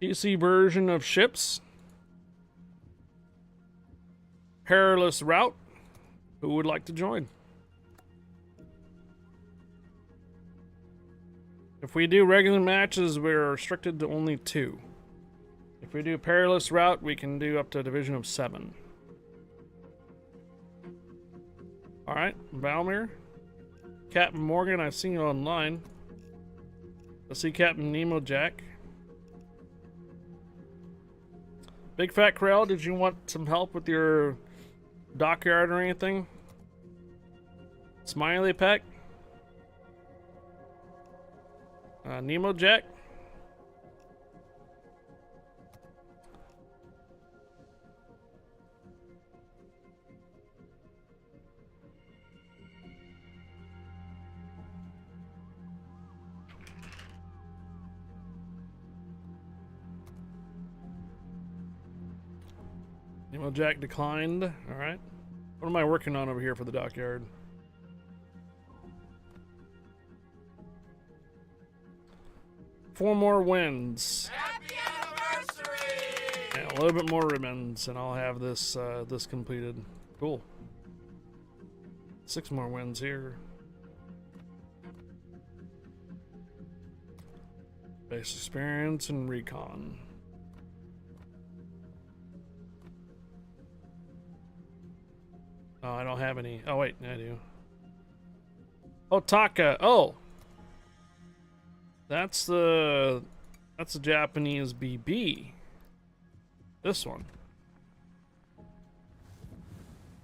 PC version of ships. Perilous route. Who would like to join? If we do regular matches, we're restricted to only 2. If we do perilous route, we can do up to a division of 7. Alright, Valmir. Captain Morgan, I've seen you online. Let's see Captain Nemo Jack. Big Fat Krell, did you want some help with your dockyard or anything? Smiley Peck. Nemo Jack. Nemo Jack declined. Alright. What am I working on over here for the dockyard? Four more wins. Happy anniversary! And a little bit more ribbons, and I'll have this this completed. Cool. 6 more wins here. Base experience and recon. Oh, I don't have any. Oh wait, I do. Otaka. Oh. That's the Japanese BB. This one.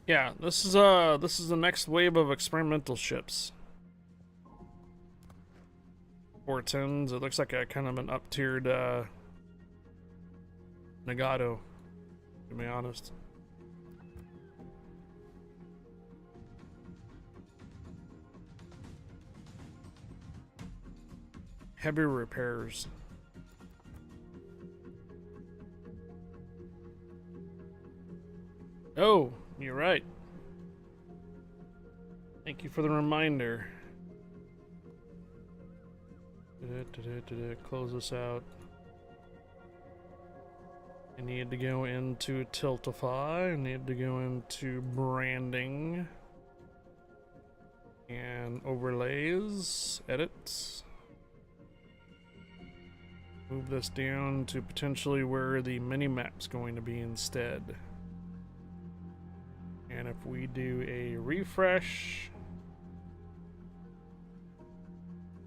Yeah, this is the next wave of experimental ships. 410s. It looks like a kind of an up-tiered Nagato, to be honest. Heavy repairs. Oh, you're right. Thank you for the reminder. Close this out. I need to go into Tiltify. I need to go into branding and overlays, edits. Move this down to potentially where the mini-map's going to be instead. And if we do a refresh,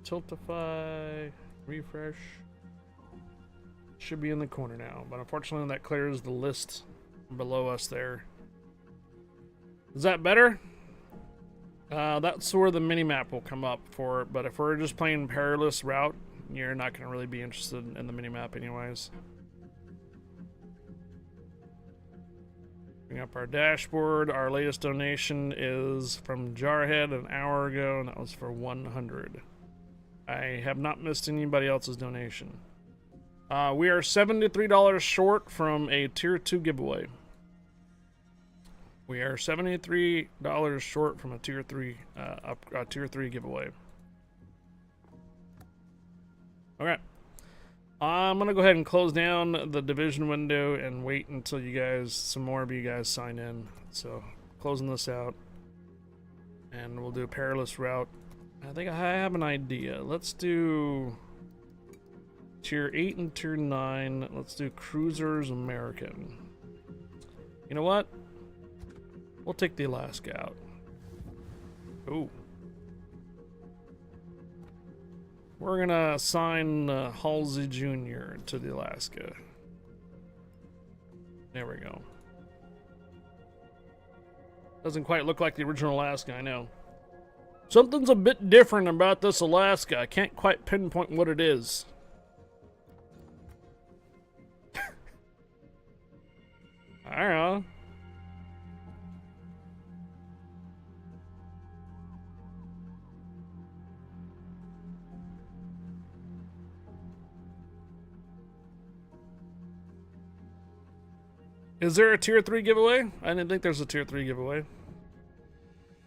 Tiltify, refresh, should be in the corner now. But unfortunately that clears the list below us there. Is that better? That's where the mini-map will come up for it, but if we're just playing Perilous Route, you're not going to really be interested in the minimap anyways. Bring up our dashboard. Our latest donation is from Jarhead an hour ago, and that was for 100. I have not missed anybody else's donation. We are $73 short from a tier 2 giveaway. We are $73 short from a tier 3 giveaway. Okay, I'm gonna go ahead and close down the division window and wait until some more of you guys sign in. So, closing this out, and we'll do a perilous route. I think I have an idea. Let's do tier 8 and tier 9. Let's do Cruisers American. You know what? We'll take the Alaska out. Ooh. We're gonna assign Halsey Jr. to the Alaska. There we go. Doesn't quite look like the original Alaska, I know. Something's a bit different about this Alaska. I can't quite pinpoint what it is. I don't know. Is there a tier 3 giveaway? I didn't think there's a tier 3 giveaway.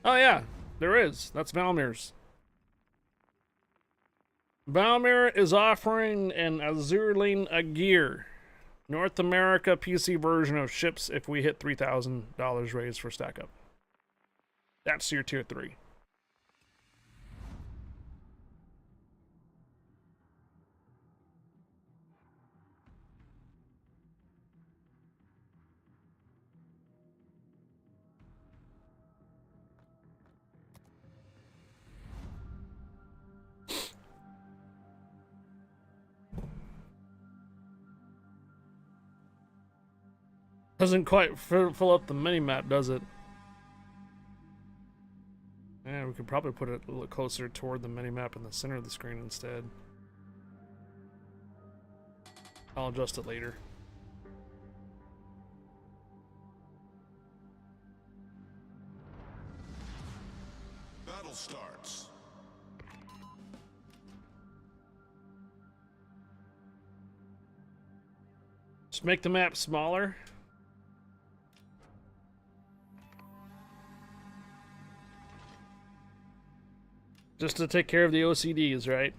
Oh yeah, there is. That's Valmir's. Valmir is offering an Azurling a gear. North America PC version of ships if we hit $3,000 raised for stack up. That's your tier 3. Doesn't quite fill up the mini-map, does it? Yeah, we could probably put it a little closer toward the mini-map in the center of the screen instead. I'll adjust it later. Battle starts. Just make the map smaller. Just to take care of the OCDs, right?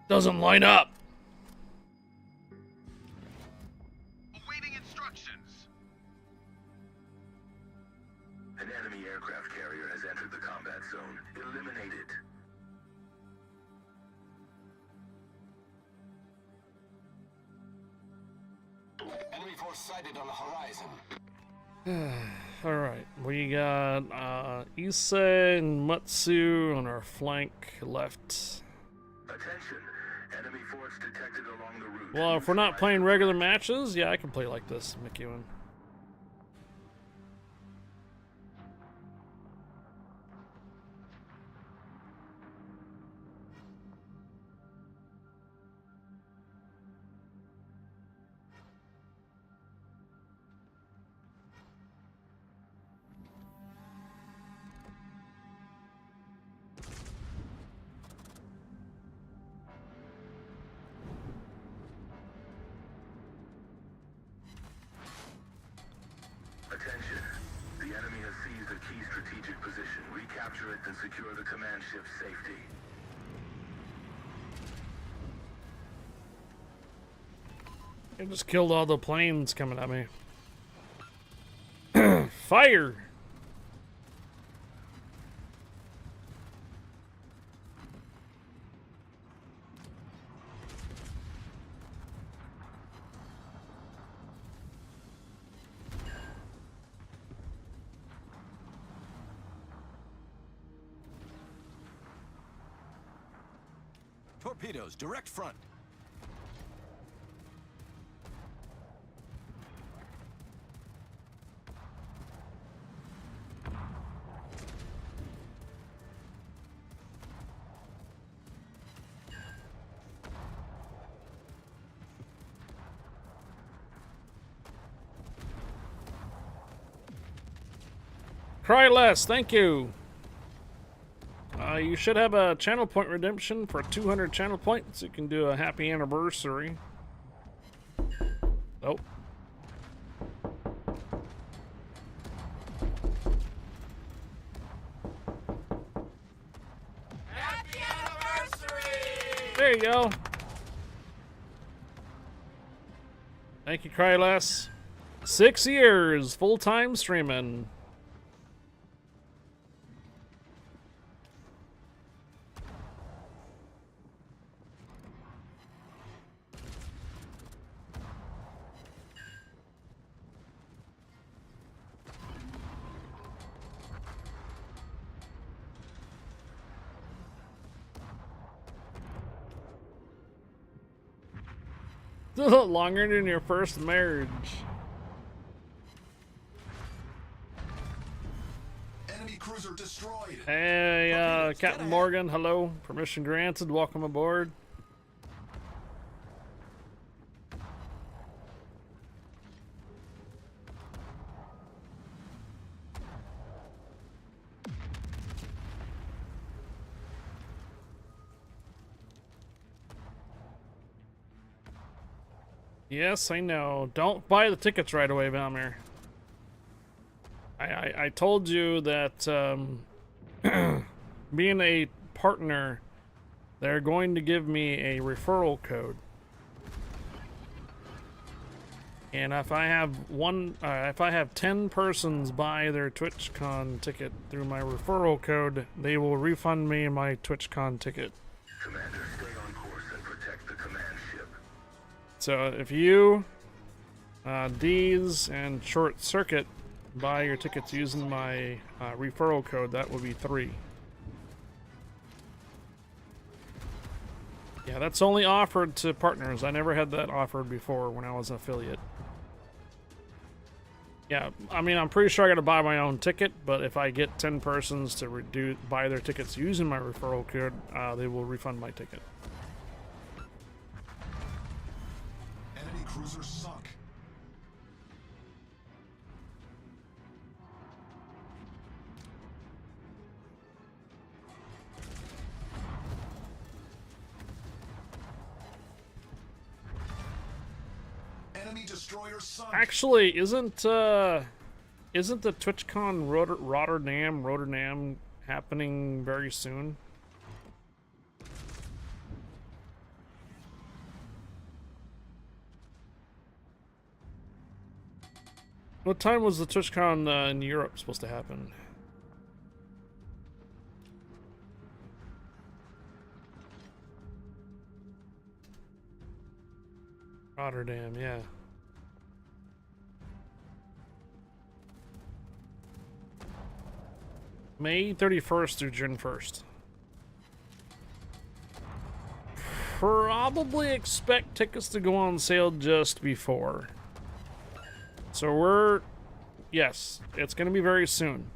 Doesn't line up. Awaiting instructions. An enemy aircraft carrier has entered the combat zone. Eliminate it. Enemy force sighted on the horizon. Alright, we got Issa and Matsu on our flank left. Attention. Enemy force detected along the route. Well, if we're not playing regular matches, yeah, I can play like this, McEwen. Attention. The enemy has seized a key strategic position. Recapture it and secure the command ship's safety. It just killed all the planes coming at me. Fire! Torpedoes, direct front. Cry less, thank you. You should have a channel point redemption for 200 channel points. You can do a happy anniversary. Oh. Happy anniversary! There you go. Thank you, Cry less. 6 years, full-time streaming. Longer than your first marriage. Enemy cruiser destroyed. Hey, Captain Morgan, hello. Permission granted. Welcome aboard. Yes, I know. Don't buy the tickets right away, Valmir. I told you that being a partner, they're going to give me a referral code. And if I have if I have 10 persons buy their TwitchCon ticket through my referral code, they will refund me my TwitchCon ticket. Commander, stay on course and protect the command ship. So if you, D's, and Short Circuit buy your tickets using my referral code, that will be 3. Yeah, that's only offered to partners. I never had that offered before when I was an affiliate. Yeah, I mean, I'm pretty sure I gotta buy my own ticket, but if I get 10 persons to buy their tickets using my referral code, they will refund my ticket. Enemy cruiser sunk. Enemy destroyer sunk. Actually, isn't the TwitchCon Rotterdam happening very soon? What time was the TwitchCon in Europe supposed to happen? Rotterdam, yeah. May 31st through June 1st. Probably expect tickets to go on sale just before. So yes, it's gonna be very soon.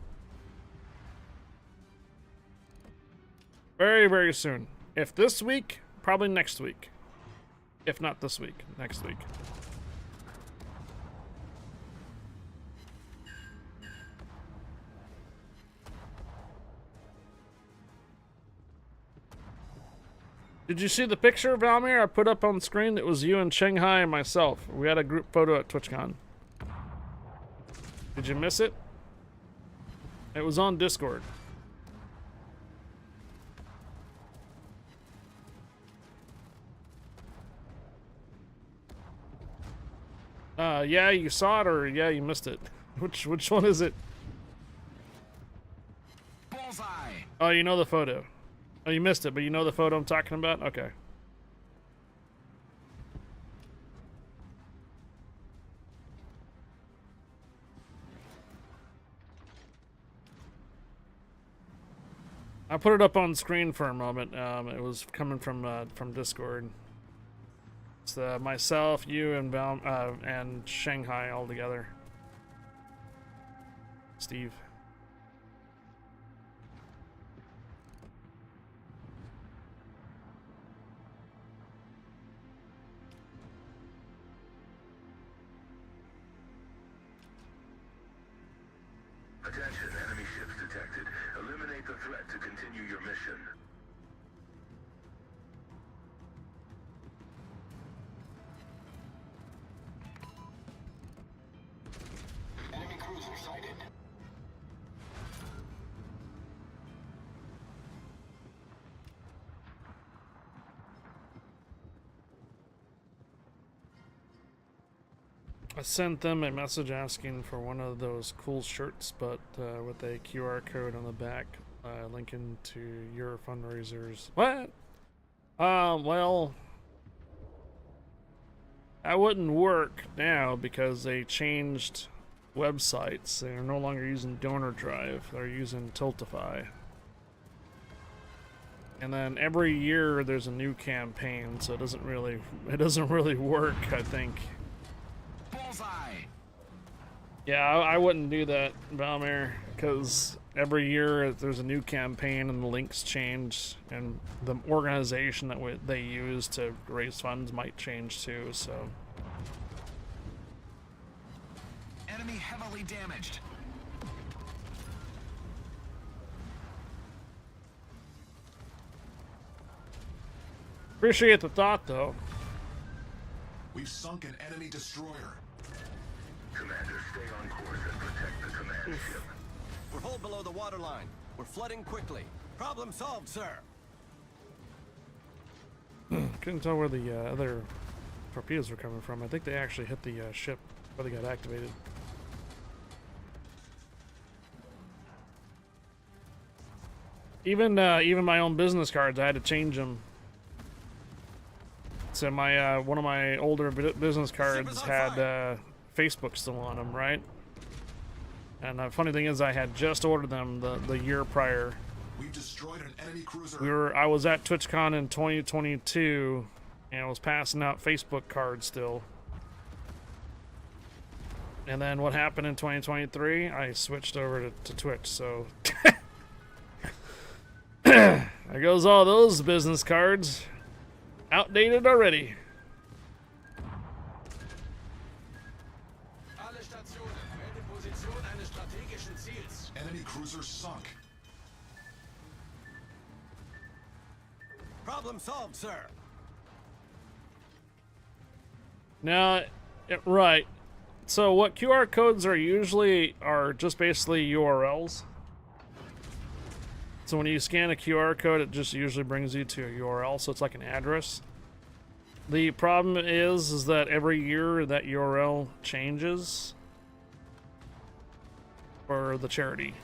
Very, very soon. If this week, probably next week. If not this week, next week. Did you see the picture, Valmir, I put up on screen? It was you and Shanghai and myself. We had a group photo at TwitchCon. Did you miss it? It was on Discord. Yeah, you saw it, or yeah, you missed it. Which one is it? Bullseye. Oh, you know the photo. Oh, you missed it, but you know the photo I'm talking about? Okay. I put it up on screen for a moment. It was coming from Discord. It's myself, you, and Shanghai all together. Steve. Attention, enemy ships detected. Eliminate the threat to continue your mission. Enemy cruiser sighted. I sent them a message asking for one of those cool shirts, but with a QR code on the back, linking to your fundraisers. What? Well, that wouldn't work now because they changed websites. They're no longer using Donor Drive. They're using Tiltify. And then every year there's a new campaign, so it doesn't really work, I think. Bullseye. Yeah, I wouldn't do that, Valmir, because every year there's a new campaign and the links change, and the organization that they use to raise funds might change too, so. Enemy heavily damaged. Appreciate the thought, though. We've sunk an enemy destroyer. Commander, stay on course and protect the command ship. We're hull below the waterline. We're flooding quickly. Problem solved, sir. Couldn't tell where the other torpedoes were coming from. I think they actually hit the ship where they got activated. Even my own business cards, I had to change them. So my one of my older business cards had Facebook still on them, right? And the funny thing is, I had just ordered them the year prior. We've destroyed an enemy cruiser. I was at TwitchCon in 2022, and I was passing out Facebook cards still. And then what happened in 2023? I switched over to Twitch, so there goes all those business cards. Outdated already. Enemy cruiser sunk. Problem solved, sir. Now, right. So what QR codes are usually are just basically URLs. So when you scan a QR code, it just usually brings you to a URL, so it's like an address. The problem is that every year that URL changes for the charity.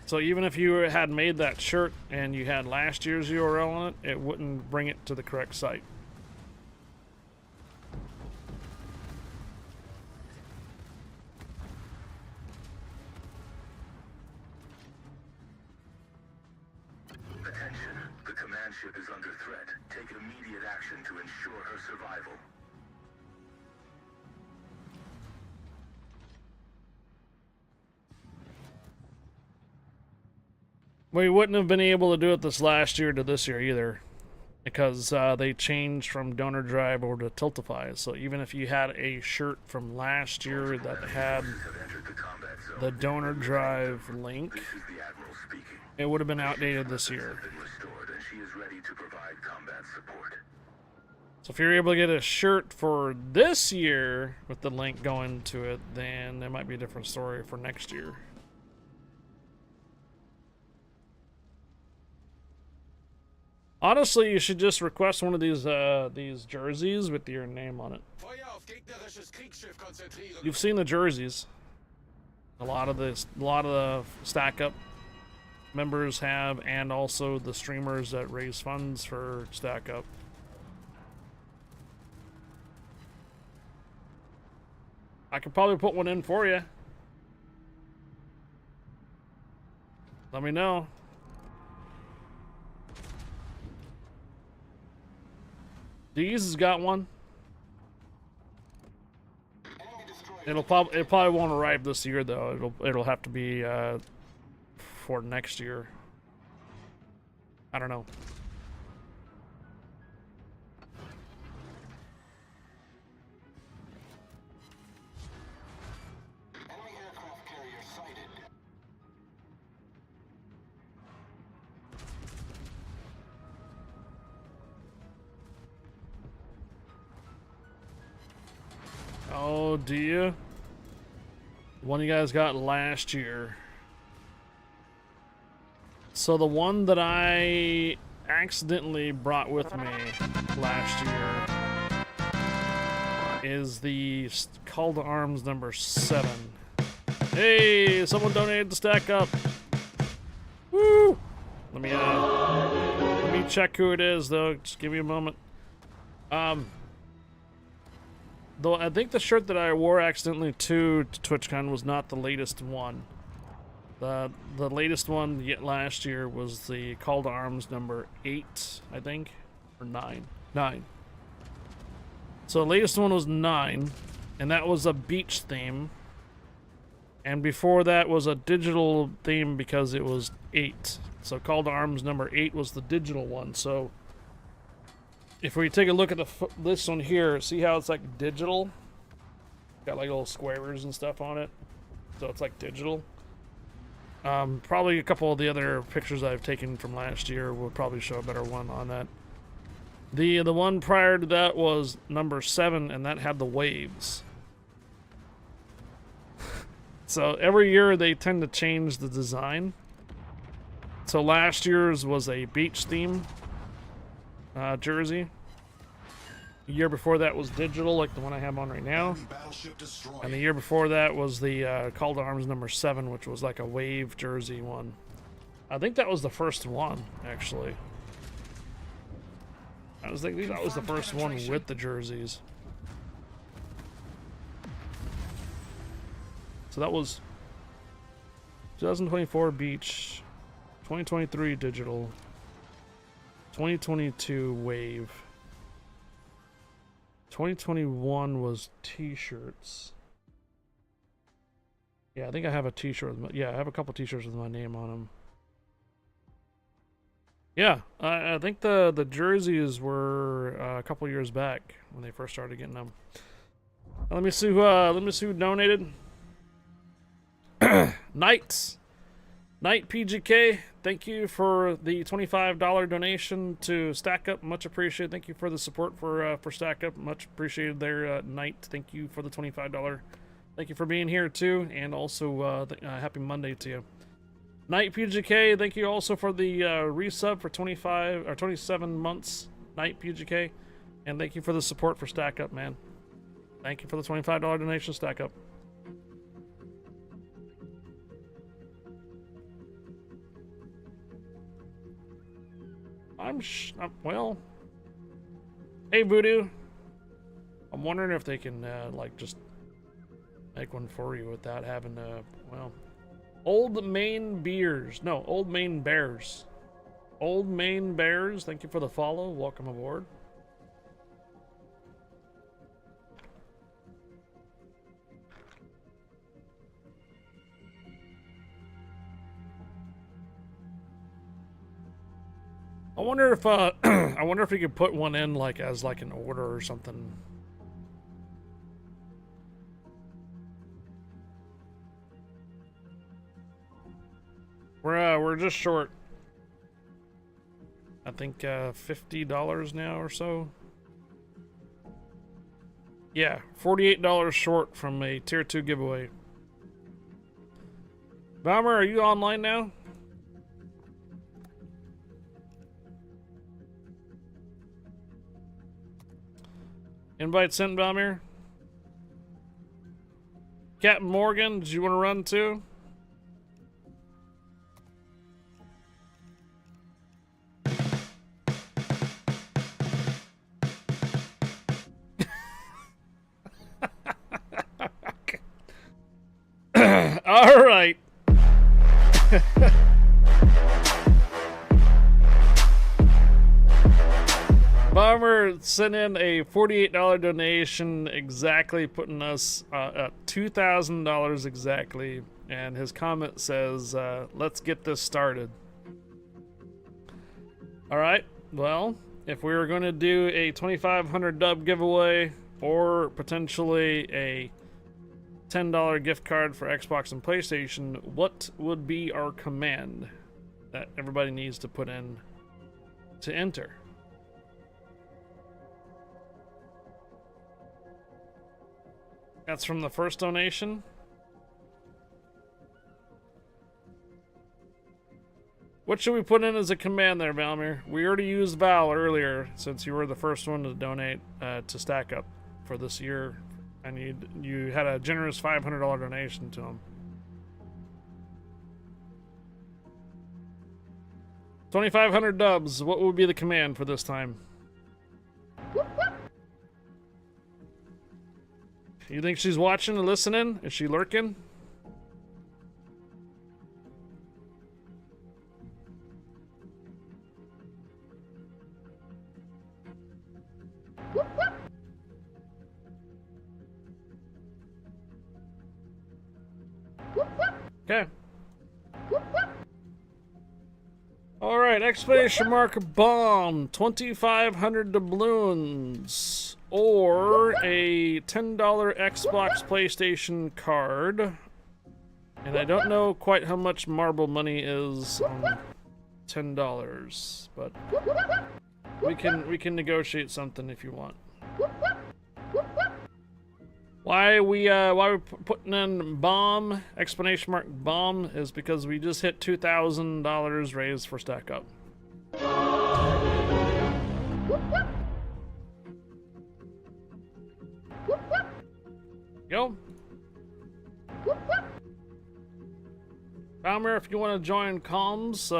So even if you had made that shirt and you had last year's URL on it, it wouldn't bring it to the correct site. Attention, the command ship is under threat. Take immediate action to ensure her survival. We wouldn't have been able to do it this last year to this year either, because they changed from donor drive over to Tiltify. So even if you had a shirt from last year that had the donor drive link, This is the Admiral speaking. it would have been outdated this year. Has been restored, and she is ready to provide combat support. So if you're able to get a shirt for this year with the link going to it, then there might be a different story for next year. Honestly, you should just request one of these jerseys with your name on it. You've seen the jerseys. A lot of the stack up members have, and also the streamers that raise funds for stack up. I could probably put one in for you. Let me know. Deez has got one. It probably won't arrive this year though. It'll have to be for next year. I don't know. Enemy aircraft carrier sighted. Oh, do you? The one you guys got last year. So the one that I accidentally brought with me last year is the Call to Arms number 7. Hey, someone donated to stack up. Woo! Let me check who it is though. Just give me a moment. Though I think the shirt that I wore accidentally to TwitchCon was not the latest one. The latest one yet last year was the Call to Arms number 8, I think, or 9. 9. So the latest one was 9, and that was a beach theme. And before that was a digital theme because it was 8. So Call to Arms number 8 was the digital one. So if we take a look at this one here, see how it's like digital? Got like little squares and stuff on it. So it's like digital. Probably a couple of the other pictures I've taken from last year will probably show a better one on that. The one prior to that was number 7, and that had the waves. So every year they tend to change the design. So last year's was a beach theme jersey. The year before that was digital, like the one I have on right now. Enemy battleship destroyed. And the year before that was the Call to Arms number 7, which was like a wave jersey one. I think that was the first one, actually. I was thinking that was the first one with the jerseys. So that was 2024 beach, 2023 digital, 2022 wave. 2021 was t-shirts. Yeah, I think I have a t-shirt with my, yeah, I have a couple t-shirts with my name on them. Yeah, I think the jerseys were a couple years back when they first started getting them. Let me see who donated. Knight PGK, thank you for the $25 donation to Stack Up. Much appreciated. Thank you for the support for Stack Up. Much appreciated there, Knight. Thank you for the $25. Thank you for being here too, and also happy Monday to you. Knight PGK, thank you also for the resub for 25 or 27 months. Knight PGK, and thank you for the support for Stack Up, man. Thank you for the $25 donation, Stack Up. Well, hey Voodoo, I'm wondering if they can like just make one for you without having to, well, Old Maine Bears, no, Old Maine Bears. Old Maine Bears, thank you for the follow, welcome aboard. I wonder if I wonder if we could put one in like as like an order or something. We're just short. I think $50 now or so. Yeah, $48 short from a tier 2 giveaway. Bomber, are you online now? Invite sent, Balmir. Captain Morgan, did you want to run too? All right. Bomber sent in a $48 donation, exactly putting us at $2,000 exactly, and his comment says, let's get this started. Alright, well, if we were going to do a 2,500 dub giveaway, or potentially a $10 gift card for Xbox and PlayStation, what would be our command that everybody needs to put in to enter? That's from the first donation. What should we put in as a command there, Valmir? We already used Val earlier, since you were the first one to donate to Stack Up for this year, and you had a generous $500 donation to him. 2,500 dubs. What would be the command for this time? You think she's watching and listening? Is she lurking? Okay. Alright, exclamation mark bomb. 2,500 doubloons. Or a $10 Xbox PlayStation card. And I don't know quite how much marble money is on $10, but we can negotiate something if you want. Why we're putting in bomb exclamation mark bomb is because we just hit $2,000 raised for stack up. Go. Balmer, if you want to join comms,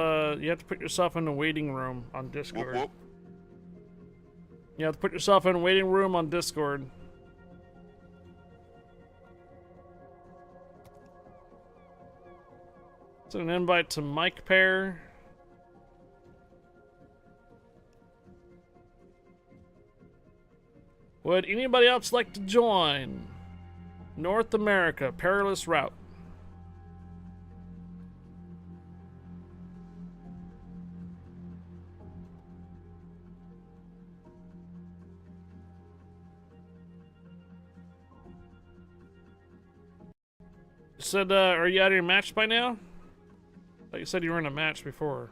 you have to put yourself in the waiting room on Discord. Whoop, whoop. You have to put yourself in a waiting room on Discord. It's an invite to Mike Pair. Would anybody else like to join? North America, perilous route. You said, are you out of your match by now? I thought you said you were in a match before.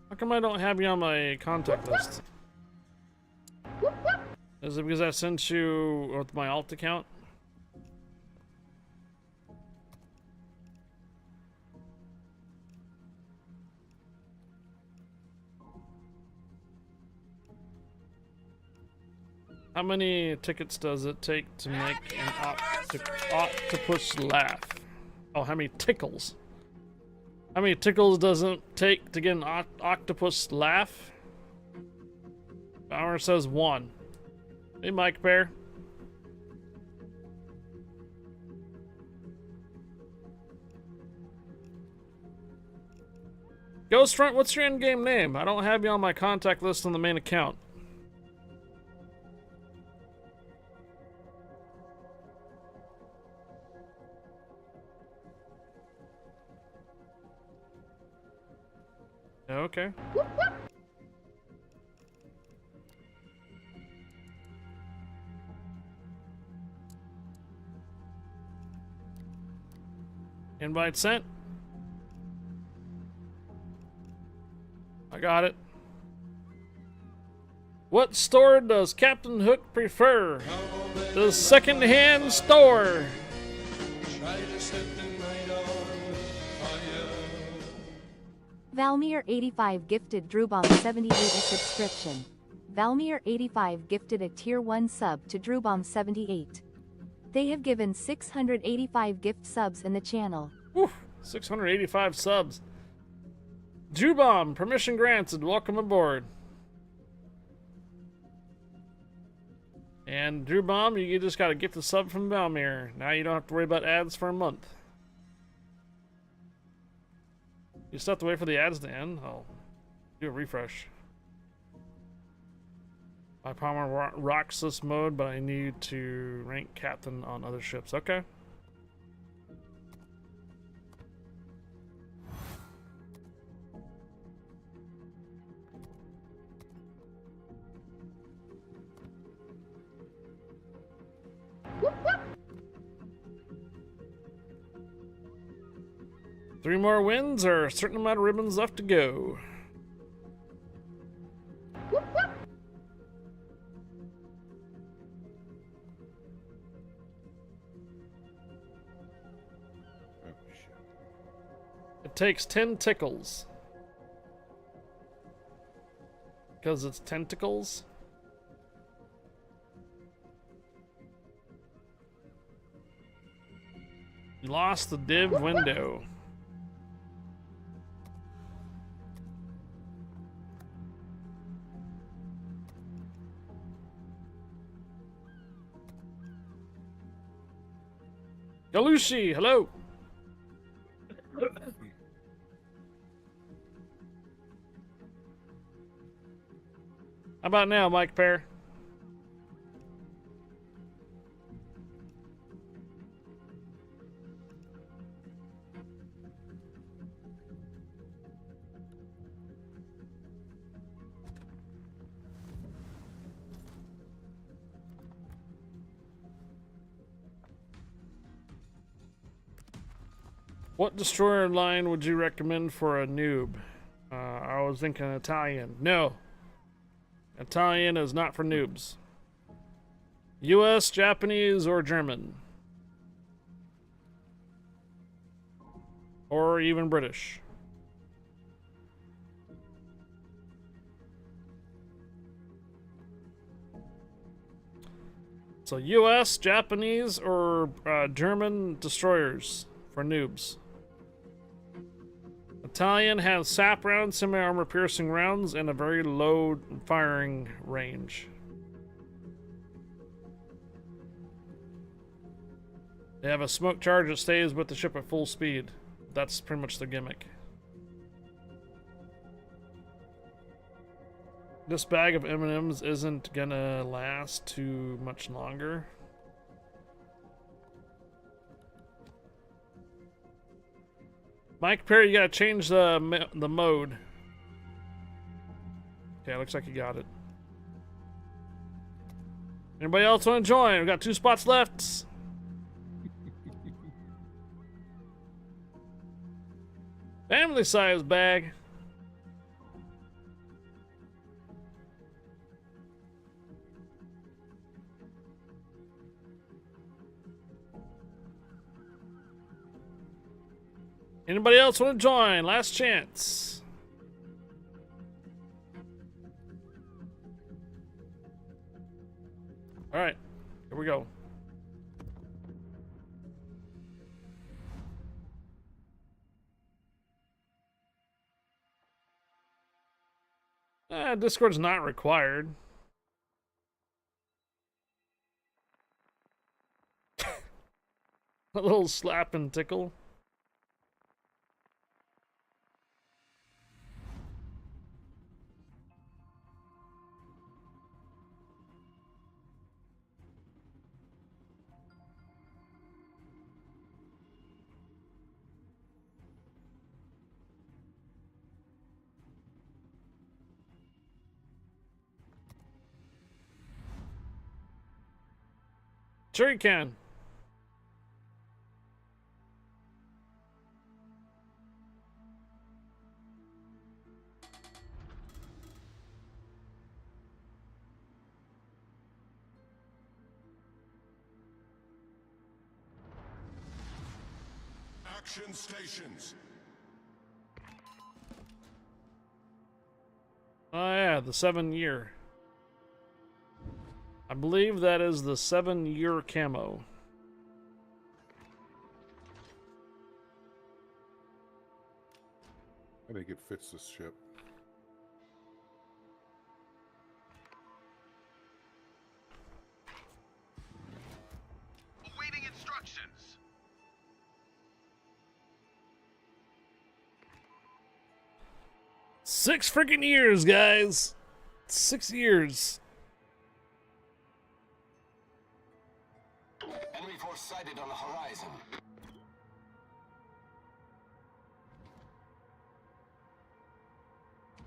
How come I don't have you on my contact list? Is it because I sent you with my alt account? How many tickets does it take to make an octopus laugh? Oh, how many tickles? How many tickles does it take to get an octopus laugh? Bauer says 1. Hey, Mike Bear. Ghost Front, what's your in-game name? I don't have you on my contact list on the main account. Okay. Invite sent. I got it. What store does Captain Hook prefer? The second-hand store. Valmir85 gifted Drewbomb78 a subscription. Valmir85 gifted a tier 1 sub to Drewbomb78. They have given 685 gift subs in the channel. Whew, 685 subs. Drewbomb, permission granted. Welcome aboard. And Drewbomb, you just got to get the sub from Valmir. Now you don't have to worry about ads for a month. You still have to wait for the ads to end? I'll do a refresh. My Palmer rocks this mode, but I need to rank captain on other ships. Okay. Three more wins or a certain amount of ribbons left to go. It takes 10 tickles. Because it's tentacles. You lost the div window. Galushi, hello. How about now, Mike Pear? What destroyer line would you recommend for a noob? I was thinking Italian. No. Italian is not for noobs. US, Japanese, or German. Or even British. So US, Japanese, or German destroyers for noobs. Italian has sap rounds, semi-armor piercing rounds, and a very low firing range. They have a smoke charge that stays with the ship at full speed. That's pretty much the gimmick. This bag of M&Ms isn't gonna last too much longer. Mike Perry, you gotta change the mode. Okay, looks like you got it. Anybody else want to join? We got 2 spots left. Family size bag. Anybody else want to join? Last chance. All right, here we go. Discord's not required. A little slap and tickle. Sure you can. Action stations. Oh yeah, the 7-year. I believe that is the 7-year camo. I think it fits this ship. Awaiting instructions. 6 freaking years, guys. 6 years. Enemy force sighted on the horizon.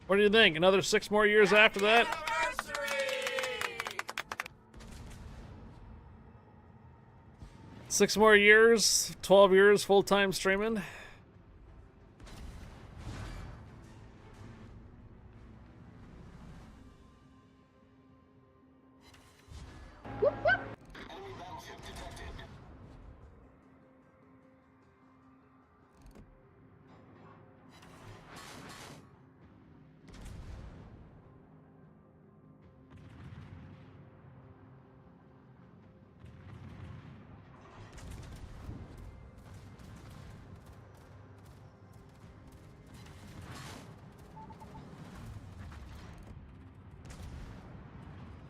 What do you think? Another 6 more years after that? Anniversary! 6 more years, 12 years full-time streaming. Enemy battleship detected.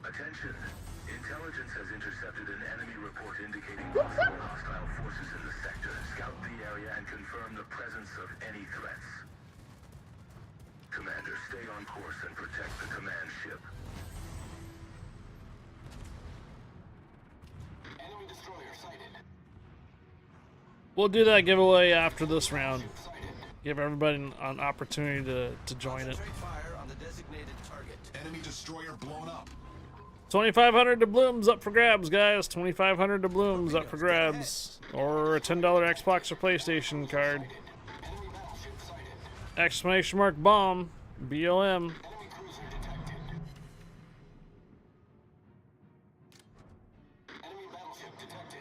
Attention. Intelligence has intercepted an enemy report indicating possible hostile forces in the sector. Scout the area and confirm the presence of any threats. Commander, stay on course and protect the command ship. Enemy destroyer sighted. We'll do that giveaway after this round. Sighted. Give everybody an opportunity to join it. Concentrate fire on the designated target. Enemy destroyer blown up. 2,500 doubloons up for grabs, guys. 2,500 doubloons up for grabs. Or a $10 Xbox or PlayStation card. Enemy battleship sighted. Exclamation mark bomb. BOM. Enemy cruiser detected. Enemy battleship detected.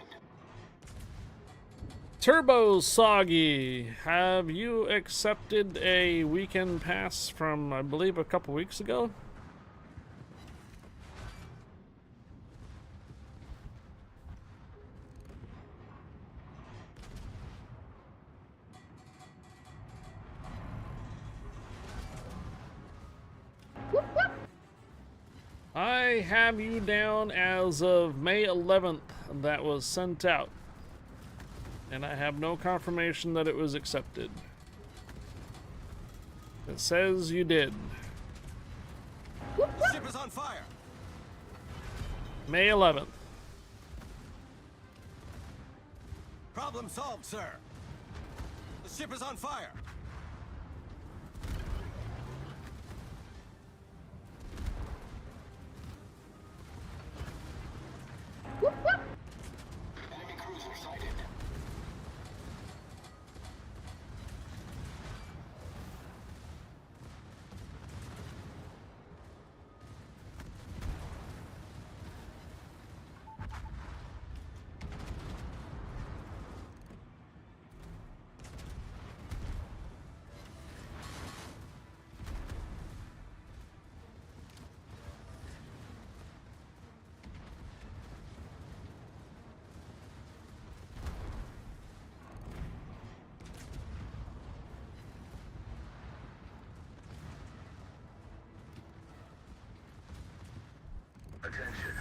Turbo Soggy, have you accepted a weekend pass from, I believe, a couple weeks ago? I have you down as of May 11th. That was sent out. And I have no confirmation that it was accepted. It says you did. Ship is on fire. May 11th. Problem solved, sir. The ship is on fire. Enemy cruiser sighted. Attention.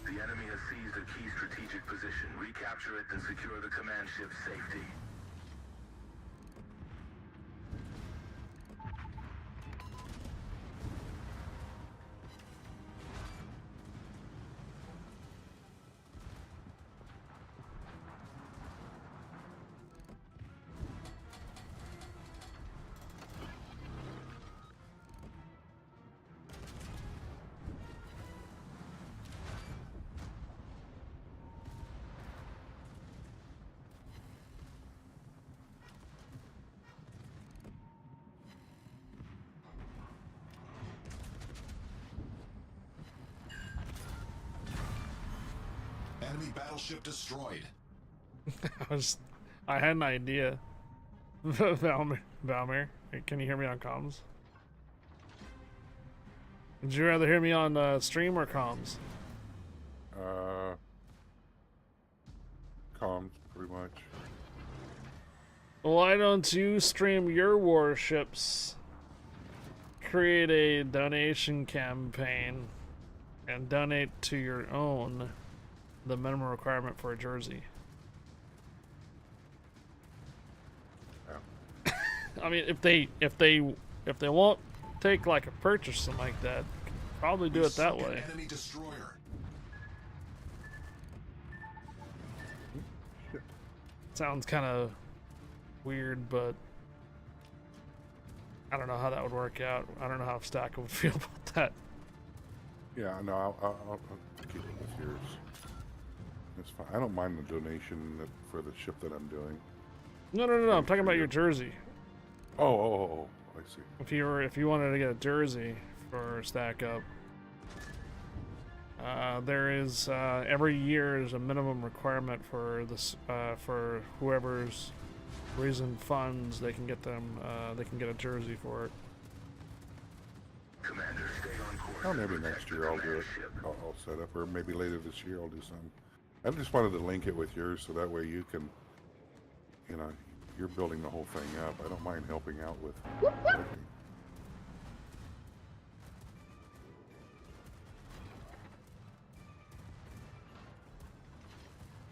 The enemy has seized a key strategic position. Recapture it and secure the command ship's safety. Enemy battleship destroyed. I had an idea. Valmir, can you hear me on comms? Would you rather hear me on stream or comms? Comms, pretty much. Why don't you stream your warships, create a donation campaign, and donate to your own the minimum requirement for a jersey? Yeah. I mean, if they won't take like a purchase or something like that, you can probably do it that Sunk an way. Enemy destroyer. Sounds kind of weird, but I don't know how that would work out. I don't know how Stack would feel about that. Yeah, no, I'll keep it with yours. It's fine. I don't mind the donation for the ship that I'm doing. No. I'm talking about your jersey. Oh, I see. If you wanted to get a jersey for Stack Up, there is every year is a minimum requirement for this for whoever's raising funds. They can get a jersey for it. Commander, stay on course. Oh, maybe and protect next the year I'll do command it. ship. I'll set up, or maybe later this year I'll do something. I just wanted to link it with yours so that way you can, you're building the whole thing up. I don't mind helping out with everything.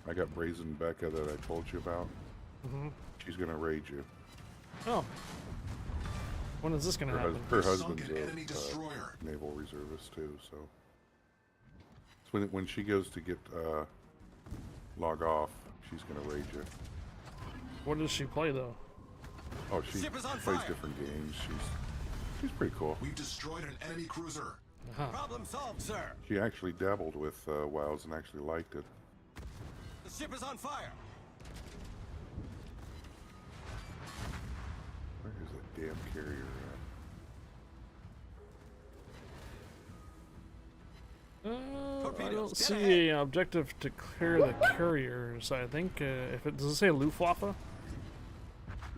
I got Brazen Becca that I told you about. Mm-hmm. She's gonna raid you. Oh, when is this gonna happen? Her Sunk husband's an enemy a destroyer. naval reservist too, so. When she goes to get log off, she's gonna raid you. What does she play though? Oh, she Ship is on plays fire. different games. She's pretty cool. We've destroyed an enemy cruiser. Uh-huh. Problem solved, sir. She actually dabbled with WoWs and actually liked it. The ship is on fire. Where is that damn carrier I Torpedoes, don't get see an objective to clear the carriers. I think if it does it say Luftwaffe? at?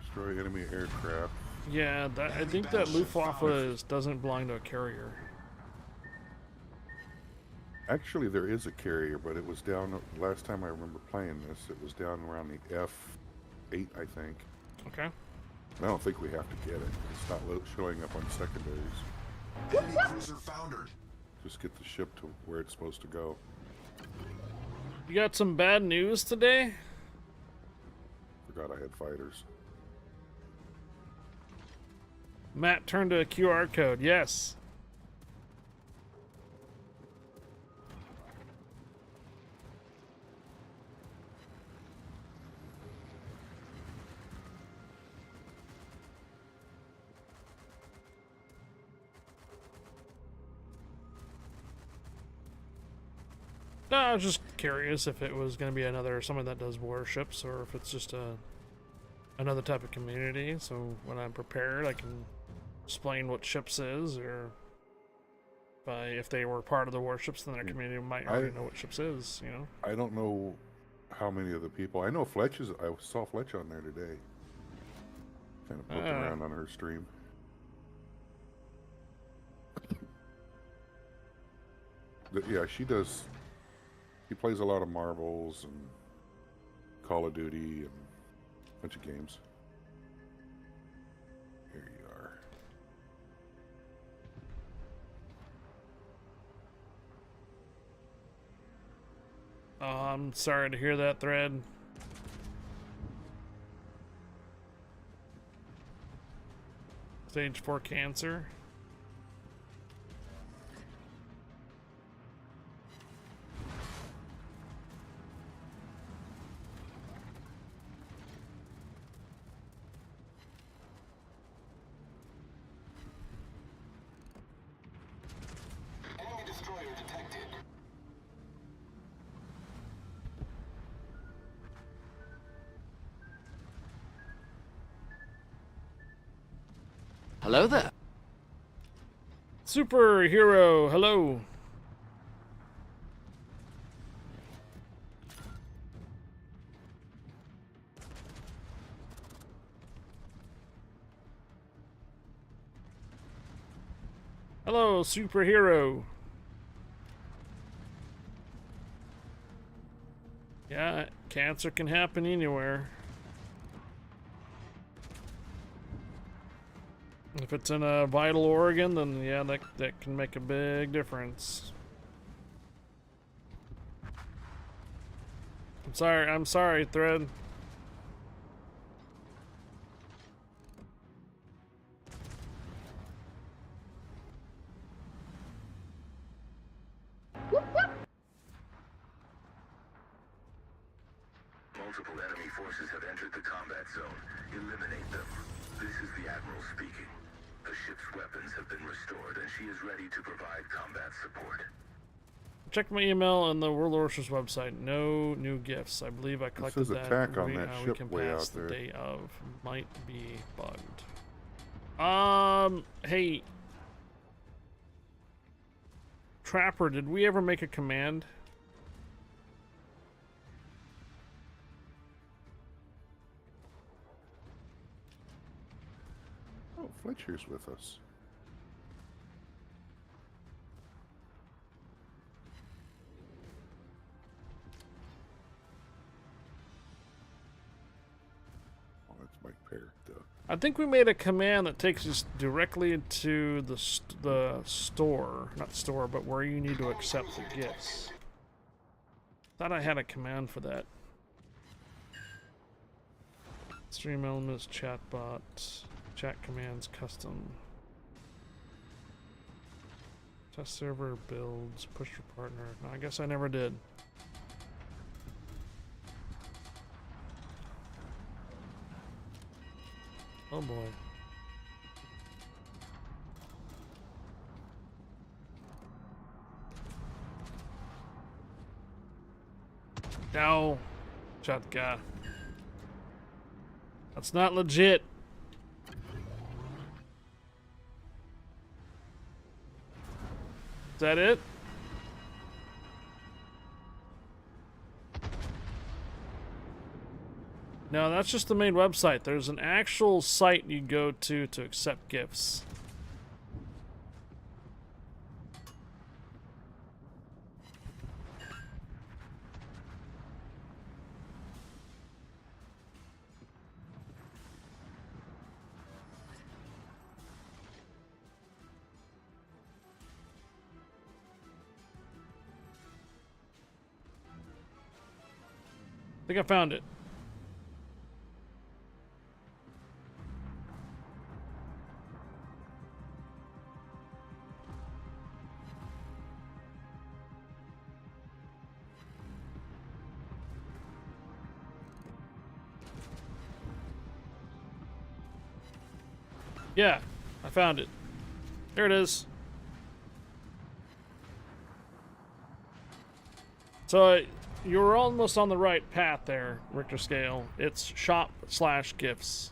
Destroy enemy aircraft. Yeah, I think that Luftwaffe doesn't belong to a carrier. Actually, there is a carrier, but it was down, last time I remember playing this, it was down around the F8, I think. Okay. I don't think we have to get it. It's not showing up on secondaries. Enemy cruiser foundered. Just get the ship to where it's supposed to go. You got some bad news today? Forgot I had fighters. Matt turned to a QR code. Yes. No, I was just curious if it was going to be someone that does warships, or if it's just another type of community. So when I'm prepared, I can explain what ships is, or if they were part of the warships, then their community might already know what ships is. You know. I don't know how many of the people. I know Fletch is. I saw Fletch on there today. Kind of poking around on her stream. Yeah, she does. He plays a lot of marbles and Call of Duty and a bunch of games. Here you are. Oh, I'm sorry to hear that, Thread. Stage 4 cancer. Enemy destroyer detected. Hello there. Superhero, hello. Hello, superhero. Yeah, cancer can happen anywhere. If it's in a vital organ, then yeah, that can make a big difference. I'm sorry, Thread. Multiple enemy forces have entered the combat zone. Eliminate them. This is the Admiral speaking. The ship's weapons have been restored, and she is ready to provide combat support. Check my email on the World Warships website. No new gifts. I believe I collected says that. attack on we, that we ship can way pass out the there. day of. Might be bugged. Hey, Trapper, did we ever make a command? Oh, Fletcher's with us. Oh, that's Mike Pear. Duh. I think we made a command that takes us directly into the store. Not store, but where you need to accept the gifts. Thought I had a command for that. Stream elements, chatbot, chat commands, custom. Test server builds, push your partner. No, I guess I never did. Oh boy. No. Shotgun. That's not legit. Is that it? No, that's just the main website. There's an actual site you go to accept gifts. I think I found it. Yeah, I found it. Here it is. So you were almost on the right path there, Richter Scale. It's shop/gifts.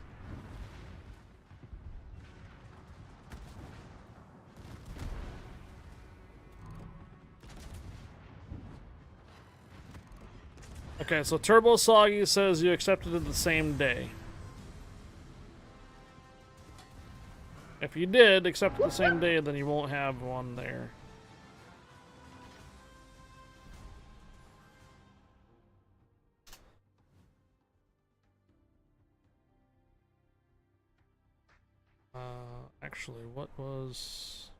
Okay, so Turbo Soggy says you accepted it the same day. If you did accept it the same day, then you won't have one there. Actually, what was...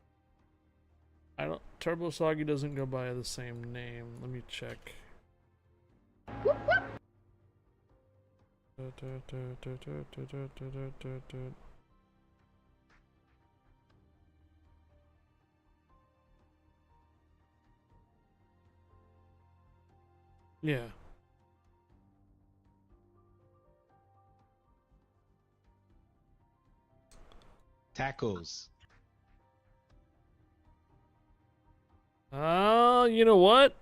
I don't... Turbo Soggy doesn't go by the same name. Let me check. Yeah. Tacos. You know what?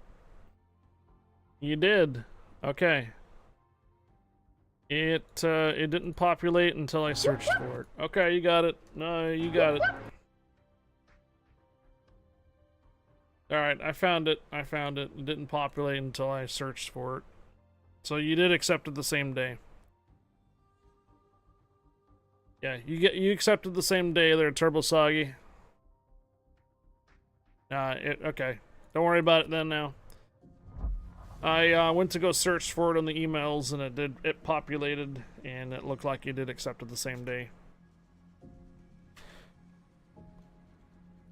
You did. Okay. It didn't populate until I searched for it. Okay, you got it. No, you got it. Alright, I found it. I found it. It didn't populate until I searched for it. So you did accept it the same day. Yeah, you accepted the same day there, Turbo Soggy. Okay. Don't worry about it then now. I went to go search for it on the emails and it populated and it looked like you did accept it the same day.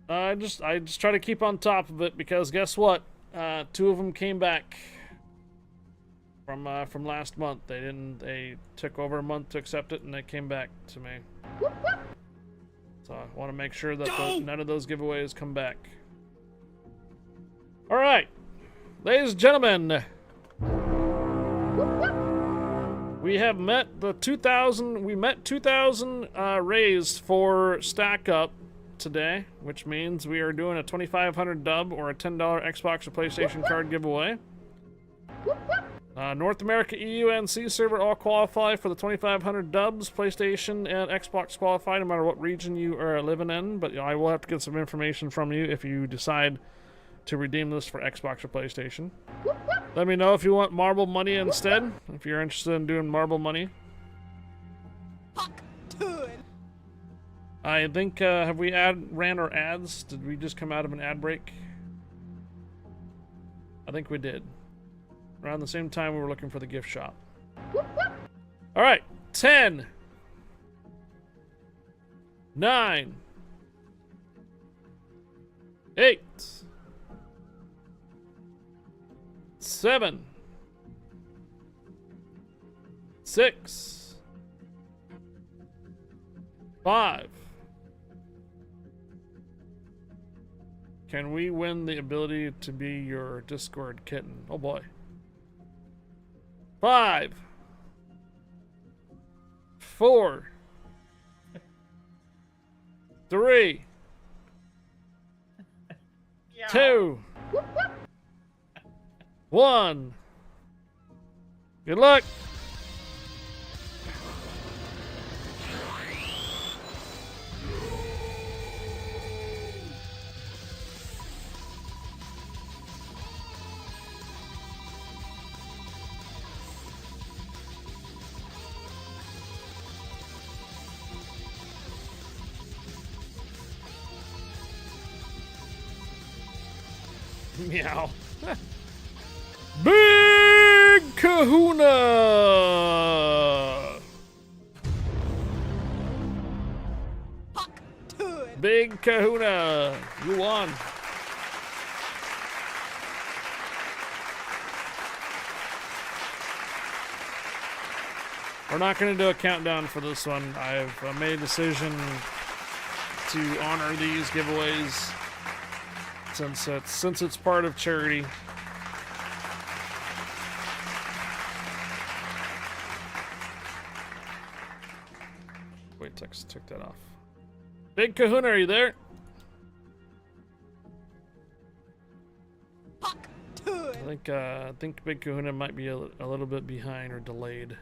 I just try to keep on top of it because guess what? 2 of them came back from last month. They took over a month to accept it and they came back to me. So I want to make sure that none of those giveaways come back. All right, ladies and gentlemen, we have met the 2,000. We met 2,000 raised for Stack Up today, which means we are doing a 2,500 dub or a $10 Xbox or PlayStation card giveaway. North America, EU, and C server all qualify for the 2,500 dubs. PlayStation and Xbox qualify no matter what region you are living in, but I will have to get some information from you if you decide to redeem this for Xbox or PlayStation. Let me know if you want marble money instead, if you're interested in doing marble money. I think, have we ran our ads? Did we just come out of an ad break? I think we did. Around the same time we were looking for the gift shop. Alright, 10, 9, 8, 7, 6, 5. Can we win the ability to be your Discord kitten? Oh boy. 5, 4, 3, 2, 1. Good luck. Meow. Big Kahuna! Big Kahuna! You won. We're not going to do a countdown for this one. I've made a decision to honor these giveaways since it's part of charity. Wait, took that off. Big Kahuna, are you there? I think Big Kahuna might be a little bit behind or delayed.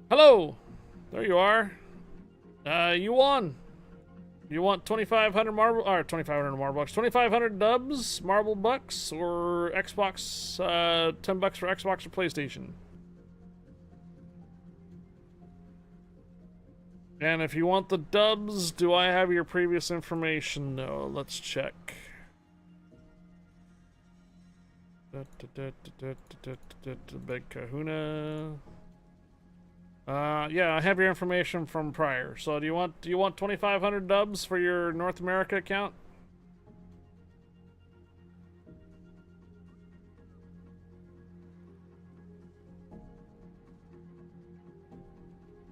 Hello, there you are. You won. You want 2,500 marble, or 2,500 marble bucks, 2,500 dubs, marble bucks, or Xbox, $10 for Xbox or PlayStation. And if you want the dubs, do I have your previous information? No, let's check. Big Kahuna. Yeah, I have your information from prior. So do you want 2,500 dubs for your North America account?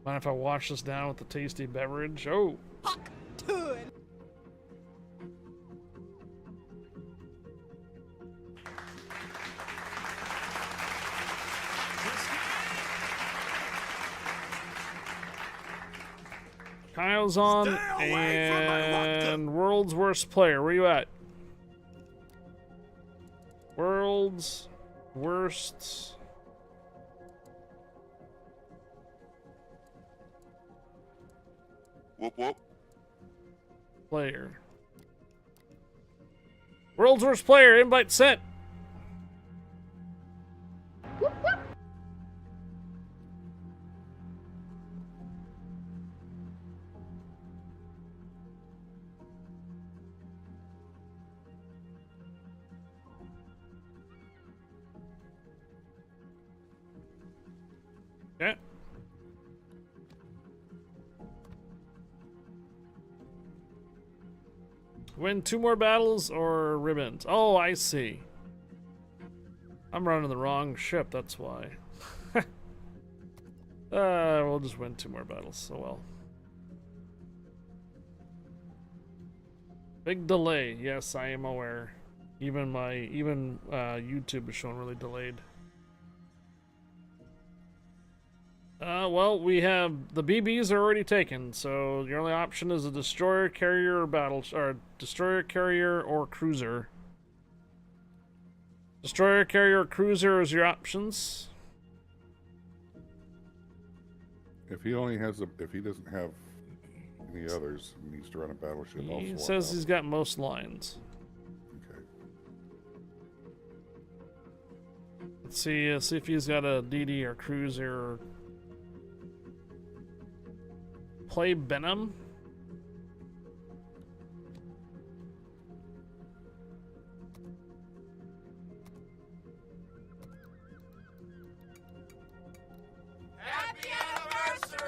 Mind if I wash this down with a tasty beverage? Oh. Kyle's on, and world's worst player. Where you at? World's worst Whoop whoop. player. World's worst player. Invite sent. Okay. Win 2 more battles or ribbons. Oh, I see. I'm running the wrong ship, that's why. We'll just win 2 more battles, so well. Big delay. Yes, I am aware. Even YouTube is showing really delayed. Well, we have the BBs are already taken, so your only option is a destroyer, carrier, or or destroyer, carrier, or cruiser. Destroyer, carrier, or cruiser is your options. If he doesn't have any others, he needs to run a battleship. He says he's got most lines. Okay. Let's see if he's got a DD or cruiser. Or play Benham. Happy anniversary!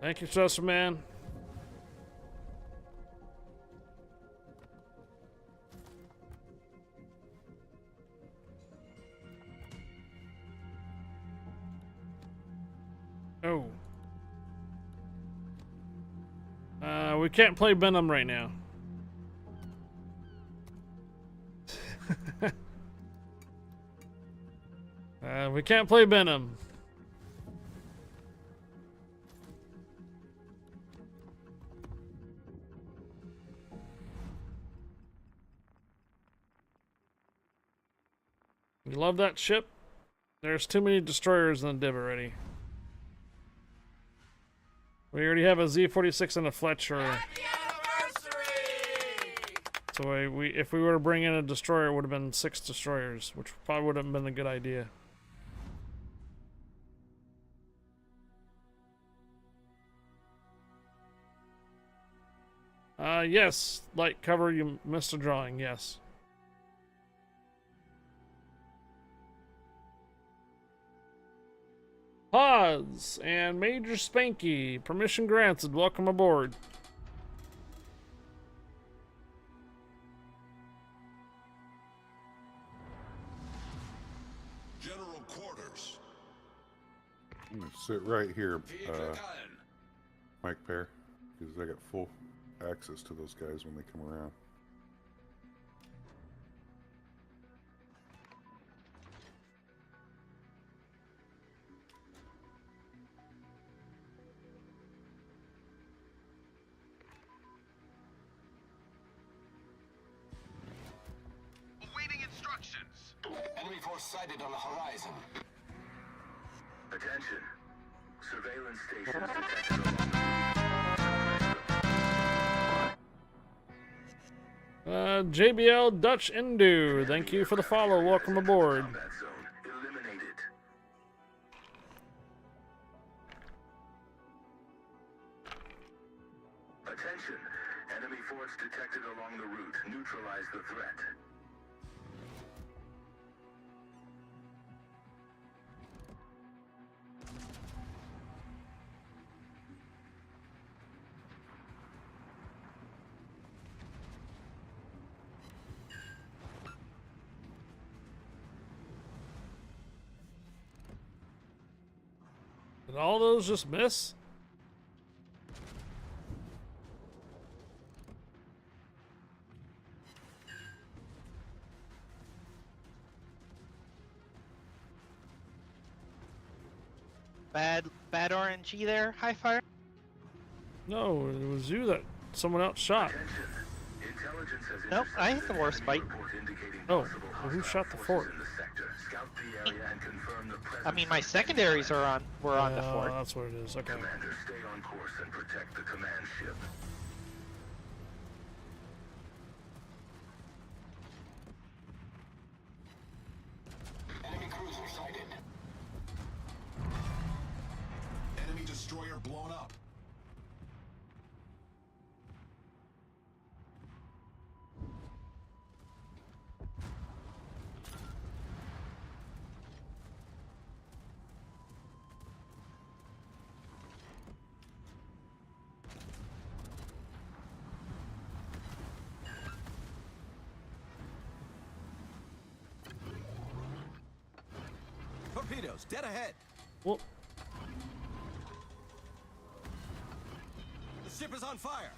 Thank you, Chester Man. Oh. We can't play Benham right now. We can't play Benham. You love that ship? There's too many destroyers in the div already. We already have a Z-46 and a Fletcher. So if we were to bring in a destroyer, it would have been 6 destroyers, which probably would have been a good idea. Yes, light cover, you missed a drawing, yes. Pause and Major Spanky, permission granted, welcome aboard. General quarters. I'm gonna sit right here, Mike Pear, because I got full access to those guys when they come around. Awaiting instructions. Enemy force sighted on the horizon. Attention. Surveillance stations detected along the JBL Dutch Indu, thank you for the follow, welcome aboard. combat zone. Eliminated. Attention. Enemy force detected along the route. Neutralize the threat. Did all those just miss? Bad RNG there, High Fire? No, it was you that someone else shot. Attention. Intelligence has Nope, I hit the intercepted Warspite. enemy report indicating Oh, possible well, who hostile shot the forces fort? in the sector. Scout the area and confirm the presence I mean, my of secondaries were on the fort. That's what it is, okay. Commander, stay on course and protect the command ship. Enemy cruiser sighted. Enemy destroyer blown up. Torpedoes, dead ahead. Well, The ship is on fire.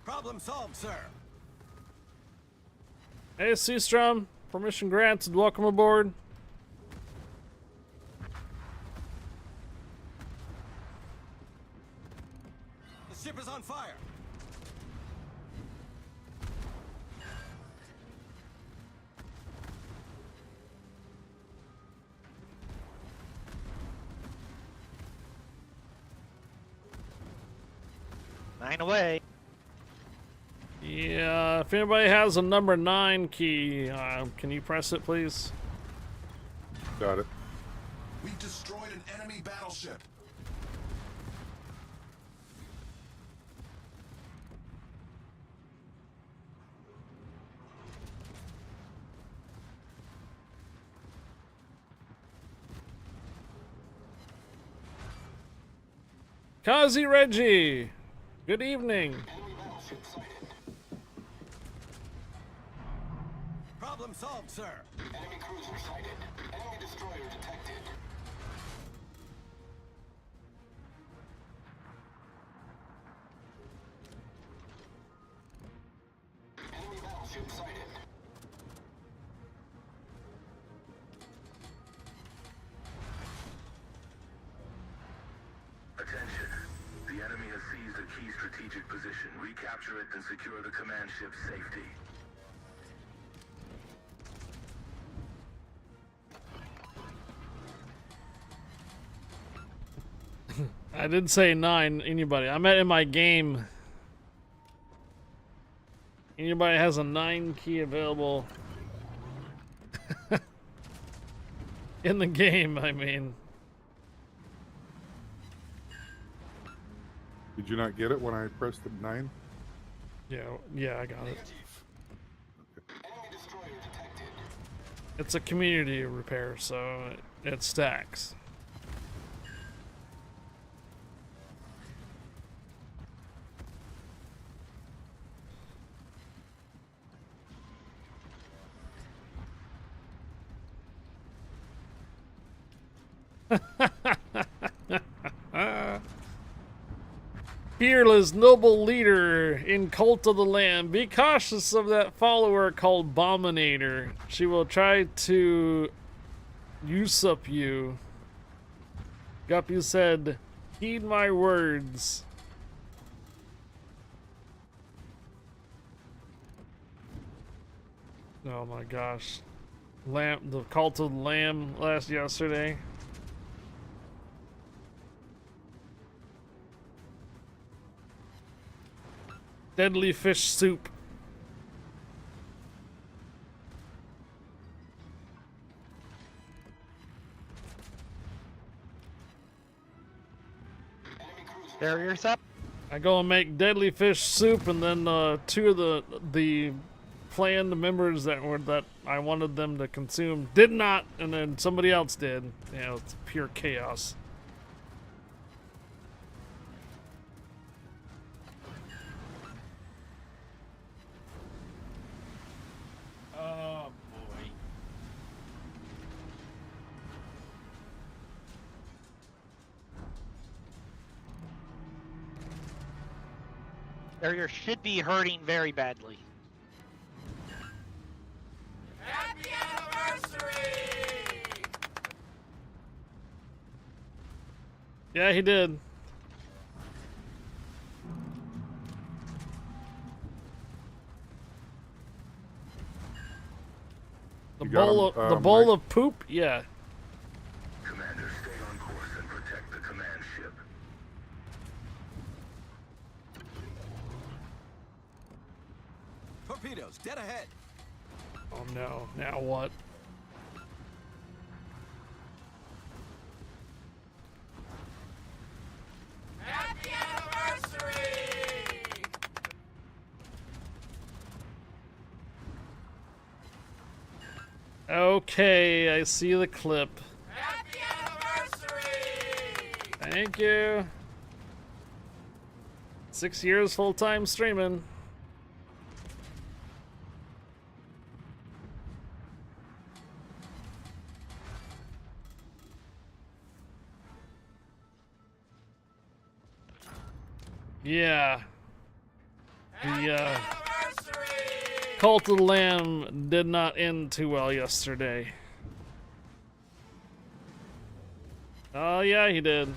Problem solved, sir. hey Seastrom, permission granted, welcome aboard. The ship is on fire. Nine away. Yeah, if anybody has a number 9 key, can you press it, please? Got it. We've destroyed an enemy battleship. Kazi Reggie, good evening. Enemy battleship sighted. Problem solved, sir. Enemy cruiser sighted. Enemy destroyer detected. Enemy battleship sighted. Attention. The enemy has seized a key strategic position. Recapture it and secure the command ship's safety. I did say 9. Anybody? I meant in my game. Anybody has a 9 key available in the game, I mean. Did you not get it when I pressed the 9? Yeah, I got it. Enemy destroyer detected. It's a community repair, so it stacks. Fearless noble leader in Cult of the Lamb, be cautious of that follower called Bominator. She will try to usurp you. Guppy said, heed my words. Oh my gosh. The Cult of the Lamb yesterday. Deadly fish soup. Barriers up. I go and make deadly fish soup, and then 2 of the planned members that I wanted them to consume did not, and then somebody else did. You know, it's pure chaos. Oh boy. Barrier should be hurting very badly. Happy anniversary! Yeah, he did. The You got bowl him, of the bowl Mike? of poop. Yeah. Commander, stay on course and protect the command ship. Torpedoes, dead ahead. Oh no. Now what? Happy anniversary! Okay, I see the clip. Happy anniversary! Thank you. 6 years full-time streaming. Yeah. The Cult of the Lamb did not end too well yesterday. Oh yeah, he did.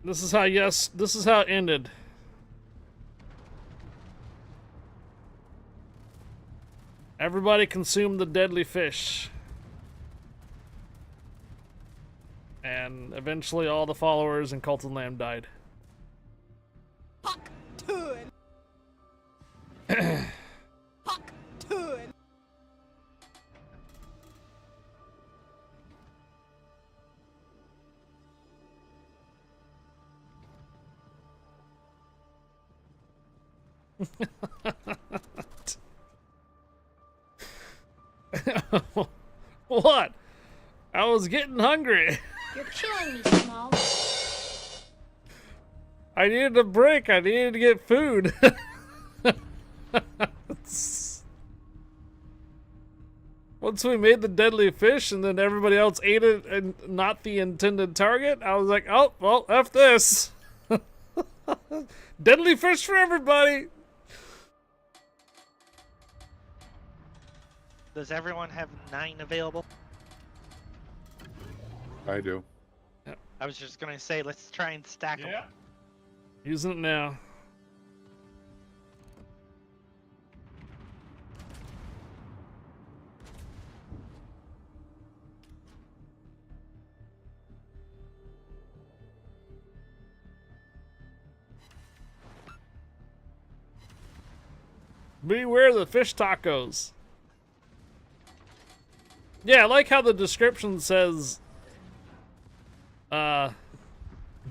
This is how it ended. Everybody consumed the deadly fish. And eventually all the followers in Cult of the Lamb died. Puck Tun! Puck Tun! What? I was getting hungry. You're killing me, Small. I needed a break. I needed to get food. Once we made the deadly fish and then everybody else ate it and not the intended target, I was like, oh, well, F this. Deadly fish for everybody. Does everyone have 9 available? I do. I was just gonna say, let's try and stack them. Yeah. Using it now. Beware the fish tacos. Yeah, I like how the description says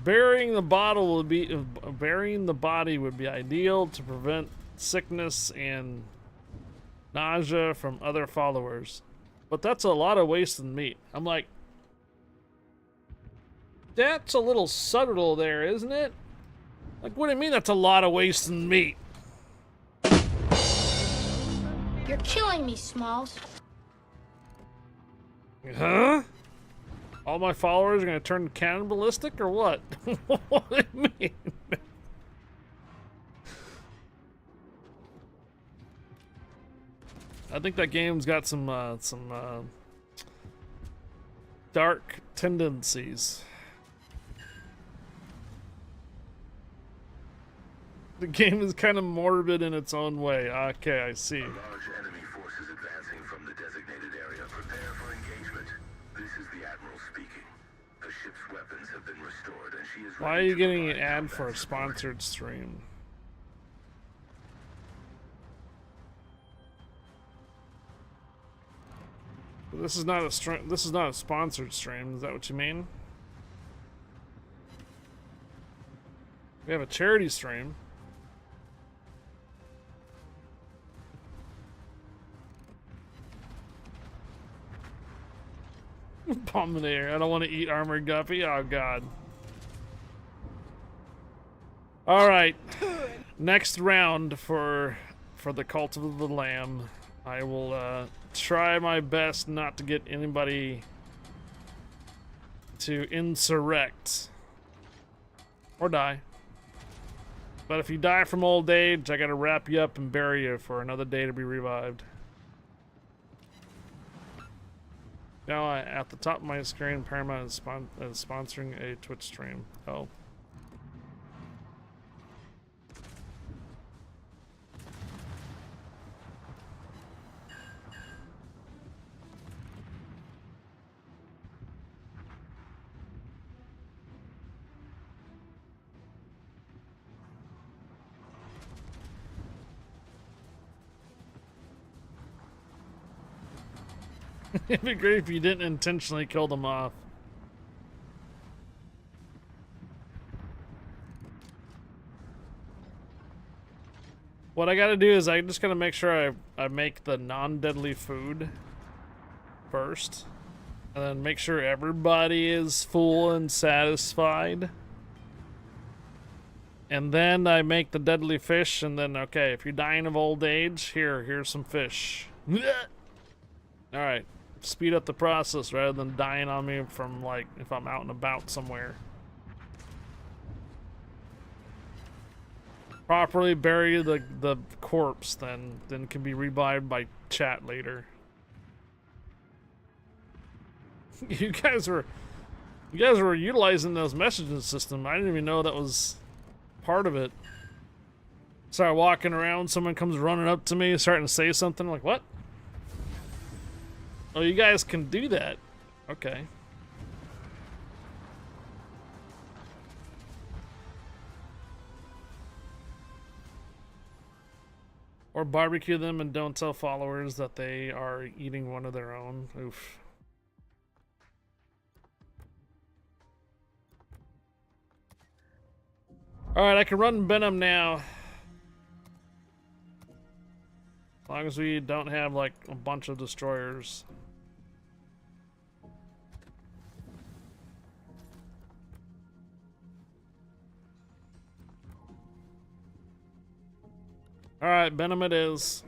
burying the body would be ideal to prevent sickness and nausea from other followers. But that's a lot of wasted meat. I'm like, that's a little subtle there, isn't it? Like, what do you mean that's a lot of wasted meat? You're killing me, Smalls. Huh? All my followers are gonna turn cannibalistic or what? What do you mean? I think that game's got some dark tendencies. The game is kind of morbid in its own way. Okay, I see. Large enemy forces advancing from the designated area. Prepare for engagement. This is the Admiral speaking. The ship's weapons have been restored, and she is Why are ready you to getting an provide ad combat for a support. sponsored stream? This is not a stream. This is not a sponsored stream. Is that what you mean? We have a charity stream. Pominator. I don't want to eat armored guppy. Oh god. All right. Next round for the Cult of the Lamb. I will try my best not to get anybody to insurrect or die. But if you die from old age, I gotta wrap you up and bury you for another day to be revived. Now, at the top of my screen, Paramount is sponsoring a Twitch stream. Oh. It'd be great if you didn't intentionally kill them off. What I gotta do is I just gotta make sure I make the non-deadly food first. And then make sure everybody is full and satisfied. And then I make the deadly fish, and then, okay, if you're dying of old age, here's some fish. Alright. Speed up the process rather than dying on me from, like, if I'm out and about somewhere. Properly bury the corpse, then can be revived by chat later. You guys were utilizing those messaging system. I didn't even know that was part of it. Start walking around, someone comes running up to me, starting to say something. I'm like, what? Oh, you guys can do that. Okay. Or barbecue them and don't tell followers that they are eating one of their own. Oof. Alright, I can run Venom now. As long as we don't have, like, a bunch of destroyers. Alright, Benham it is.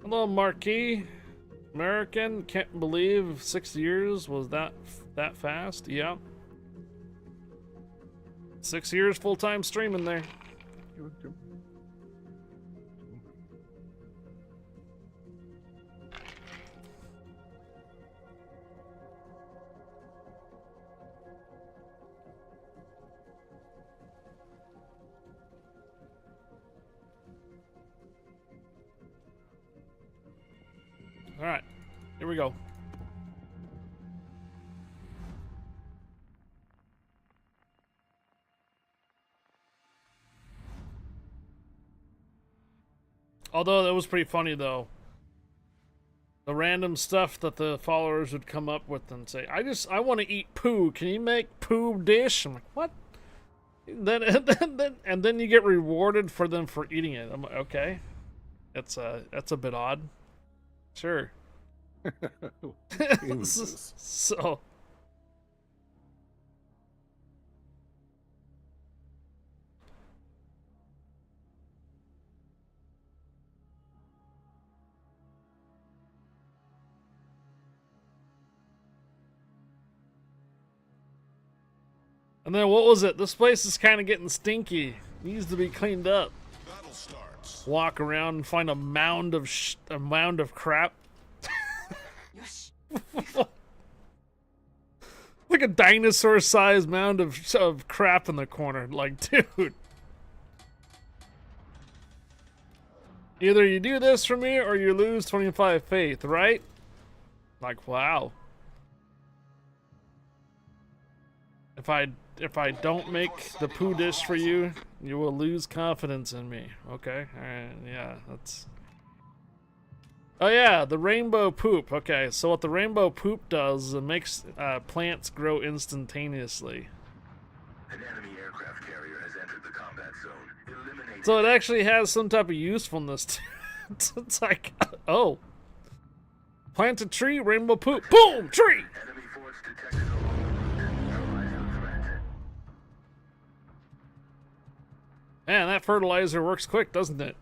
Hello, Marquis. American. Can't believe 6 years was that fast. Yeah. 6 years full-time streaming there. All right, here we go. Although that was pretty funny though. The random stuff that the followers would come up with and say, I want to eat poo. Can you make poo dish? I'm like, what? And then you get rewarded for them for eating it. I'm like, okay. That's a bit odd. Sure. So and then what was it? This place is kind of getting stinky. Needs to be cleaned up. Battle starts. Walk around and find a mound of crap. Like a dinosaur-sized mound of crap in the corner. Like, dude. Either you do this for me or you lose 25 faith, right? Like, wow. If I don't make the poo dish for you, you will lose confidence in me. Okay, alright, yeah, that's... Oh yeah, the rainbow poop. Okay, so what the rainbow poop does is it makes plants grow instantaneously. An enemy aircraft carrier has entered the combat zone. Eliminate So it actually has some type of usefulness to it. It's like, oh. Plant a tree, rainbow poop. Boom! Tree! enemy force detected along the route. Neutralize the threat. Man, that fertilizer works quick, doesn't it?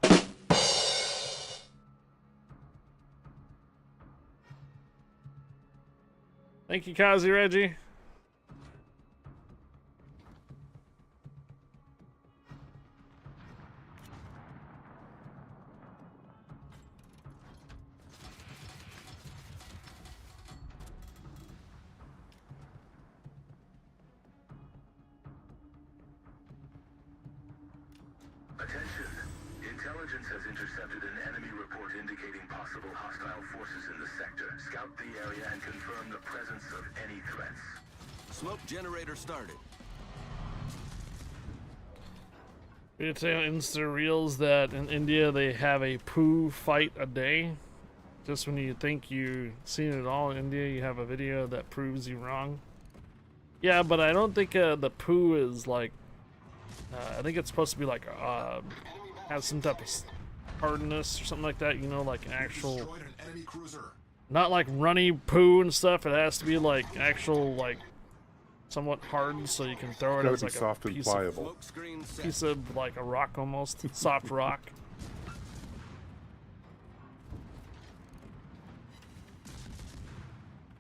Thank you, Kazi Reggie. Attention. Intelligence has intercepted an enemy report indicating possible hostile forces in the sector. Scout the area and confirm the presence of any threats. Smoke generator started. We tell Insta Reels that in India they have a poo fight a day. Just when you think you've seen it all in India, you have a video that proves you wrong. Yeah, but I don't think the poo is like... I think it's supposed to be like... has some type of hardness or something like that, you know, like an actual... Destroyed an enemy cruiser. Not like runny poo and stuff. It has to be like actual, like somewhat hard, so you can throw it Gotta as be like soft a and piece pliable. Smoke screen set. piece of like a rock almost, soft rock.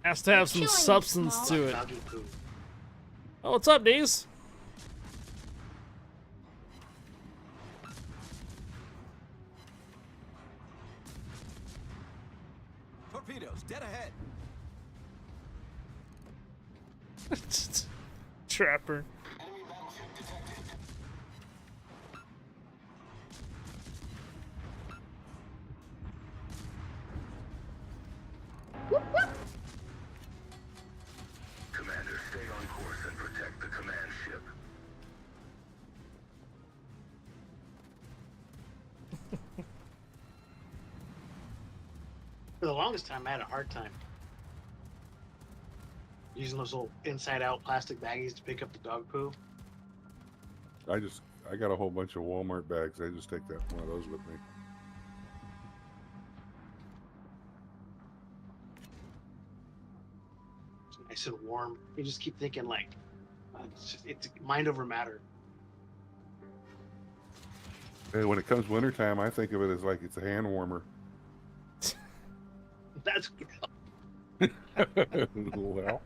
Has to have some Killing me, substance Small. to it. Oh, what's up, Deez? Torpedoes, dead ahead. Trapper. Enemy battleship detected. Commander, stay on course and protect the command ship. For the longest time, I had a hard time using those little inside-out plastic baggies to pick up the dog poo. I got a whole bunch of Walmart bags. I just take that one of those with me. nice and warm. You just keep thinking like, it's mind over matter. And when it comes wintertime, I think of it as like it's a hand warmer. That's Well,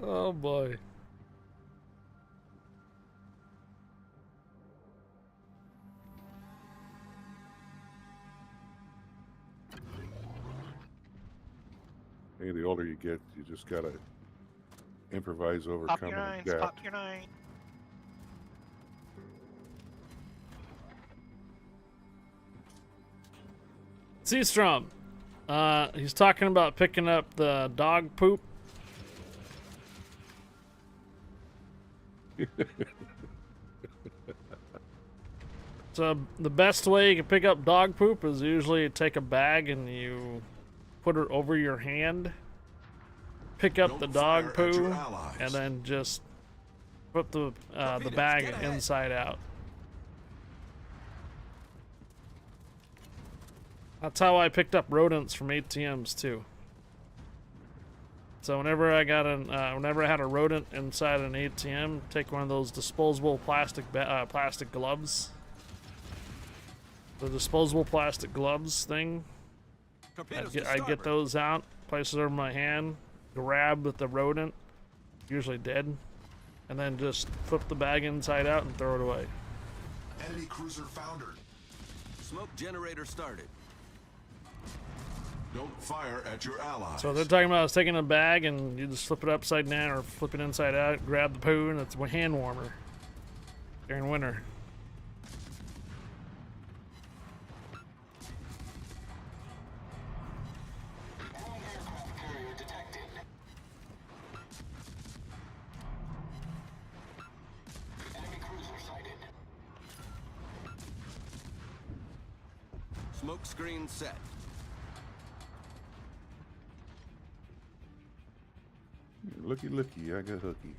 Oh boy. hey, the older you get, you just gotta improvise, Pop overcome, your and nines, adapt. pop your nines. Seastrom. He's talking about picking up the dog poop. So the best way you can pick up dog poop is usually take a bag and you put it over your hand, pick up the dog poo, and then just put the bag inside out. That's how I picked up rodents from ATMs too. So whenever I got whenever I had a rodent inside an ATM, take one of those disposable plastic gloves. The disposable plastic gloves thing. I'd get those out, place it over my hand, grab the rodent, usually dead, and then just flip the bag inside out and throw it away. Enemy cruiser foundered. Smoke generator started. Don't fire at your allies. So they're talking about us taking a bag and you just flip it upside down or flip it inside out, grab the poo, and it's a hand warmer during winter. Smoke screen set. Looky, looky, I got hooky.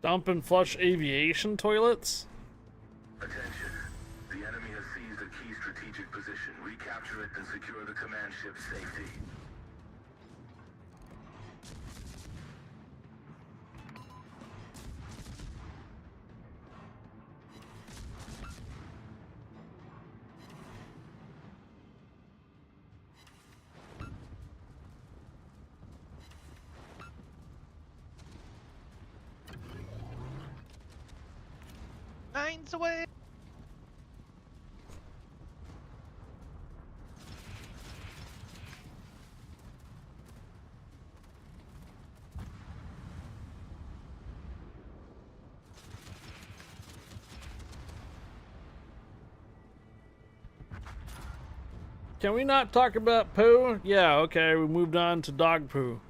Dump and flush aviation toilets? Attention. The enemy has seized a key strategic position. Recapture it and secure the command ship's safety. Nines away. Can we not talk about poo? Yeah, okay, we moved on to dog poo.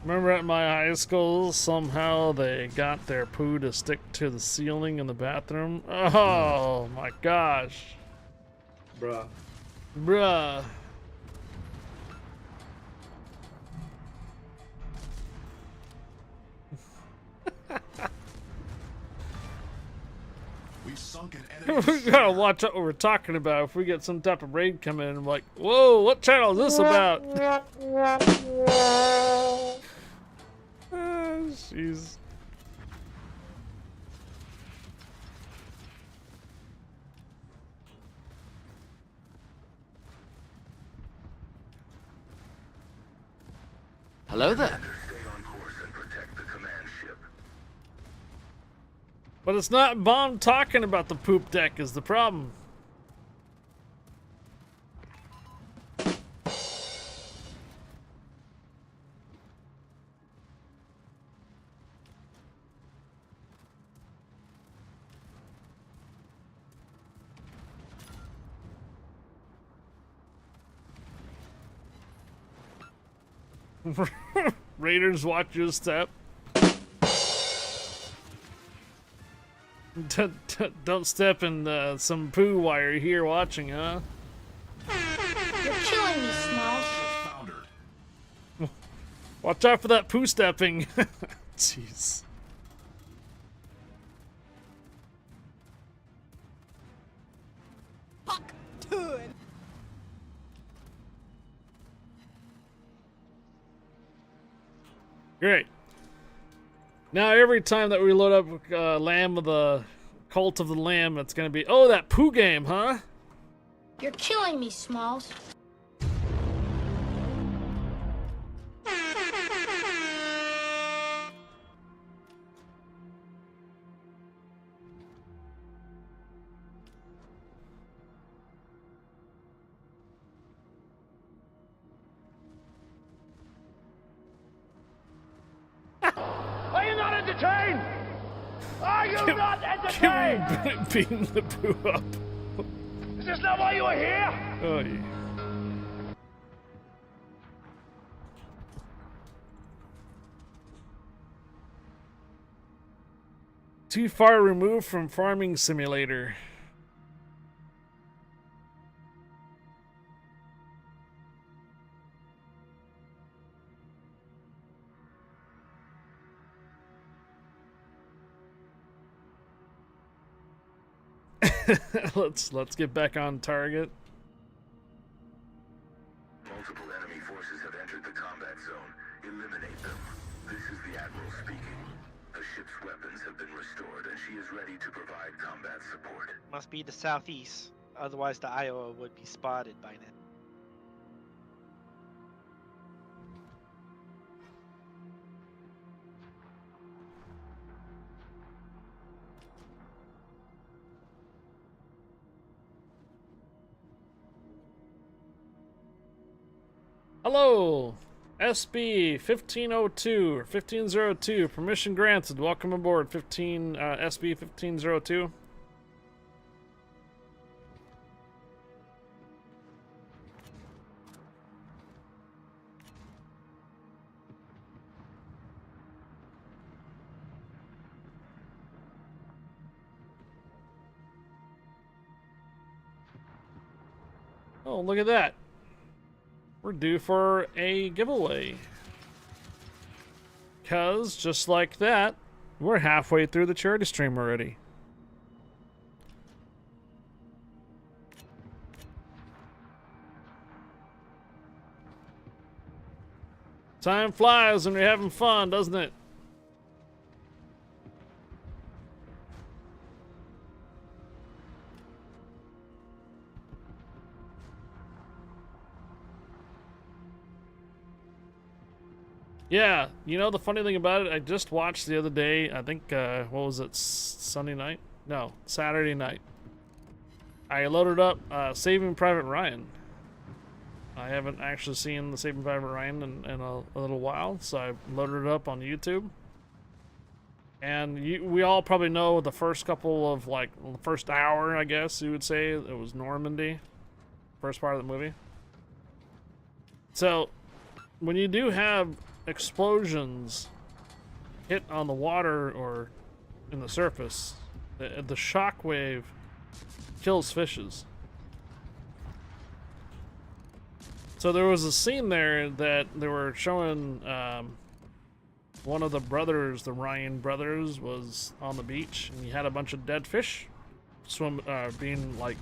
Remember at my high school, somehow they got their poo to stick to the ceiling in the bathroom? Oh my gosh. bruh. Bruh. We've sunk an enemy We gotta watch what we're talking about. If we get some type of raid come in, I'm like, whoa, what channel is this about? Jeez. Hello there. Stay on course and protect the command ship. But it's not Bomb talking about the poop deck is the problem. Raiders, watch your step. Don't step in some poo while you're here watching, huh? You're killing me, Smalls. Foundered. Watch out for that poo stepping. Jeez. Great. Now every time that we load up Lamb of the Cult of the Lamb, it's gonna be, oh, that poo game, huh? You're killing me, Smalls. Are you not entertained? Are you not entertained? Can we beam the poo up? Is this not why you are here? Oh, yeah. Too far removed from Farming Simulator. let's get back on target. Multiple enemy forces have entered the combat zone. Eliminate them. This is the Admiral speaking. The ship's weapons have been restored, and she is ready to provide combat support. Must be the southeast. Otherwise, the Iowa would be spotted by now. Hello, SB 1502 or 1502. Permission granted. Welcome aboard, SB 1502. Oh, look at that. We're due for a giveaway. Because, just like that, we're halfway through the charity stream already. Time flies when you're having fun, doesn't it? Yeah, you know the funny thing about it, I just watched the other day, I think, what was it, Sunday night? No, Saturday night. I loaded up Saving Private Ryan. I haven't actually seen the Saving Private Ryan in a little while, so I loaded it up on YouTube. And we all probably know the first couple of, like, the first hour, I guess you would say, it was Normandy. First part of the movie. So, when you do have explosions hit on the water or in the surface, the shock wave kills fishes. So there was a scene there that they were showing one of the brothers, the Ryan brothers, was on the beach and he had a bunch of dead fish being like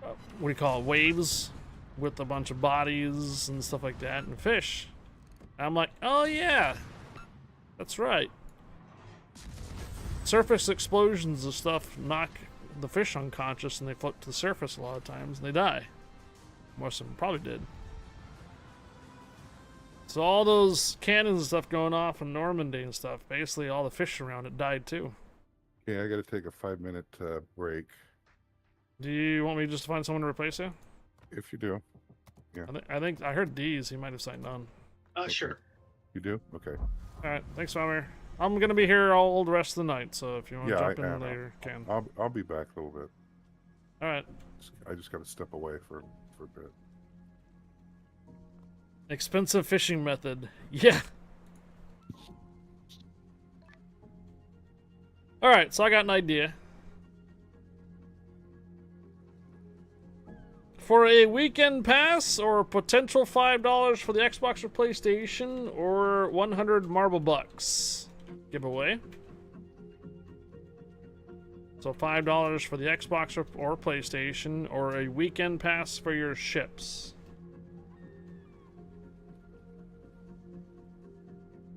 what do you call it, waves with a bunch of bodies and stuff like that and fish. I'm like, oh yeah, that's right. Surface explosions and stuff knock the fish unconscious and they float to the surface a lot of times and they die. Most of them probably did. So all those cannons and stuff going off in Normandy and stuff, basically all the fish around it died too. Yeah, I got to take a 5-minute break. Do you want me just to find someone to replace you? If you do. Yeah. I think I heard D's. He might have signed on. Sure. You do? Okay. All right. Thanks, Farmer. I'm gonna be here all the rest of the night, so if you want to jump in later, can. I'll be back a little bit. All right. I just got to step away for a bit. Expensive fishing method. Yeah. Alright, so I got an idea. For a weekend pass or potential $5 for the Xbox or PlayStation or 100 marble bucks giveaway. So $5 for the Xbox or PlayStation or a weekend pass for your ships.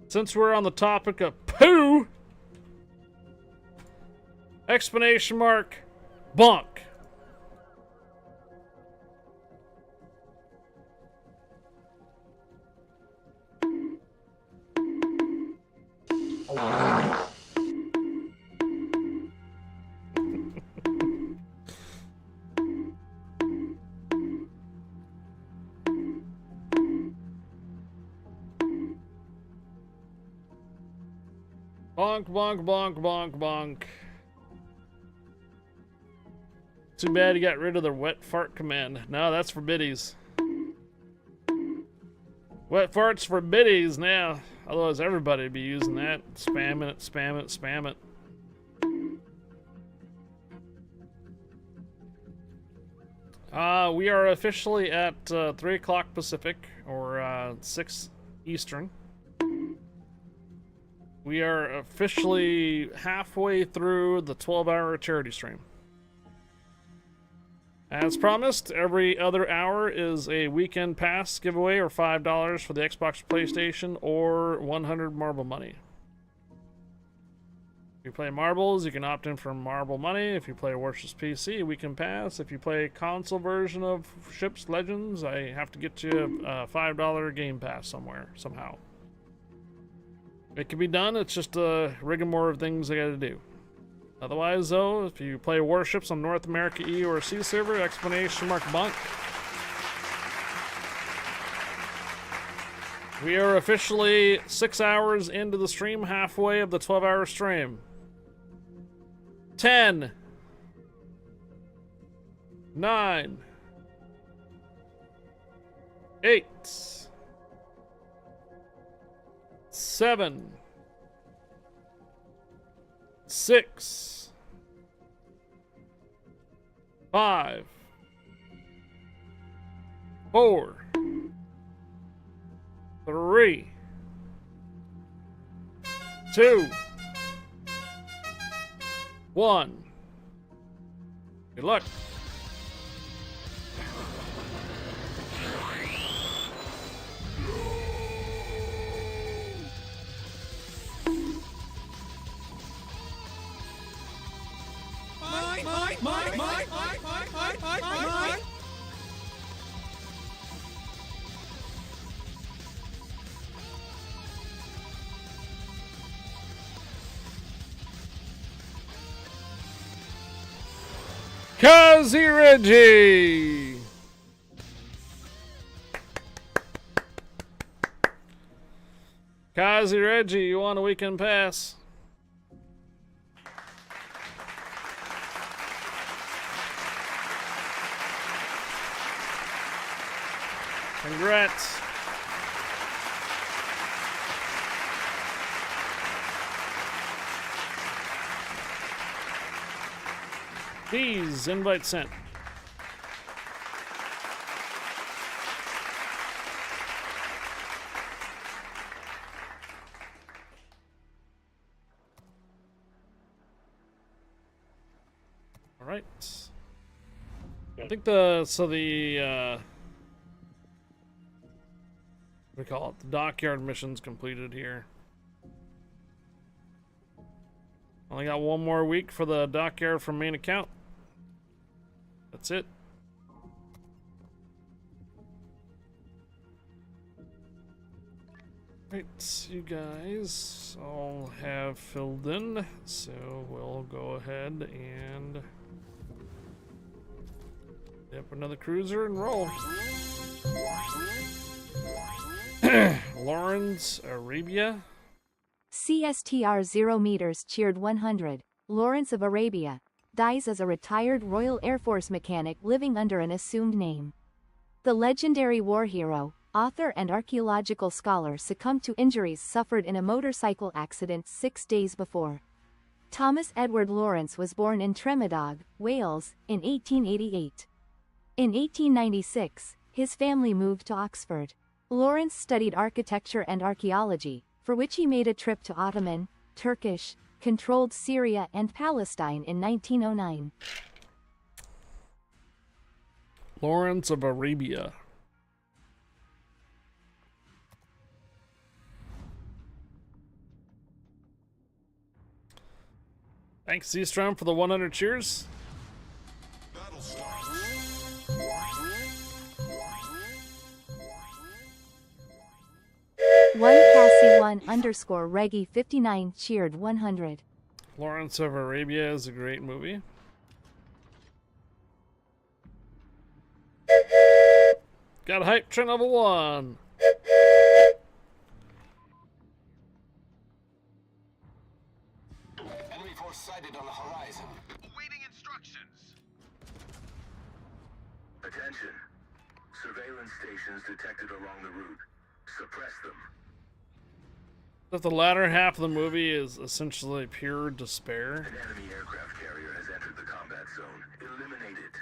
Since we're on the topic of poo, exclamation mark, bonk. Bonk, bonk, bonk, bonk, bonk. Too bad you got rid of the wet fart command. No, that's for biddies. Wet farts for biddies now. Otherwise, everybody would be using that. Spamming it, spam it, spam it. We are officially at 3 o'clock Pacific, or 6 Eastern. We are officially halfway through the 12-hour charity stream. As promised, every other hour is a weekend pass giveaway or $5 for the Xbox or PlayStation or 100 marble money. If you play marbles, you can opt in for marble money. If you play Warships PC, weekend pass. If you play a console version of Ships Legends, I have to get you a $5 game pass somewhere, somehow. It can be done, it's just a rigmarole of things I gotta do. Otherwise, though, if you play Warships on North America E or C server, exclamation mark bunk. We are officially 6 hours into the stream, halfway of the 12-hour stream. 10, 9, 8, 7, 6, 5, 4, 3, 2, 1. Good luck. Kazi Reggie! Kazi Reggie, you want a weekend pass? Congrats. Please, invite sent. All right. I think what do we call it? The dockyard mission's completed here. Only got one more week for the dockyard from main account. That's it. Right, you guys all have filled in, so we'll go ahead and dip another cruiser and roll. Lawrence, Arabia. CSTR 0 meters cheered 100. Lawrence of Arabia dies as a retired Royal Air Force mechanic living under an assumed name. The legendary war hero author and archaeological scholar, succumbed to injuries suffered in a motorcycle accident 6 days before. Thomas Edward Lawrence was born in Tremedog, Wales, in 1888. In 1896, his family moved to Oxford. Lawrence studied architecture and archaeology, for which he made a trip to Ottoman, Turkish, controlled Syria and Palestine in 1909. Lawrence of Arabia. Thanks, Seastrom, for the 100 cheers. Battle starts. One Cassie 1_Reggie59 cheered 100. Lawrence of Arabia is a great movie. Got hype train level 1. Enemy force sighted on the horizon. Awaiting instructions. Attention. Surveillance stations detected along the route. Suppress them. That the latter half of the movie is essentially pure despair. An enemy aircraft carrier has entered the combat zone. Eliminate it.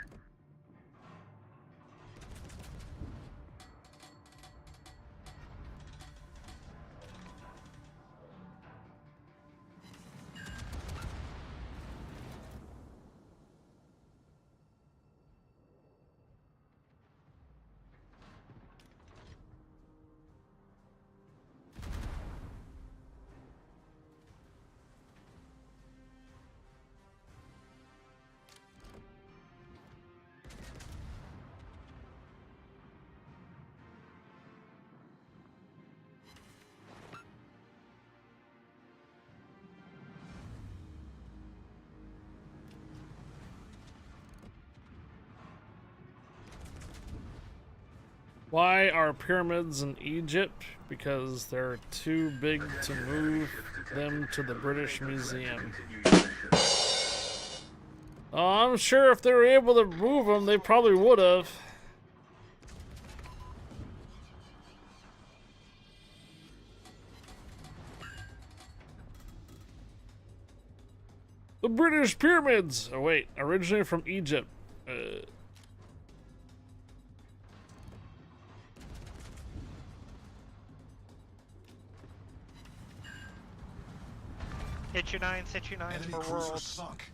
Why are pyramids in Egypt? Because they're too big to move them to the British Museum. Oh, I'm sure if they were able to move them, they probably would have. The British pyramids! Oh wait, originated from Egypt. Hit your nines Enemy for cruiser world. sunk.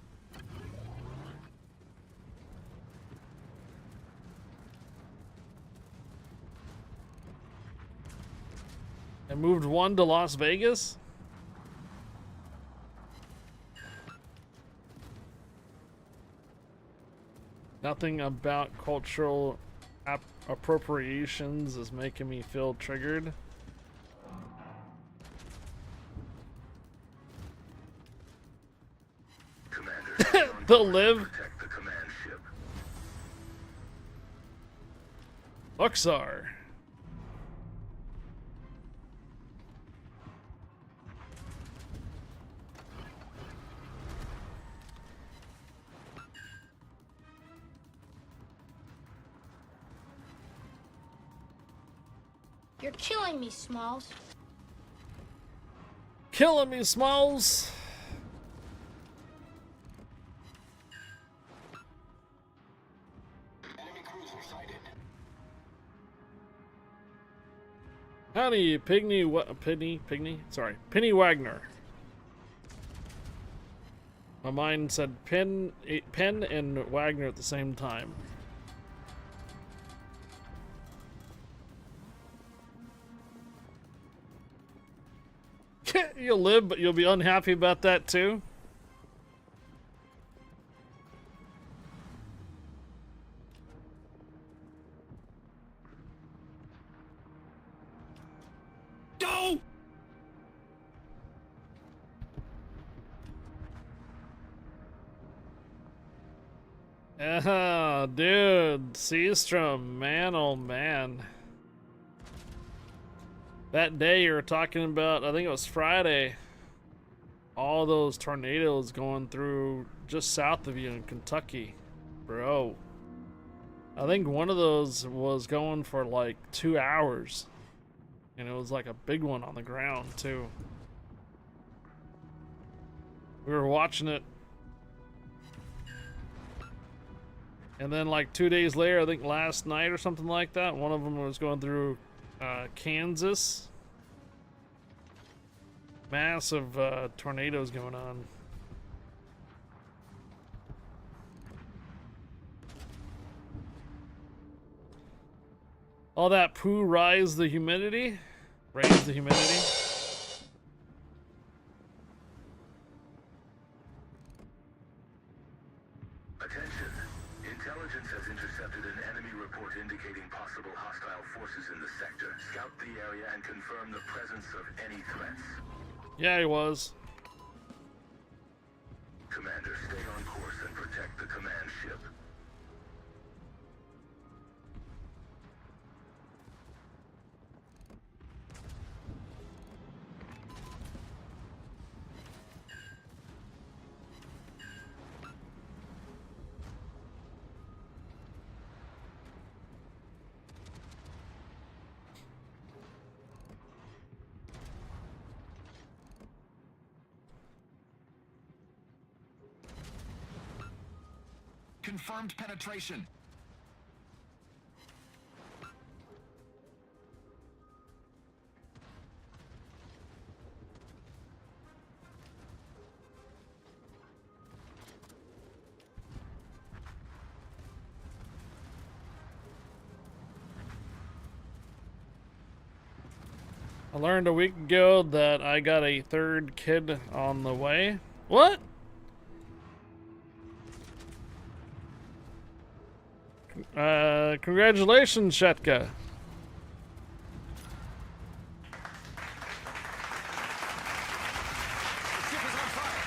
I moved one to Las Vegas? Nothing about cultural appropriations is making me feel triggered. They'll live. Protect the command ship. Luxar. You're killing me, Smalls. Killing me, Smalls. Enemy cruiser sighted. Howdy, Penny Wagner. My mind said Penn and Wagner at the same time. You'll live, but you'll be unhappy about that too. Go! Dude, Seastrom, man, oh man. That day you were talking about, I think it was Friday, all those tornadoes going through just south of you in Kentucky. Bro. I think one of those was going for like 2 hours. And it was like a big one on the ground too. We were watching it. And then like 2 days later, I think last night or something like that, one of them was going through Kansas. Massive tornadoes going on. All that poo raise the humidity? Raise the humidity? Attention. Intelligence has intercepted an enemy report indicating possible hostile forces in the sector. Scout the area and confirm the presence of any threats. Yeah, he was. Commander, stay on course and protect the command ship. Confirmed penetration. I learned a week ago that I got a third kid on the way. What? Congratulations, Shetka. The ship is on fire.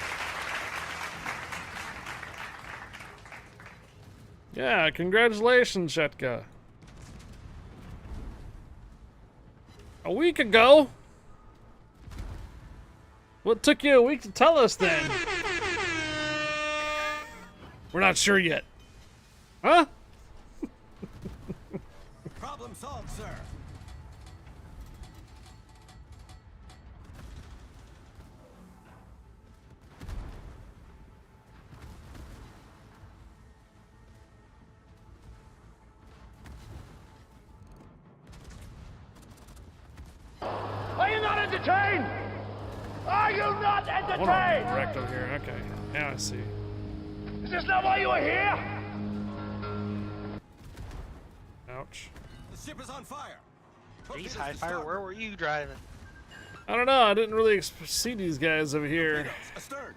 Yeah, congratulations, Shetka. A week ago? What took you a week to tell us then? We're not sure yet. Huh? Problem solved, sir. Are you not entertained? Are you not Hold on, entertained? wrecked over here. Okay, now I see. Is this not why you are here? Ouch. The ship is on fire. Jeez, Torpedoes to High Fire, starboard. where were you driving? I don't know. I didn't really see these guys over here. Torpedoes astern.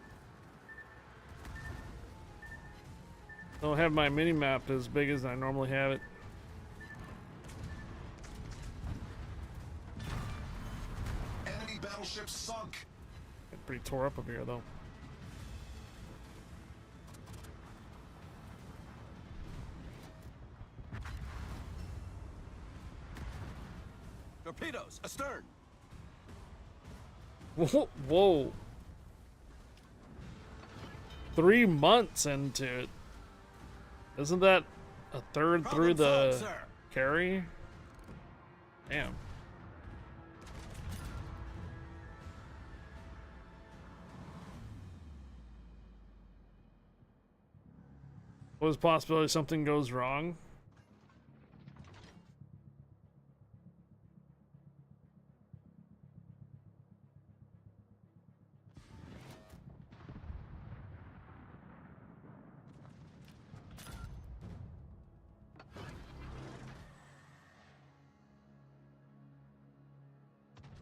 Don't have my mini map as big as I normally have it. Enemy battleship sunk. Get pretty tore up over here though. Torpedoes astern. Whoa. Whoa. 3 months into it. Isn't that a third through Problem the solved, sir. carry? Damn. What is the possibility something goes wrong?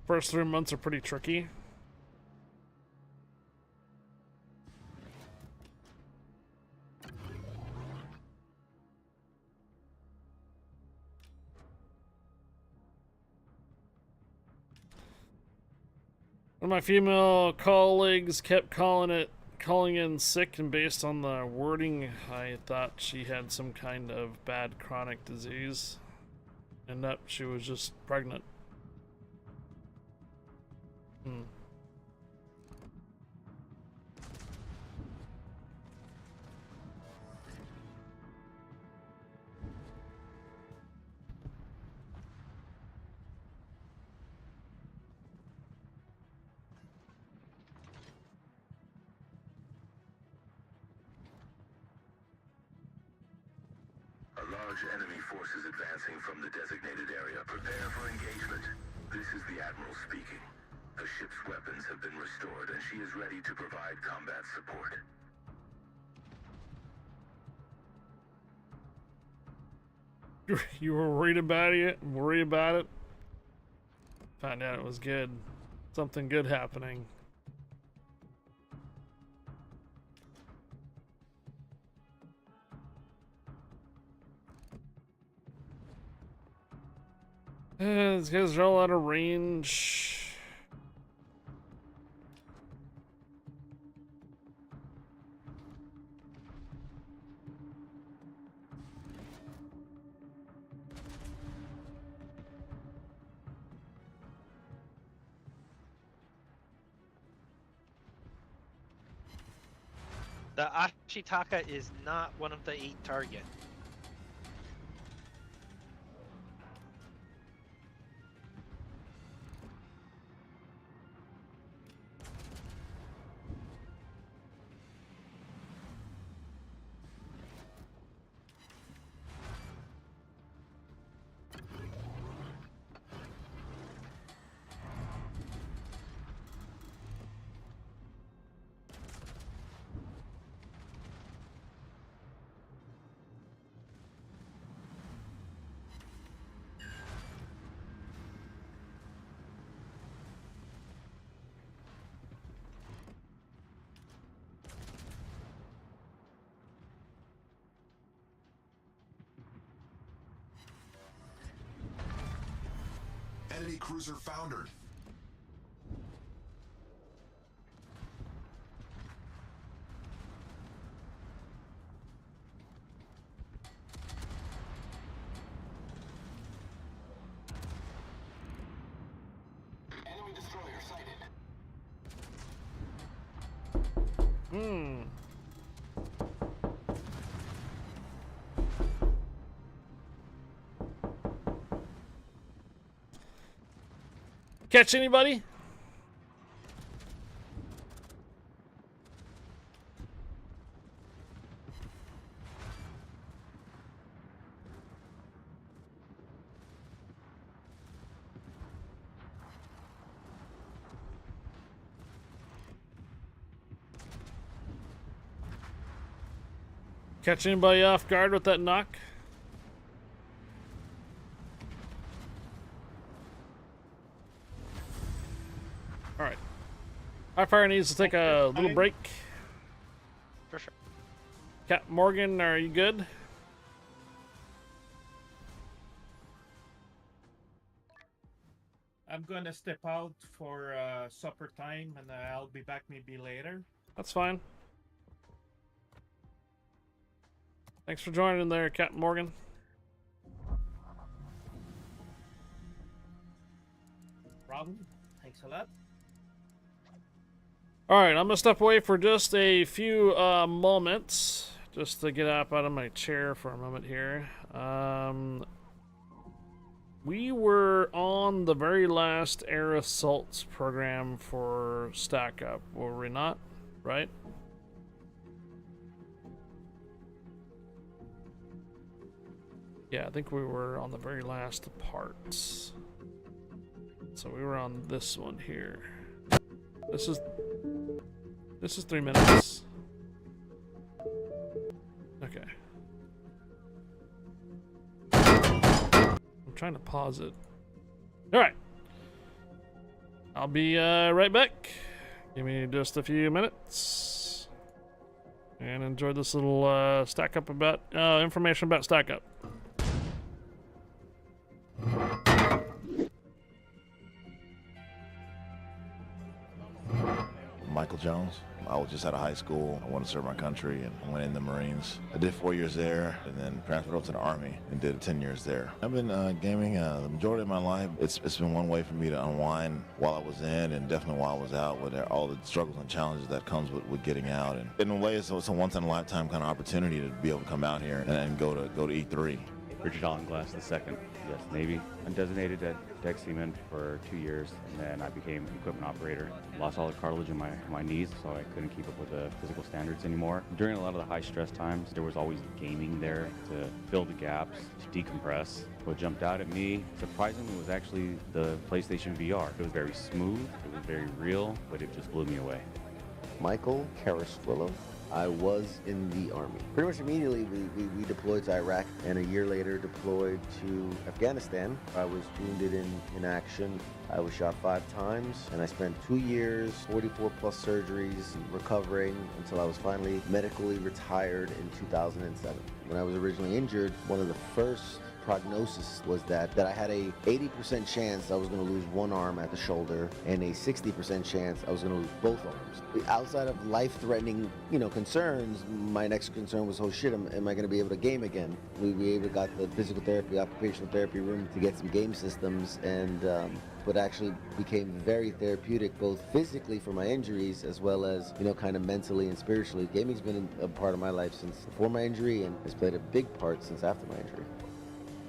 First 3 months are pretty tricky. One of my female colleagues kept calling in sick, and based on the wording, I thought she had some kind of bad chronic disease. And up, she was just pregnant. large enemy forces advancing from the designated area. Prepare for engagement. This is the Admiral speaking. The ship's weapons have been restored, and she is ready to provide combat support. You were worried about it? Worry about it? Found out it was good. Something good happening. These guys are all out of range. The Ashitaka is not one of the 8 target. Enemy cruiser foundered. Enemy destroyer sighted. Catch anybody? Catch anybody off guard with that knock? Alright. Our fire needs to take a little break. For sure. Cap Morgan, are you good? I'm gonna step out for supper time, and I'll be back maybe later. That's fine. Thanks for joining there, Captain Morgan. Problem. Thanks a lot. Alright, I'm gonna step away for just a few moments. Just to get up out of my chair for a moment here. We were on the very last air assaults program for Stack Up, were we not? Right? Yeah, I think we were on the very last parts. So we were on this one here. This is 3 minutes. Okay. I'm trying to pause it. Alright. I'll be right back. Give me just a few minutes. And enjoy this little stack up about information about Stack Up. Michael Jones. I was just out of high school. I wanted to serve my country and went in the Marines. I did 4 years there and then transferred over to the Army and did 10 years there. I've been gaming the majority of my life. It's been one way for me to unwind while I was in and definitely while I was out with all the struggles and challenges that comes with getting out. And in a way, it's a once-in-a-lifetime kind of opportunity to be able to come out here and go to E3. Richard Allen Glass II, U.S. Navy. Undesignated deck seaman for 2 years, and then I became an equipment operator. Lost all the cartilage in my knees, so I couldn't keep up with the physical standards anymore. During a lot of the high stress times, there was always gaming there to fill the gaps, to decompress. What jumped out at me, surprisingly, was actually the PlayStation VR. It was very smooth, it was very real, but it just blew me away. Michael Carasquillo. I was in the Army. Pretty much immediately, we deployed to Iraq, and a year later deployed to Afghanistan. I was wounded in action. I was shot 5 times, and I spent 2 years, 44 plus surgeries, recovering until I was finally medically retired in 2007. When I was originally injured, one of the first prognosis was that I had a 80% chance I was going to lose one arm at the shoulder and a 60% chance I was going to lose both arms. Outside of life-threatening, concerns, my next concern was, oh shit, am I going to be able to game again? We got the physical therapy, occupational therapy room to get some game systems, and but actually became very therapeutic, both physically for my injuries as well as, kind of mentally and spiritually. Gaming's been a part of my life since before my injury and has played a big part since after my injury.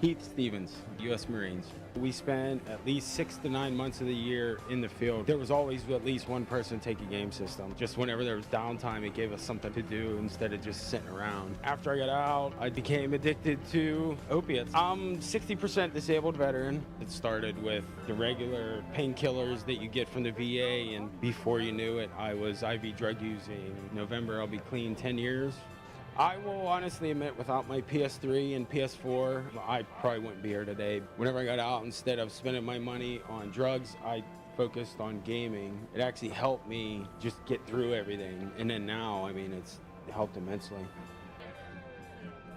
Heath Stevens, U.S. Marines. We spent at least 6 to 9 months of the year in the field. There was always at least one person take a game system. Just whenever there was downtime, it gave us something to do instead of just sitting around. After I got out, I became addicted to opiates. I'm 60% disabled veteran. It started with the regular painkillers that you get from the VA, and before you knew it, I was IV drug using. November, I'll be clean 10 years. I will honestly admit, without my PS3 and PS4, I probably wouldn't be here today. Whenever I got out, instead of spending my money on drugs, I focused on gaming. It actually helped me just get through everything. And then now, it's helped immensely.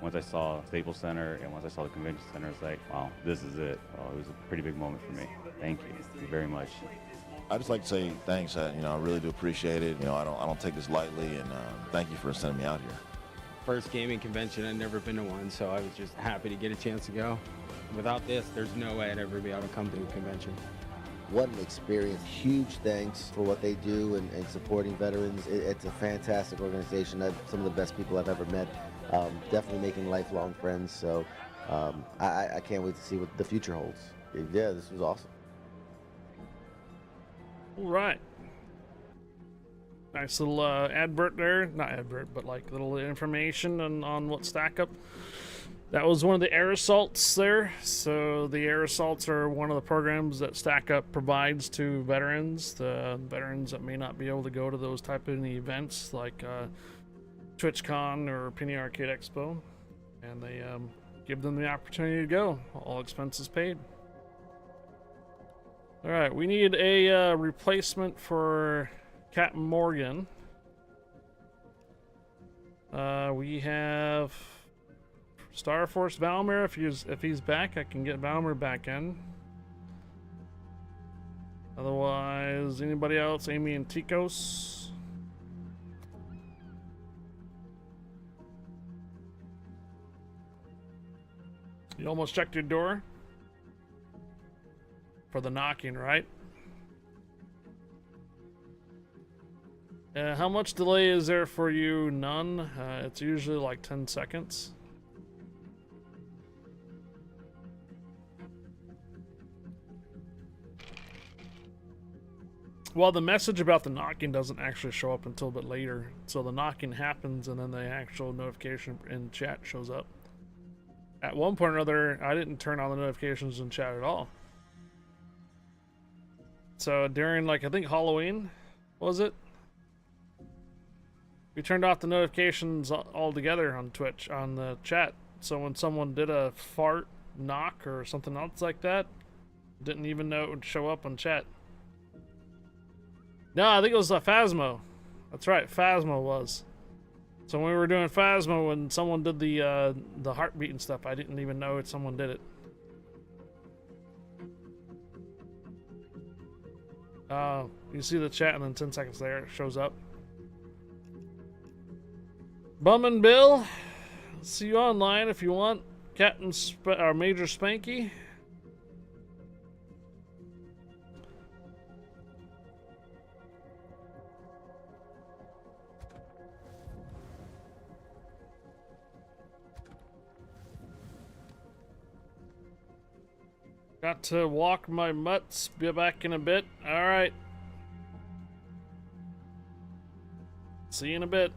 Once I saw Staples Center and once I saw the convention center, it's like, wow, this is it. Oh, it was a pretty big moment for me. Thank you very much. I'd just like to say thanks. I really do appreciate it. I don't take this lightly, and thank you for sending me out here. First gaming convention, I'd never been to one, so I was just happy to get a chance to go. Without this, there's no way I'd ever be able to come to a convention. What an experience. Huge thanks for what they do and supporting veterans. It's a fantastic organization. Some of the best people I've ever met. Definitely making lifelong friends, so I can't wait to see what the future holds. Yeah, this was awesome. All right. Nice little advert there. Not advert, but like little information on what Stack Up. That was one of the air assaults there. So the air assaults are one of the programs that Stack Up provides to veterans. The veterans that may not be able to go to those type of events like TwitchCon or Penny Arcade Expo. And they give them the opportunity to go. All expenses paid. Alright, we need a replacement for Captain Morgan. We have Star Force Valmer. If he's back, I can get Valmer back in. Otherwise, anybody else? Amy and Tikos. You almost checked your door for the knocking, right? How much delay is there for you? None. It's usually like 10 seconds. Well, the message about the knocking doesn't actually show up until a bit later. So the knocking happens and then the actual notification in chat shows up. At one point or other, I didn't turn on the notifications in chat at all. So during, like, I think Halloween, was it? We turned off the notifications altogether on Twitch, on the chat. So when someone did a fart, knock, or something else like that, didn't even know it would show up on chat. No, I think it was Phasmo. That's right, Phasmo was. So when we were doing Phasmo, when someone did the heartbeat and stuff, I didn't even know someone did it. You see the chat, and then 10 seconds later it shows up. Bum and Bill, see you online if you want. Captain or Major Spanky. Got to walk my mutts. Be back in a bit. Alright. See you in a bit.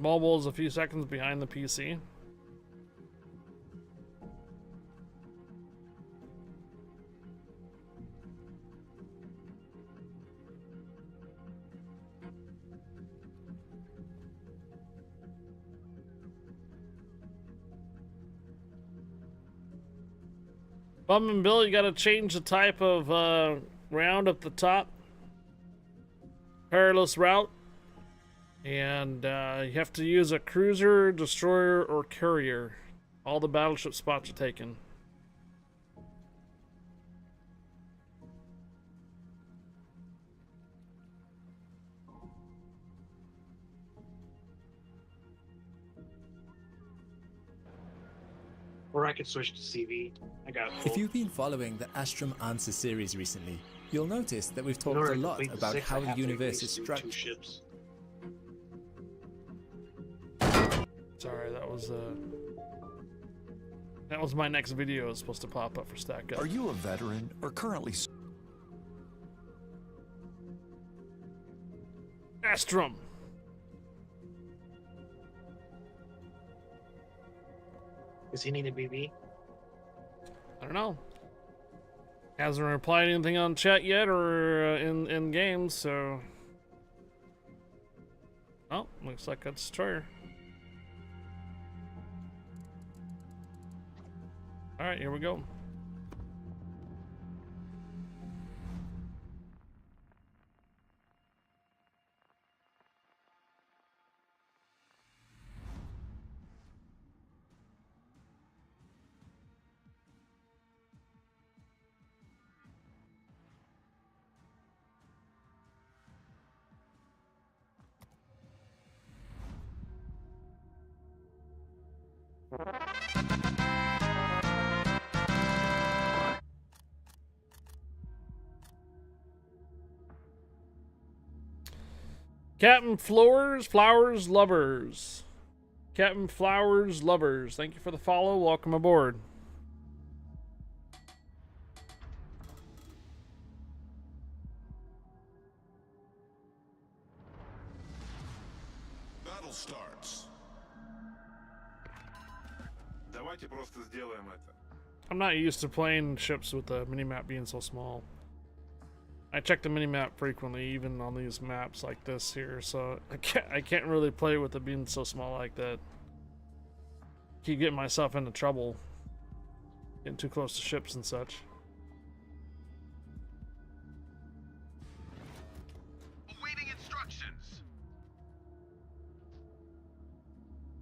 Mobile is a few seconds behind the PC. Bum and Bill, you gotta change the type of round at the top. Perilous route. And you have to use a cruiser, destroyer, or carrier. All the battleship spots are taken. Or I could switch to CV. I got it. If you've been following the Astrum Answer series recently, you'll notice that we've talked a lot about how the universe is structured. Sorry, that was my next video. It's supposed to pop up for Stack Up. Are you a veteran or currently? Astrum. Does he need a BB? I don't know. Hasn't replied anything on chat yet or in games, so. Oh, looks like a destroyer. Alright, here we go. Captain Flowers Lovers. Captain Flowers Lovers. Thank you for the follow. Welcome aboard. Battle starts. Давайте просто сделаем это. I'm not used to playing ships with the minimap being so small. I check the minimap frequently, even on these maps like this here, so I can't really play with it being so small like that. Keep getting myself into trouble. Getting too close to ships and such. Awaiting instructions.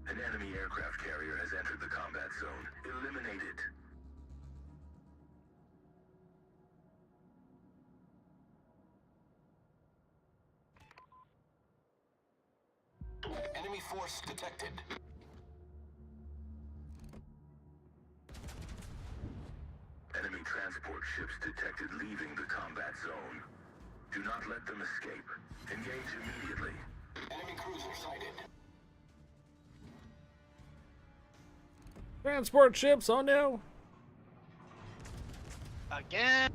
An enemy aircraft carrier has entered the combat zone. Eliminate it. Enemy force detected. Enemy transport ships detected leaving the combat zone. Do not let them escape. Engage immediately. Enemy cruiser sighted. Transport ships, oh no! Again.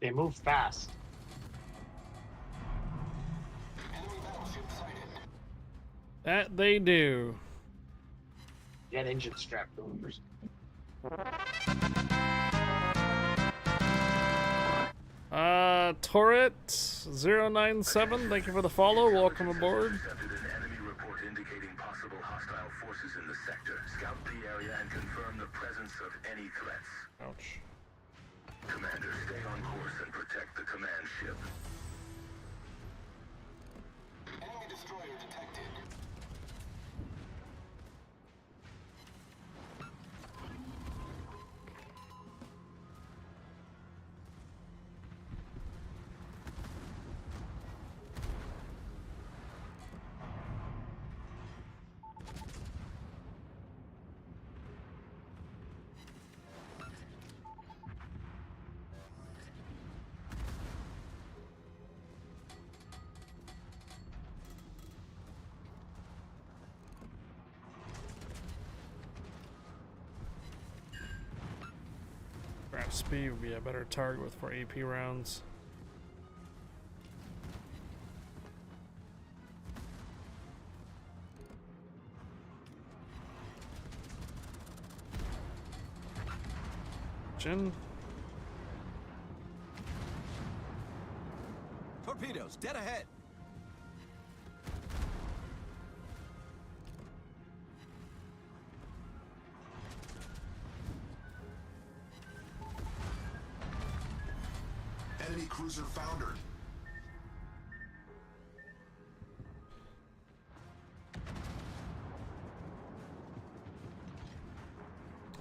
They move fast. Enemy battleship sighted. That they do. Get engine strap going first. Turret 097, thank you for the follow. Welcome aboard. Intercepted an enemy report indicating possible hostile forces in the sector. Scout the area and confirm the presence of any threats. Ouch. Commander, stay on course and protect the command ship. Enemy destroyer detected. Speed would be a better target with 4 AP rounds. Jin. Torpedoes, dead ahead. Enemy cruiser foundered.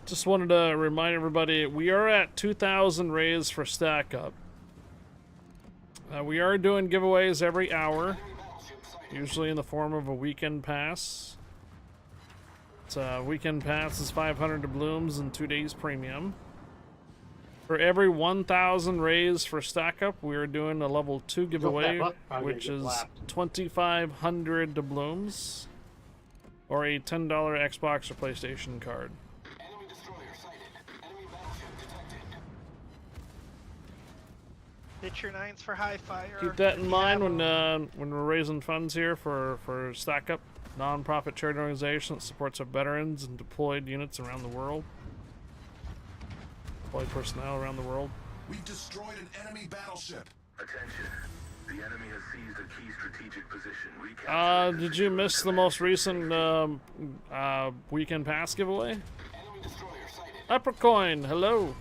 Just wanted to remind everybody, we are at 2,000 rays for stack up. We are doing giveaways every hour, usually in the form of a weekend pass. It's weekend pass is 500 doubloons and 2 days premium. For every 1,000 rays for stack up, we are doing a level 2 giveaway, which is 2,500 doubloons or a $10 Xbox or PlayStation card. Hit your 9s for high fire. Keep that in mind when we're raising funds here for Stack Up, non-profit charity organization that supports our veterans and deployed units around the world. Deployed personnel around the world. We've destroyed an enemy battleship. Attention. The enemy has seized a key strategic position. Did you miss the most recent weekend pass giveaway? Upper coin, hello.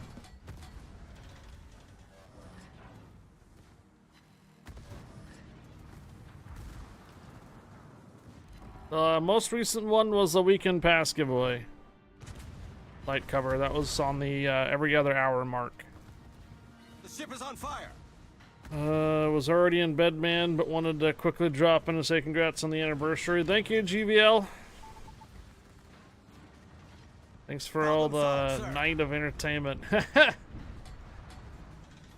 The most recent one was the weekend pass giveaway. Light cover, that was on the every other hour mark. The ship is on fire. Was already in bed, man, but wanted to quickly drop in and say congrats on the anniversary. Thank you, GVL. Thanks for all the night of entertainment. You're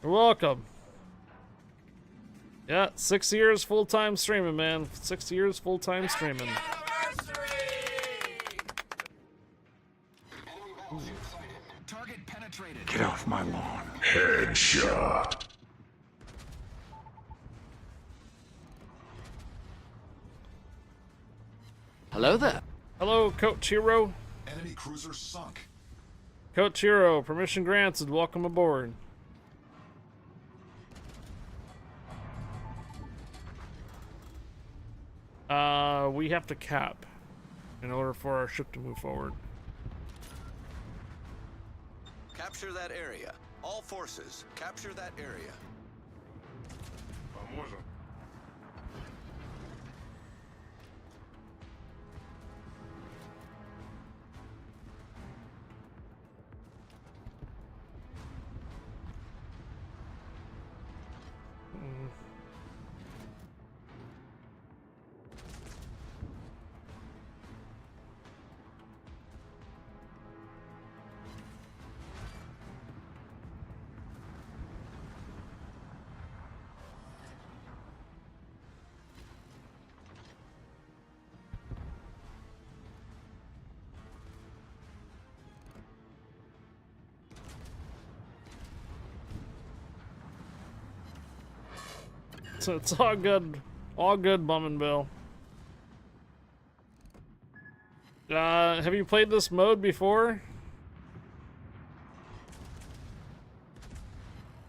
welcome. Yeah, 6 years full-time streaming, man. 6 years full-time streaming. Target penetrated. Get off my lawn. Headshot. Hello there. Hello, Coach Hero. Enemy cruiser sunk. Coach Hero, permission granted. Welcome aboard. We have to cap in order for our ship to move forward. Capture that area. All forces, capture that area. So it's all good, Bum Bill. Have you played this mode before?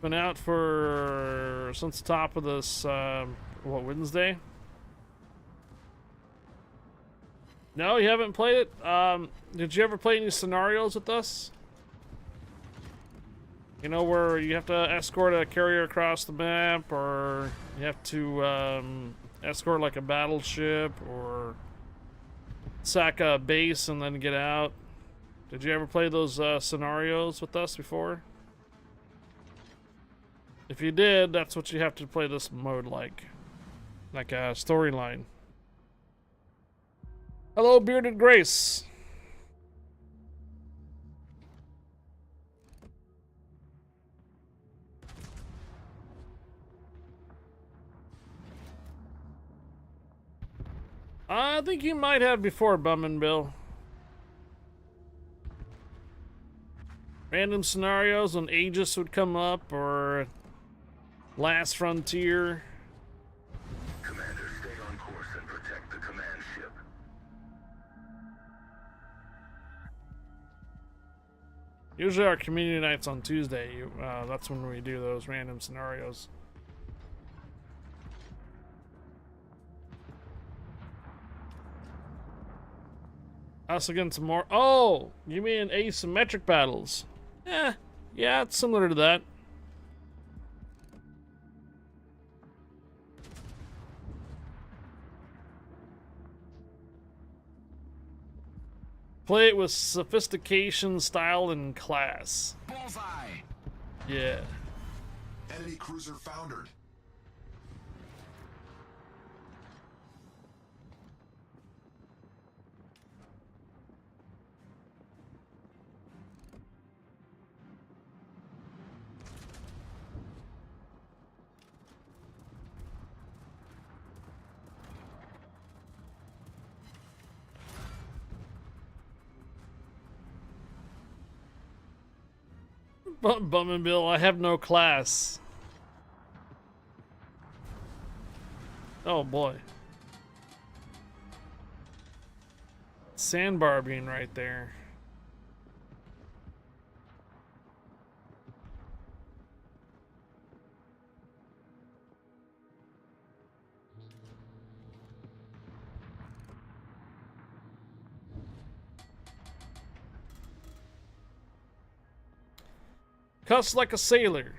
Been out for since the top of this what, Wednesday? No, you haven't played it? Did you ever play any scenarios with us? You know, where you have to escort a carrier across the map, or you have to escort like a battleship, or sack a base and then get out. Did you ever play those scenarios with us before? If you did, that's what you have to play this mode like a storyline. Hello, Bearded Grace. I think you might have before, Bum and Bill. Random scenarios when Aegis would come up or Last Frontier. Commander, stay on course and protect the command ship. Usually our community nights on Tuesday. That's when we do those random scenarios. Us against some more. Oh, you mean asymmetric battles? Yeah, it's similar to that. Play it with sophistication, style, and class. Bullseye! Yeah. Enemy cruiser foundered. Bum Bill, I have no class. Oh boy. Sandbar being right there. Cuss like a sailor.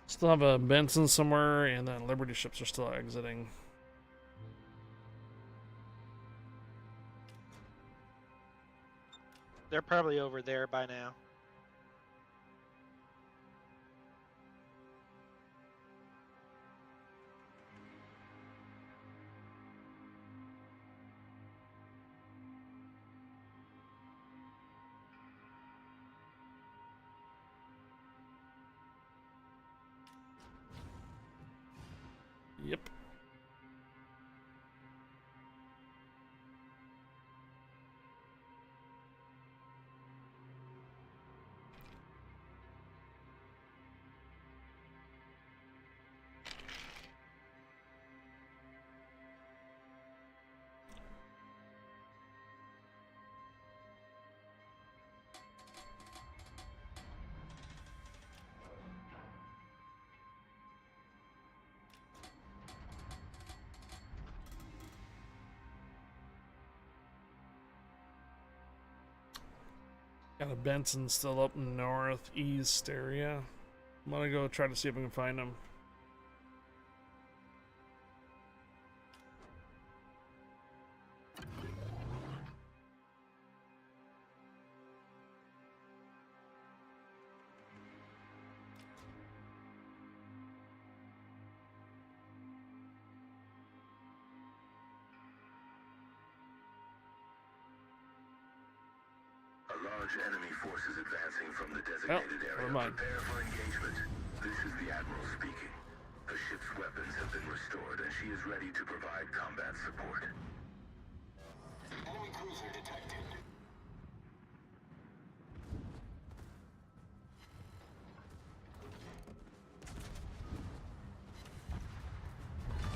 Still have a Benson somewhere, and then Liberty ships are still exiting. They're probably over there by now. Yep. Got a Benson still up northeast area. I'm gonna go try to see if I can find him. Large enemy forces advancing from the designated area. Prepare for engagement. This is the Admiral speaking. The ship's weapons have been restored, and she is ready to provide combat support. Enemy cruiser detected.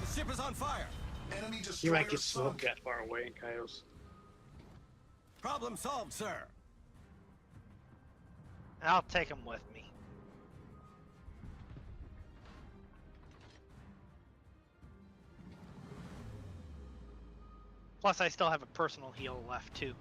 The ship is on fire. Enemy destroyer You might get sunk. smoked that far away in Kaios. Problem solved, sir. I'll take them with me. Plus, I still have a personal heal left too.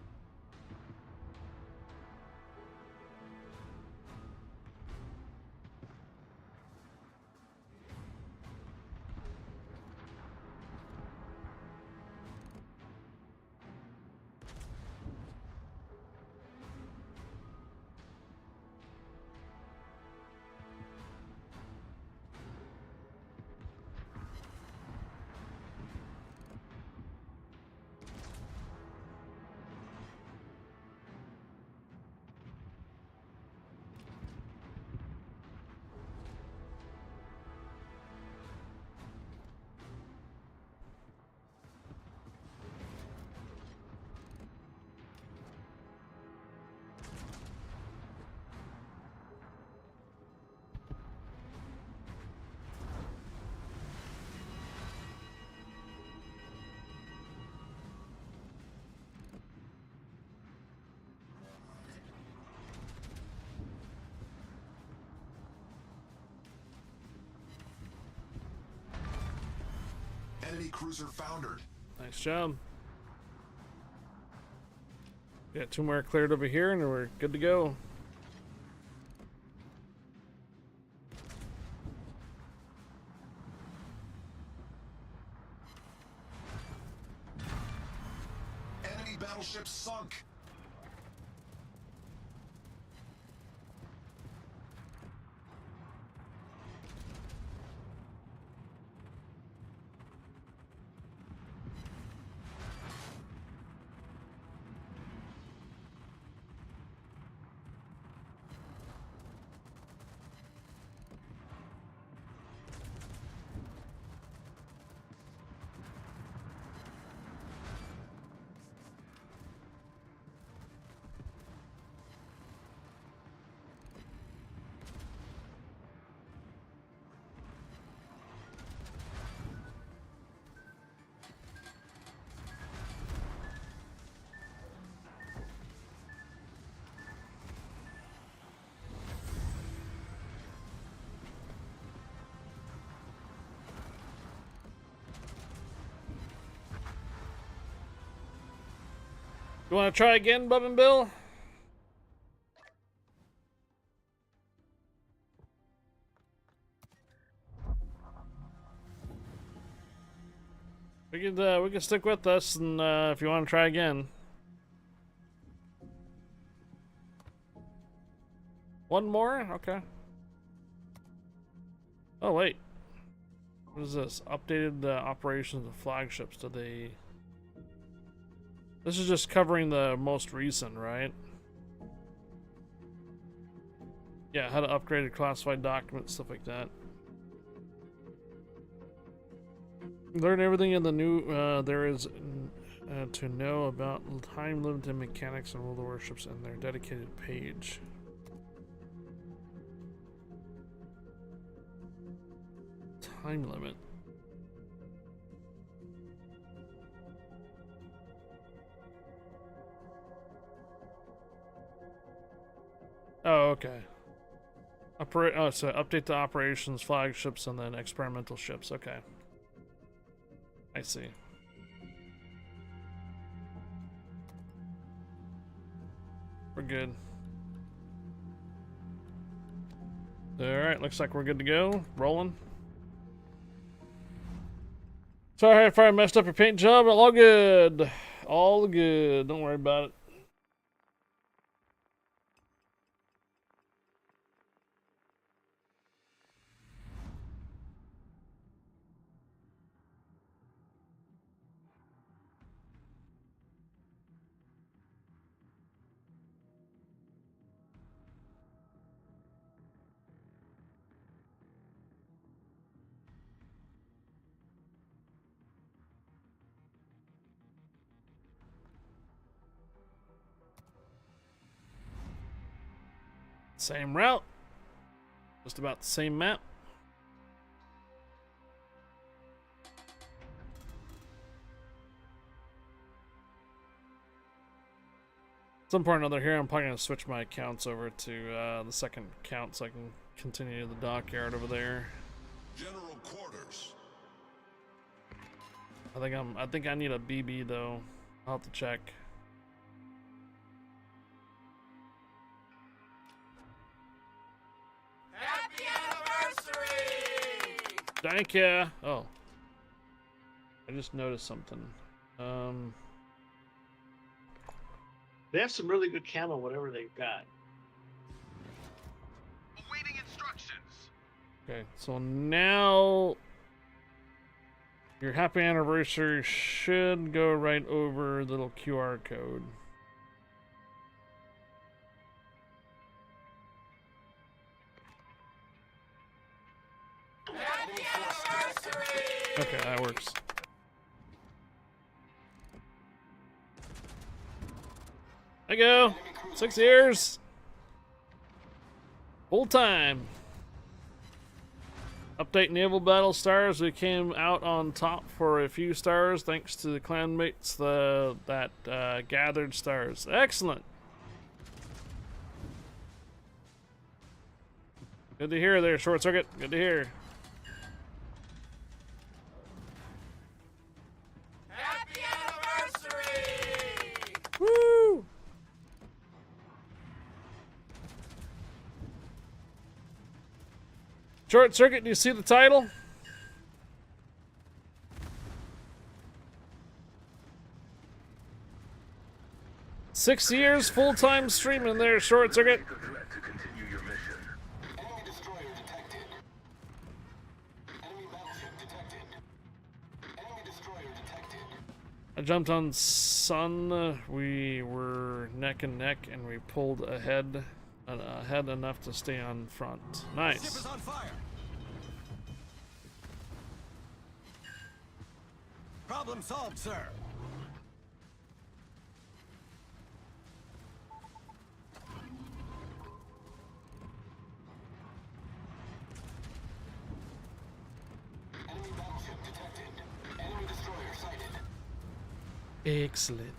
Enemy cruiser foundered. Nice job. Got 2 more cleared over here and we're good to go. Enemy battleship sunk. You want to try again, Bub and Bill? We could stick with us, and if you want to try again. One more? Okay. Oh wait, what is this? Updated operations of flagships. Did they? This is just covering the most recent, right? Yeah, how to upgrade classified documents, stuff like that. Learn everything in the new there is to know about time-limited mechanics and world warships and their dedicated page. Time limit. Oh, okay. So update the operations, flagships, and then experimental ships. Okay. I see. We're good. Alright, looks like we're good to go. Rolling. Sorry if I messed up your paint job, but all good. All good. Don't worry about it. Same route. Just about the same map. At some point or another here, I'm probably going to switch my accounts over to the second account so I can continue the dockyard over there. General quarters. I think I need a BB though. I'll have to check. Happy anniversary! Thank ya. Oh. I just noticed something. They have some really good camo, whatever they've got. Awaiting instructions. Okay, so now your happy anniversary should go right over the little QR code. Happy anniversary! Okay, that works. There you go. 6 years. Full time. Update naval battle stars. We came out on top for a few stars thanks to the clanmates that gathered stars. Excellent. Good to hear there, Short Circuit. Good to hear. Happy anniversary! Woo! Short Circuit, do you see the title? Six years full-time streaming there, Short Circuit. I jumped on Sun. We were neck and neck, and we pulled ahead enough to stay on front. Nice. Ship is on fire. Problem solved, sir. Enemy battleship detected. Enemy destroyer sighted. Excellent.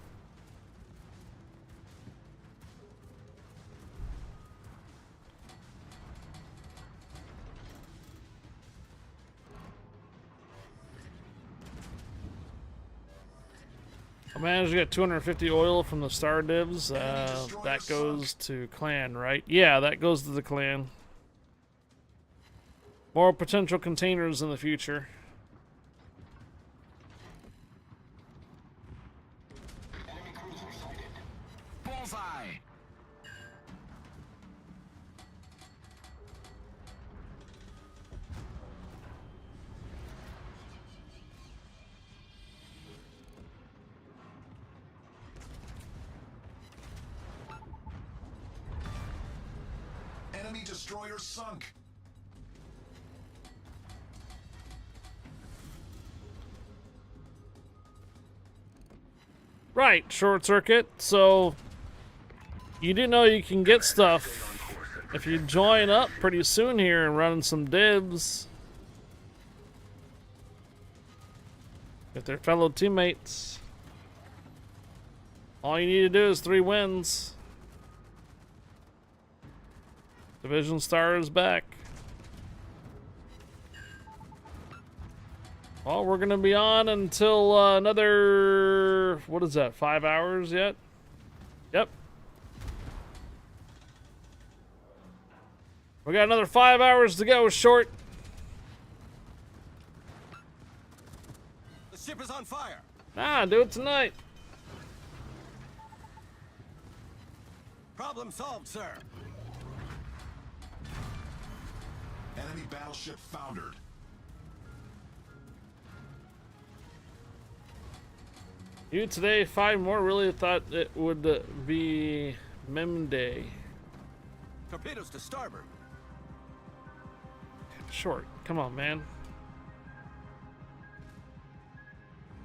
I managed to get 250 oil from the star divs. That goes to clan, right? Yeah, that goes to the clan. More potential containers in the future. Enemy cruiser sighted. Bullseye. Enemy destroyer sunk. Right, Short Circuit. So, you do know you can get stuff if you join up pretty soon here and run some divs with their fellow teammates. All you need to do is 3 wins. Division Star is back. Well, we're gonna be on until another, what is that, 5 hours yet? Yep. We got another 5 hours to go, Short. The ship is on fire. Ah, do it tonight. Problem solved, sir. Enemy battleship foundered. You today, 5 more. Really thought it would be Mem Day. Torpedoes to starboard. Short, come on, man.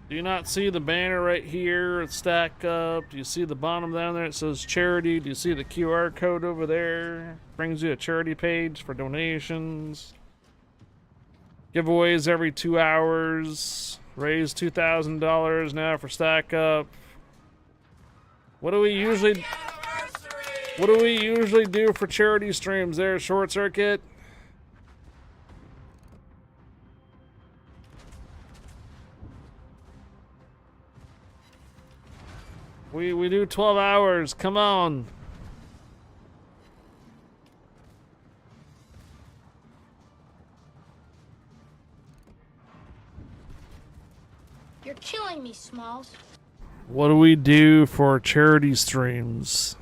Do you not see the banner right here? Stack up. Do you see the bottom down there? It says charity. Do you see the QR code over there? Brings you a charity page for donations. Giveaways every 2 hours. Raise $2,000 now for Stack Up. What do we usually do for charity streams there, Short Circuit? We do 12 hours. Come on. You're killing me, Smalls. What do we do for charity streams?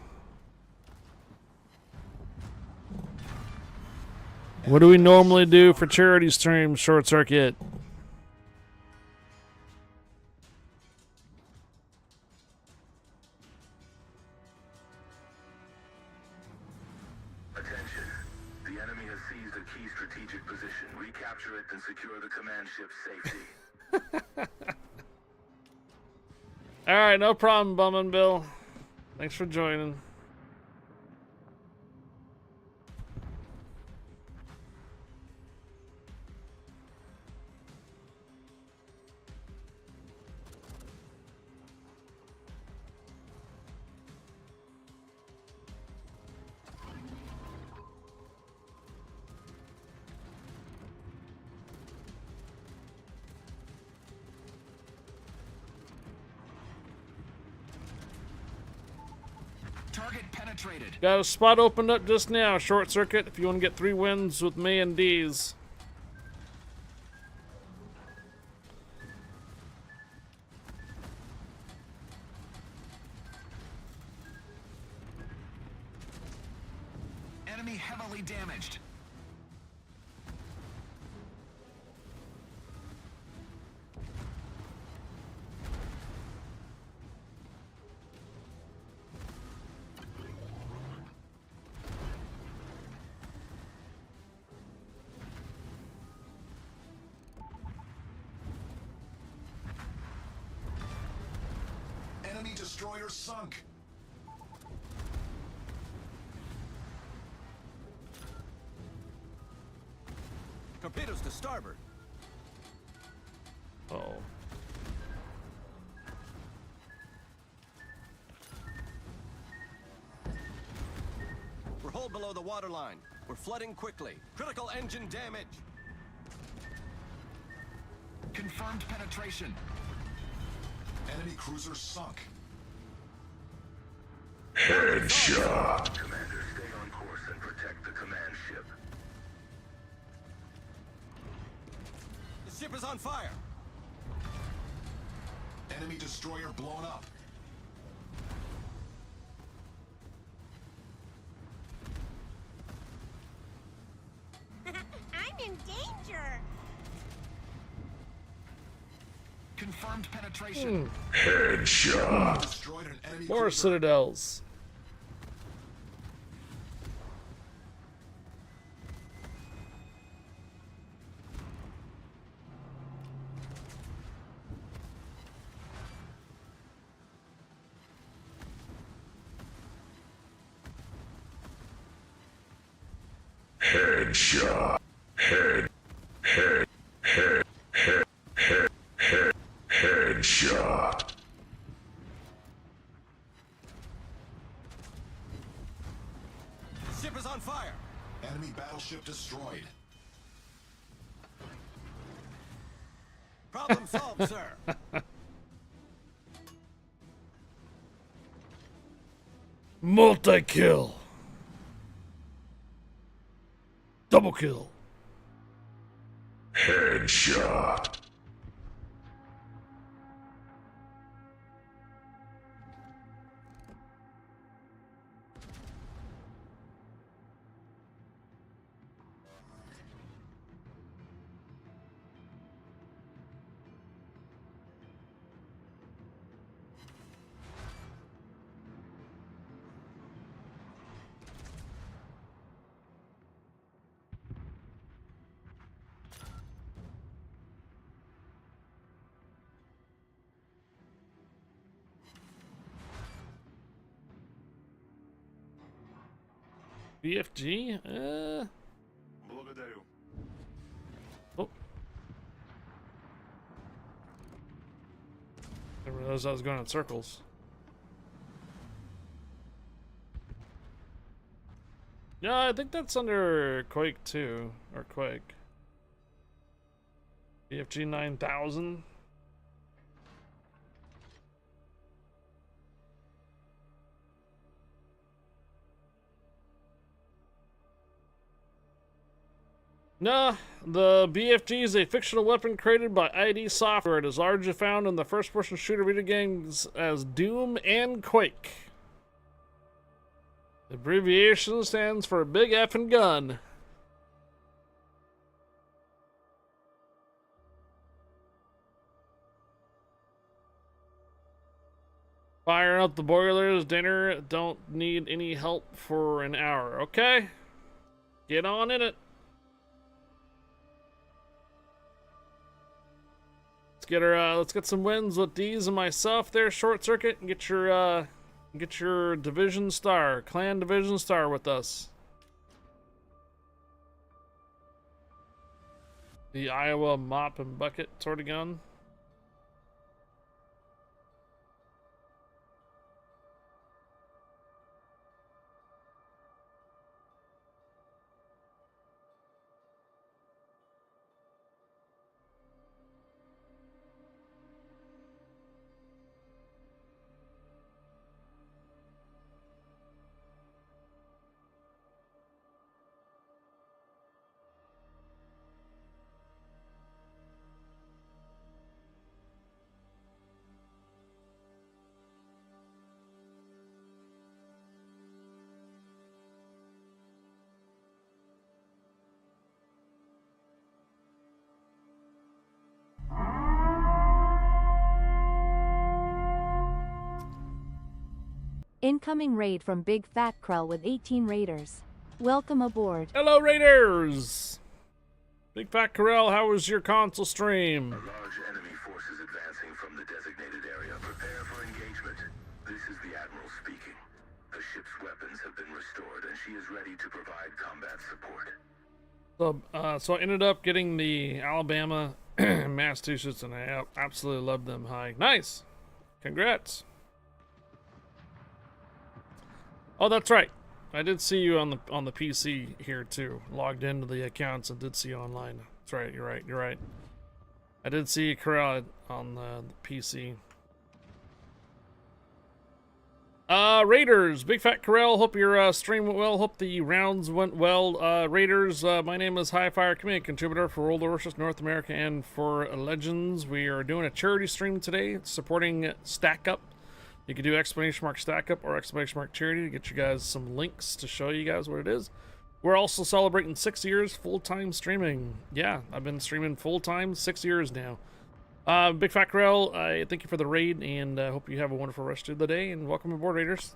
What do we normally do for charity streams, Short Circuit? Attention. The enemy has seized a key strategic position. Recapture it and secure the command ship's safety. Alright, no problem, Bummin' Bill. Thanks for joining. Target penetrated. Got a spot opened up just now, Short Circuit, if you want to get 3 wins with me and D's. Enemy heavily damaged. Enemy destroyer sunk. Torpedoes to starboard. Oh. We're hull below the waterline. We're flooding quickly. Critical engine damage. Confirmed penetration. Enemy cruiser sunk. Headshot. Commander, stay on course and protect the command ship. The ship is on fire. Enemy destroyer blown up. I'm in danger. Confirmed penetration. Headshot. Destroyed an enemy More cruiser. citadels. Headshot. Headshot. The ship is on fire. Enemy battleship destroyed. Problem solved, sir. Multi-kill. Double kill. Headshot. BFG? Благодарю. Oh. Didn't realize I was going in circles. Yeah, I think that's under Quake 2, or Quake. BFG 9000. Nah, the BFG is a fictional weapon created by ID Software. It is largely found in the first-person shooter video games as Doom and Quake. The abbreviation stands for Big Effin' Gun. Firing up the boilers, dinner, don't need any help for an hour, okay? Get on in it. Let's get some wins with D's and myself there, Short Circuit, and get your division star, clan division star with us. The Iowa mop and bucket sort of gun. Incoming raid from Big Fat Krell with 18 raiders. Welcome aboard. Hello, raiders! Big Fat Corral, how was your console stream? Large enemy forces advancing from the designated area. Prepare for engagement. This is the Admiral speaking. The ship's weapons have been restored, and she is ready to provide combat support. So I ended up getting the Alabama Massachusetts, and I absolutely love them. Hi, nice, congrats. Oh, that's right. I did see you on the PC here too. Logged into the accounts and did see you online. That's right. You're right. You're right. I did see you crowd on the PC. Raiders, Big Fat Corral, hope your stream went well, hope the rounds went well. Raiders, my name is Highfire, community contributor for World of Warships North America and for Legends. We are doing a charity stream today, supporting Stack Up. You can do !stack up or !charity to get you guys some links to show you guys what it is. We're also celebrating 6 years full-time streaming. Yeah, I've been streaming full-time 6 years now. Big Fat Corral, I thank you for the raid, and I hope you have a wonderful rest of the day, and welcome aboard, Raiders.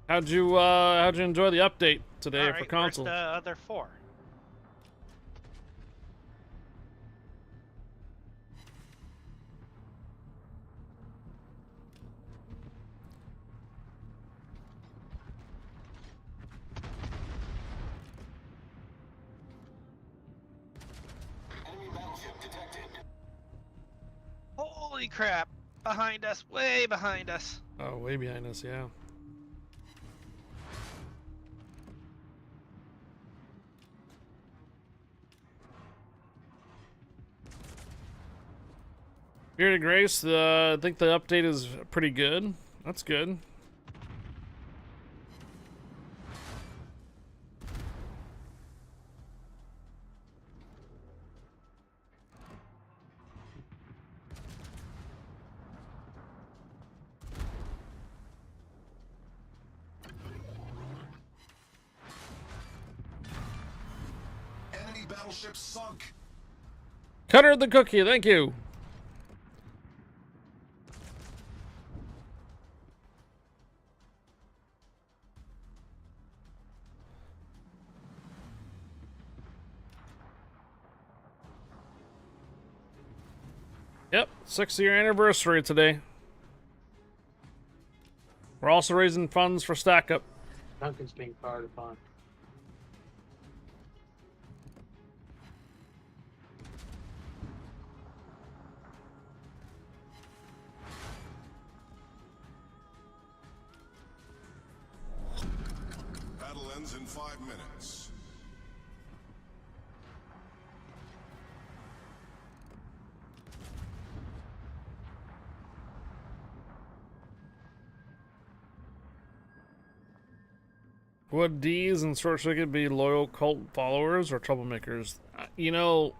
How'd you enjoy the update today for console? Where's the other 4? Holy crap! Behind us, way behind us. Oh, way behind us, yeah. Here to Grace, I think the update is pretty good. That's good. Enemy battleship sunk. Cutter the cookie, thank you. Yep, 6-year anniversary today. We're also raising funds for Stack Up. Duncan's being fired upon. Battle ends in 5 minutes. Would D's and Short Circuit be loyal cult followers or troublemakers? You know,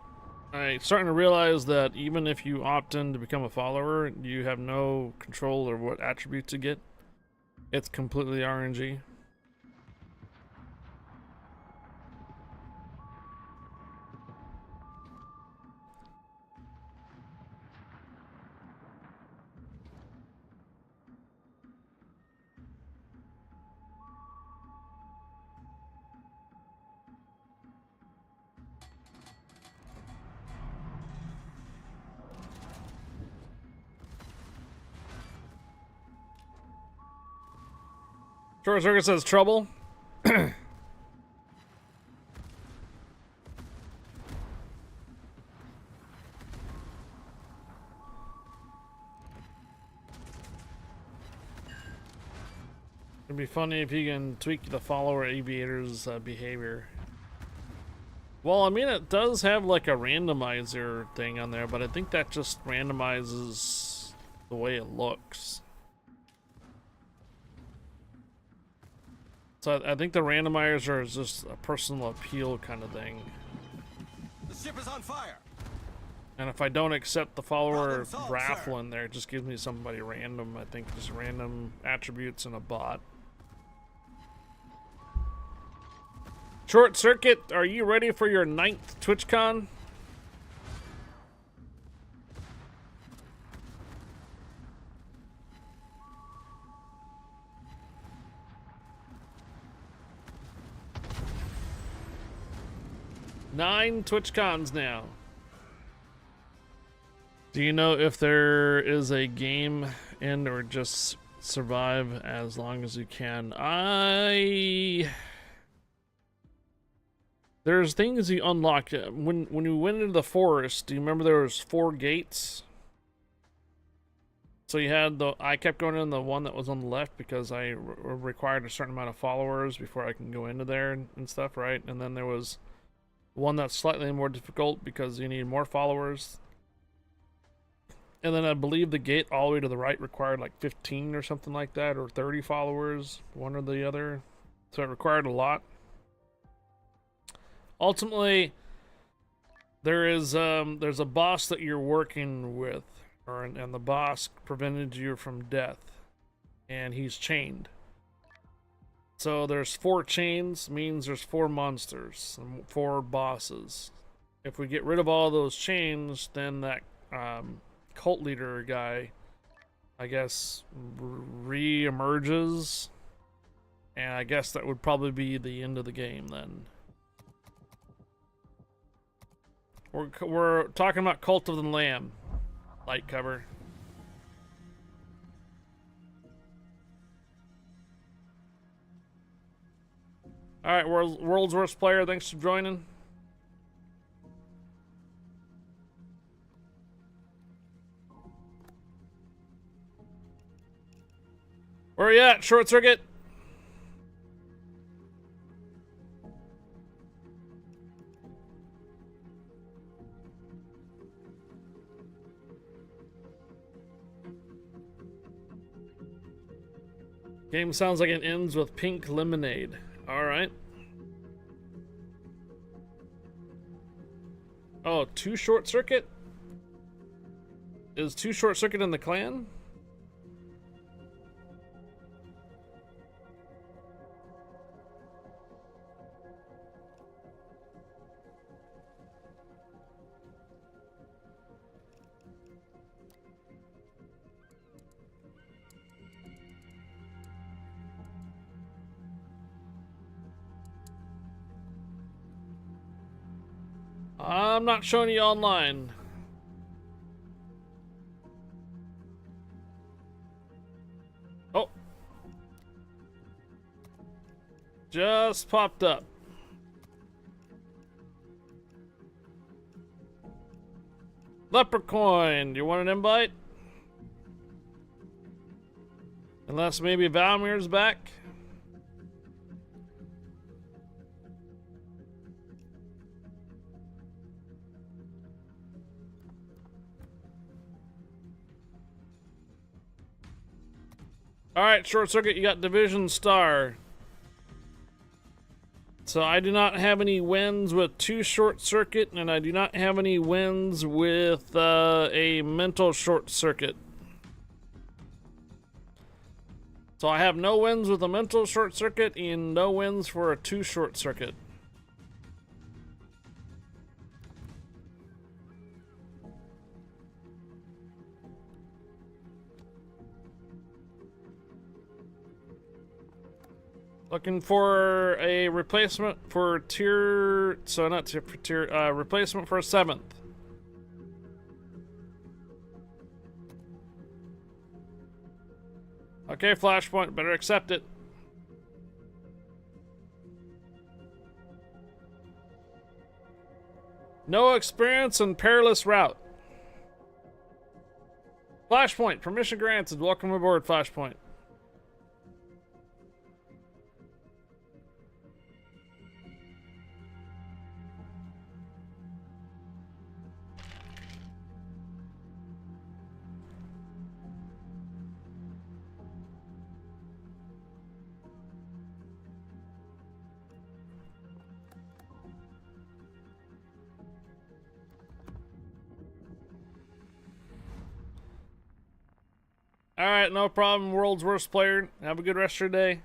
I'm starting to realize that even if you opt in to become a follower, you have no control over what attributes you get. It's completely RNG. Short Circuit says trouble. It'd be funny if you can tweak the follower aviator's behavior. Well, I mean, it does have like a randomizer thing on there, but I think that just randomizes the way it looks. So I think the randomizer is just a personal appeal kind of thing. The ship is on fire. And if I don't accept the follower raffle in there, it just gives me somebody random. I think just random attributes in a bot. Short Circuit, are you ready for your 9th TwitchCon? Nine TwitchCons now. Do you know if there is a game end or just survive as long as you can? There's things you unlock. When you went into the forest, do you remember there was 4 gates? So you had I kept going in the one that was on the left because I required a certain amount of followers before I can go into there and stuff, right? And then there was one that's slightly more difficult because you need more followers. And then I believe the gate all the way to the right required like 15 or something like that, or 30 followers, one or the other. So it required a lot. Ultimately, there's a boss that you're working with, and the boss prevented you from death, and he's chained. So there's 4 chains, means there's 4 monsters and 4 bosses. If we get rid of all those chains, then that cult leader guy, I guess, re-emerges, and I guess that would probably be the end of the game then. We're talking about Cult of the Lamb, light cover. All right, world's worst player. Thanks for joining. Where are you at, Short Circuit? Game sounds like it ends with pink lemonade. All right. Oh, 2 Short Circuit? Is 2 Short Circuit in the clan? I'm not showing you online. Oh. Just popped up. Leprechaun, do you want an invite? Unless maybe Valmir's back. All right, Short Circuit, you got Division Star. So I do not have any wins with 2 short circuit, and I do not have any wins with a mental short circuit. So I have no wins with a mental short circuit and no wins for a 2 short circuit. Looking for a replacement for tier, so not tier, for tier, replacement for a 7th. Okay, Flashpoint, better accept it. No experience in perilous route. Flashpoint, permission granted. Welcome aboard, Flashpoint. Alright, no problem, world's worst player. Have a good rest of your day.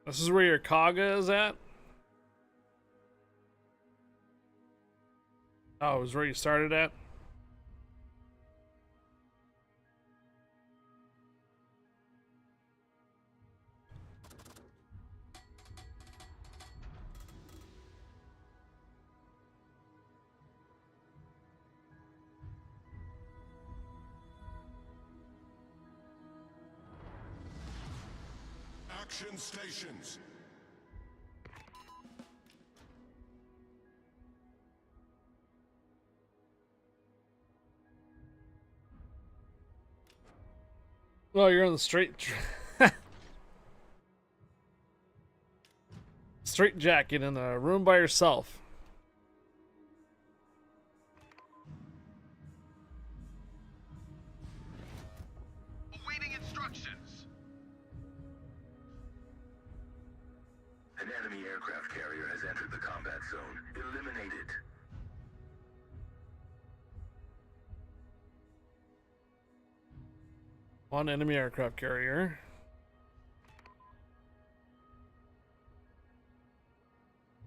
This is where your Kaga is at? Oh, it was where you started at? Action stations. Oh, you're on the straight straight jacket in a room by yourself. Awaiting instructions. An enemy aircraft carrier has entered the combat zone. Eliminate it. One enemy aircraft carrier.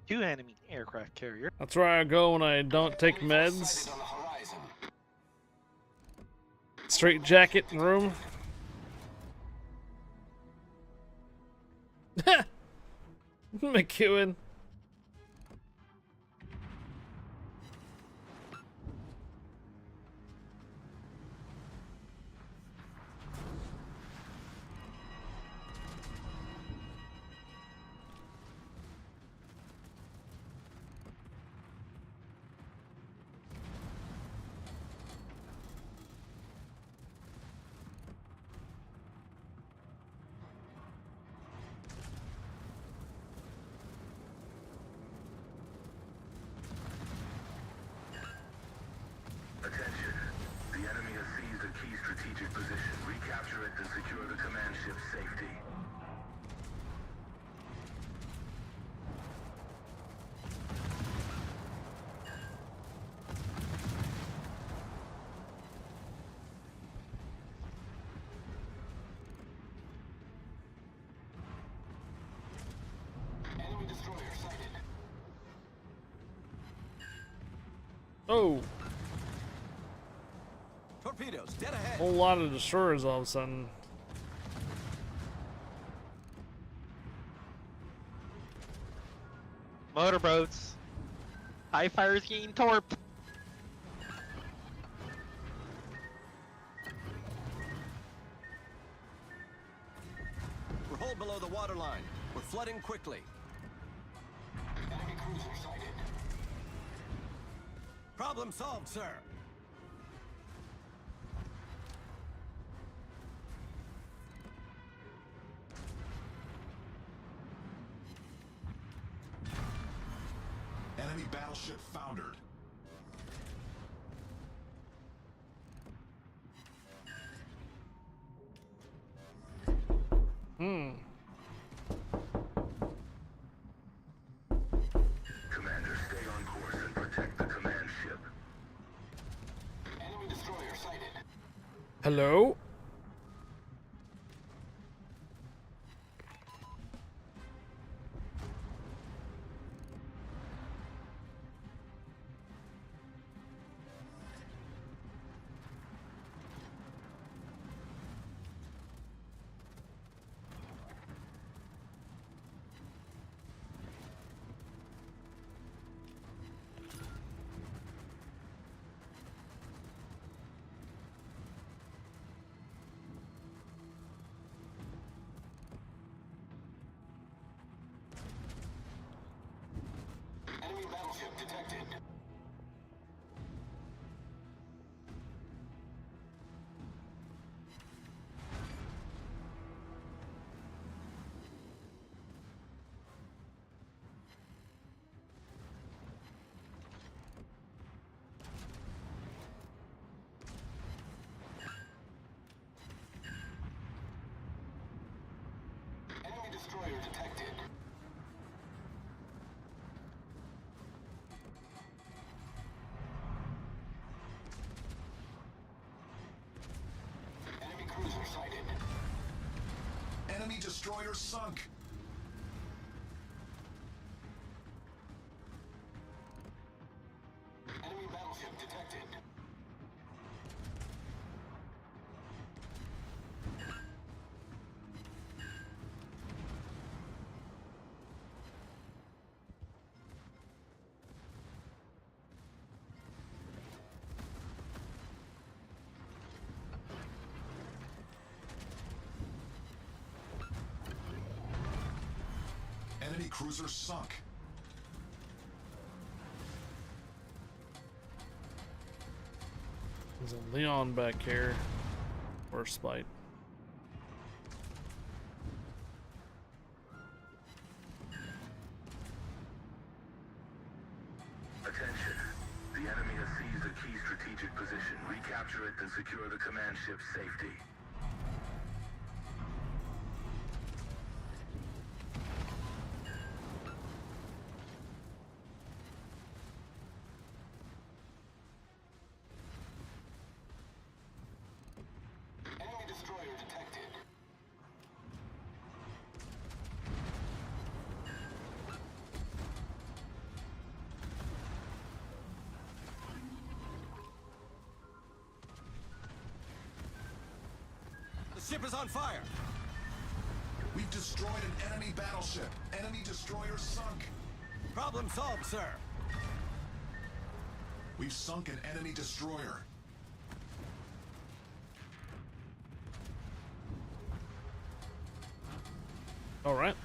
Two enemy aircraft carrier. That's where I go when I don't take meds. Straight jacket room. McEwen. Attention. The enemy has seized a key strategic position. Recapture it and secure the command ship's safety. Enemy destroyer sighted. Oh, Torpedoes dead ahead. whole lot of destroyers all of a sudden. Motorboats. High fires getting torp. We're hull below the waterline. We're flooding quickly. Enemy cruiser sighted. Problem solved, sir. Enemy battleship foundered. Commander, stay on course and protect the command ship. Enemy destroyer sighted. Hello? Enemy battleship detected. Enemy destroyer detected. Enemy cruiser sighted. Enemy destroyer sunk. Enemy battleship detected. Enemy cruiser sunk. There's a Leon back here. Or Spite. Attention. The enemy has seized a key strategic position. Recapture it and secure the command ship's safety. Enemy destroyer detected. The ship is on fire. We've destroyed an enemy battleship. Enemy destroyer sunk. Problem solved, sir. We've sunk an enemy destroyer. Alright.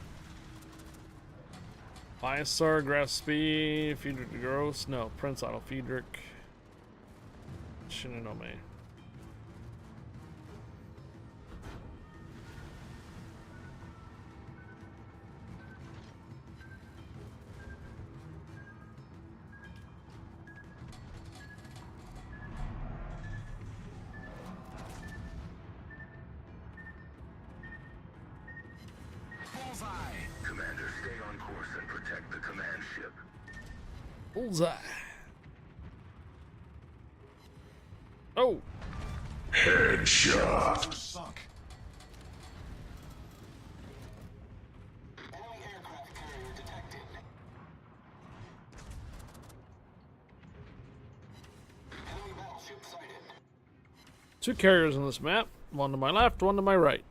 Lysaur, Graspi, Friedrich the Gross. No, Prince Otto Friedrich. Shinonome. Bullseye. Commander, stay on course and protect the command ship. Bullseye. Oh. Headshot. Sunk. Enemy aircraft carrier detected. Enemy battleship sighted. Two carriers on this map. One to my left, one to my right.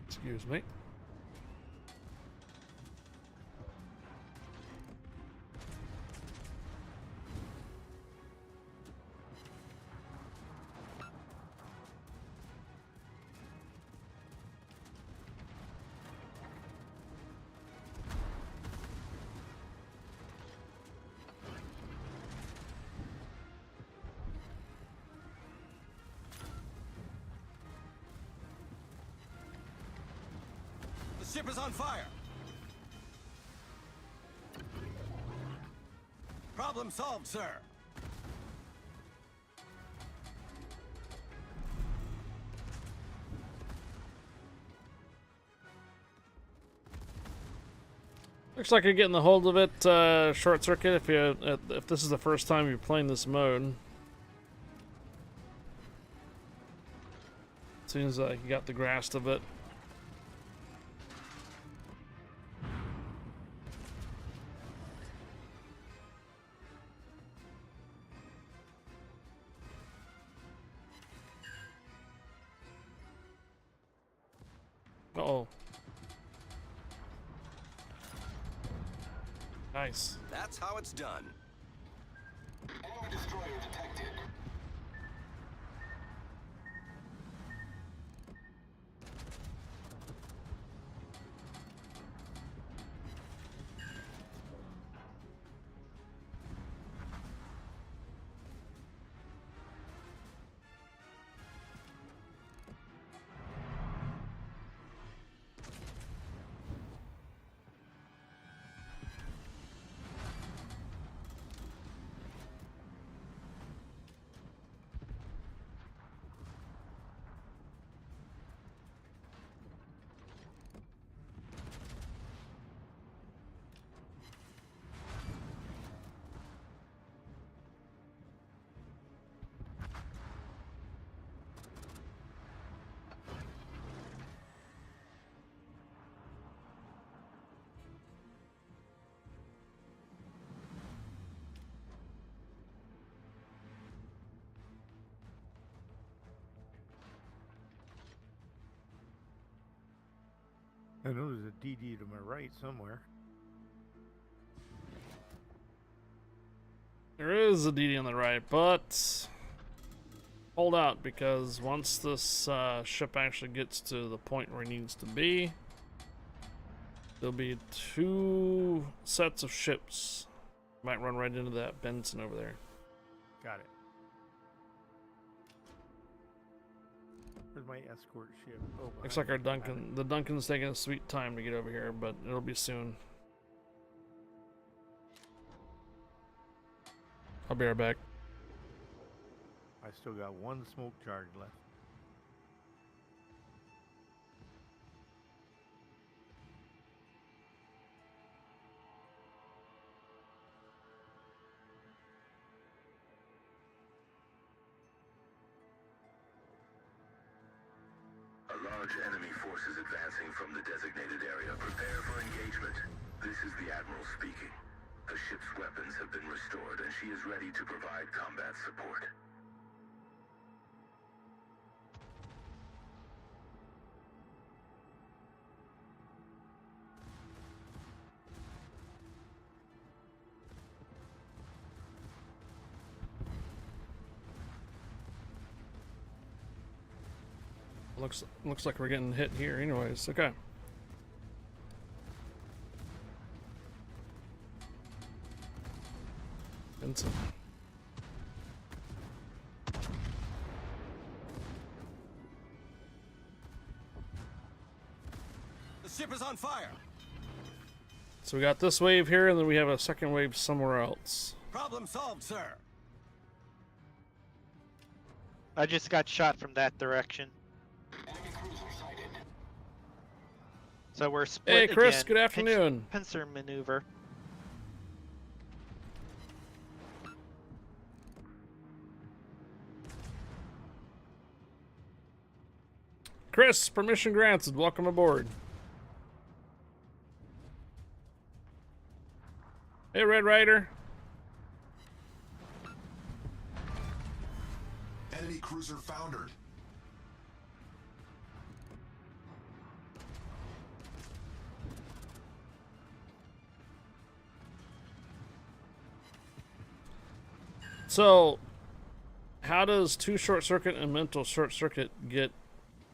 Excuse me. ship is on fire. Problem solved, sir. Looks like you're getting the hold of it, short circuit. If this is the first time you're playing this mode, seems like you got the grasp of it. Uh-oh. Nice. That's how it's done. Enemy destroyer detected. I know there's a DD to my right somewhere. There is a DD on the right, but hold out, because once this ship actually gets to the point where it needs to be, there'll be 2 sets of ships. Might run right into that Benson over there. Got it. Where's my escort ship? Oh, Looks like our Duncan. The Duncan's taking a sweet time to get over here, but it'll be soon. I'll be right back. I still got 1 smoke charge left. Large enemy forces advancing from the designated area. Prepare for engagement. This is the Admiral speaking. The ship's weapons have been restored, and she is ready to provide combat support. Looks like we're getting hit here anyways. Okay. Benson. The ship is on fire. So we got this wave here, and then we have a second wave somewhere else. Problem solved, sir. I just got shot from that direction. So we're split. Hey, Chris, again. good afternoon. Pincer maneuver. Chris, permission granted. Welcome aboard. Hey, Red Rider. Enemy cruiser foundered. So, how does 2 short circuit and mental short circuit get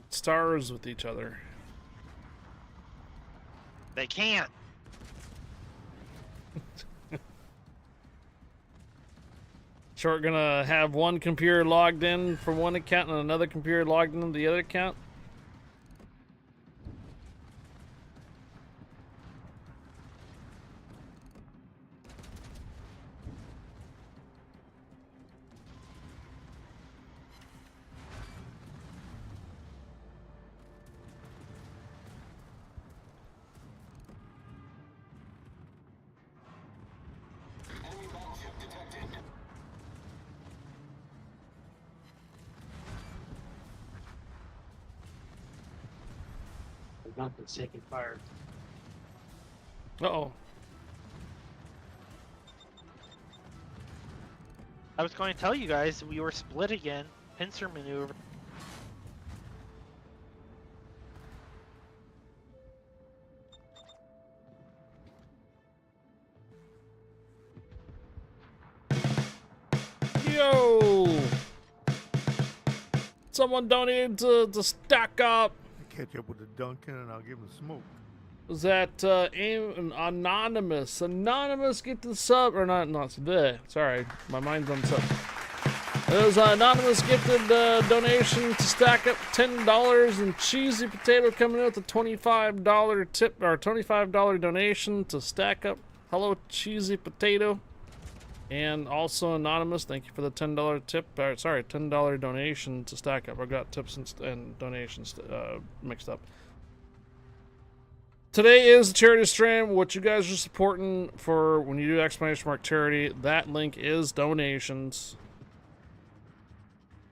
stars with each other? They can't. So we're gonna have one computer logged in for one account and another computer logged into the other account? Duncan's taking fire. Uh-oh. I was going to tell you guys we were split again. Pincer maneuver. Yo! Someone donated to stack up. Catch up with the Duncan and I'll give him smoke. Was that Anonymous? Anonymous, get the sub, or not there. Sorry, my mind's on sub. It was Anonymous gifted donation to stack up $10 and Cheesy Potato coming out with a $25 tip, or $25 donation to stack up. Hello, Cheesy Potato. And also Anonymous, thank you for the $10 tip, or sorry, $10 donation to stack up. I got tips and donations mixed up. Today is the charity stream. What you guys are supporting for when you do exclamation mark charity, that link is donations.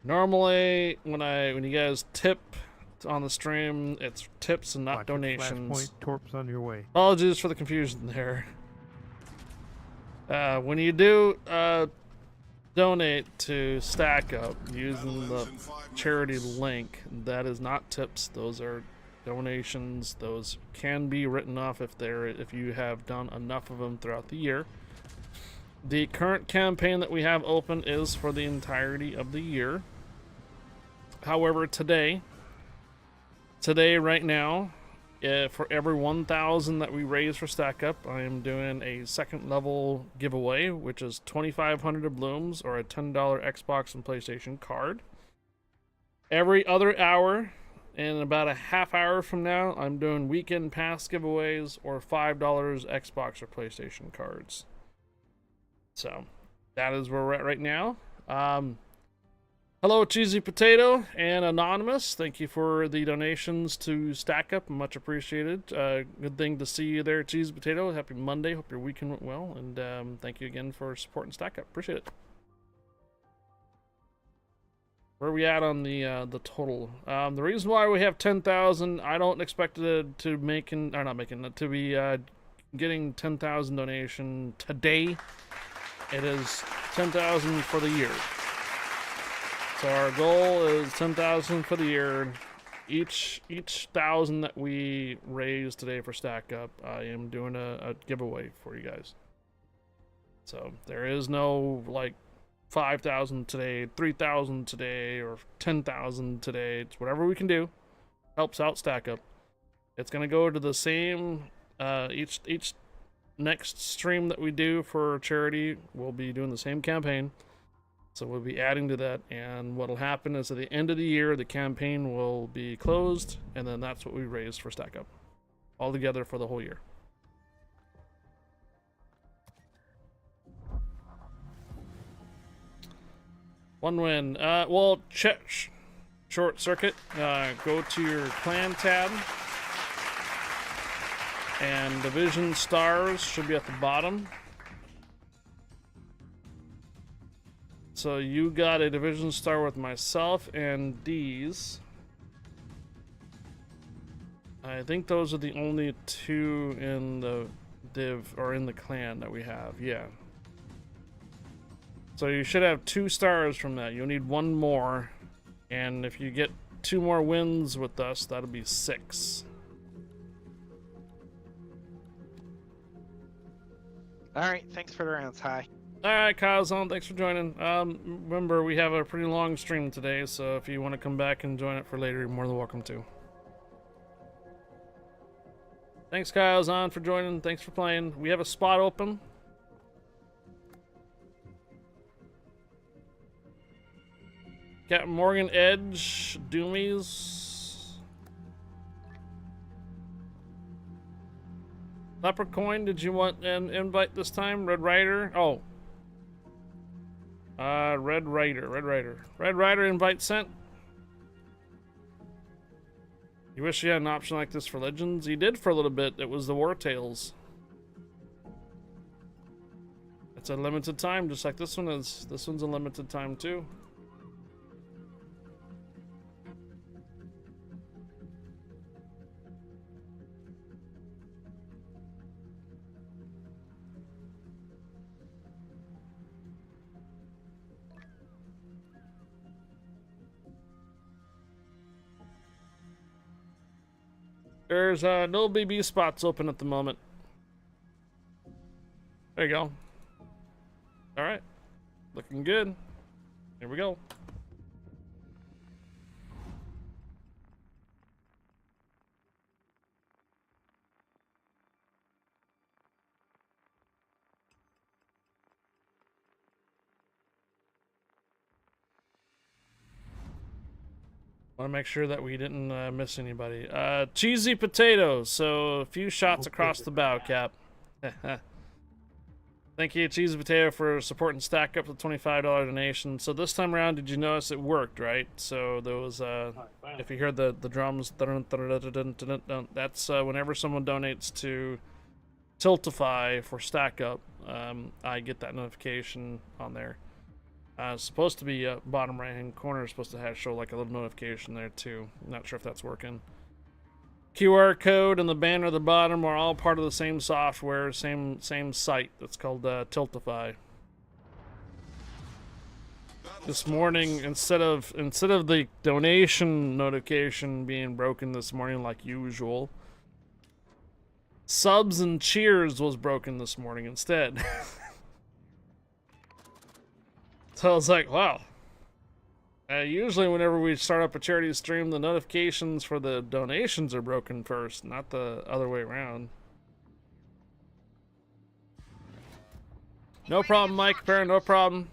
Normally, when you guys tip on the stream, it's tips and not donations. Flashpoint torps on your way. Apologies for the confusion there. When you do donate to Stack Up using the charity link, that is not tips. Those are donations. Those can be written off if you have done enough of them throughout the year. The current campaign that we have open is for the entirety of the year. However, today right now, for every 1,000 that we raise for Stack Up, I am doing a second level giveaway, which is 2,500 doubloons or a $10 Xbox and PlayStation card. Every other hour, and about a half hour from now, I'm doing weekend pass giveaways or $5 Xbox or PlayStation cards. So that is where we're at right now. Hello, Cheesy Potato and Anonymous. Thank you for the donations to Stack Up. Much appreciated. Good thing to see you there, Cheesy Potato. Happy Monday. Hope your weekend went well. And thank you again for supporting Stack Up. Appreciate it. Where are we at on the total? The reason why we have 10,000, I don't expect it to to be getting 10,000 donation today. It is 10,000 for the year. So our goal is 10,000 for the year. Each 1,000 that we raise today for Stack Up, I am doing a giveaway for you guys. So there is no like 5,000 today, 3,000 today, or 10,000 today. It's whatever we can do. Helps out Stack Up. It's gonna go to the same each next stream that we do for charity. We'll be doing the same campaign. So we'll be adding to that, and what'll happen is at the end of the year, the campaign will be closed, and then that's what we raised for Stack Up. All together for the whole year. One win. Well, short circuit. Go to your clan tab, and division stars should be at the bottom. So you got a division star with myself and D's. I think those are the only two in the div or in the clan that we have. Yeah. So you should have 2 stars from that. You'll need 1 more. And if you get 2 more wins with us, that'll be 6. Alright, thanks for the rounds. Hi. Alright, Kyle's-on, thanks for joining. Remember, we have a pretty long stream today, so if you want to come back and join it for later, you're more than welcome to. Thanks, Kyle's-on, for joining. Thanks for playing. We have a spot open. Captain Morgan, Edge, Doomies. Leprechaun, did you want an invite this time? Red Rider? Oh. Red Rider invite sent. You wish you had an option like this for Legends? You did for a little bit. It was the War Tales. It's a limited time, just like this one is. This one's a limited time too. There's no BB spots open at the moment. There you go. All right, looking good. Here we go. Want to make sure that we didn't miss anybody. Cheesy potatoes. So a few shots across the bow, Cap. Thank you, Cheesy Potato, for supporting Stack Up the $25 donation. So this time around, did you notice it worked, right? So there was, if you hear the drums, that's whenever someone donates to Tiltify for Stack Up, I get that notification on there. It's supposed to be bottom right hand corner. It's supposed to show like a little notification there too. I'm not sure if that's working. QR code and the banner at the bottom are all part of the same software, same site. That's called Tiltify. This morning, instead of the donation notification being broken this morning like usual, subs and cheers was broken this morning instead. So I was like, wow. Usually whenever we start up a charity stream, the notifications for the donations are broken first, not the other way around. No problem, Mike Bear, no problem.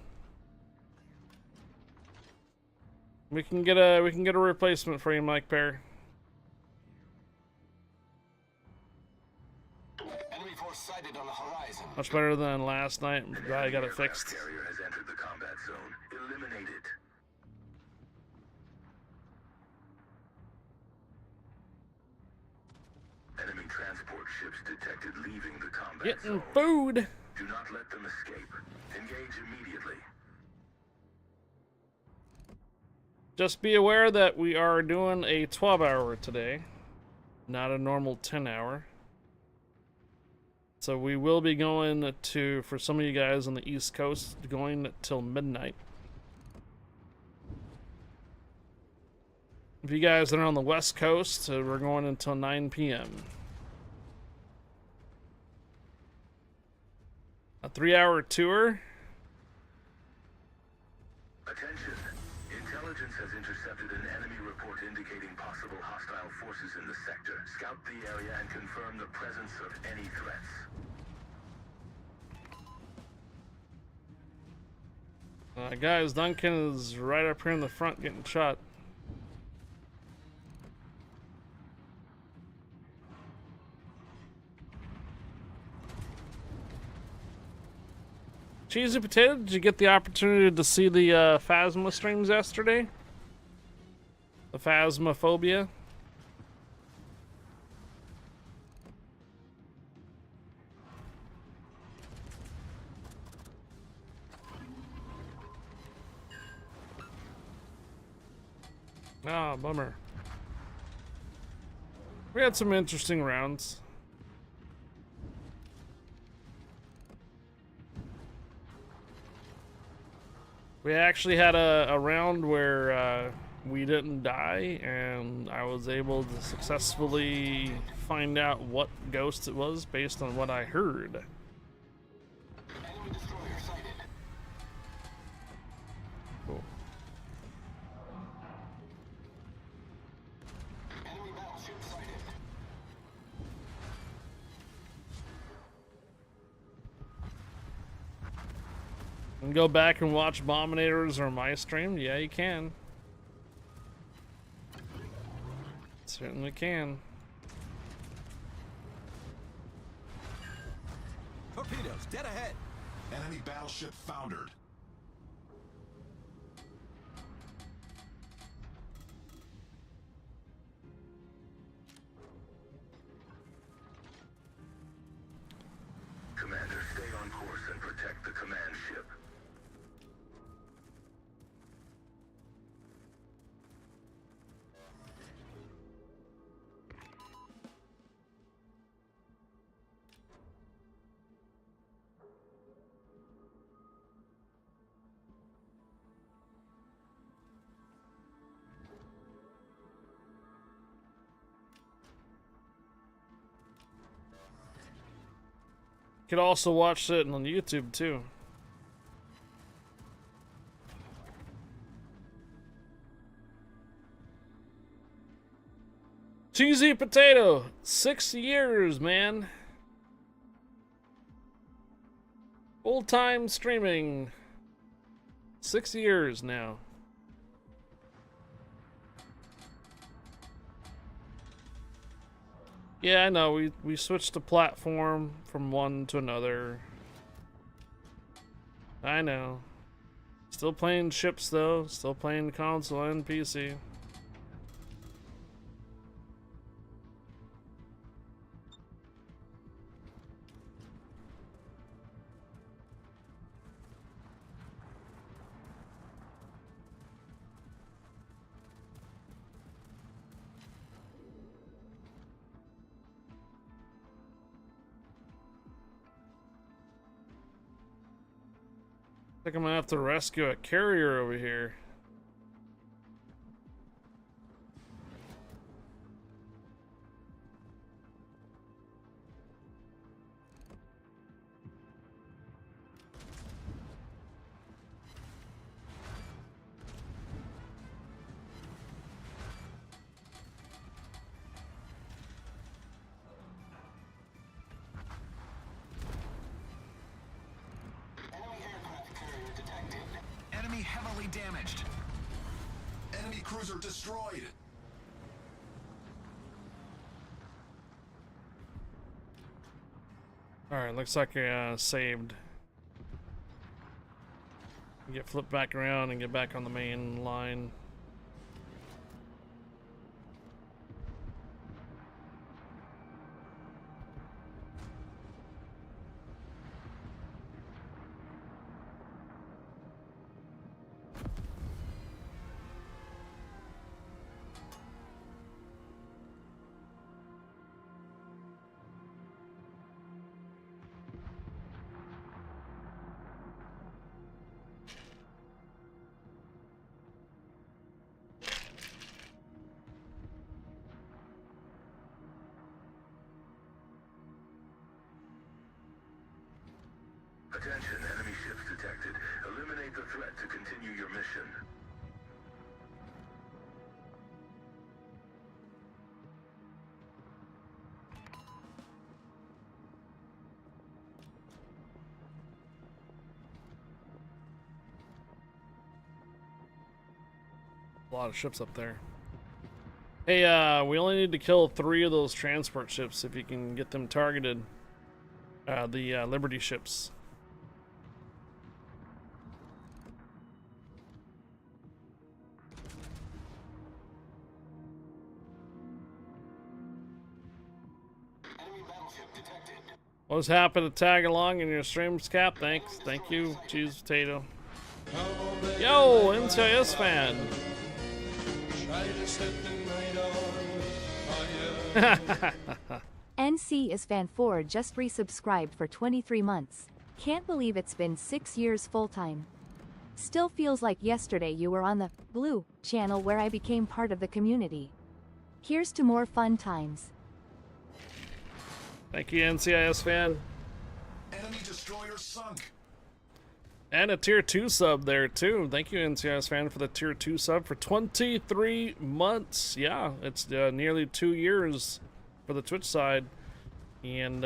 We can get a replacement for you, Mike Bear. Enemy force sighted on the horizon. Much better than last night. I got it fixed. Carrier has entered the combat zone. Eliminate it. Enemy transport ships detected leaving the combat Getting zone. food. Do not let them escape. Engage immediately. Just be aware that we are doing a 12-hour today, not a normal 10-hour. So we will be going to, for some of you guys on the East Coast, going till midnight. If you guys that are on the West Coast, we're going until 9 p.m. A 3-hour tour. Attention. Intelligence has intercepted an enemy report indicating possible hostile forces in the sector. Scout the area and confirm the presence of any threats. Guys, Duncan is right up here in the front getting shot. Cheesy Potato, did you get the opportunity to see the Phasma streams yesterday? The Phasmophobia? Ah, bummer. We had some interesting rounds. We actually had a round where we didn't die, and I was able to successfully find out what ghost it was based on what I heard. Enemy destroyer sighted. Cool. Enemy battleship sighted. And go back and watch Abominators or my stream? Yeah, you can. Certainly can. Torpedoes, dead ahead. Enemy battleship foundered. Commander, stay on course and protect the command ship. could also watch it on YouTube too. Cheesy Potato, 6 years, man. Full-time streaming. 6 years now. Yeah, I know, we switched the platform from one to another. I know. Still playing ships though, still playing console and PC. I think I'm gonna have to rescue a carrier over here. Enemy heavily damaged. Enemy cruiser destroyed. Alright, looks like I saved. Get flipped back around and get back on the main line. Attention, enemy ships detected. Eliminate the threat to continue your mission. A lot of ships up there. Hey, we only need to kill 3 of those transport ships if you can get them targeted. The Liberty ships. Was happy to tag along in your streams, Cap. Thanks. Thank you, Cheese Potato. Yo, NCIS fan. NC is fan 4 just resubscribed for 23 months. Can't believe it's been 6 years full time. Still feels like yesterday you were on the Blue channel where I became part of the community. Here's to more fun times. Thank you, NCIS fan. Enemy destroyer sunk. And a tier 2 sub there too. Thank you, NCIS fan, for the tier 2 sub for 23 months. Yeah, it's nearly 2 years for the Twitch side. And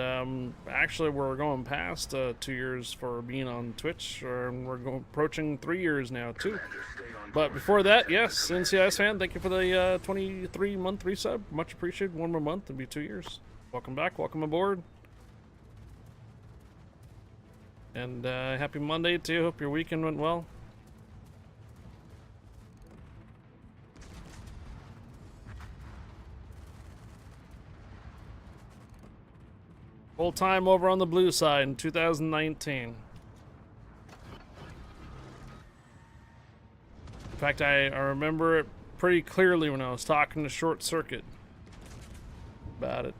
actually, we're going past 2 years for being on Twitch. We're approaching 3 years now too. But before that, yes, NCIS fan, thank you for the 23-month resub. Much appreciated. One more month, it'll be 2 years. Welcome back. Welcome aboard. And happy Monday too. Hope your weekend went well. Full time over on the blue side in 2019. In fact, I remember it pretty clearly when I was talking to Short Circuit about it.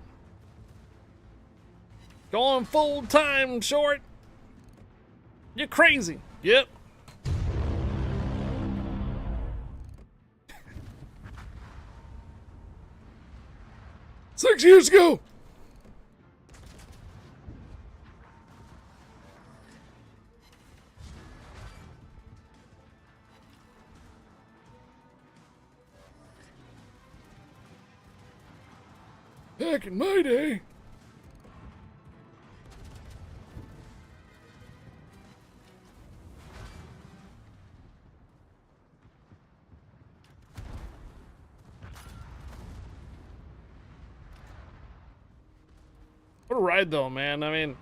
Going full time, Short. You're crazy. Yep. Six years ago. Back in my day. What a ride though, man. I mean,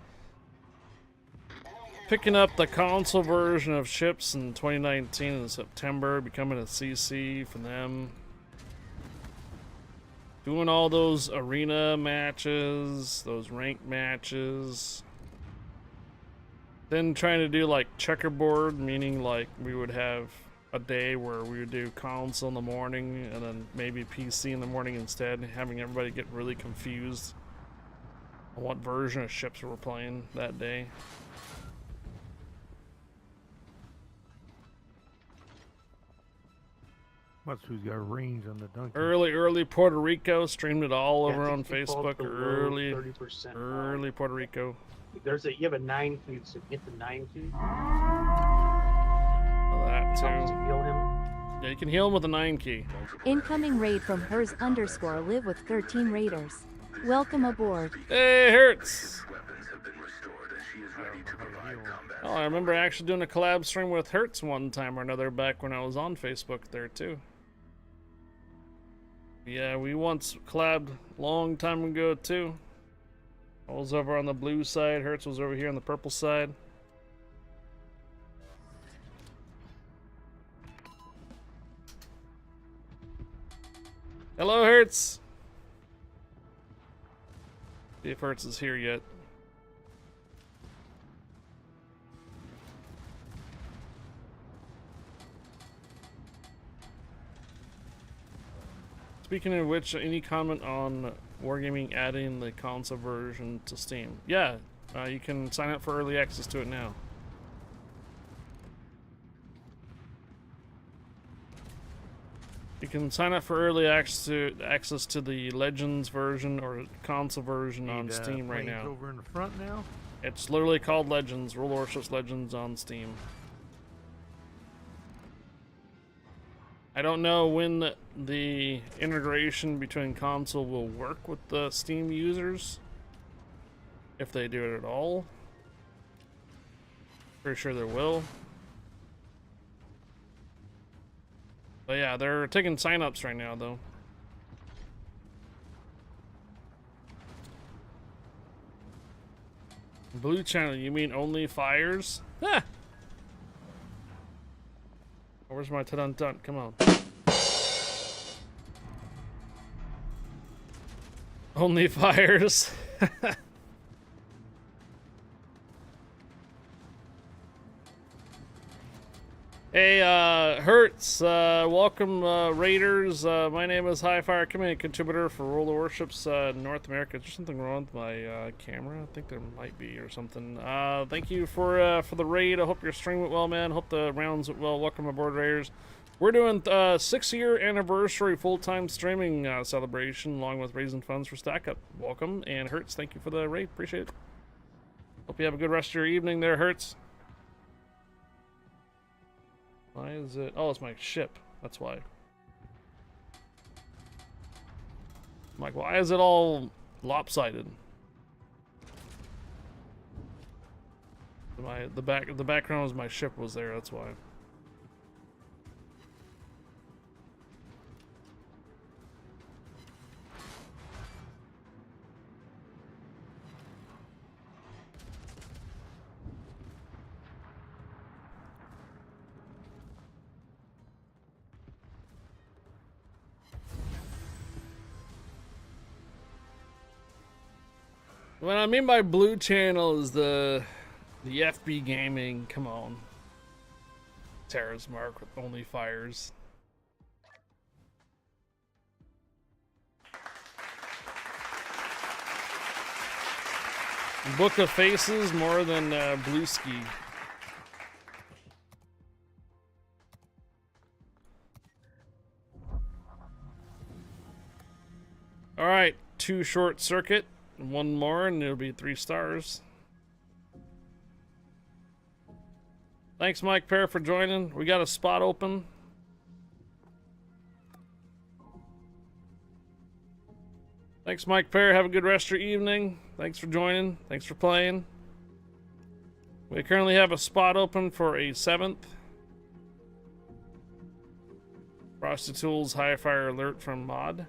picking up the console version of ships in 2019 in September, becoming a CC for them. Doing all those arena matches, those ranked matches. Then trying to do like checkerboard, meaning like we would have a day where we would do console in the morning and then maybe PC in the morning instead, having everybody get really confused on what version of ships we were playing that day. Must who's got range on the Duncan. Early Puerto Rico, streamed it all over on it falls Facebook. below Early 30%. Puerto Rico. You have a 9 key, so hit the 9 key. That too. Heal him. Yeah, you can heal him with a 9 key. Incoming raid from hers_live with 13 raiders. Welcome aboard. Hey, Hertz! Oh, I remember actually doing a collab stream with Hertz one time or another back when I was on Facebook there too. Yeah, we once collabed long time ago too. I was over on the blue side, Hertz was over here on the purple side. Hello, Hertz! See if Hertz is here yet. Speaking of which, any comment on Wargaming adding the console version to Steam? Yeah, you can sign up for early access to it now. You can sign up for early access to the Legends version or console version on Steam right now. Over in the front now. It's literally called Legends, World Warships Legends on Steam. I don't know when the integration between console will work with the Steam users, if they do it at all. Pretty sure they will. But yeah, they're taking sign-ups right now, though. Blue channel, you mean only fires? Ah! Where's my ta-dun-dun? Come on. Only fires. Hey, Hertz, welcome, Raiders. My name is Highfire, community contributor for World of Warships, North America. Is there something wrong with my, camera? I think there might be, or something. Thank you for the raid. I hope your stream went well, man. Hope the rounds went well. Welcome aboard, Raiders. We're doing 6-year anniversary full-time streaming celebration, along with raising funds for Stack Up. Welcome, and Hertz, thank you for the raid. Appreciate it. Hope you have a good rest of your evening there, Hertz. Why is it? Oh, it's my ship. That's why. I'm like, why is it all lopsided? The background was my ship was there. That's why. What I mean by blue channel is the FB gaming. Come on, Terra's Mark with only fires. Book of Faces more than Blue Ski. All right, 2 short circuit. One more and it'll be 3 stars. Thanks, Mike Pear, for joining. We got a spot open. Thanks, Mike Pear. Have a good rest of your evening. Thanks for joining. Thanks for playing. We currently have a spot open for a 7th. Frosty Tools high fire alert from mod.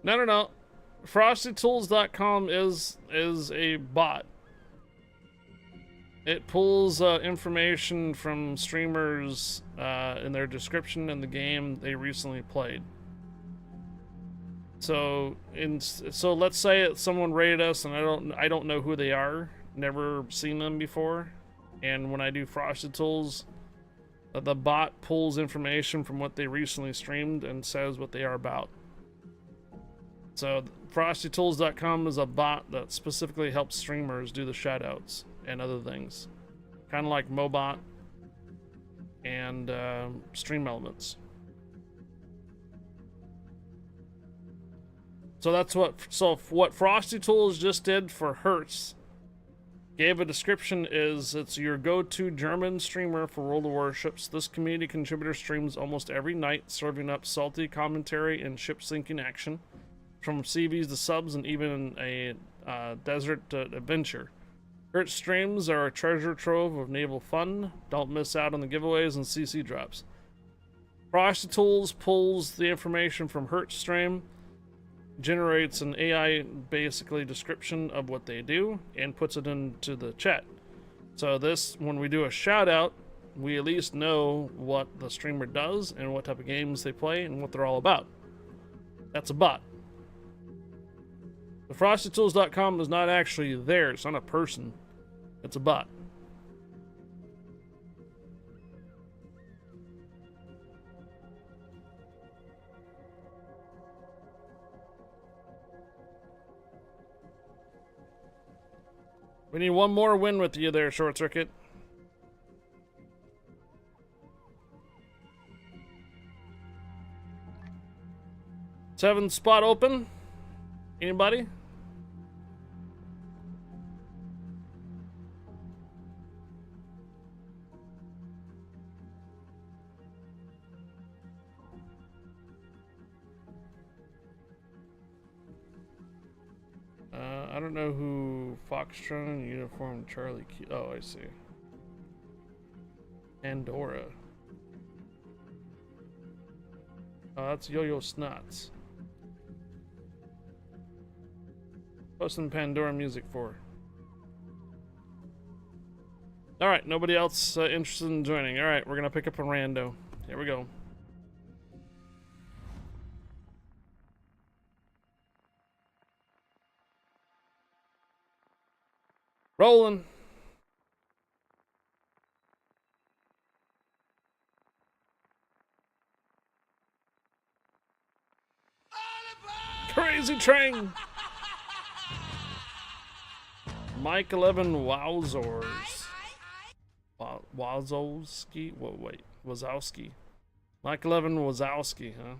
No. FrostyTools.com is a bot. It pulls information from streamers in their description in the game they recently played. So let's say someone raided us and I don't know who they are, never seen them before, and when I do Frosted Tools, the bot pulls information from what they recently streamed and says what they are about. So FrostyTools.com is a bot that specifically helps streamers do the shoutouts and other things. Kind of like Mobot and Stream Elements. So what Frosty Tools just did for Hertz, gave a description is it's your go-to German streamer for World of Warships. This community contributor streams almost every night, serving up salty commentary and ship sinking action. From CVs to subs and even a desert adventure. Hertz streams are a treasure trove of naval fun. Don't miss out on the giveaways and CC drops. Frosty Tools pulls the information from Hertz stream, generates an AI basically description of what they do, and puts it into the chat. So this, when we do a shout out, we at least know what the streamer does and what type of games they play and what they're all about. That's a bot. The FrostyTools.com is not actually there. It's not a person. It's a bot. We need one more win with you there, Short Circuit. Seventh spot open. Anybody? I don't know who Foxtron Uniform Charlie Q. Oh, I see. Pandora. Oh, that's Yo-Yo Snots. Posting Pandora music for. Alright, nobody else interested in joining. Alright, we're gonna pick up a rando. Here we go. Rolling. Crazy train. Mike 11 Wowzors. Wazowski? Wait, Wazowski. Mike 11 Wazowski, huh?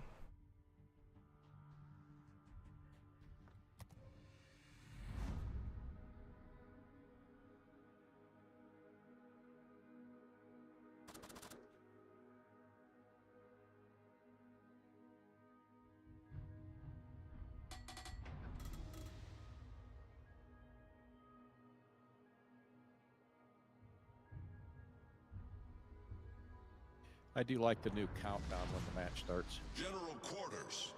I do like the new countdown when the match starts. General quarters.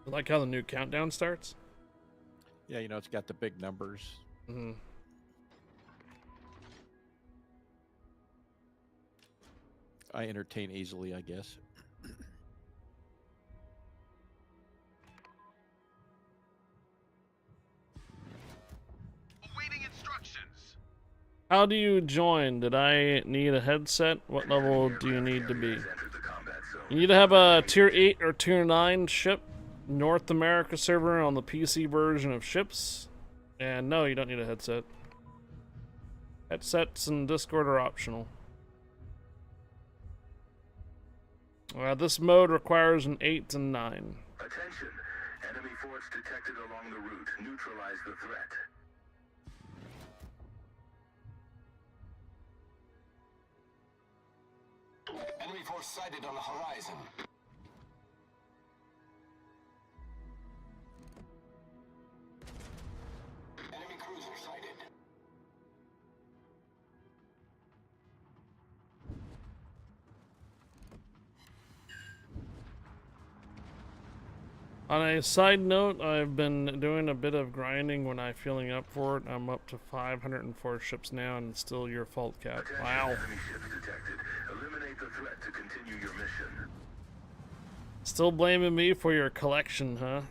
I like how the new countdown starts. Yeah, you know, it's got the big numbers. Mm-hmm. I entertain easily, I guess. How do you join? Did I need a headset? What level do you need to be? You need to have a tier 8 or tier 9 ship North America server on the PC version of ships. And no, you don't need a headset. Headsets and Discord are optional. This mode requires an 8 and 9. Attention! Enemy force detected along the route. Neutralize the threat. Enemy force sighted on the horizon. Enemy cruiser sighted. On a side note, I've been doing a bit of grinding when I'm feeling up for it. I'm up to 504 ships now, and it's still your fault, Cap. Wow. Enemy ships detected. Eliminate the threat to continue your mission. Still blaming me for your collection, huh?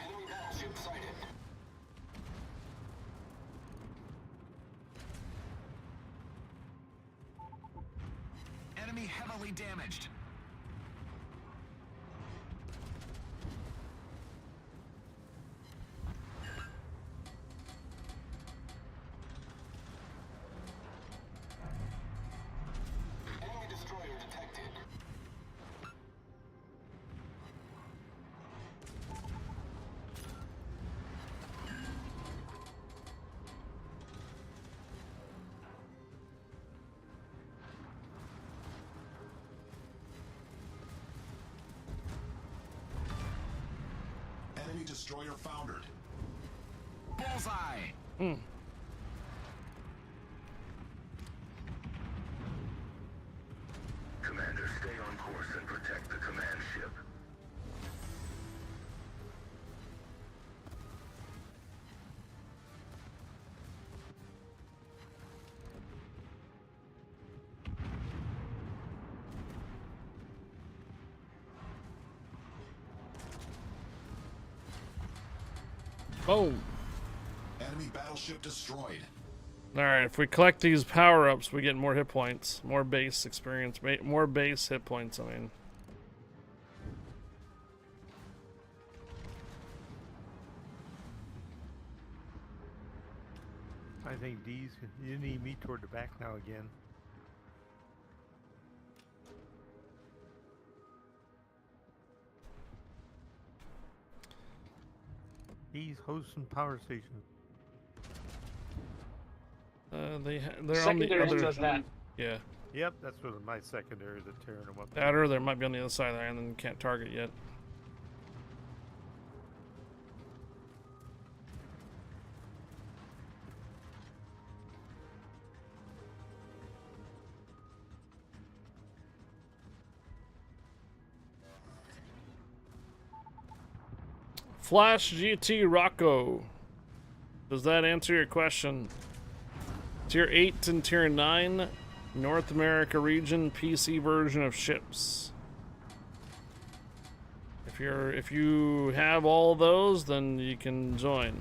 Enemy battleship sighted. Enemy heavily damaged. Enemy destroyer detected. Enemy destroyer foundered. Bullseye. Commander, stay on course and protect the command ship. Boom. Enemy battleship destroyed. Alright, if we collect these power-ups, we get more hit points. More base experience. More base hit points, I mean. I think D's, you need me toward the back now again. D's hosting power station. They're on the other. does that. Yeah. Yep, that's what my secondary, the tearing them up. That or they might be on the other side of the island and can't target yet. Flash GT Rocco. Does that answer your question? Tier 8 and Tier 9, North America region PC version of ships. If you have all those, then you can join.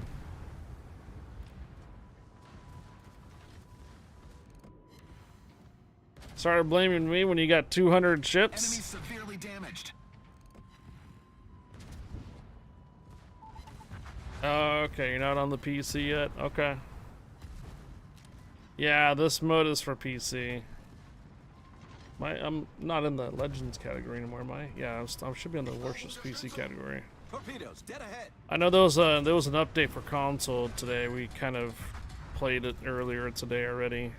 Started blaming me when you got 200 ships. Enemy severely damaged. Oh, okay, you're not on the PC yet? Okay. Yeah, this mode is for PC. I'm not in the Legends category anymore, am I? Yeah, I should be in the Warships PC category. Torpedoes dead ahead. I know there was an update for console today. We kind of played it earlier today already.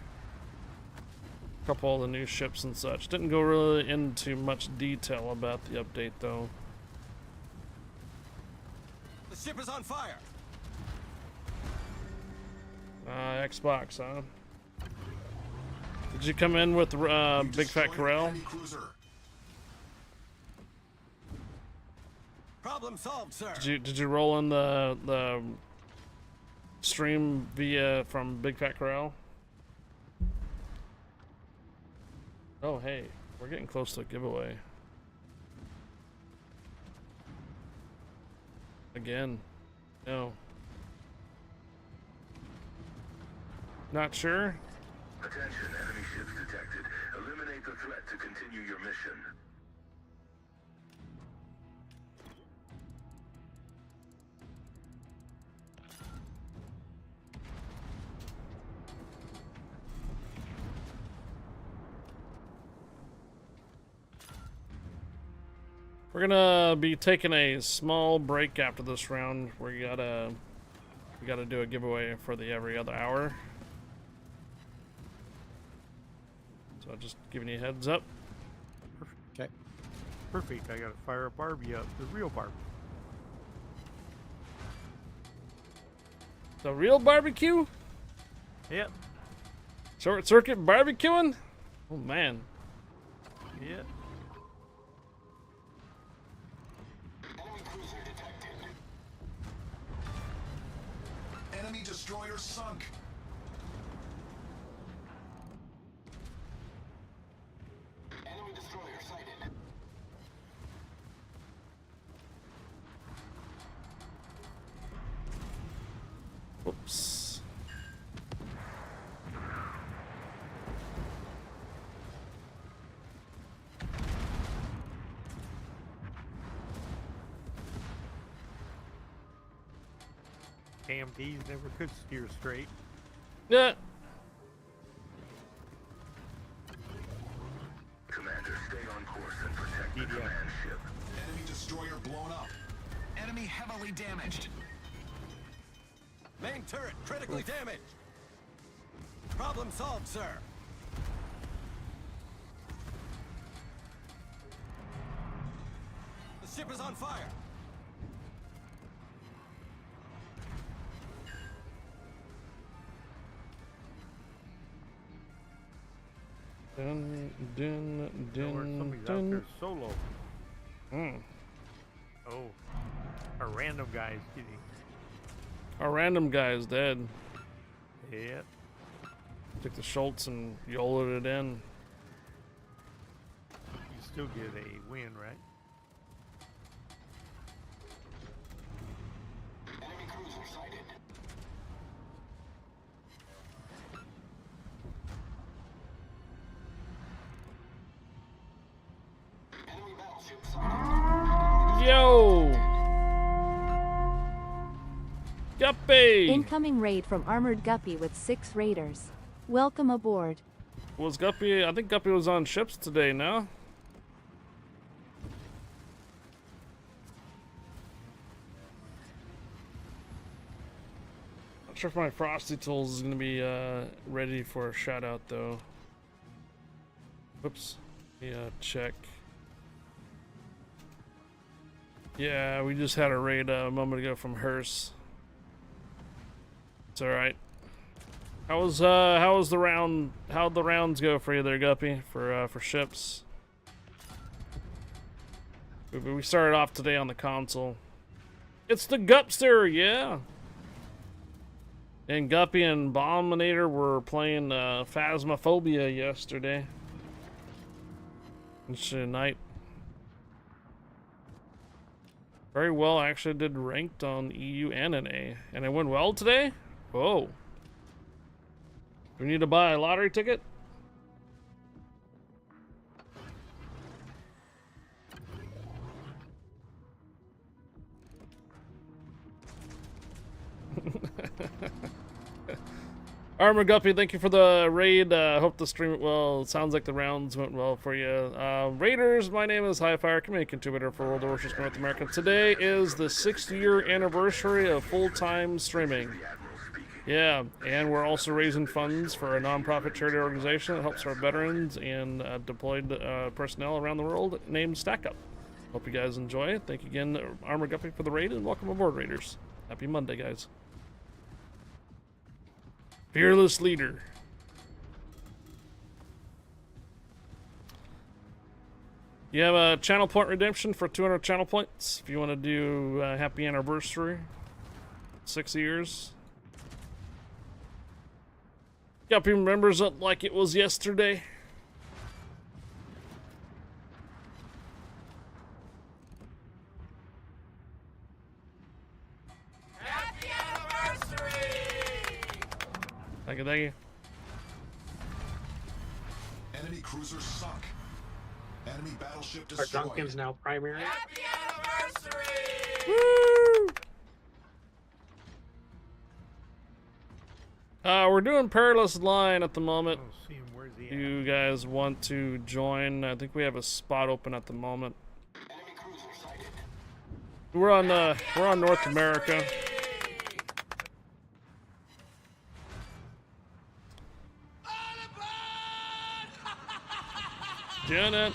A couple of the new ships and such. Didn't go really into much detail about the update though. The ship is on fire. Xbox, huh? Did you come in with Big Fat Corral? Problem solved, sir. Did you roll in the stream via from Big Fat Corral? Oh hey, we're getting close to a giveaway. Again. No. Not sure? Attention, enemy ships detected. Eliminate the threat to continue your mission. We're gonna be taking a small break after this round. We gotta do a giveaway for the every other hour. So just giving you a heads up. Okay. Perfect. I gotta fire a Barbie up. The real Barbie. The real barbecue? Yep. Short circuit barbecuing? Oh man. Yep. Enemy destroyer sunk. Enemy destroyer sighted. Whoops. AMDs never could steer straight. Yeah. Commander, stay on course and protect the command ship. Enemy destroyer blown up. Enemy heavily damaged. Main turret critically damaged. Problem solved, sir. The ship is on fire. Dun, dun, Somebody's out there solo. Oh. A random guy is getting. Our random guy is dead. Yep. Took the Schultz and YOLO'd it in. You still get a win, right? Enemy cruiser sighted. Enemy battleship sighted. Yo! Guppy! Incoming raid from Armored Guppy with 6 raiders. Welcome aboard. Was Guppy? I think Guppy was on ships today, no? Not sure if my Frosty Tools is gonna be ready for a shout out though. Whoops. Yeah, check. Yeah, we just had a raid a moment ago from Hearst. It's alright. How was the round? How'd the rounds go for you there, Guppy? For ships. We started off today on the console. It's the Gupster, yeah. And Guppy and Bombinator were playing Phasmophobia yesterday. Yesterday night. Very well, I actually did ranked on EU and NA. And it went well today? Whoa. Do we need to buy a lottery ticket? Armor Guppy, thank you for the raid. Hope the stream went well. It sounds like the rounds went well for you. Raiders, my name is Highfire, community contributor for World of Warships North America. Today is the 6th-year anniversary of full-time streaming. Yeah, and we're also raising funds for a non-profit charity organization that helps our veterans and deployed personnel around the world named Stack Up. Hope you guys enjoy it. Thank you again, Armor Guppy, for the raid, and welcome aboard, Raiders. Happy Monday, guys. Fearless leader. You have a channel point redemption for 200 channel points if you want to do happy anniversary. 6 years. Guppy remembers it like it was yesterday. Happy anniversary! Thank you, thank you. Enemy cruiser sunk. Enemy battleship Our destroyed. Duncan's now primary. Happy anniversary! Woo! We're doing Perilous Line at the moment. Oh, see him. Where's he Do you guys want to join? I think we have a spot open at the moment. We're on North America. Doing it.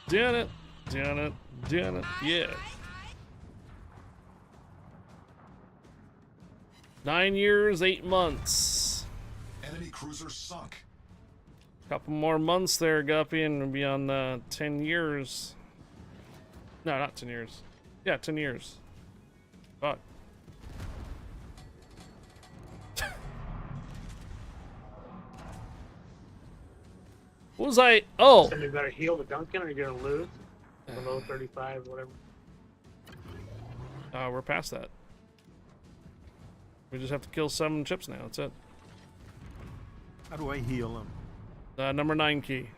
Doing it. Doing it. Doing it. Yeah. 9 years, 8 months. Enemy cruiser sunk. Couple more months there, Guppy, and we'll be on 10 years. No, not 10 years. Yeah, 10 years. Fuck. What was I? Oh! So you better heal the Duncan or you're gonna lose. Below 35, whatever. We're past that. We just have to kill 7 ships now, that's it. How do I heal him? Number 9 key.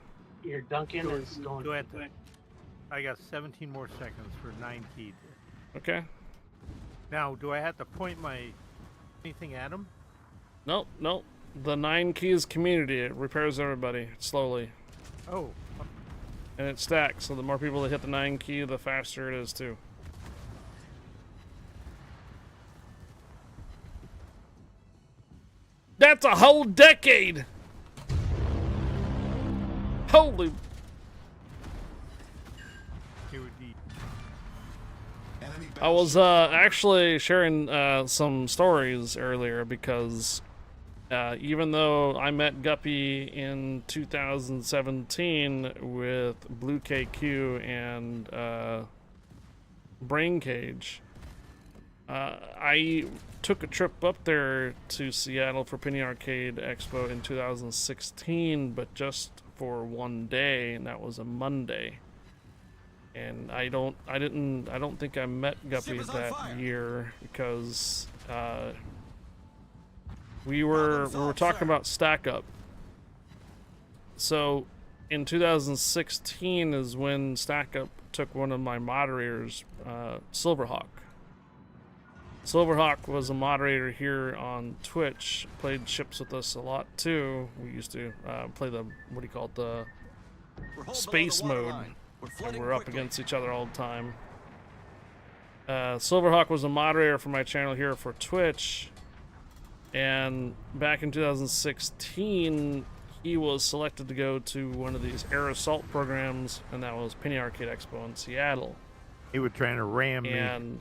Your Duncan is going Do I have to? I got 17 more seconds for 9 key. Okay. Now, do I have to point my anything at him? Nope, nope. The 9 key is community. It repairs everybody slowly. Oh. And it stacks, so the more people that hit the 9 key, the faster it is too. That's a whole decade! Holy... I was actually sharing some stories earlier because even though I met Guppy in 2017 with Blue KQ and Brain Cage, I took a trip up there to Seattle for Penny Arcade Expo in 2016, but just for one day, and that was a Monday. And I don't think I met Guppy that year because we were talking about stack up. So in 2016 is when Stack Up took one of my moderators, Silverhawk. Silverhawk was a moderator here on Twitch, played ships with us a lot too. We used to play the, what do you call it, the space mode. And we're up against each other all the time. Silverhawk was a moderator for my channel here for Twitch. And back in 2016, he was selected to go to one of these air assault programs, and that was Penny Arcade Expo in Seattle. He was trying to ram me. And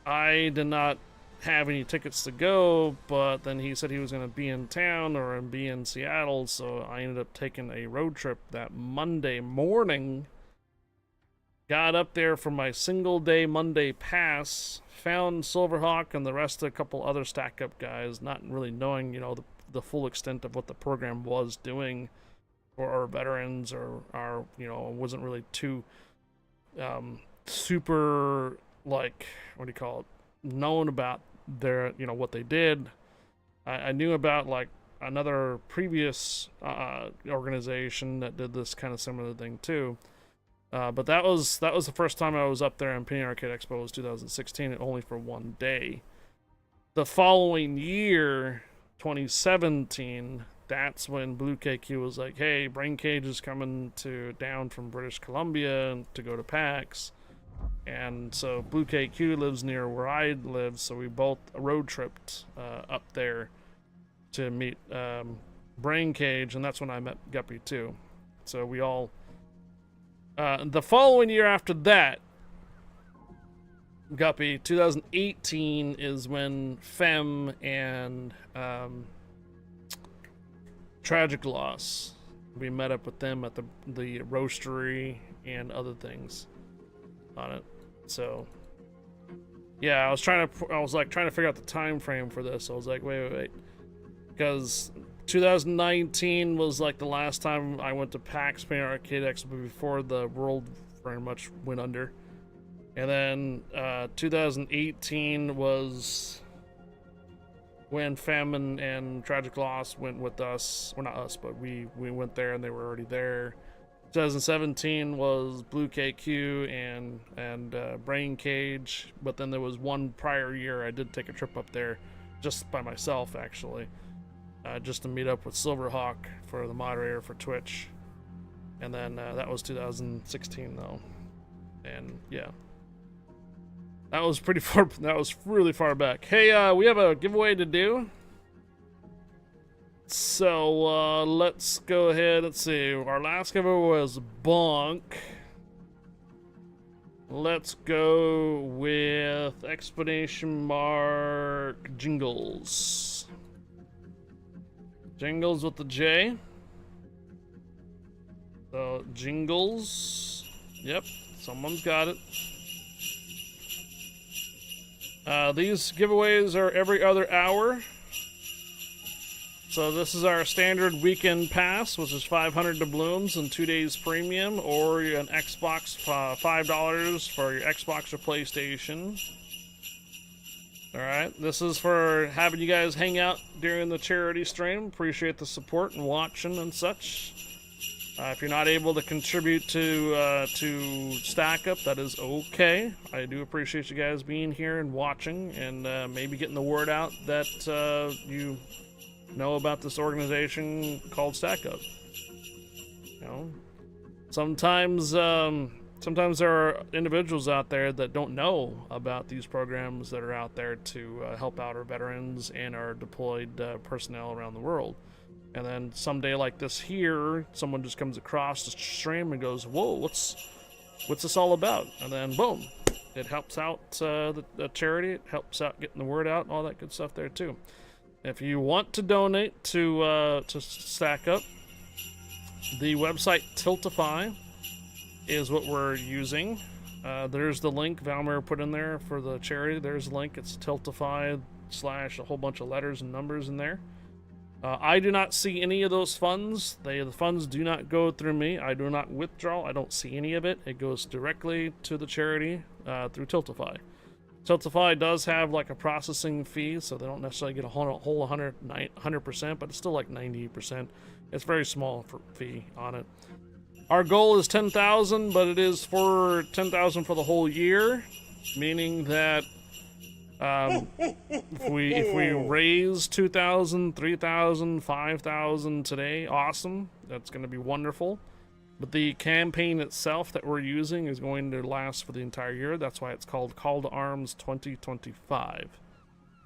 I did not have any tickets to go, but then he said he was going to be in town or be in Seattle, so I ended up taking a road trip that Monday morning. Got up there for my single day Monday pass, found Silverhawk and the rest of a couple other Stack Up guys, not really knowing, you know, the full extent of what the program was doing for our veterans or our, you know, wasn't really too super, like, what do you call it, known about their, you know, what they did. I knew about, like, another previous organization that did this kind of similar thing too. But that was the first time I was up there in Penny Arcade Expo was 2016, and only for one day. The following year, 2017, that's when Blue KQ was like, hey, Brain Cage is coming down from British Columbia to go to PAX. And so Blue KQ lives near where I live, so we both road tripped up there to meet Brain Cage, and that's when I met Guppy too. So we all... the following year after that, Guppy, 2018 is when Fem and Tragic Loss, we met up with them at the roastery and other things on it. So yeah, I was trying to figure out the time frame for this. I was like, wait, because 2019 was like the last time I went to PAX Paint Arcade Expo before the world very much went under. And then 2018 was when Famine and Tragic Loss went with us. Well, not us, but we went there and they were already there. 2017 was Blue KQ and Brain Cage, but then there was one prior year I did take a trip up there just by myself, actually, just to meet up with Silverhawk for the moderator for Twitch. And then that was 2016 though, and yeah. That was pretty far. That was really far back. Hey, we have a giveaway to do. So let's go ahead. Let's see. Our last giveaway was Bonk. Let's go with explanation mark Jingles. Jingles with the J. So Jingles. Yep, someone's got it. These giveaways are every other hour. So this is our standard weekend pass, which is 500 doubloons and 2 days premium, or an Xbox $5 for your Xbox or PlayStation. Alright, this is for having you guys hang out during the charity stream. Appreciate the support and watching and such. If you're not able to contribute to Stack Up, that is okay. I do appreciate you guys being here and watching, and maybe getting the word out that you know about this organization called Stack Up. You know, sometimes there are individuals out there that don't know about these programs that are out there to help out our veterans and our deployed personnel around the world. And then someday like this here, someone just comes across the stream and goes, whoa, what's this all about? And then boom, it helps out the charity, it helps out getting the word out, and all that good stuff there too. If you want to donate to Stack Up, the website Tiltify is what we're using. There's the link Valmer put in there for the charity. There's the link. It's Tiltify / a whole bunch of letters and numbers in there. I do not see any of those funds. The funds do not go through me. I do not withdraw. I don't see any of it. It goes directly to the charity through Tiltify. Tiltify does have like a processing fee, so they don't necessarily get a whole 100%, but it's still like 98%. It's very small fee on it. Our goal is 10,000, but it is for 10,000 for the whole year, meaning that if we raise 2,000, 3,000, 5,000 today, awesome. That's going to be wonderful. But the campaign itself that we're using is going to last for the entire year. That's why it's called Call to Arms 2025.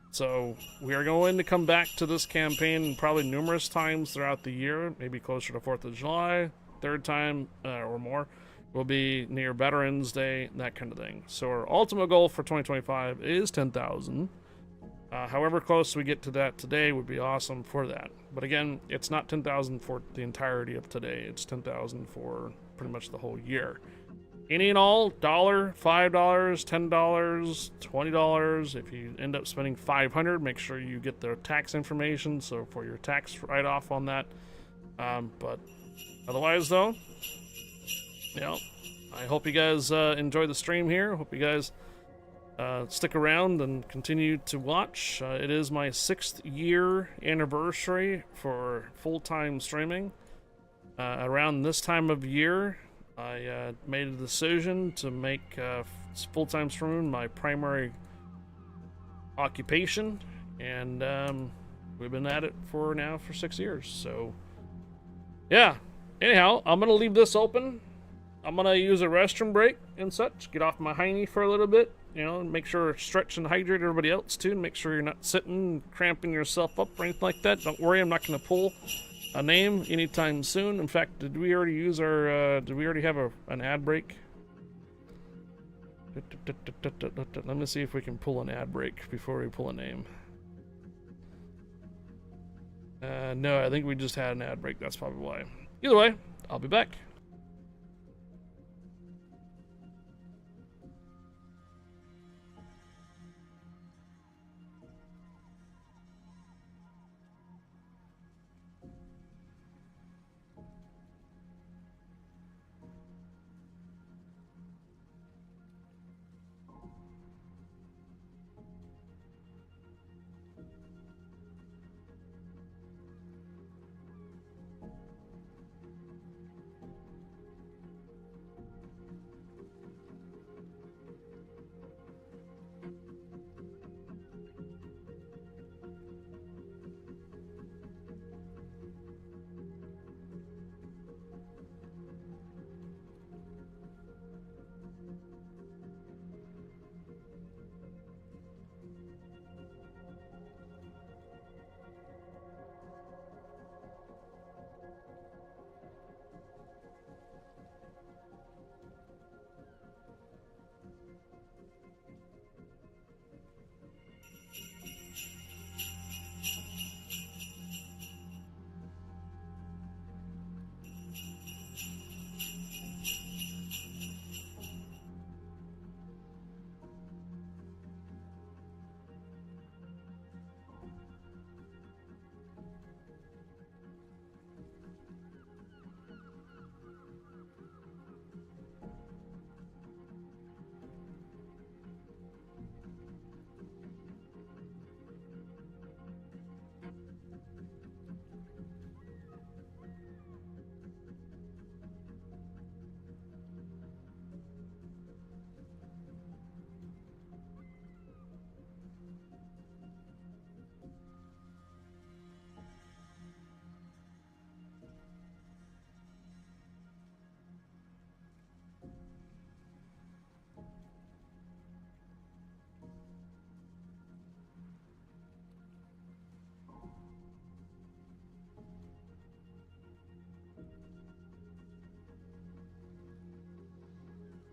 So we are going to come back to this campaign probably numerous times throughout the year, maybe closer to 4th of July, third time or more will be near Veterans Day, that kind of thing. So our ultimate goal for 2025 is 10,000. However close we get to that today would be awesome for that. But again, it's not 10,000 for the entirety of today. It's 10,000 for pretty much the whole year. Any and all, $1, $5, $10, $20. If you end up spending $500, make sure you get the tax information, so for your tax write-off on that. But otherwise, though, you know, I hope you guys enjoy the stream here. Hope you guys stick around and continue to watch. It is my 6th year anniversary for full-time streaming. Around this time of year, I made a decision to make full-time streaming my primary occupation, and we've been at it for 6 years. So yeah, anyhow, I'm gonna leave this open. I'm gonna use a restroom break and such, get off my hiney for a little bit, you know, make sure stretch and hydrate everybody else too, and make sure you're not sitting cramping yourself up or anything like that. Don't worry, I'm not gonna pull a name anytime soon. In fact, did we already use our did we already have an ad break? Let me see if we can pull an ad break before we pull a name. No, I think we just had an ad break. That's probably why. Either way, I'll be back.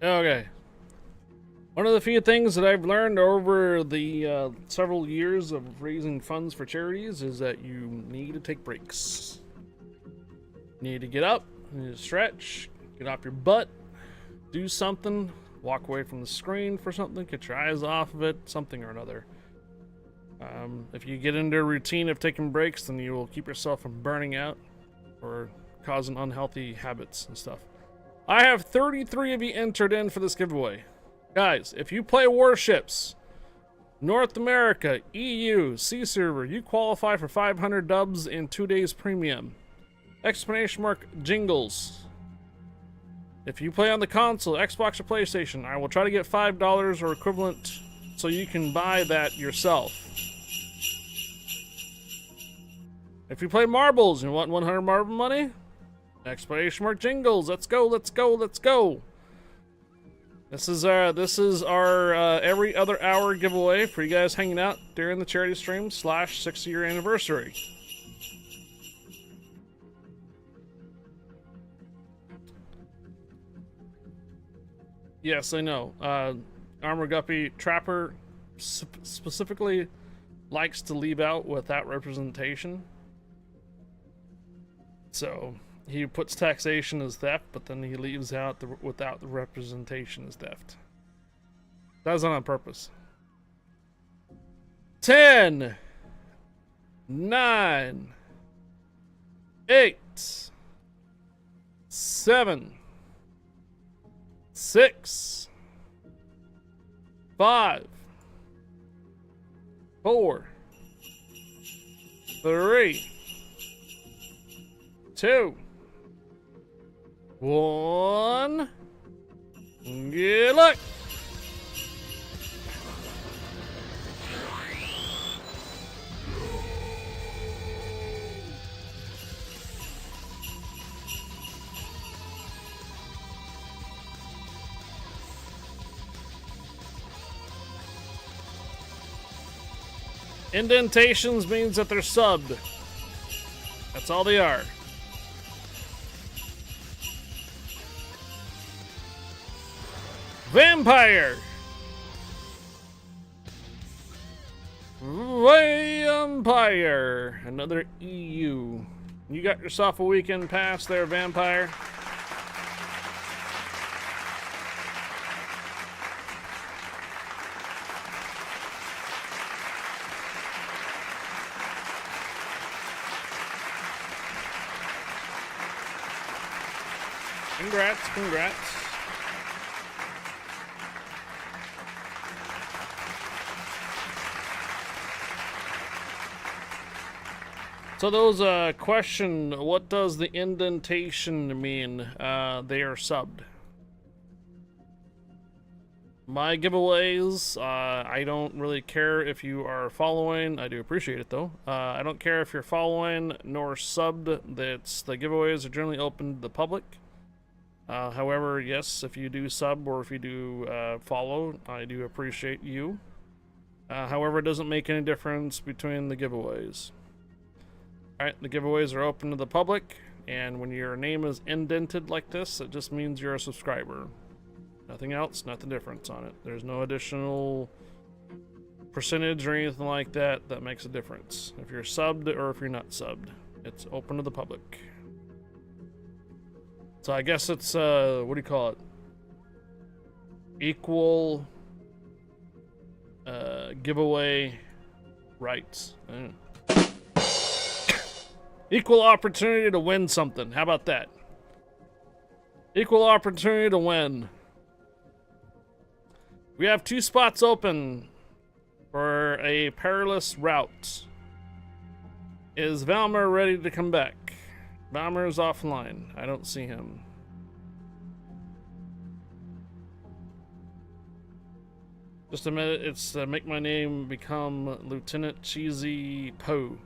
Okay. One of the few things that I've learned over the several years of raising funds for charities is that you need to take breaks. You need to get up, you need to stretch, get off your butt, do something, walk away from the screen for something, get your eyes off of it, something or another. If you get into a routine of taking breaks, then you will keep yourself from burning out or causing unhealthy habits and stuff. I have 33 of you entered in for this giveaway. Guys, if you play Warships, North America, EU, C server, you qualify for 500 dubs in 2 days premium. Exclamation mark jingles. If you play on the console, Xbox or PlayStation, I will try to get $5 or equivalent so you can buy that yourself. If you play marbles and want 100 marble money, exclamation mark jingles. Let's go, let's go, let's go. This is our every other hour giveaway for you guys hanging out during the charity stream / 6-year anniversary. Yes, I know. Armor Guppy Trapper specifically likes to leave out without representation. So he puts taxation as theft, but then he leaves out without the representation as theft. That's not on purpose. 10, 9, 8, 7, 6, 5, 4, 3, 2, 1. Good luck. Indentations means that they're subbed. That's all they are. Vampire! Vampire! Another EU. You got yourself a weekend pass there, Vampire. Congrats, congrats. So those question, what does the indentation mean? They are subbed. My giveaways, I don't really care if you are following. I do appreciate it though. I don't care if you're following nor subbed. That's the giveaways are generally open to the public. However, yes, if you do sub or if you do follow, I do appreciate you. However, it doesn't make any difference between the giveaways. Alright, the giveaways are open to the public, and when your name is indented like this, it just means you're a subscriber. Nothing else, nothing difference on it. There's no additional percentage or anything like that that makes a difference. If you're subbed or if you're not subbed, it's open to the public. So I guess it's, what do you call it? Equal giveaway rights. Equal opportunity to win something. How about that? Equal opportunity to win. We have 2 spots open for a perilous route. Is Valmer ready to come back? Valmer is offline. I don't see him. Just a minute. It's make my name become Lieutenant Cheesy Poe.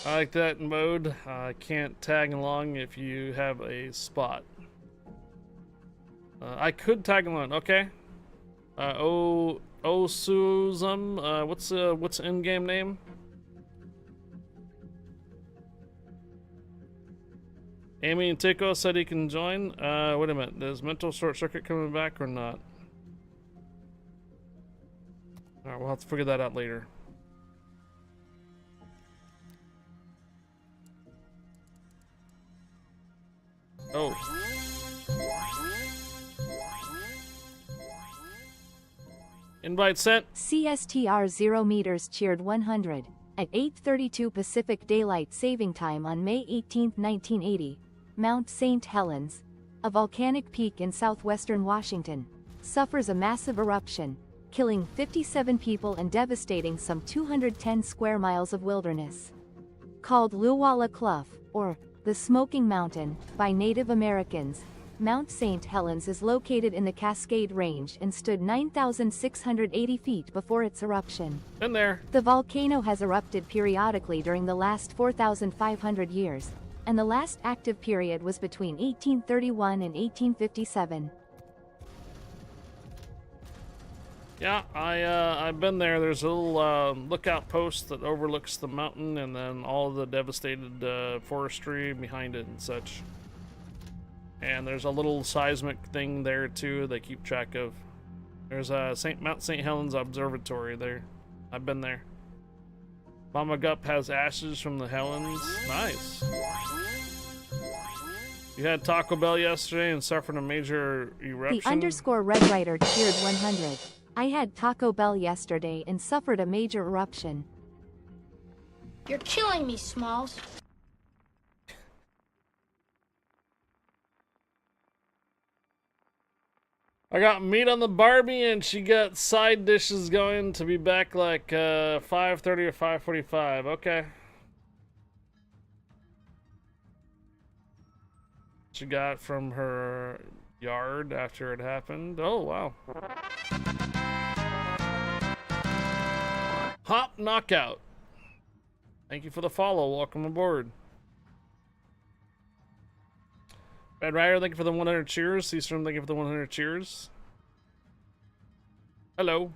I like that mode. I can't tag along if you have a spot. I could tag along. Okay. Osuzum. What's in-game name? Amy and Tico said he can join. Wait a minute. Is mental short circuit coming back or not? Alright, we'll have to figure that out later. Oh. Invite sent. CSTR 0 meters cheered 100 at 8:32 Pacific Daylight Saving Time on May 18, 1980. Mount St. Helens, a volcanic peak in southwestern Washington, suffers a massive eruption, killing 57 people and devastating some 210 square miles of wilderness. Called Luwala Clough, or the Smoking Mountain, by Native Americans, Mount St. Helens is located in the Cascade Range and stood 9,680 feet before its eruption. Been there. The volcano has erupted periodically during the last 4,500 years, and the last active period was between 1831 and 1857. Yeah, I've been there. There's a little lookout post that overlooks the mountain and then all the devastated forestry behind it and such. And there's a little seismic thing there too they keep track of. There's a Mount St. Helens Observatory there. I've been there. Mama Gup has ashes from the Helens. Nice. You had Taco Bell yesterday and suffered a major eruption. The underscore Red Rider cheered 100. I had Taco Bell yesterday and suffered a major eruption. You're killing me, Smalls. I got meat on the Barbie and she got side dishes going to be back like 5:30 or 5:45. Okay. She got from her yard after it happened. Oh, wow. Hop Knockout. Thank you for the follow. Welcome aboard. Red Rider, thank you for the 100 cheers. Seastrom, thank you for the 100 cheers. Hello.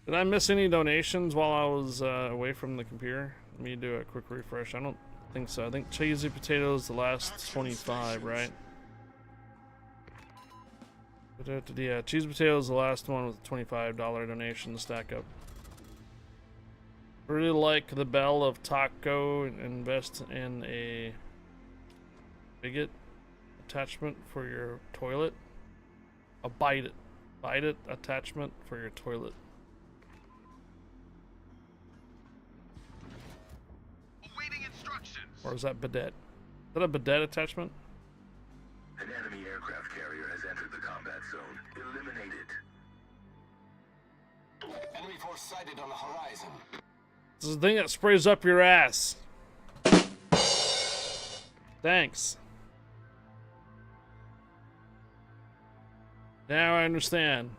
Did I miss any donations while I was away from the computer? Let me do a quick refresh. I don't think so. I think Cheesy Potatoes the last 25, right? Yeah, Cheesy Potatoes the last one with a $25 donation to stack up. Really like the bell of Taco and invest in a bigot attachment for your toilet. A bite it attachment for your toilet. Awaiting instructions. Or is that bidet? Is that a bidet attachment? An enemy aircraft carrier has entered the combat zone. Eliminate it. Enemy force sighted on the horizon. This is the thing that sprays up your ass. Thanks. Now I understand.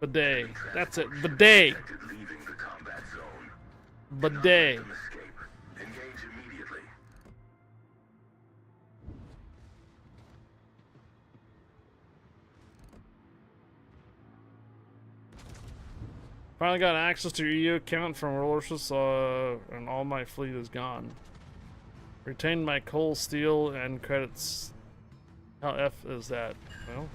Bidet. That's it. Bidet. Bidet. Engage immediately. Finally got access to your EU account from Warships, and all my fleet is gone. Retained my coal, steel, and credits. How F is that? Well,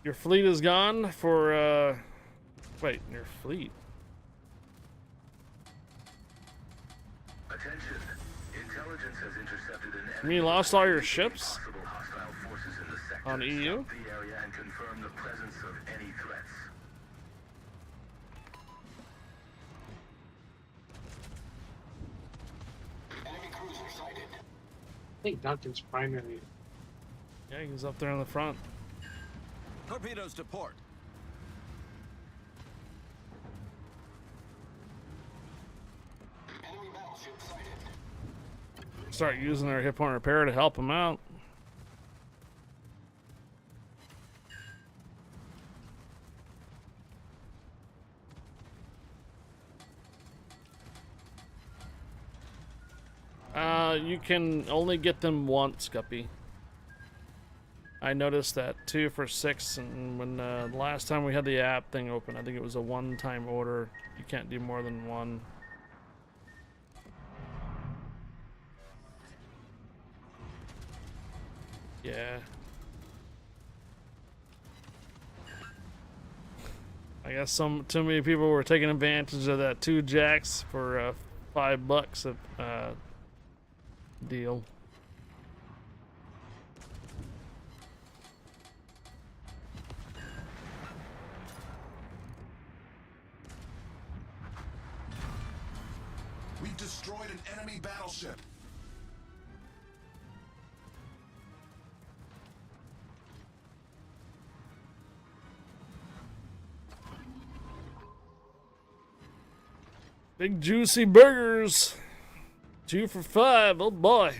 your fleet is gone for, wait, your fleet? Attention. Intelligence has intercepted an You enemy. mean you lost all your ships? Possible hostile forces in the sector. On EU? Scout the area and confirm the presence of any threats. Enemy cruiser sighted. I think Duncan's primary. Yeah, he's up there in the front. Torpedoes to port. Enemy battleship sighted. Start using our hip point repair to help him out. You can only get them once, Guppy. I noticed that 2 for 6, and when the last time we had the app thing open, I think it was a one-time order. You can't do more than one. Yeah. I guess too many people were taking advantage of that 2 jacks for $5 deal. We've destroyed an enemy battleship. Big juicy burgers. 2 for $5. Oh boy.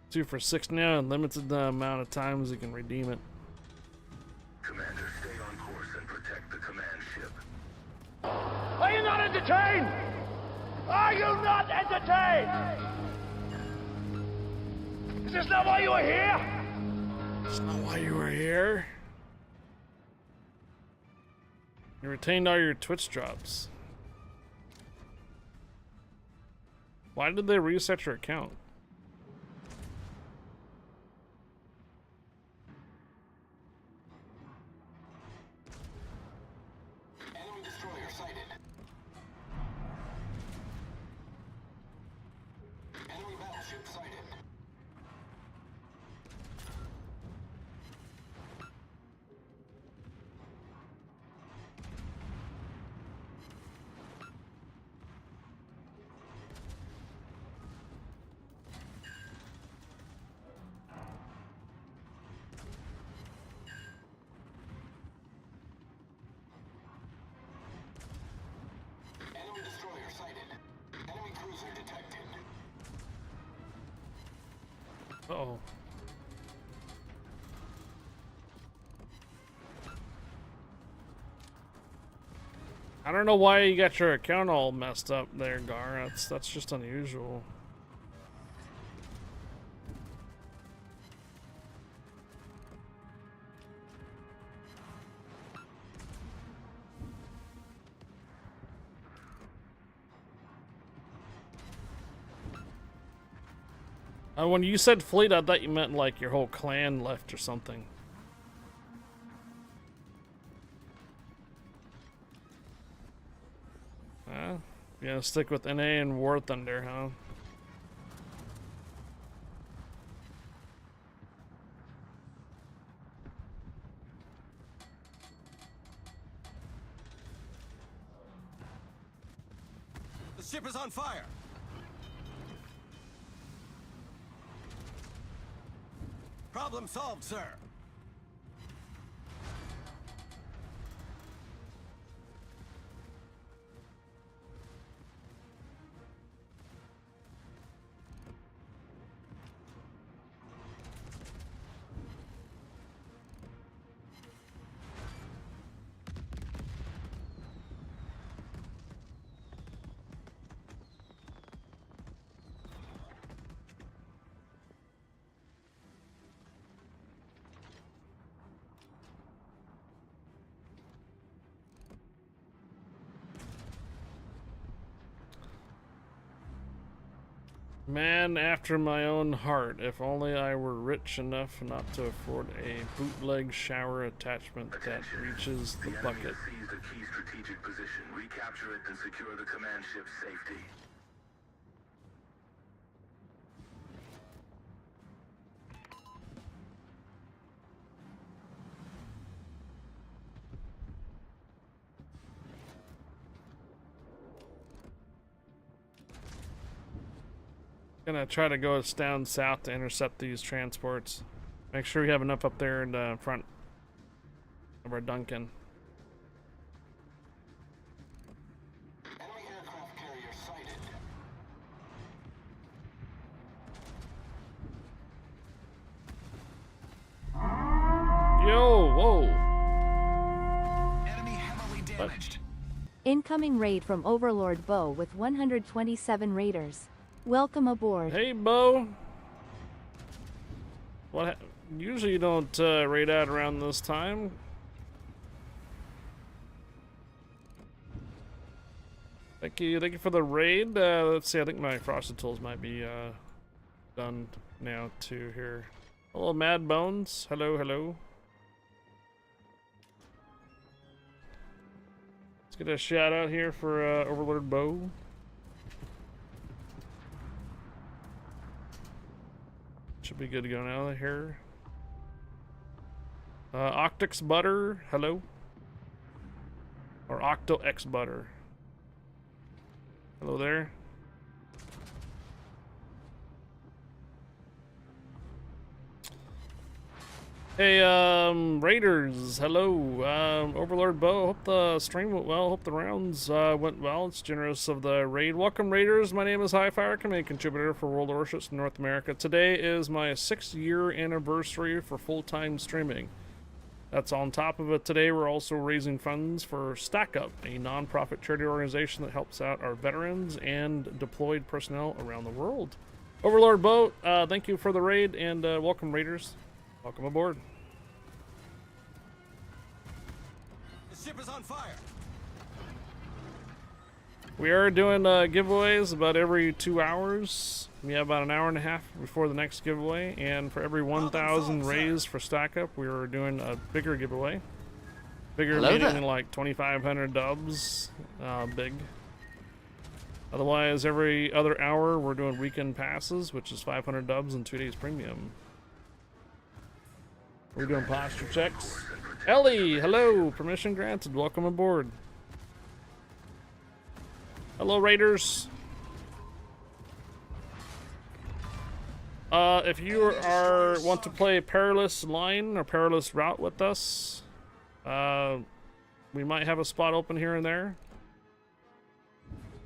2 for $6 now, and limited the amount of times you can redeem it. Commander, stay on course and protect the command ship. Are you not entertained? Are you not entertained? Is this not why you were here? That's not why you were here. You retained all your Twitch drops. Why did they reset your account? Enemy destroyer sighted. Enemy battleship sighted. Enemy destroyer sighted. Enemy cruiser detected. Uh-oh. I don't know why you got your account all messed up there, Gar. That's just unusual. When you said fleet, I thought you meant like your whole clan left or something. You gonna stick with NA and War Thunder, huh? The ship is on fire. Problem solved, sir. Man after my own heart. If only I were rich enough not to afford a bootleg shower attachment that reaches the bucket. Enemy has seized a key strategic position. Recapture it and secure the command ship's safety. Gonna try to go down south to intercept these transports. Make sure we have enough up there in the front of our Duncan. Enemy aircraft carrier sighted. Yo, whoa. Enemy heavily damaged. Incoming raid from Overlord Bo with 127 raiders. Welcome aboard. Hey, Bo. Usually you don't raid out around this time. Thank you for the raid. Let's see, I think my frosted tools might be done now too here. Hello, Mad Bones. Hello, hello. Let's get a shout out here for Overlord Bo. Should be good to go now here. Octix Butter, hello. Or Octo X Butter. Hello there. Hey, Raiders, hello. Overlord Bo, hope the stream went well, hope the rounds went well. It's generous of the raid. Welcome, Raiders. My name is Highfire, community contributor for World Warships in North America. Today is my 6th-year anniversary for full-time streaming. That's on top of it. Today, we're also raising funds for Stack Up, a non-profit charity organization that helps out our veterans and deployed personnel around the world. Overlord Bo, thank you for the raid, and welcome, Raiders. Welcome aboard. The ship is on fire. We are doing giveaways about every 2 hours. We have about an hour and a half before the next giveaway, and for every 1,000 raised for Stack Up, we are doing a bigger giveaway. Bigger meaning like 2,500 dubs. Big. Otherwise, every other hour, we're doing weekend passes, which is 500 dubs and 2 days premium. We're doing posture checks. Ellie, hello. Permission granted. Welcome aboard. Hello, Raiders. If you want to play Perilous Line or Perilous Route with us, we might have a spot open here and there.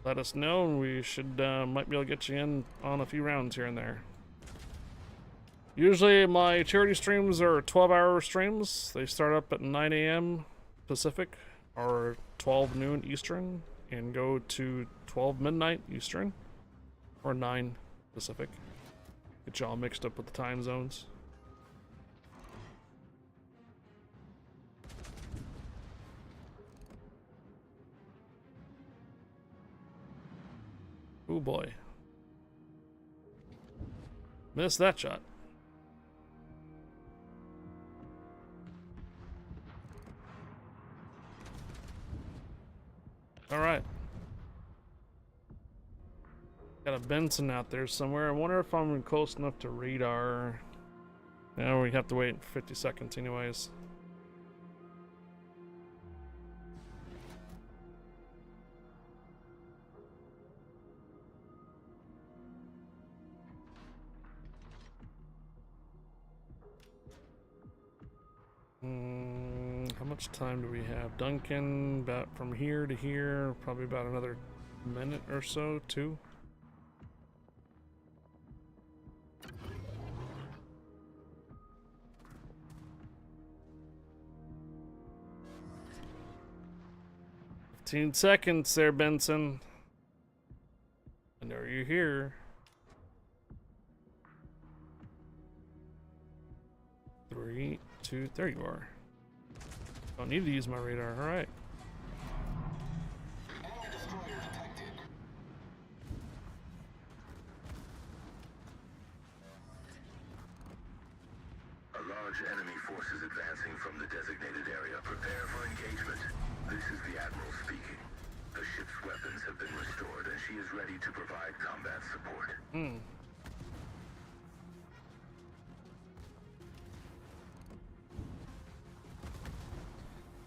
Let us know, and we should might be able to get you in on a few rounds here and there. Usually my charity streams are 12-hour streams. They start up at 9 a.m. Pacific or 12 noon Eastern and go to 12 midnight Eastern or 9 Pacific. Get you all mixed up with the time zones. Oh boy. Missed that shot. Alright. Got a Benson out there somewhere. I wonder if I'm close enough to radar. Now we have to wait 50 seconds anyways. How much time do we have? Duncan, about from here to here, probably about another minute or so, 2. "15 seconds there, Benson. I know you're here." 3, 2, there you are. Don't need to use my radar, alright. A large enemy force is advancing from the designated area. Prepare for engagement. This is the Admiral speaking. The ship's weapons have been restored, and she is ready to provide combat support.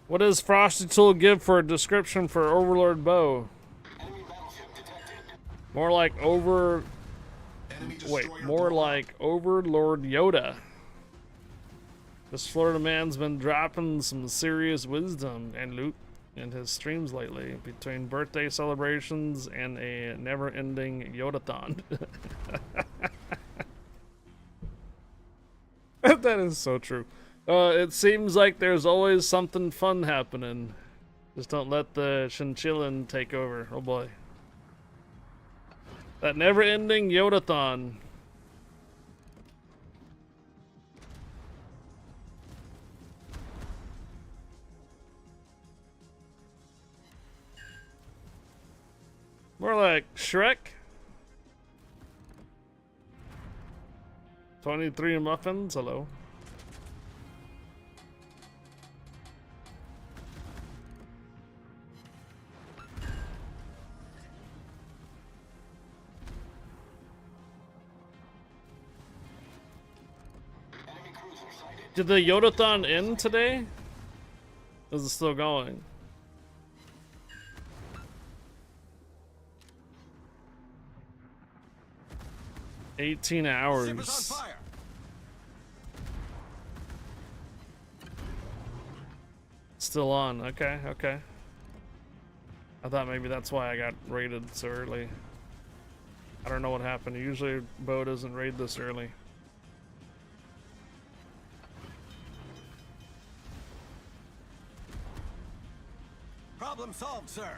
What does Frosty Tool give for a description for Overlord Bo? More like more like Overlord Yoda. This Florida man's been dropping some serious wisdom and loot in his streams lately, between birthday celebrations and a never-ending Yodathon. That is so true. It seems like there's always something fun happening. Just don't let the chinchillin take over. Oh boy. That never-ending Yodathon. More like Shrek. 23 muffins, hello. Did the Yodathon end today? Is it still going? $18 hours. Still on. Okay, okay. I thought maybe that's why I got raided so early. I don't know what happened. Usually Bo doesn't raid this early. Problem solved, sir.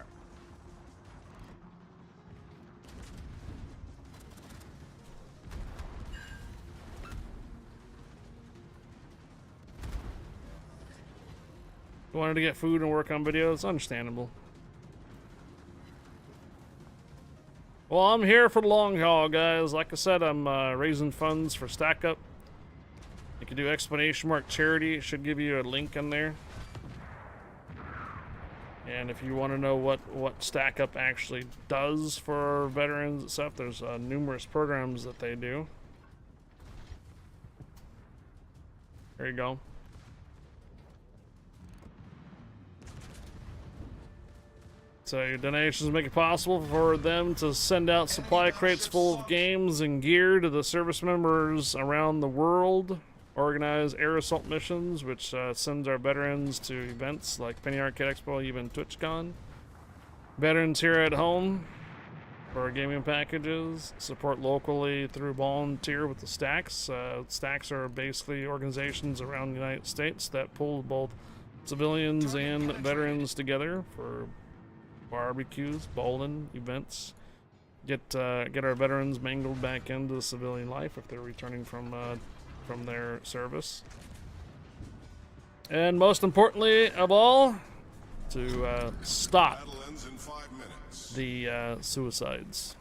You wanted to get food and work on videos? Understandable. Well, I'm here for the long haul, guys. Like I said, I'm raising funds for Stack Up. You can do !charity. It should give you a link in there. And if you want to know what Stack Up actually does for veterans and stuff, there's numerous programs that they do. There you go. So your donations make it possible for them to send out supply crates full of games and gear to the service members around the world. Organize air assault missions, which sends our veterans to events like Penny Arcade Expo, even TwitchCon. Veterans here at home for gaming packages. Support locally through volunteer with the Stacks. Stacks are basically organizations around the United States that pull both civilians and veterans together for barbecues, bowling, events. Get our veterans mingled back into the civilian life if they're returning from their service. And most importantly of all, to stop the suicides.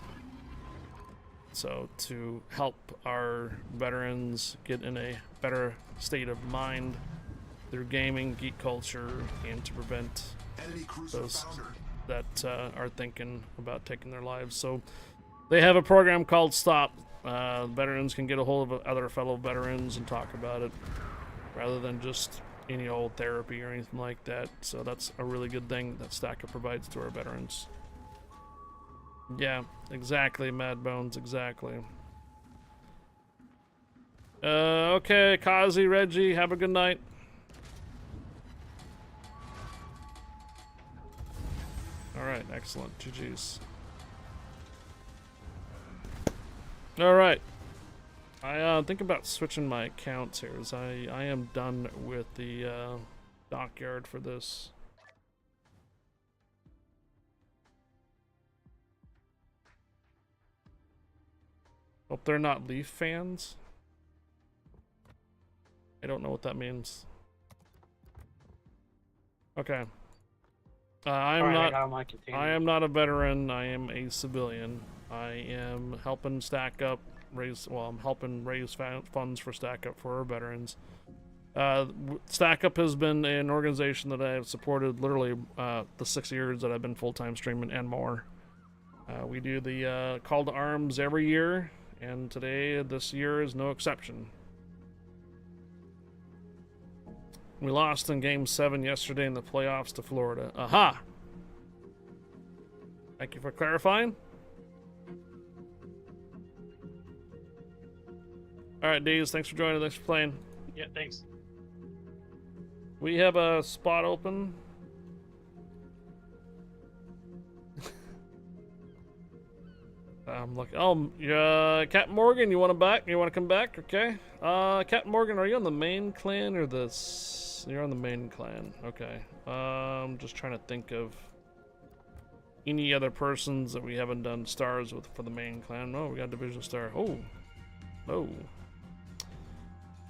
So to help our veterans get in a better state of mind through gaming, geek culture, and to prevent those that are thinking about taking their lives. So they have a program called Stop. Veterans can get a hold of other fellow veterans and talk about it rather than just any old therapy or anything like that. So that's a really good thing that Stack Up provides to our veterans. Yeah, exactly, Mad Bones, exactly. Okay, Kazi, Reggie, have a good night. Alright, excellent. GG's. Alright. I think about switching my accounts here, as I am done with the dockyard for this. Hope they're not Leaf fans. I don't know what that means. Okay. I am not a veteran. I am a civilian. I am helping Stack Up I'm helping raise funds for Stack Up for our veterans. Stack Up has been an organization that I have supported literally the 6 years that I've been full-time streaming and more. We do the call to arms every year, and this year is no exception. We lost in Game 7 yesterday in the playoffs to Florida. Aha! Thank you for clarifying. Alright, Deez, thanks for joining. Thanks for playing. Yeah, thanks. We have a spot open. I'm looking. Oh, Captain Morgan, you want to back? You want to come back? Okay. Captain Morgan, are you on the main clan or the? You're on the main clan. Okay. I'm just trying to think of any other persons that we haven't done stars with for the main clan. Oh, we got Division Star. Oh. Oh.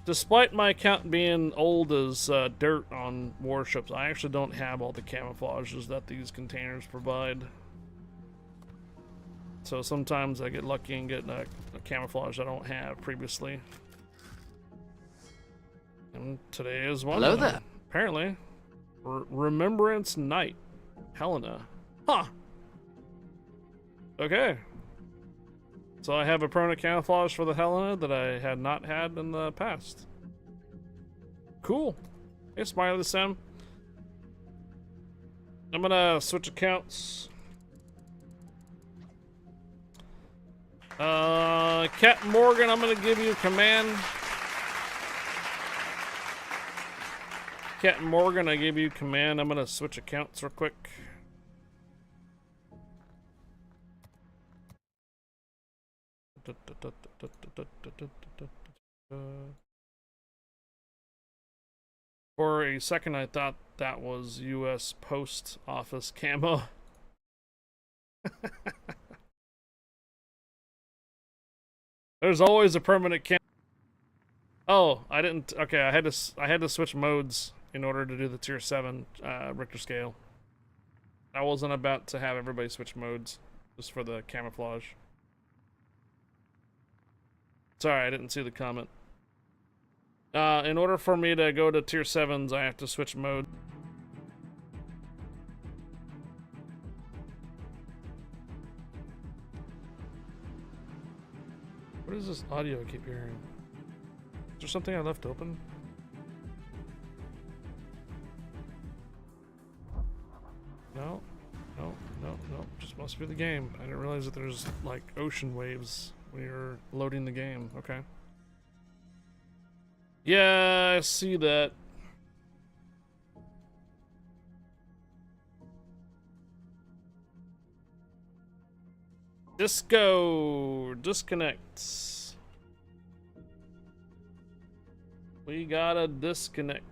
Despite my account being old as dirt on Warships, I actually don't have all the camouflages that these containers provide. So sometimes I get lucky and get a camouflage I don't have previously. And today is one Hello of them, there. apparently. Remembrance Night. Helena. Huh. Okay. So I have a permanent camouflage for the Helena that I had not had in the past. Cool. Hey, Smiley Sam. I'm gonna switch accounts. Captain Morgan, I'm gonna give you command. Captain Morgan, I gave you command. I'm gonna switch accounts real quick. For a second, I thought that was U.S. Post Office camo. There's always a permanent camo. Oh, I didn't. Okay, I had to switch modes in order to do the tier 7 Richter scale. I wasn't about to have everybody switch modes just for the camouflage. Sorry, I didn't see the comment. In order for me to go to tier 7s, I have to switch mode. What is this audio I keep hearing? Is there something I left open? No, no, no, no. Just must be the game. I didn't realize that there's like ocean waves when you're loading the game. Okay. Yeah, I see that. Disco disconnects. We gotta disconnect.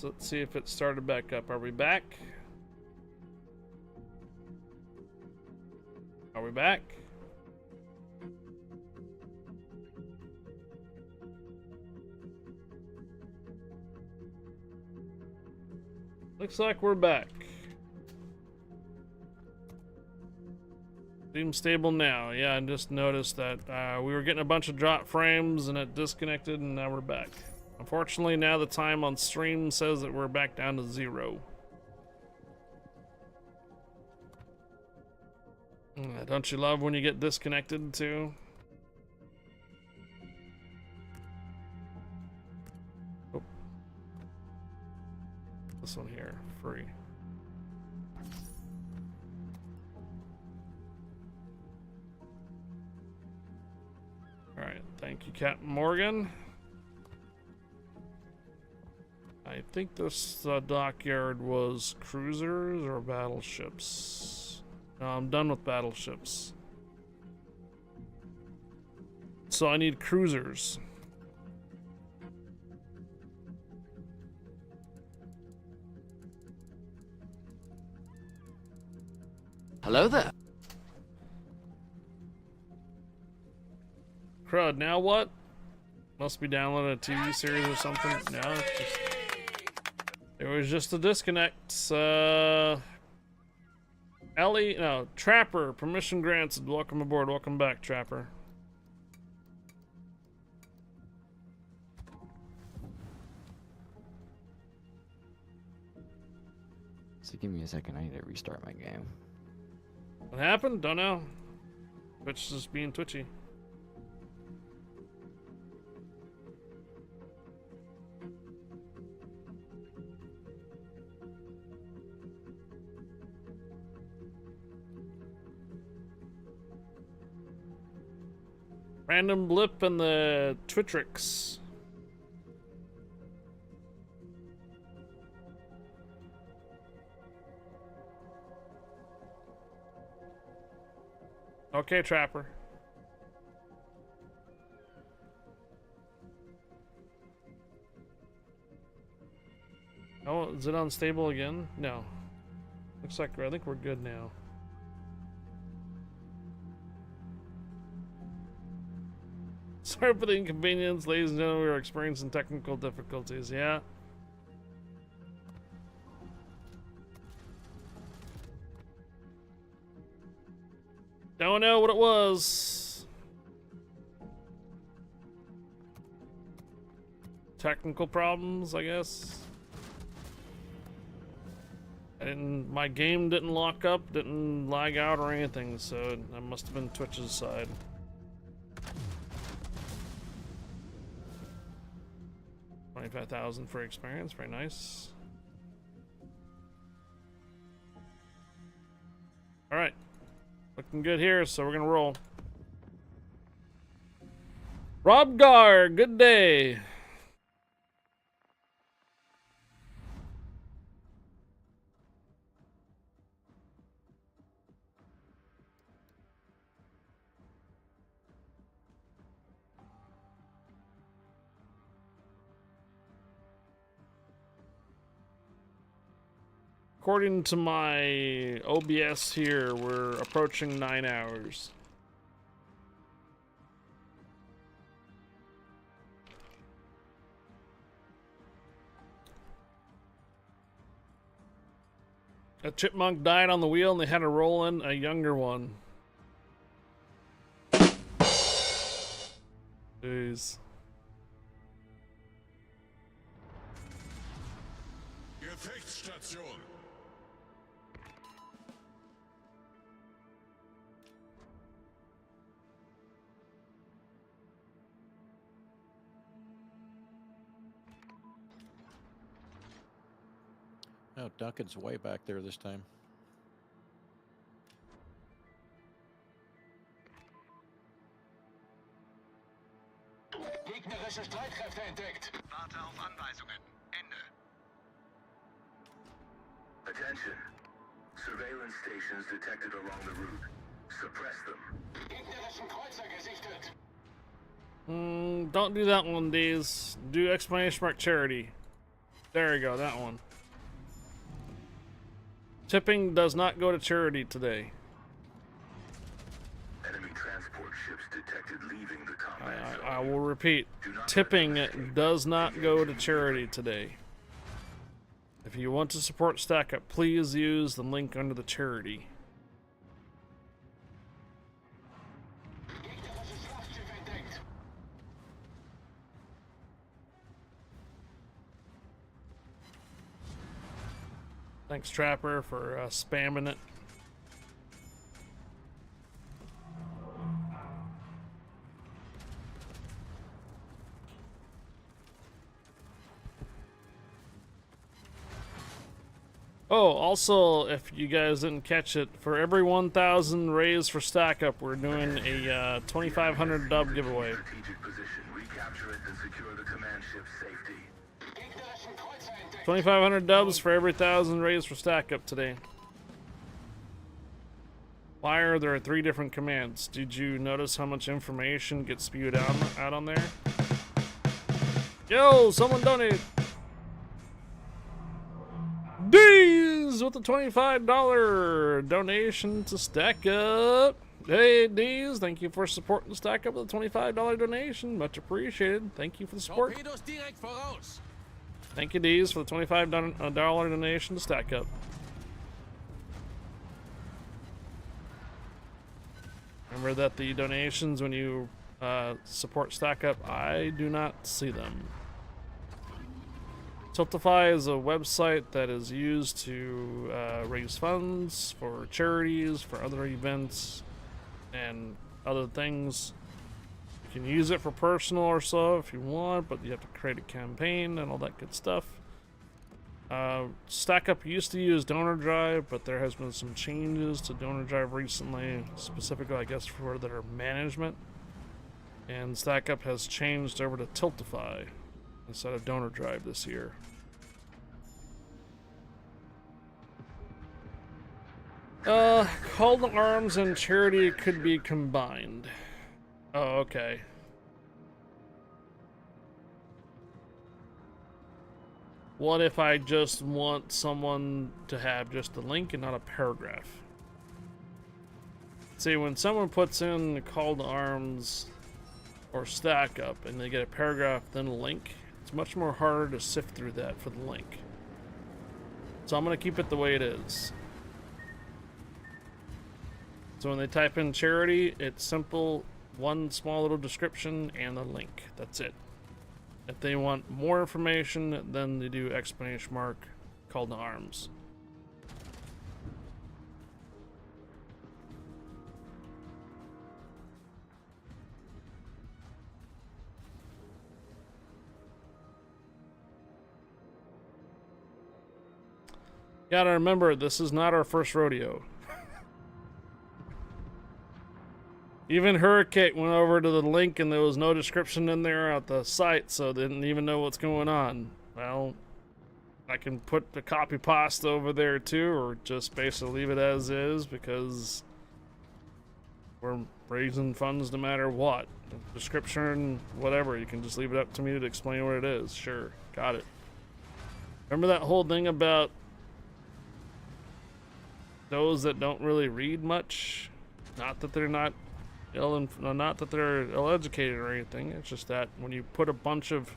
Let's see if it started back up. Are we back? Are we back? Looks like we're back. Seems stable now. Yeah, I just noticed that we were getting a bunch of drop frames and it disconnected and now we're back. Unfortunately, now the time on stream says that we're back down to 0. Don't you love when you get disconnected too? Oh. This one here, free. Alright, thank you, Captain Morgan. I think this dockyard was cruisers or battleships. No, I'm done with battleships. So I need cruisers. Hello there. Crud, now what? Must be downloading a TV series or something. No, it was just a disconnect. Ellie, no, Trapper, permission granted. Welcome aboard, welcome back, Trapper. So give me a second, I need to restart my game. What happened? Don't know. Twitch is being twitchy. Random blip in the Twittrix. Okay, Trapper. Oh, is it unstable again? No. Looks like I think we're good now. Sorry for the inconvenience, ladies and gentlemen. We are experiencing technical difficulties. Yeah. Don't know what it was. Technical problems, I guess. And my game didn't lock up, didn't lag out or anything, so that must have been Twitch's side. $25,000 for experience, very nice. Alright. Looking good here, so we're gonna roll. Rob Gar, good day. According to my OBS here, we're approaching 9 hours. A chipmunk died on the wheel and they had to roll in a younger one. Jeez. Gefechtsstation. Oh, Duncan's way back there this time. Gegnerische Streitkräfte entdeckt. Warte auf Anweisungen. Ende. Attention. Surveillance stations detected along the route. Suppress them. Gegnerischen Kreuzer gesichtet. Don't do that one, D's. Do exclamation mark charity. There you go, that one. Tipping does not go to charity today. Enemy transport ships detected leaving the combat zone. I will repeat. Tipping does not go to charity today. If you want to support Stack Up, please use the link under the charity. Thanks, Trapper, for spamming it. Oh, also, if you guys didn't catch it, for every 1,000 raised for Stack Up, we're doing a 2,500 dub giveaway. Strategic position. Recapture it and secure the command ship's safety. 2,500 dubs for every 1,000 raised for Stack Up today. Wire, there are 3 different commands. Did you notice how much information gets spewed out on there? Yo, someone donate. D's with a $25 donation to Stack Up. Hey, D's, thank you for supporting Stack Up with a $25 donation. Much appreciated. Thank you for the support. Thank you, D's, for the $25 donation to Stack Up. Remember that the donations, when you support Stack Up, I do not see them. Tiltify is a website that is used to raise funds for charities, for other events, and other things. You can use it for personal or so if you want, but you have to create a campaign and all that good stuff. Stack Up used to use Donor Drive, but there has been some changes to Donor Drive recently, specifically, I guess, for their management. And Stack Up has changed over to Tiltify instead of Donor Drive this year. Call to Arms and Charity could be combined. Oh, okay. What if I just want someone to have just a link and not a paragraph? See, when someone puts in the Call to Arms or Stack Up and they get a paragraph then a link, it's much more harder to sift through that for the link. So I'm going to keep it the way it is. So when they type in charity, it's simple, one small little description and a link. That's it. If they want more information, then they do exclamation mark, call to arms. Gotta remember, this is not our first rodeo. Even Hurricane went over to the link and there was no description in there at the site, so they didn't even know what's going on. Well, I can put the copy pasta over there too, or just basically leave it as is, because we're raising funds no matter what. Description, whatever, you can just leave it up to me to explain what it is. Sure, got it. Remember that whole thing about those that don't really read much? Not that they're not not that they're ill-educated or anything. It's just that when you put a bunch of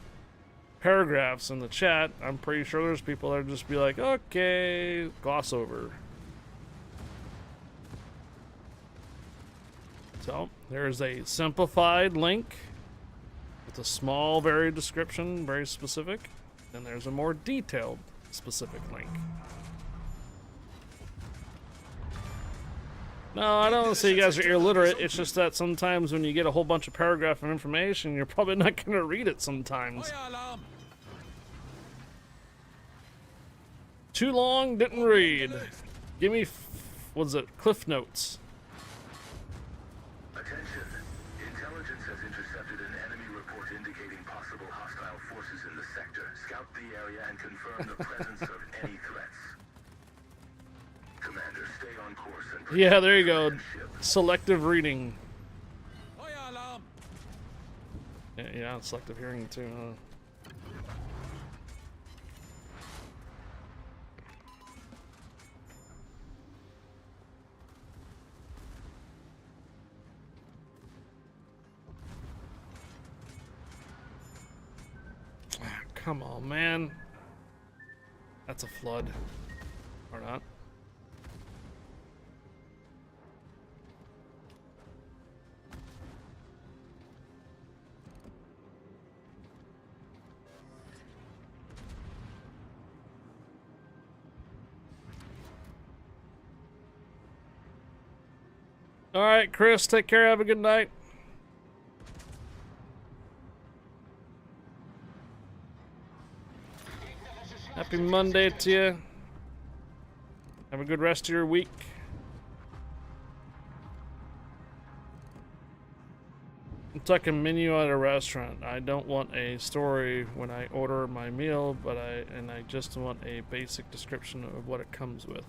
paragraphs in the chat, I'm pretty sure there's people that just be like, okay, gloss over. So there's a simplified link with a small, very description, very specific. Then there's a more detailed, specific link. No, I don't say you guys are illiterate. It's just that sometimes when you get a whole bunch of paragraph of information, you're probably not going to read it sometimes. Too long, didn't read. Give me, what's it, Cliff Notes. Attention. Intelligence has intercepted an enemy report indicating possible hostile forces in the sector. Scout the area and confirm the presence of any threats. Commander, stay on course and Yeah, there you go. Selective reading. Yeah, selective hearing too, huh? Come on, man. That's a flood. Or not. All right, Chris, take care. Have a good night. Happy Monday to you. Have a good rest of your week. It's like a menu at a restaurant. I don't want a story when I order my meal, but I just want a basic description of what it comes with.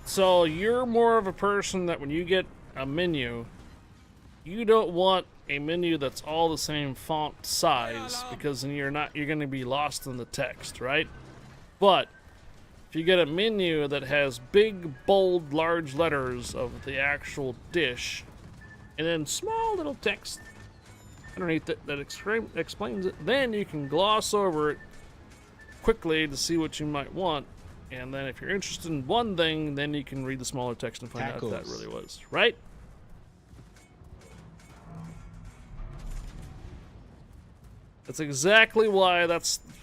So you're more of a person that when you get a menu, you don't want a menu that's all the same font size, because then you're going to be lost in the text, right? But if you get a menu that has big, bold, large letters of the actual dish, and then small little text underneath it that explains it, then you can gloss over it quickly to see what you might want. And then if you're interested in one thing, then you can read the smaller text and find out if that really was, right? That's exactly why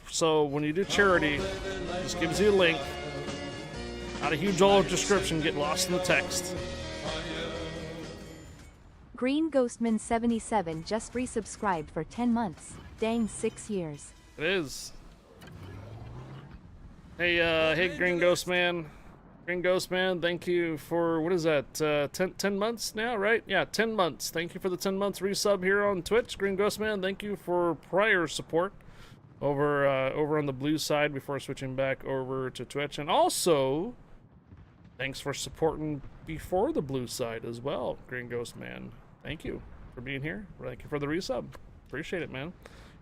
so when you do charity, it just gives you a link. Not a huge old description, get lost in the text. Green Ghostman 77 just resubscribed for 10 months. Dang, 6 years. It is. Hey, Green Ghost Man. Green Ghost Man, thank you for, what is that, 10 months now, right? Yeah, 10 months. Thank you for the 10 months resub here on Twitch. Green Ghost Man, thank you for prior support over on the blue side before switching back over to Twitch. And also, thanks for supporting before the blue side as well, Green Ghost Man. Thank you for being here. Thank you for the resub. Appreciate it, man.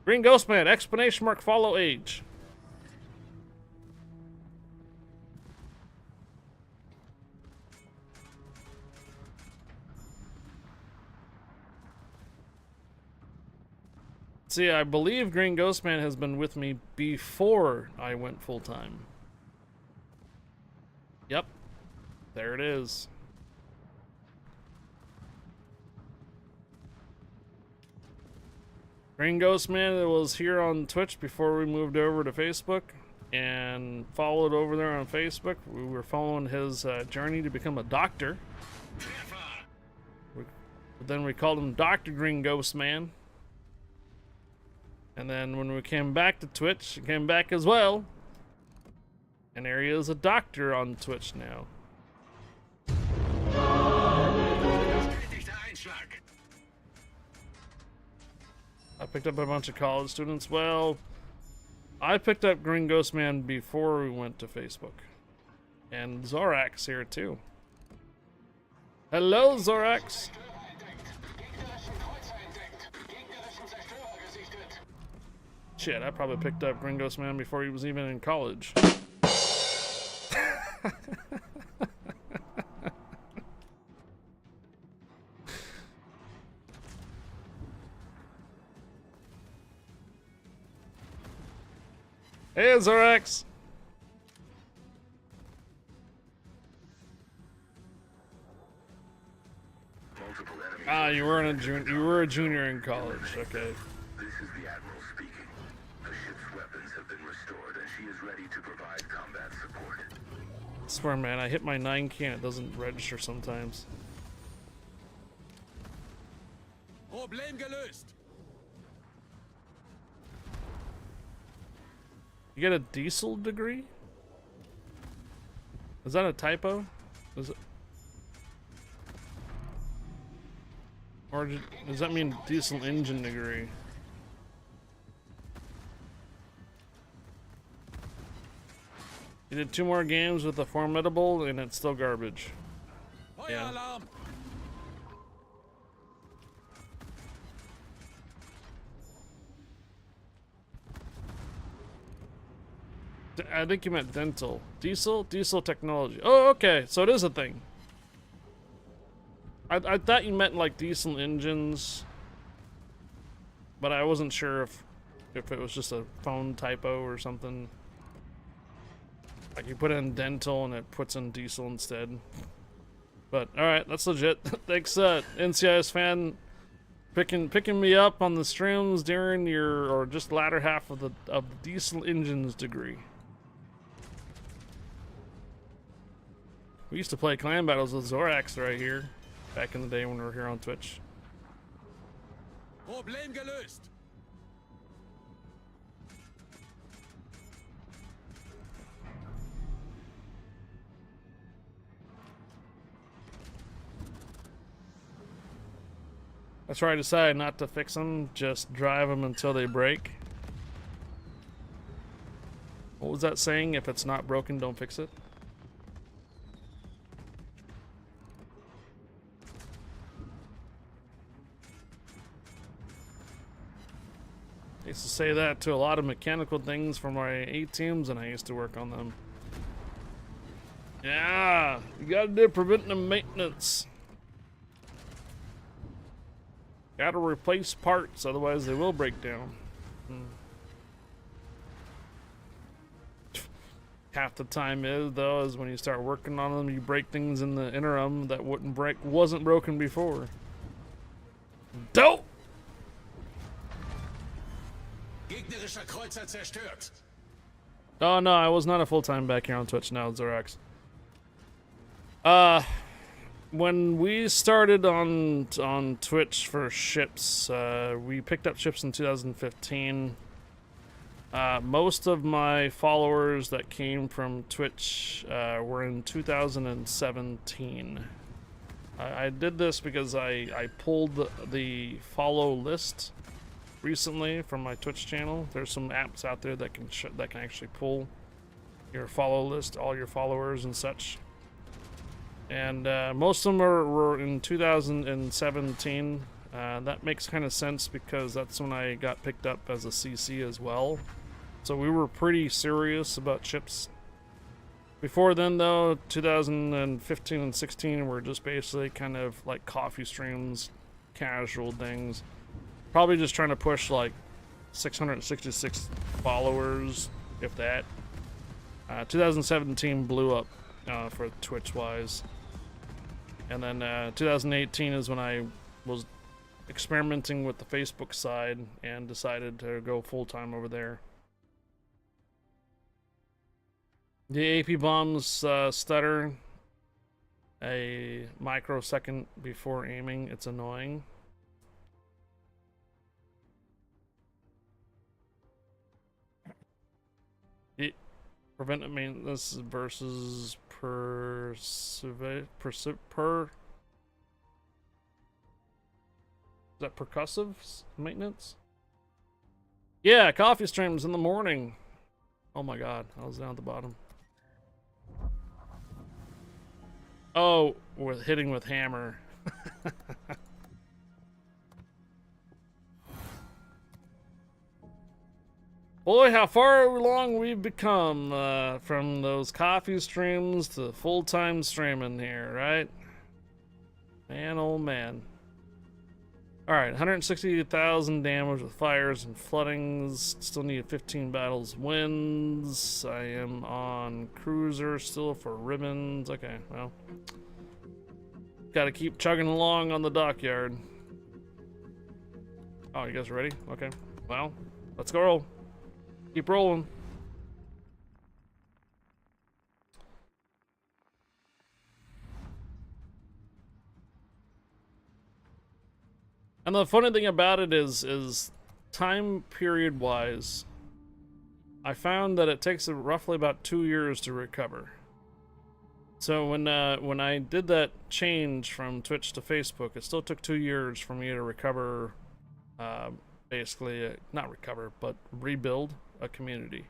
Green Ghost Man, explanation mark, follow age. See, I believe Green Ghost Man has been with me before I went full-time. Yep. There it is. Green Ghost Man was here on Twitch before we moved over to Facebook and followed over there on Facebook. We were following his journey to become a doctor. Then we called him Dr. Green Ghost Man. And then when we came back to Twitch, he came back as well. And there he is, a doctor on Twitch now. I picked up a bunch of college students. Well, I picked up Green Ghost Man before we went to Facebook. And Zorax here too. Hello, Zorax. Shit, I probably picked up Green Ghost Man before he was even in college. Hey, Zorax. Ah, you were a junior in college. Okay. This is the Admiral speaking. The ship's weapons have been restored, and she is ready to provide combat support. I swear, man, I hit my 9 key and it doesn't register sometimes. Problem gelöst. You get a diesel degree? Is that a typo? Is it? Or does that mean diesel engine degree? You did 2 more games with the Formidable and it's still garbage. Yeah. I think you meant dental. Diesel technology. Oh, okay. So it is a thing. I thought you meant like diesel engines, but I wasn't sure if it was just a phone typo or something. Like you put in dental and it puts in diesel instead. But all right, that's legit. Thanks, NCIS fan, picking me up on the streams during or just latter half of the diesel engines degree. We used to play clan battles with Zorax right here, back in the day when we were here on Twitch. Problem gelöst. That's where I decided not to fix them, just drive them until they break. What was that saying? If it's not broken, don't fix it. I used to say that to a lot of mechanical things for my A teams, and I used to work on them. Yeah, you gotta do preventive maintenance. Gotta replace parts, otherwise they will break down. Half the time is when you start working on them, you break things in the interim that wasn't broken before. Dope. Gegnerischer Kreuzer zerstört. Oh no, I was not a full-time back here on Twitch now, Zorax. When we started on Twitch for ships, we picked up ships in 2015. Most of my followers that came from Twitch were in 2017. I did this because I pulled the follow list recently from my Twitch channel. There's some apps out there that can actually pull your follow list, all your followers and such. And most of them were in 2017. That makes kind of sense because that's when I got picked up as a CC as well. So we were pretty serious about ships. Before then though, 2015 and 16 were just basically kind of like coffee streams, casual things. Probably just trying to push like 666 followers, if that. 2017 blew up for Twitch-wise. And then 2018 is when I was experimenting with the Facebook side and decided to go full-time over there. The AP bombs stutter a microsecond before aiming. It's annoying. Preventive maintenance versus is that percussive maintenance? Yeah, coffee streams in the morning. Oh my god, I was down at the bottom. Oh, with hitting with hammer. Boy, how far along we've become from those coffee streams to full-time streaming here, right? Man, oh man. Alright, 160,000 damage with fires and floodings. Still need 15 battles wins. I am on cruiser still for ribbons. Okay, well. Gotta keep chugging along on the dockyard. Oh, you guys ready? Okay. Well, let's go roll. Keep rolling. And the funny thing about it is time period wise, I found that it takes roughly about 2 years to recover. So when I did that change from Twitch to Facebook, it still took 2 years for me to recover, basically, not recover, but rebuild a community.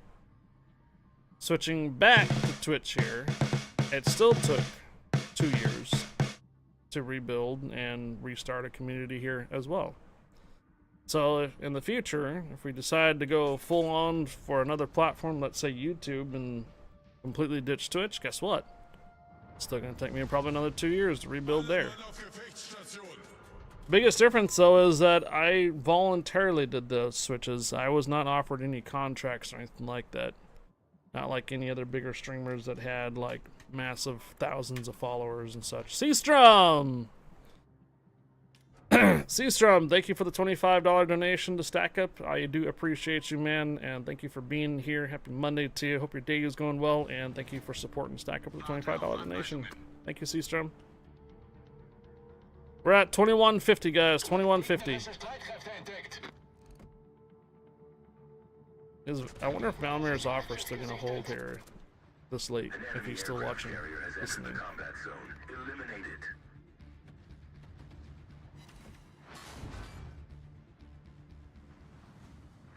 Switching back to Twitch here, it still took 2 years to rebuild and restart a community here as well. So if, in the future, if we decide to go full on for another platform, let's say YouTube, and completely ditch Twitch, guess what? It's still going to take me probably another 2 years to rebuild there. Biggest difference though is that I voluntarily did those switches. I was not offered any contracts or anything like that. Not like any other bigger streamers that had like massive thousands of followers and such. Seastrom! Seastrom, thank you for the $25 donation to Stack Up. I do appreciate you, man, and thank you for being here. Happy Monday to you. Hope your day is going well, and thank you for supporting Stack Up with the $25 donation. Thank you, Seastrom. We're at 2150, guys. 2150. I wonder if Valmir's offer is still going to hold here this late, if he's still watching, listening.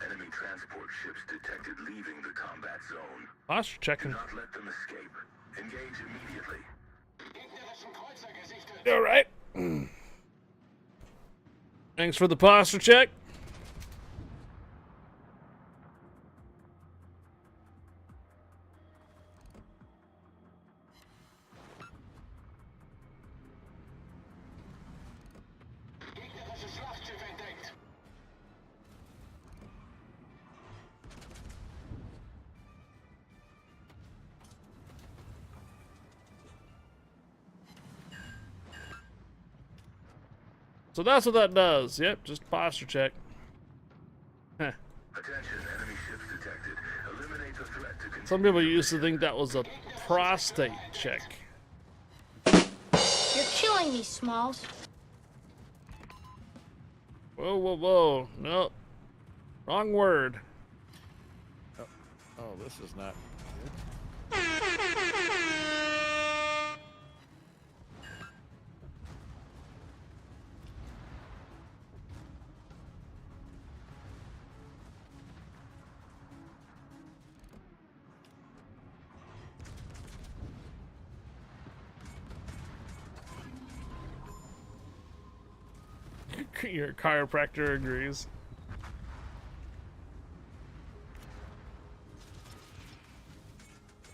Enemy transport ships detected leaving the combat zone. Posture checking. Do not let them escape. Engage immediately. All right. Thanks for the posture check. So that's what that does. Yep, just posture check. Heh. Attention, enemy ships detected. Eliminate the threat to continue. Some people used to think that was a prostate check. You're killing me, Smalls. Whoa, whoa, whoa. No. Wrong word. Oh, this is not Your chiropractor agrees.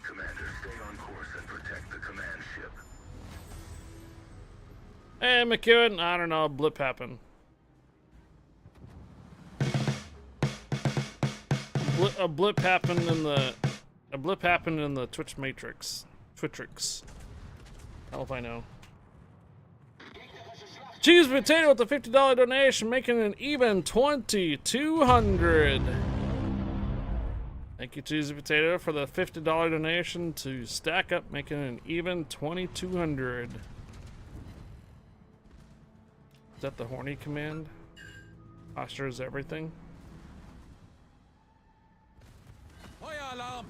Commander, stay on course and protect the command ship. Hey, McEwen, I don't know, a blip happened. a blip happened in the Twitch matrix. Twittrix. Hell if I know. Cheese Potato with the $50 donation, making an even 2,200. Thank you, Cheesy Potato, for the $50 donation to stack up, making an even 2,200. Is that the horny command? Posture is everything. Feueralarm!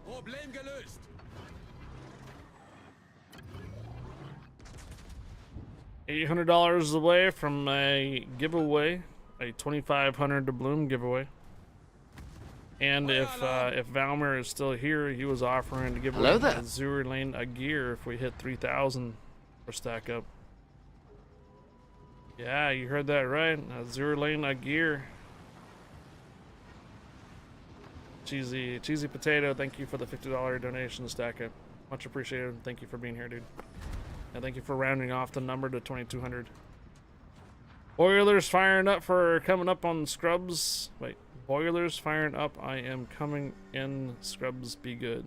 Problem gelöst. $800 away from a giveaway, a 2,500 to Bloom giveaway. And if Valmer is still here, he was offering to give away Azure Lane a gear if we hit 3,000 for stack up. Yeah, you heard that right. Azure Lane a gear. Cheesy Potato, thank you for the $50 donation to stack up. Much appreciated. Thank you for being here, dude. And thank you for rounding off the number to 2,200. Boilers firing up for coming up on Scrubs. Wait, boilers firing up. I am coming in. Scrubs, be good.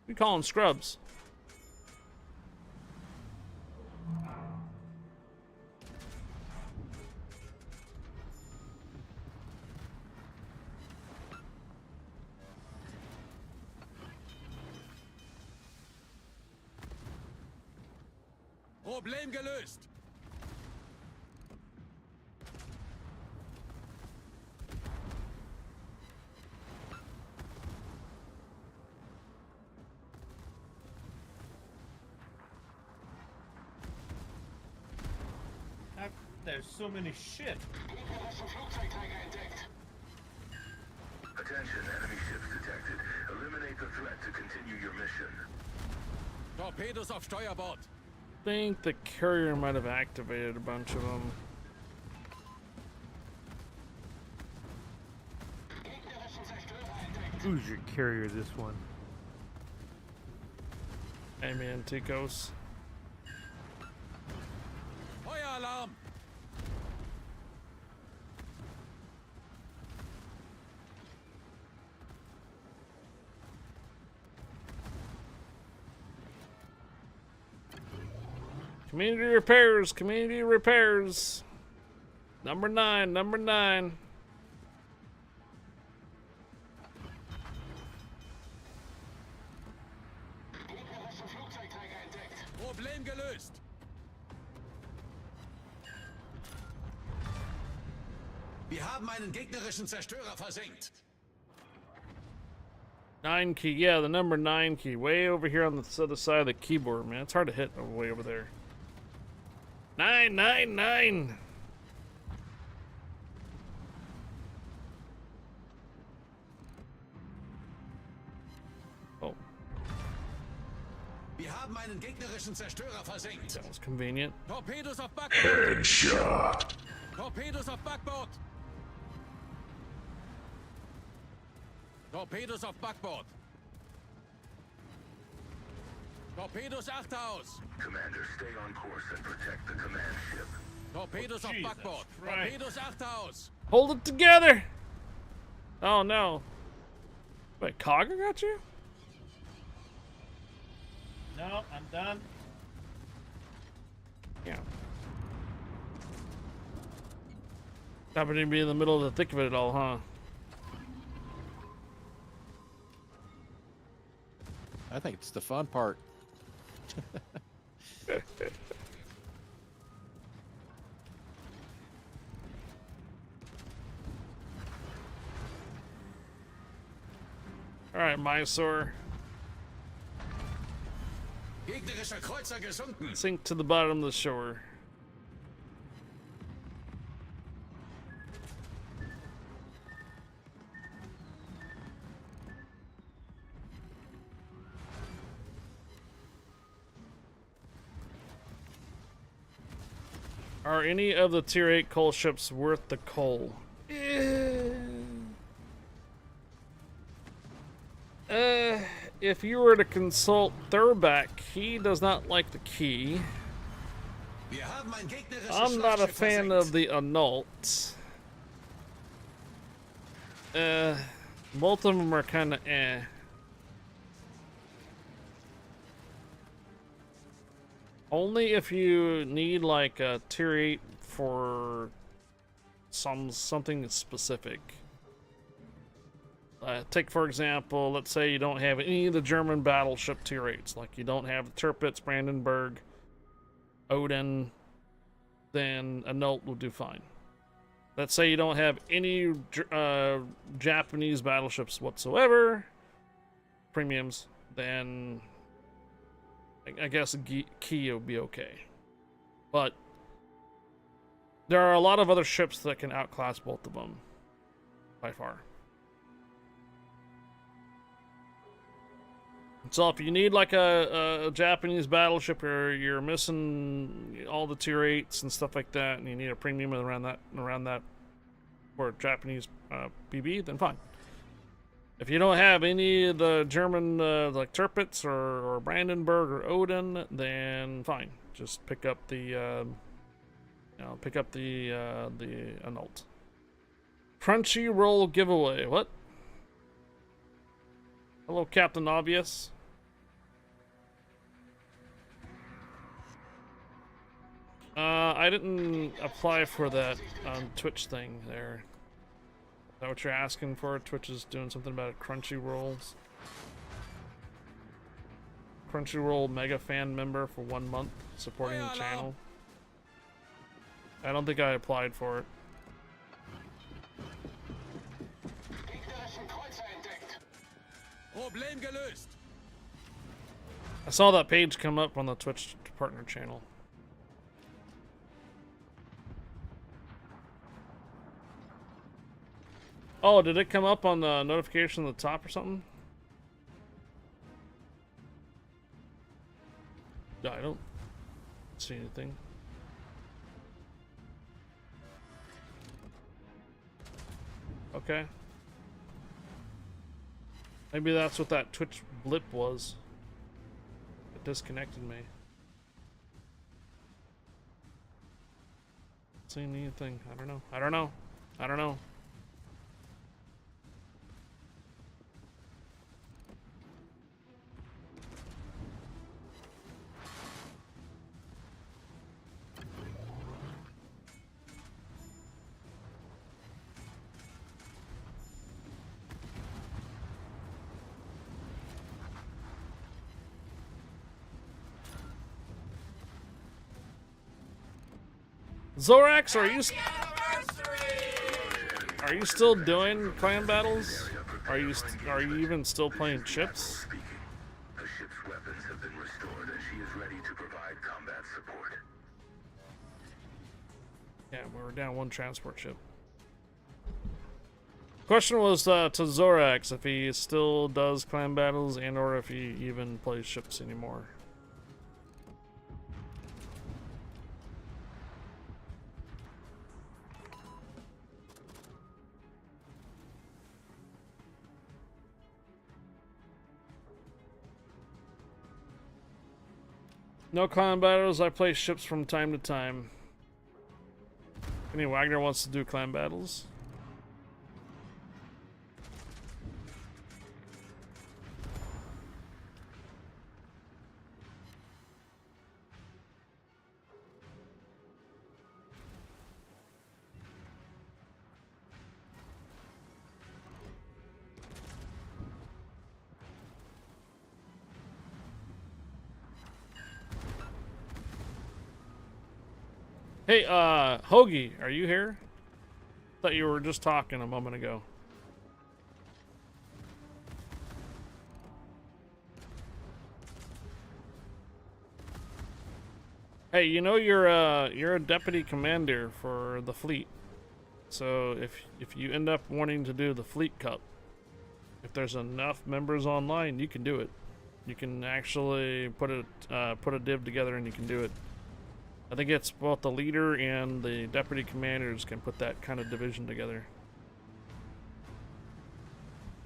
We call them Scrubs. Problem gelöst. There's so many shit. Attention, enemy ships detected. Eliminate the threat to continue your mission. Torpedos auf Steuerbord. I think the carrier might have activated a bunch of them. Who's your carrier this one? Hey man, Ticos. Feueralarm! Community repairs, community repairs. Number 9, number 9. Problem gelöst. Wir haben einen gegnerischen Zerstörer versenkt. 9 key, yeah, the number 9 key. Way over here on the other side of the keyboard, man. It's hard to hit way over there. 999. Oh. Wir haben einen gegnerischen Zerstörer versenkt. That was convenient. Torpedos auf Backbord. Headshot. Torpedos auf Backbord. Torpedos auf Backbord. Torpedos Achterhaus. Commander, stay on course and protect the command ship. Torpedos auf Backbord. Torpedos Achterhaus. Hold it together. Oh no. Wait, Cogger got you? No, I'm done. Yeah. Happened to be in the middle of the thick of it all, huh? I think it's the fun part. All right, Mysore. Gegnerischer Kreuzer gesunken. Sink to the bottom of the shore. Are any of the tier 8 coal ships worth the coal? If you were to consult Thurback, he does not like the key. I'm not a fan of the Annuls. Both of them are kind of eh. Only if you need like a tier 8 for something specific. Take for example, let's say you don't have any of the German battleship tier 8s, like you don't have the Tirpitz, Brandenburg, Odin, then a Note will do fine. Let's say you don't have any Japanese battleships whatsoever, premiums, then I guess Key will be okay. But there are a lot of other ships that can outclass both of them, by far. So if you need like a Japanese battleship, or you're missing all the tier 8s and stuff like that, and you need a premium around that for Japanese BB, then fine. If you don't have any of the German like Tirpitz or Brandenburg or Odin, then fine. Just pick up the Annulled. Crunchyroll giveaway. What? Hello, Captain Obvious. I didn't apply for that Twitch thing there. Is that what you're asking for? Twitch is doing something about Crunchyrolls. Crunchyroll mega fan member for 1 month supporting the channel. I don't think I applied for it. I saw that page come up on the Twitch partner channel. Oh, did it come up on the notification at the top or something? No, I don't see anything. Okay. Maybe that's what that Twitch blip was. It disconnected me. Not seeing anything. I don't know. I don't know. I don't know. Zorax, are you still doing clan battles? Are you even still playing ships? The ship's weapons have been restored, and she is ready to provide combat support. Yeah, we were down one transport ship. Question was to Zorax if he still does clan battles and or if he even plays ships anymore. No clan battles, I play ships from time to time. Any Wagner wants to do clan battles? Hey, Hoagie, are you here? Thought you were just talking a moment ago. Hey, you know you're a deputy commander for the fleet. So if you end up wanting to do the fleet cup, if there's enough members online, you can do it. You can actually put a div together and you can do it. I think it's both the leader and the deputy commanders can put that kind of division together.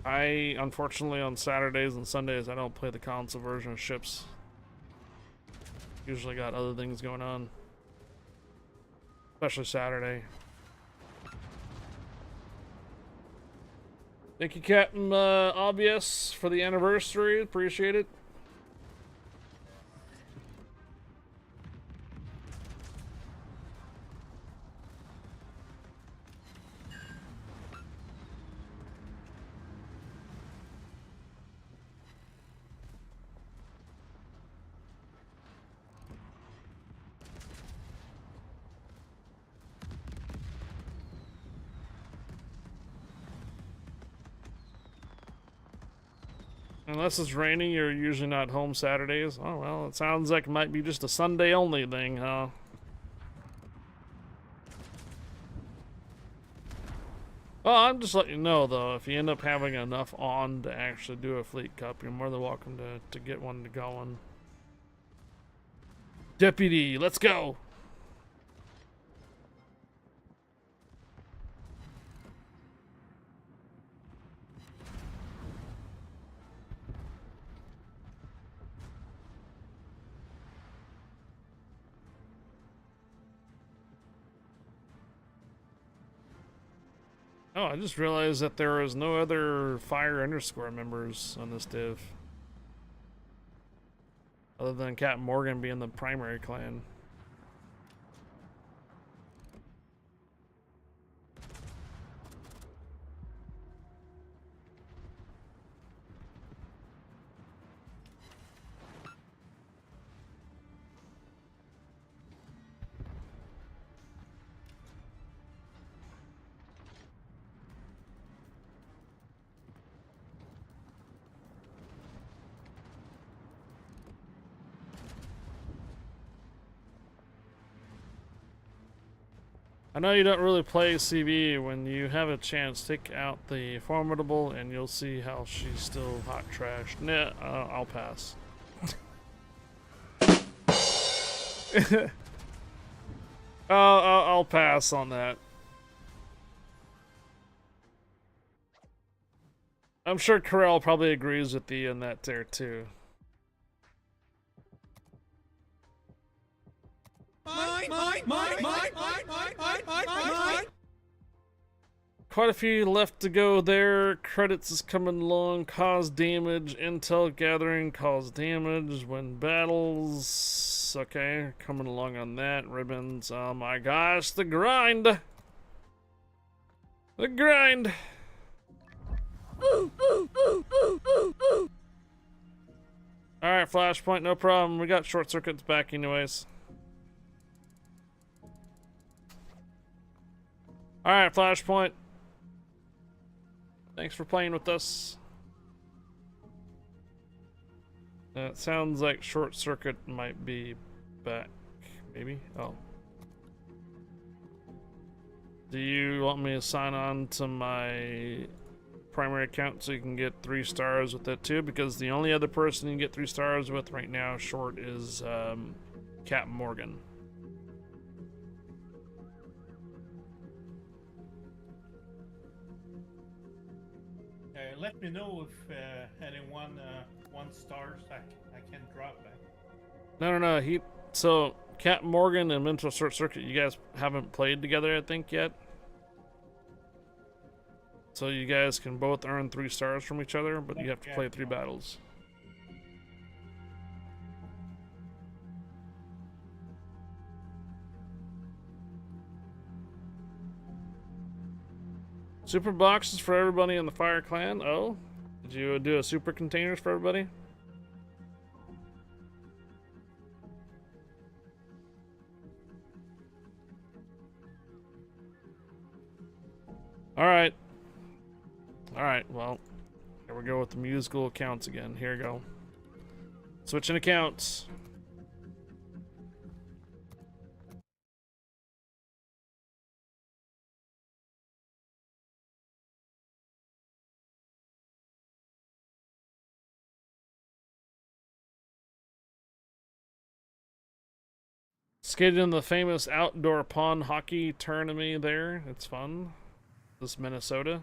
Unfortunately, on Saturdays and Sundays, I don't play the console version of ships. Usually got other things going on. especially Saturday. Thank you, Captain Obvious, for the anniversary. Appreciate it. Unless it's raining, you're usually not home Saturdays. Oh, well, it sounds like it might be just a Sunday only thing, huh? Well, I'm just letting you know, though, if you end up having enough on to actually do a Fleet Cup, you're more than welcome to get one going. Deputy, let's go! Oh, I just realized that there is no other Fire underscore members on this div. Other than Captain Morgan being the primary clan. I know you don't really play CV. When you have a chance, take out the Formidable and you'll see how she's still hot trash. Nah, I'll pass. I'll pass on that. I'm sure Corel probably agrees with you in that there too. Quite a few left to go there. Credits is coming along. Cause damage. Intel gathering. Cause damage. Win battles. Okay, coming along on that. Ribbons. Oh my gosh, the grind. The grind. Alright, Flashpoint, no problem. We got short circuits back anyways. Alright, Flashpoint. Thanks for playing with us. It sounds like short circuit might be back. Maybe? Oh. Do you want me to sign on to my primary account so you can get 3 stars with that too? Because the only other person you can get 3 stars with right now short is Captain Morgan. Let me know if anyone wants stars I can drop back. No. So Captain Morgan and Mental Short Circuit, you guys haven't played together, I think, yet. So you guys can both earn 3 stars from each other, but you have to play 3 battles. Super boxes for everybody in the Fire Clan. Oh, did you do a super containers for everybody? Alright. Alright, well, here we go with the musical accounts again. Here we go. Switching accounts. Skated in the famous outdoor pond hockey tournament there. It's fun. This Minnesota.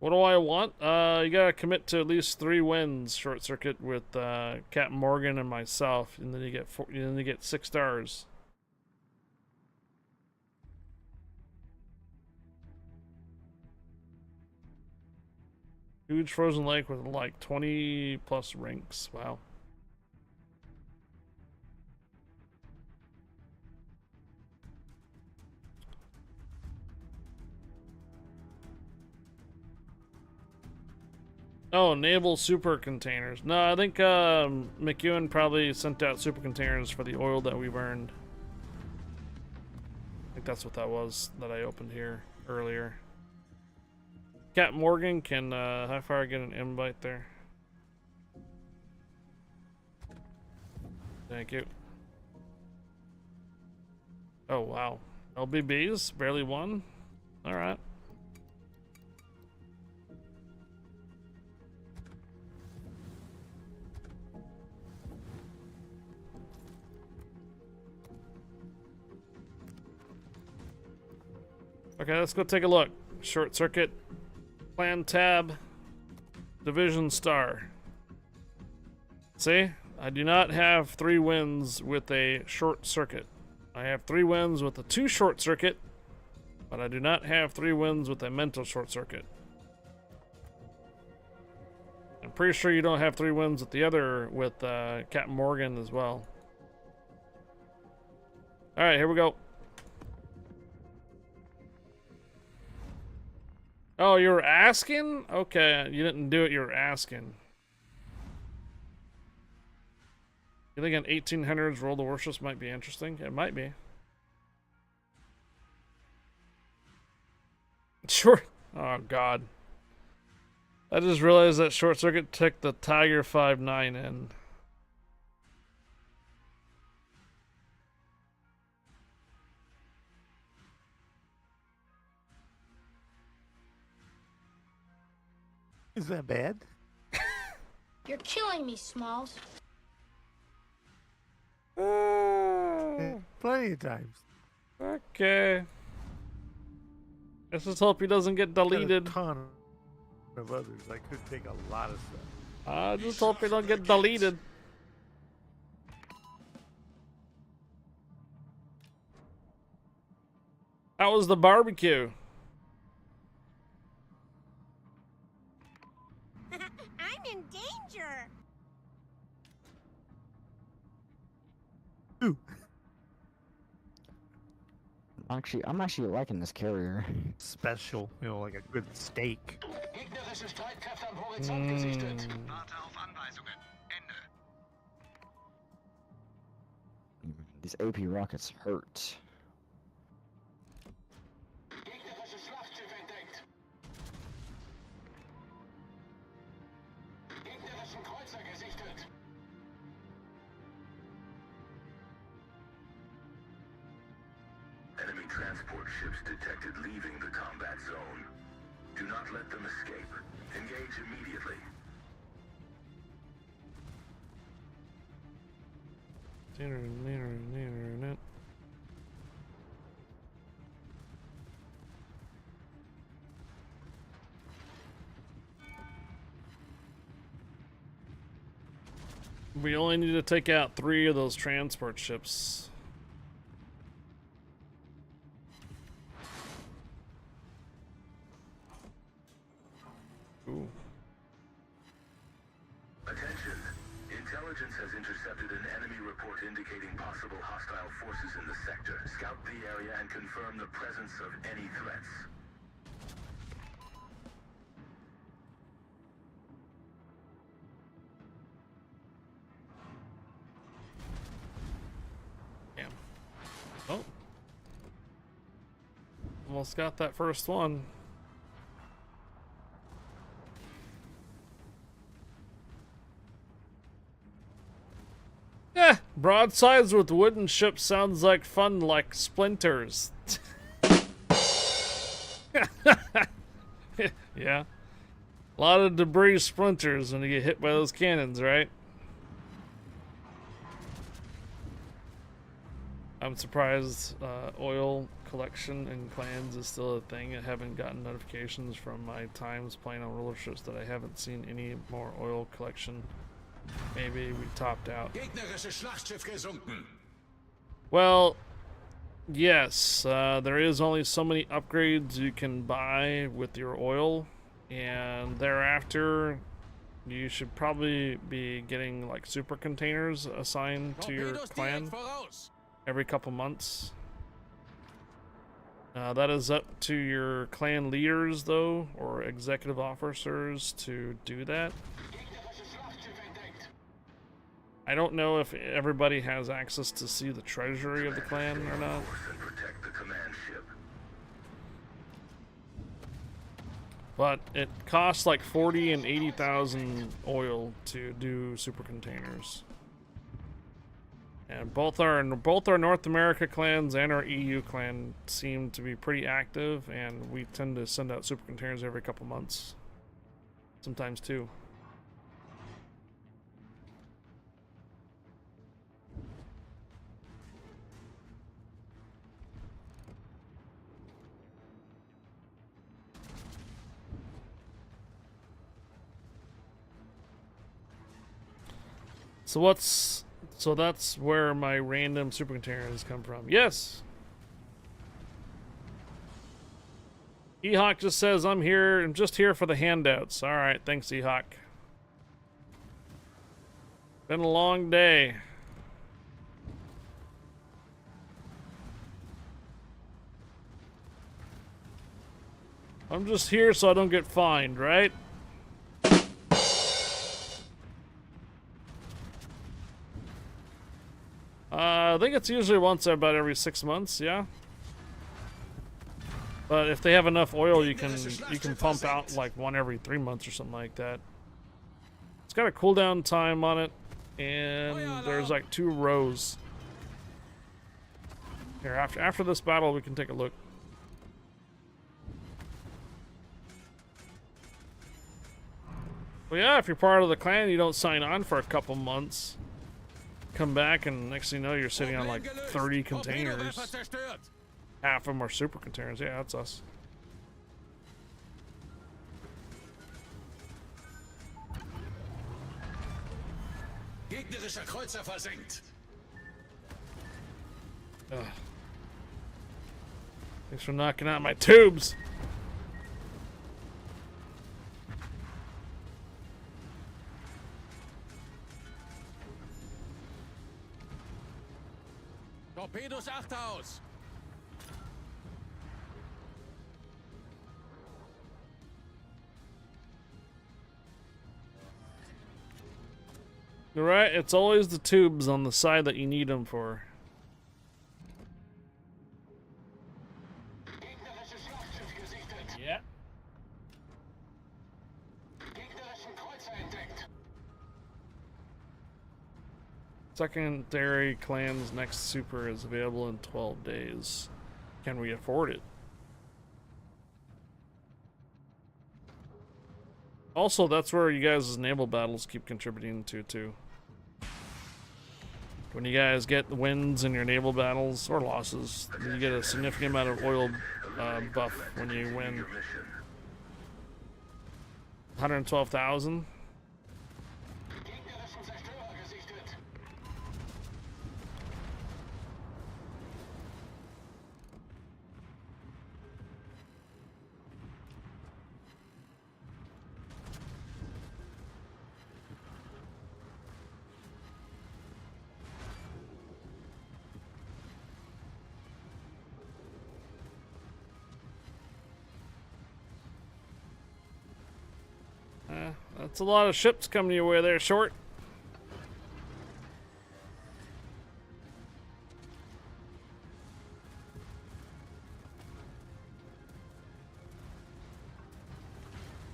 What do I want? You gotta commit to at least 3 wins short circuit with Captain Morgan and myself, and then you get then you get 6 stars. Huge frozen lake with like 20 plus rinks. Wow. Oh, naval super containers. No, I think McEwen probably sent out super containers for the oil that we burned. I think that's what that was that I opened here earlier. Captain Morgan, can how far I get an invite there? Thank you. Oh wow, LBBs barely won. All right. Okay, let's go take a look. Short circuit, plan tab, division star. See, I do not have 3 wins with a short circuit. I have 3 wins with a 2 short circuit, but I do not have 3 wins with a mental short circuit. I'm pretty sure you don't have 3 wins with the other, with Captain Morgan as well. All right, here we go. Oh, you were asking? Okay, you didn't do it, you were asking. You think an 1800s World of Warships might be interesting? It might be. Sure. Oh, God. I just realized that short circuit took the Tiger 5.9 in. Is that bad? You're killing me, Smalls. Plenty of times. Okay. Let's just hope he doesn't get deleted. A ton of others. I could take a lot of stuff. I just hope he don't get deleted. How was the barbecue? I'm in danger. Ooh. I'm actually liking this carrier. Special, you know, like a good steak. These AP rockets hurt. Enemy transport ships detected leaving the combat zone. Do not let them escape. Engage immediately. We only need to take out 3 of those transport ships. Ooh. Attention. Intelligence has intercepted an enemy report indicating possible hostile forces in the sector. Scout the area and confirm the presence of any threats. Damn. Oh. Almost got that first one. Eh, broadsides with wooden ships sounds like fun, like splinters. Yeah. A lot of debris splinters when you get hit by those cannons, right? I'm surprised oil collection in clans is still a thing. I haven't gotten notifications from my times playing on roller ships that I haven't seen any more oil collection. Maybe we topped out. Gegnerisches Schlachtschiff gesunken. Well, yes, there is only so many upgrades you can buy with your oil, and thereafter you should probably be getting like super containers assigned to your clan every couple months. That is up to your clan leaders though, or executive officers to do that. I don't know if everybody has access to see the treasury of the clan or not. But it costs like 40 and 80,000 oil to do super containers. And both our North America clans and our EU clan seem to be pretty active, and we tend to send out super containers every couple months. Sometimes two. So that's where my random super containers come from. Yes. Ehawk just says I'm just here for the handouts. All right, thanks Ehawk. Been a long day. I'm just here so I don't get fined, right? I think it's usually once about every 6 months, yeah. But if they have enough oil, you can pump out like one every 3 months or something like that. It's got a cooldown time on it, and there's like 2 rows. Here, after this battle, we can take a look. Well, yeah, if you're part of the clan, you don't sign on for a couple months. Come back, and next thing you know, you're sitting on like 30 containers. Half of them are super containers. Yeah, that's us. Gegnerischer Kreuzer versenkt. Thanks for knocking out my tubes. Torpedos Achterhaus! Right, it's always the tubes on the side that you need them for. Yeah. Secondary clan's next super is available in 12 days. Can we afford it? Also, that's where you guys' naval battles keep contributing to, too. When you guys get wins in your naval battles, or losses, you get a significant amount of oil buff when you win. 112,000. That's a lot of ships coming your way there, Short.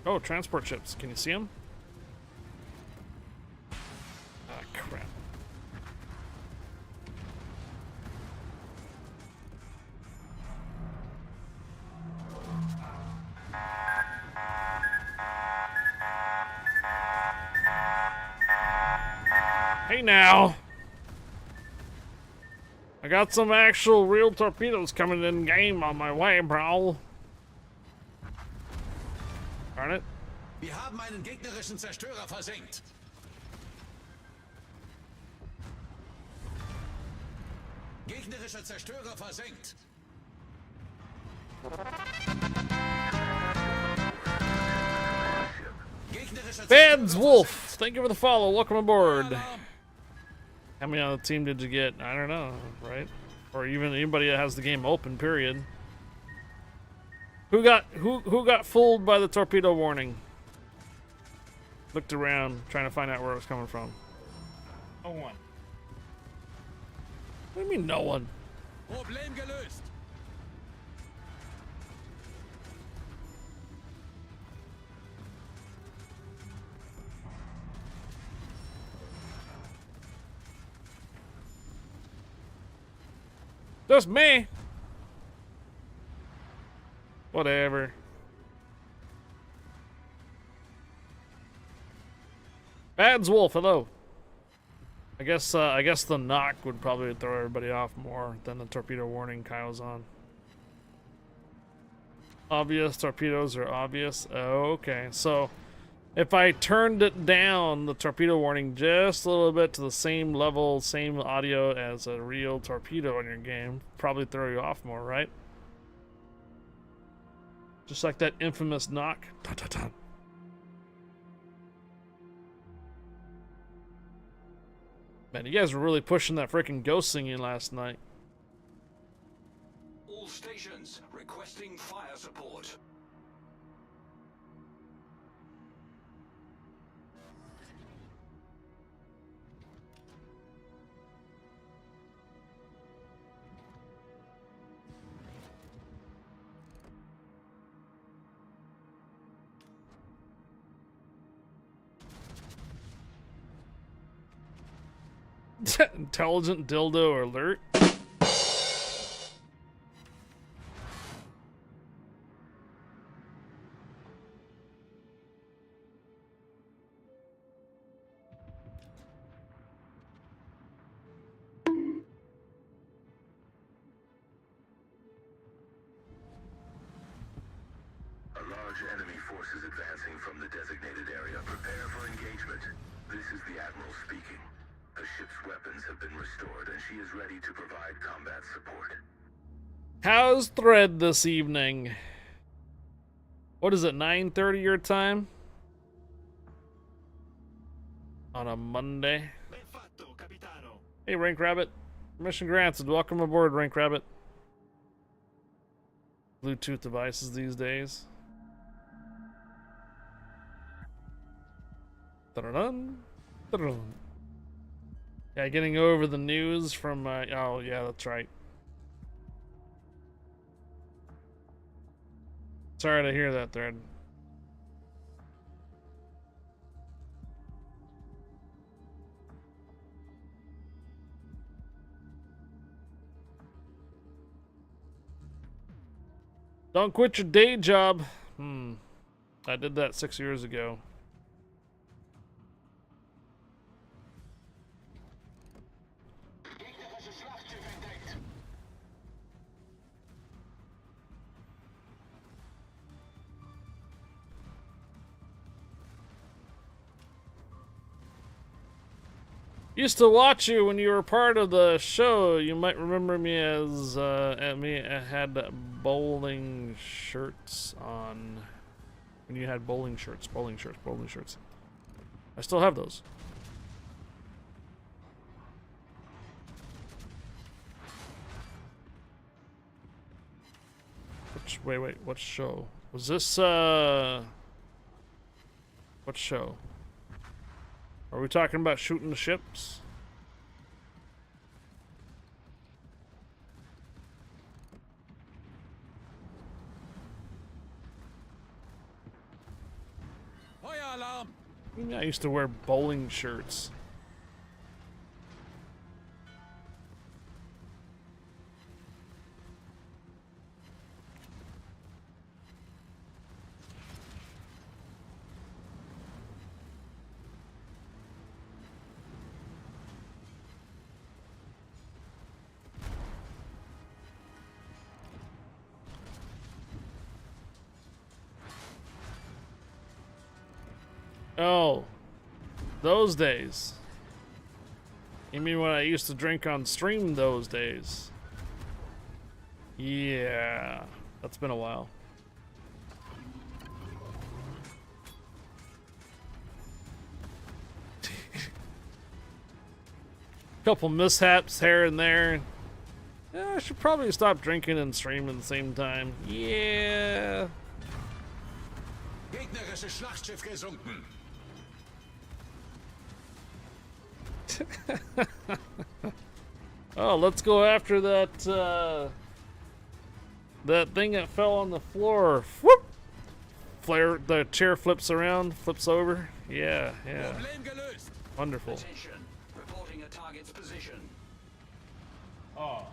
Oh, transport ships. Can you see them? Ah, crap. Hey now. I got some actual real torpedoes coming in game on my way, bro. Darn it. Wir haben einen gegnerischen Zerstörer versenkt. Gegnerischer Zerstörer versenkt. Feds Wolf, thank you for the follow. Welcome aboard. How many on the team did you get? I don't know, right? Or even anybody that has the game open, period. Who got fooled by the torpedo warning? Looked around, trying to find out where it was coming from. No one. What do you mean, no one? Problem gelöst. Just me. Whatever. Bad's Wolf, hello. I guess the knock would probably throw everybody off more than the torpedo warning Kyle's on. Obvious torpedoes are obvious. Oh, okay, so if I turned it down, the torpedo warning, just a little bit to the same level, same audio as a real torpedo in your game, probably throw you off more, right? Just like that infamous knock. Dun, dun, dun. Man, you guys were really pushing that freaking ghost singing last night. All stations requesting fire support. Intelligent dildo alert. Enemy forces advancing from the designated area. Prepare for engagement. This is the Admiral speaking. The ship's weapons have been restored, and she is ready to provide combat support. How's Thread this evening? What is it, 9:30 your time? On a Monday? Hey, Rank Rabbit. Mission granted. Welcome aboard, Rank Rabbit. Bluetooth devices these days. Da-da-dun, da-da-dun. Yeah, getting over the news from, oh yeah, that's right. Sorry to hear that, Thread. Don't quit your day job. I did that 6 years ago. Used to watch you when you were part of the show. You might remember me as I had bowling shirts on. When you had bowling shirts. I still have those. Wait, what show? Was this what show? Are we talking about shooting the ships? Feuer alarm! I used to wear bowling shirts. Oh, those days. You mean when I used to drink on stream those days? Yeah, that's been a while. Couple mishaps here and there. Yeah, I should probably stop drinking and stream at the same time. Yeah. Gegnerisches Schlachtschiff gesunken. Oh, let's go after that that thing that fell on the floor. Whoop! Flare, the chair flips around, flips over. Yeah, yeah. Wonderful. Attention. Reporting a target's position. Oh.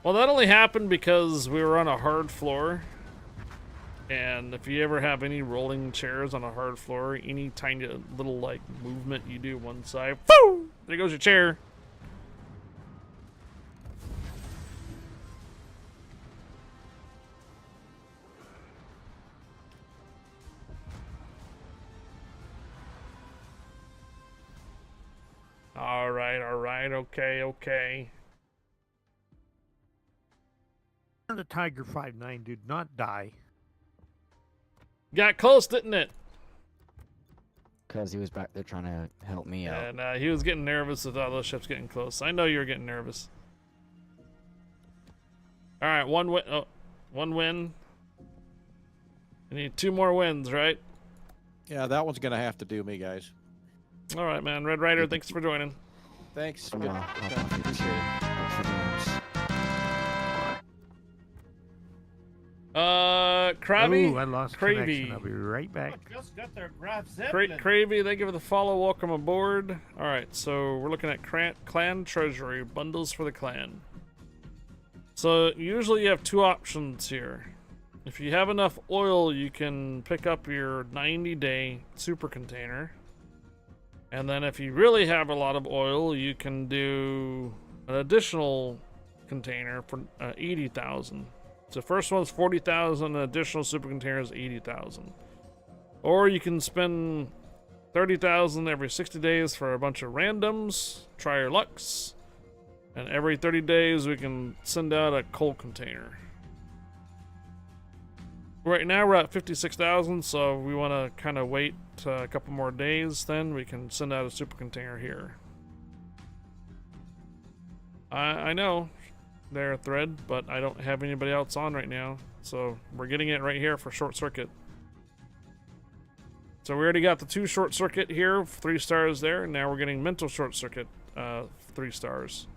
Well, that only happened because we were on a hard floor. And if you ever have any rolling chairs on a hard floor, any tiny little like movement you do one side, boom! There goes your chair. All right, okay. The Tiger 5-9 did not die. Got close, didn't it? Because he was back there trying to help me out. And he was getting nervous with all those ships getting close. I know you were getting nervous. All right, one win. Oh, one win. We need 2 more wins, right? Yeah, that one's gonna have to do me, guys. All right, man. Red Rider, thanks for joining. Thanks. Come Good. on, Krabby. Ooh, I lost connection. I'll be right back. Just got their Graf Zeppelin. Cravey, thank you for the follow. Welcome aboard. All right, so we're looking at clan treasury bundles for the clan. So usually you have 2 options here. If you have enough oil, you can pick up your 90-day super container. And then if you really have a lot of oil, you can do an additional container for 80,000. So first one's 40,000, additional super container is 80,000. Or you can spend 30,000 every 60 days for a bunch of randoms, try your lucks, and every 30 days we can send out a coal container. Right now we're at 56,000, so we want to kind of wait a couple more days, then we can send out a super container here. I know they're a thread, but I don't have anybody else on right now, so we're getting it right here for short circuit. So we already got the 2 short circuit here, 3 stars there, and now we're getting mental short circuit 3 stars.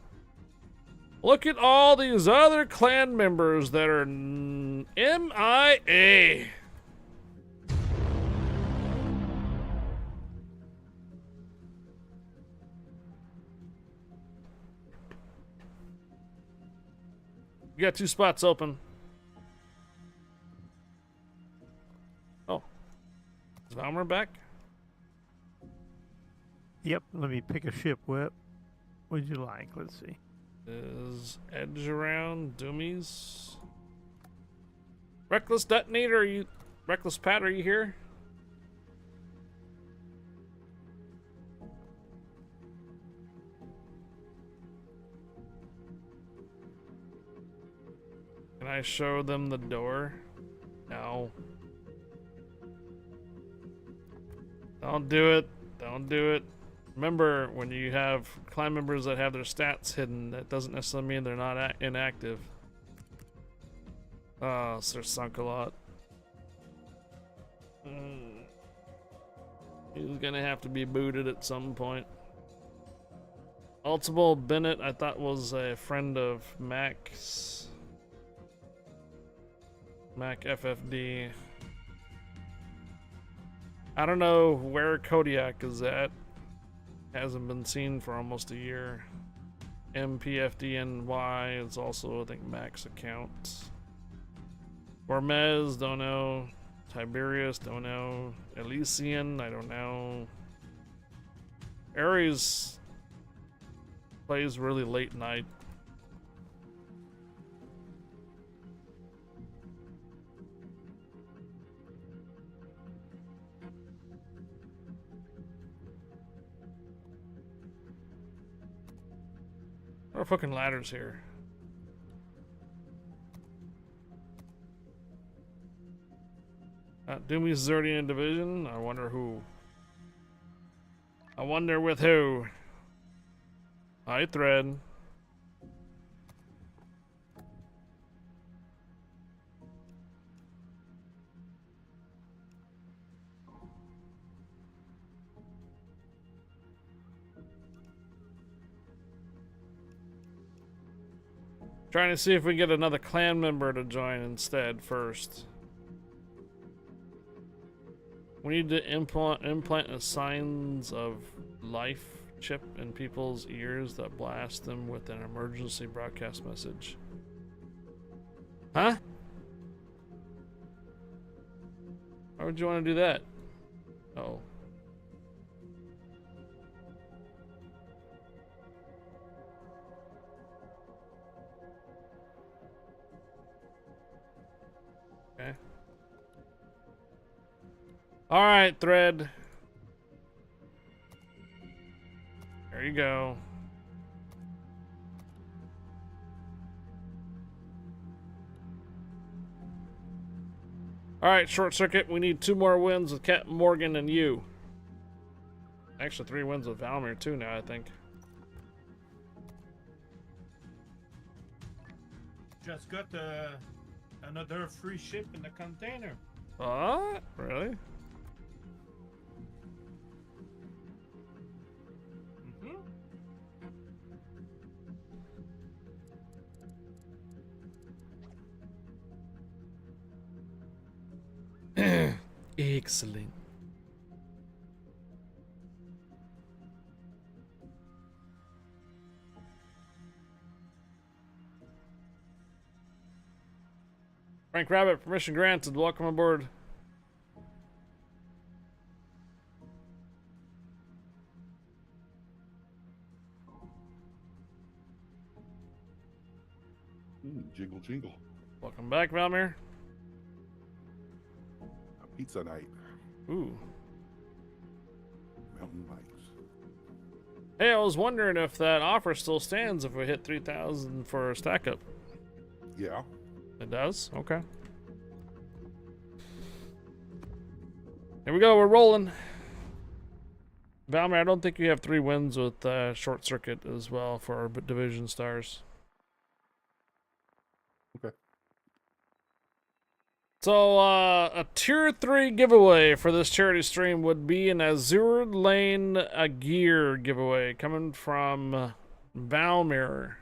Look at all these other clan members that are MIA. You got 2 spots open. Oh. Is Valmer back? Yep, let me pick a ship, Whip. What would you like? Let's see. Is Edge around? Doomies? Reckless Detonator, are you... Reckless Pat, are you here? Can I show them the door? No. Don't do it. Don't do it. Remember, when you have clan members that have their stats hidden, that doesn't necessarily mean they're not inactive. Oh, so they're sunk a lot. He's gonna have to be booted at some point. Ultimate Bennett, I thought was a friend of Max. Mac FFD. I don't know where Kodiak is at. Hasn't been seen for almost a year. MPFDNY is also, I think, Mac's account. Gormez, don't know. Tiberius, don't know. Elysian, I don't know. Ares plays really late night. What are fucking ladders here? Doomy's Zerdian division? I wonder who. I wonder with who. Hi, Thread. Trying to see if we can get another clan member to join instead first. We need to implant a signs of life chip in people's ears that blast them with an emergency broadcast message. Huh? Why would you want to do that? Oh. Okay. All right, Thread. There you go. All right, Short Circuit. We need 2 more wins with Captain Morgan and you. Actually, 3 wins with Valmir too now, I think. Just got another free ship in the container. What? Really? Excellent. Frank Rabbit, permission granted. Welcome aboard. Jingle, jingle. Welcome back, Valmir. Pizza night. Ooh. Mountain bikes. Hey, I was wondering if that offer still stands if we hit 3,000 for a stack up. Yeah. It does? Okay. Here we go, we're rolling. Valmir, I don't think you have 3 wins with Short Circuit as well for our division stars. Okay. So, a tier 3 giveaway for this charity stream would be an Azure Lane gear giveaway coming from Valmir.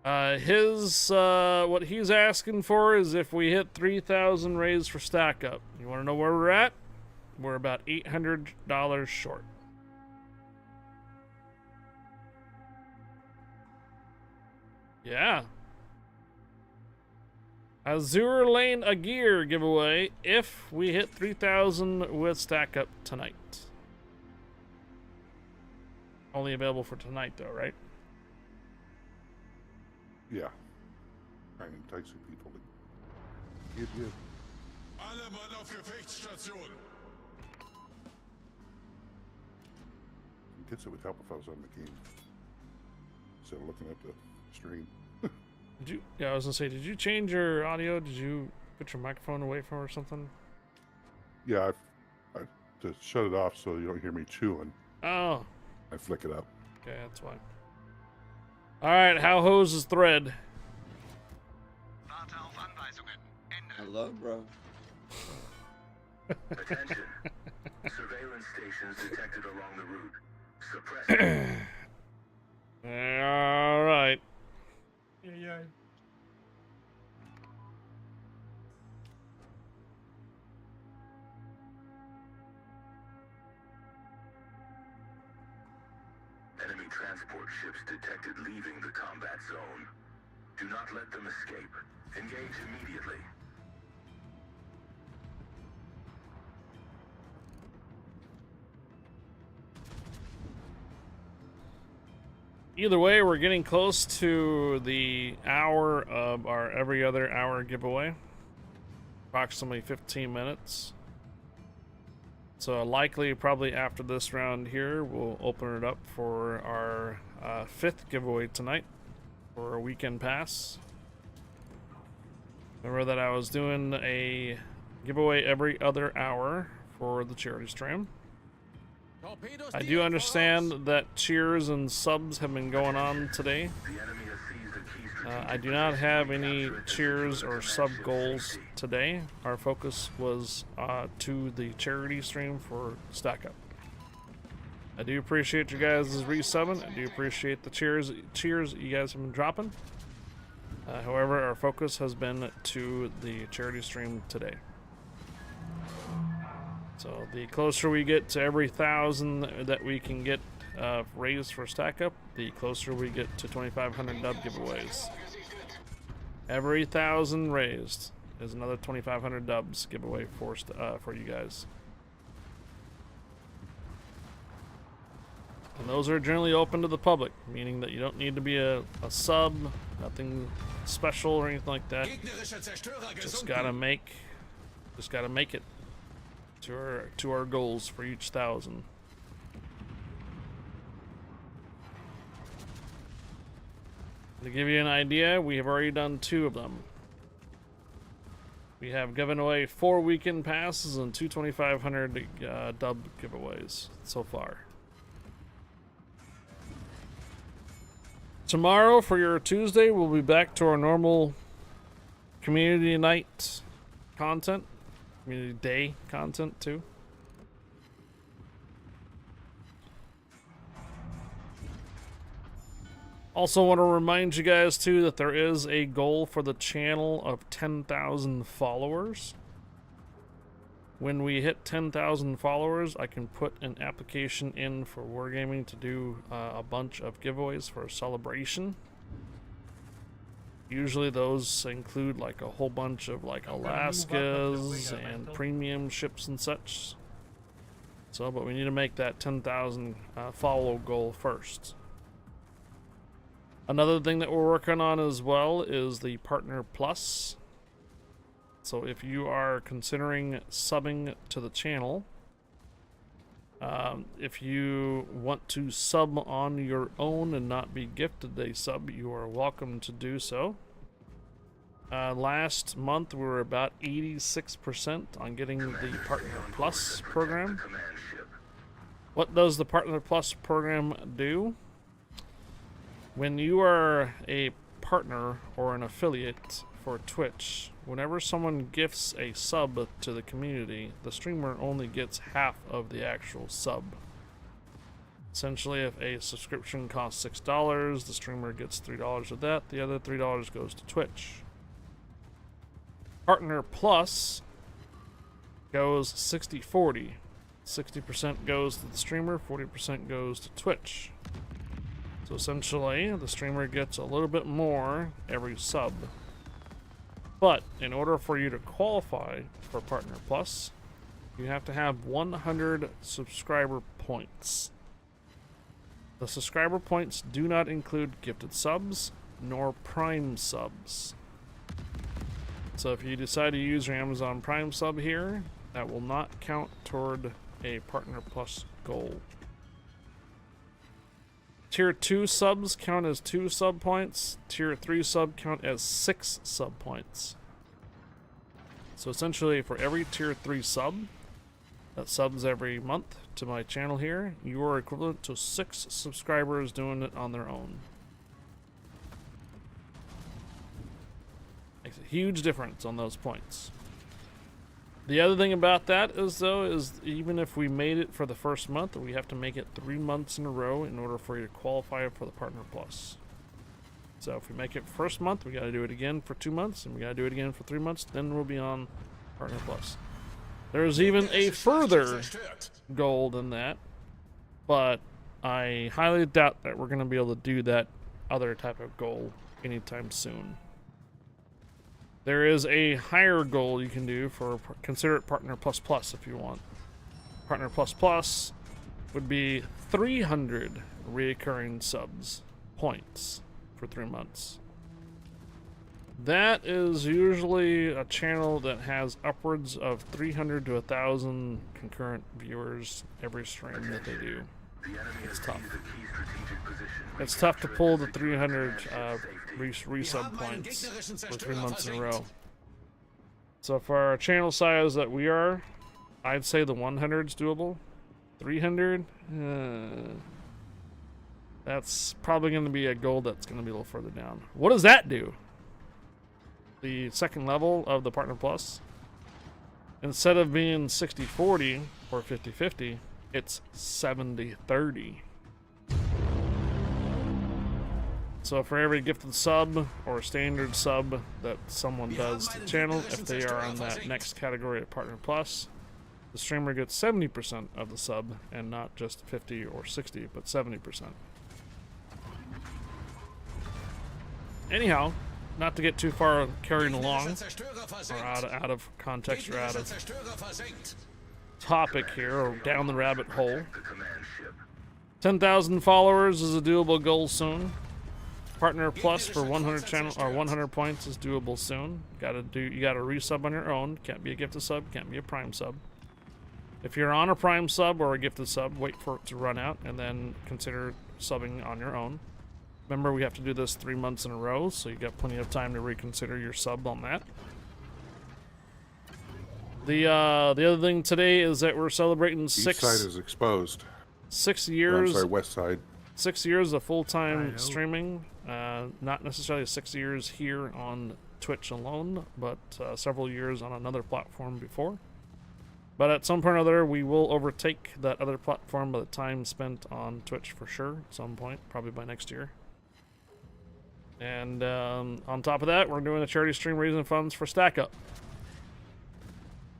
What he's asking for is if we hit 3,000 raids for stack up. You want to know where we're at? We're about $800 short. Yeah. Azure Lane a gear giveaway if we hit 3,000 with stack up tonight. Only available for tonight though, right? Yeah. Trying to entice some people to get you. Alle Mann auf Gefechtsstation. Guess it would help if I was on the game instead of looking at the stream. Did you? Yeah, I was gonna say, did you change your audio? Did you put your microphone away from it or something? Yeah, I to shut it off so you don't hear me chewing. Oh. I flick it up. Okay, that's fine. All right, how hose is Thread? Hello, bro. Attention. Surveillance stations detected along the route. Suppress. All right. Yeah. Enemy transport ships detected leaving the combat zone. Do not let them escape. Engage immediately. Either way, we're getting close to the hour of our every other hour giveaway. Approximately 15 minutes. So likely, probably after this round here, we'll open it up for our 5th giveaway tonight for a weekend pass. Remember that I was doing a giveaway every other hour for the charity stream. I do understand that cheers and subs have been going on today. I do not have any cheers or sub goals today. Our focus was to the charity stream for Stack Up. I do appreciate you guys' resubbing. I do appreciate the cheers you guys have been dropping. However, our focus has been to the charity stream today. So the closer we get to every 1,000 that we can get raised for Stack Up, the closer we get to 2,500 dub giveaways. Every 1,000 raised is another 2,500 dubs giveaway for you guys. And those are generally open to the public, meaning that you don't need to be a sub, nothing special or anything like that. Just gotta make it to our goals for each 1,000. To give you an idea, we have already done 2 of them. We have given away 4 weekend passes and 2 2,500 dub giveaways so far. Tomorrow for your Tuesday, we'll be back to our normal community night content. Community day content too. Also want to remind you guys too that there is a goal for the channel of 10,000 followers. When we hit 10,000 followers, I can put an application in for Wargaming to do a bunch of giveaways for a celebration. Usually those include like a whole bunch of like Alaskas and premium ships and such. So, but we need to make that 10,000 follow goal first. Another thing that we're working on as well is the Partner Plus. So if you are considering subbing to the channel, if you want to sub on your own and not be gifted a sub, you are welcome to do so. Last month we were about 86% on getting the Partner Plus program. What does the Partner Plus program do? When you are a partner or an affiliate for Twitch, whenever someone gifts a sub to the community, the streamer only gets half of the actual sub. Essentially, if a subscription costs $6, the streamer gets $3 of that. The other $3 goes to Twitch. Partner Plus goes 60-40. 60% goes to the streamer, 40% goes to Twitch. So essentially, the streamer gets a little bit more every sub. But in order for you to qualify for Partner Plus, you have to have 100 subscriber points. The subscriber points do not include gifted subs nor Prime subs. So if you decide to use your Amazon Prime sub here, that will not count toward a Partner Plus goal. Tier 2 subs count as 2 sub points. Tier 3 sub count as 6 sub points. So essentially, for every Tier 3 sub that subs every month to my channel here, you are equivalent to 6 subscribers doing it on their own. Makes a huge difference on those points. The other thing about that is, though, is even if we made it for the first month, we have to make it 3 months in a row in order for you to qualify for the Partner Plus. So if we make it first month, we got to do it again for 2 months, and we got to do it again for 3 months, then we'll be on Partner Plus. There's even a further goal than that, but I highly doubt that we're going to be able to do that other type of goal anytime soon. There is a higher goal you can do for, consider it Partner Plus Plus if you want. Partner Plus Plus would be 300 reoccurring subs points for 3 months. That is usually a channel that has upwards of 300 to 1,000 concurrent viewers every stream that they do. It's tough. It's tough to pull the 300 resub points for 3 months in a row. So for our channel size that we are, I'd say the 100's doable. 300, that's probably going to be a goal that's going to be a little further down. What does that do? The second level of the Partner Plus, instead of being 60-40 or 50-50, it's 70-30. So for every gifted sub or standard sub that someone does to the channel, if they are on that next category at Partner Plus, the streamer gets 70% of the sub, and not just 50 or 60, but 70%. Anyhow, not to get too far carried along, or out of context, or out of topic here, or down the rabbit hole. 10,000 followers is a doable goal soon. Partner Plus for 100 channel or 100 points is doable soon. You gotta resub on your own. Can't be a gifted sub, can't be a prime sub. If you're on a prime sub or a gifted sub, wait for it to run out and then consider subbing on your own. Remember, we have to do this 3 months in a row, so you got plenty of time to reconsider your sub on that. The other thing today is that we're celebrating East side is exposed. 6 years. I'm sorry, west side. 6 years of full-time streaming. Not necessarily 6 years here on Twitch alone, but several years on another platform before. But at some point or other, we will overtake that other platform by the time spent on Twitch for sure. At some point, probably by next year. And on top of that, we're doing a charity stream raising funds for Stack Up.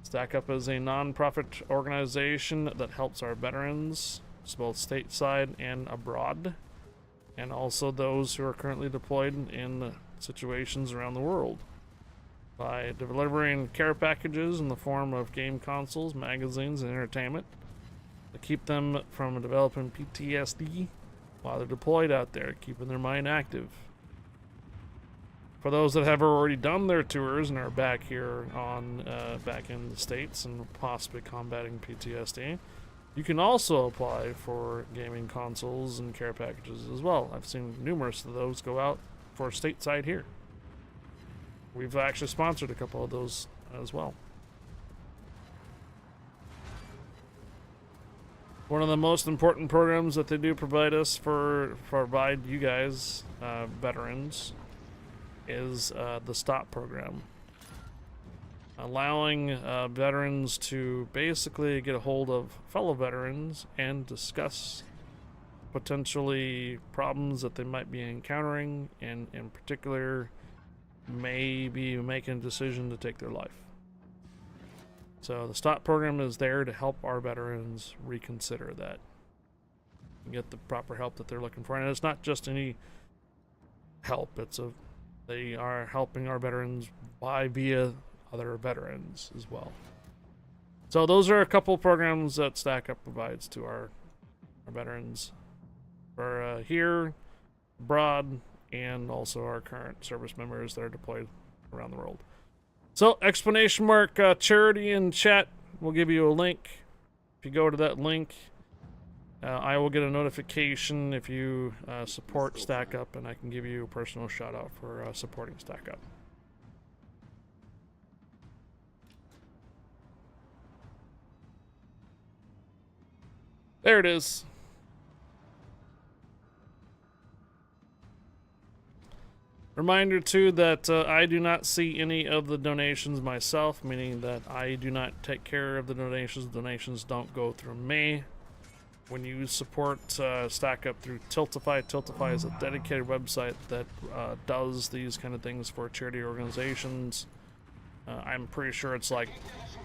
Stack Up is a non-profit organization that helps our veterans, both stateside and abroad, and also those who are currently deployed in situations around the world, by delivering care packages in the form of game consoles, magazines, and entertainment to keep them from developing PTSD while they're deployed out there, keeping their mind active. For those that have already done their tours and are back here back in the States and possibly combating PTSD, you can also apply for gaming consoles and care packages as well. I've seen numerous of those go out for stateside here. We've actually sponsored a couple of those as well. One of the most important programs that they do provide us provide you guys, veterans, is the STOP program. Allowing veterans to basically get a hold of fellow veterans and discuss potentially problems that they might be encountering, and in particular maybe making a decision to take their life. So the STOP program is there to help our veterans reconsider that and get the proper help that they're looking for. And it's not just any help, they are helping our veterans via other veterans as well. So those are a couple programs that Stack Up provides to our veterans for here, abroad, and also our current service members that are deployed around the world. So explanation mark charity in chat. We'll give you a link. If you go to that link, I will get a notification if you support Stack Up, and I can give you a personal shout out for supporting Stack Up. There it is. Reminder too that I do not see any of the donations myself, meaning that I do not take care of the donations. Donations don't go through me. When you support Stack Up through Tiltify, Tiltify is a dedicated website that does these kind of things for charity organizations. I'm pretty sure it's like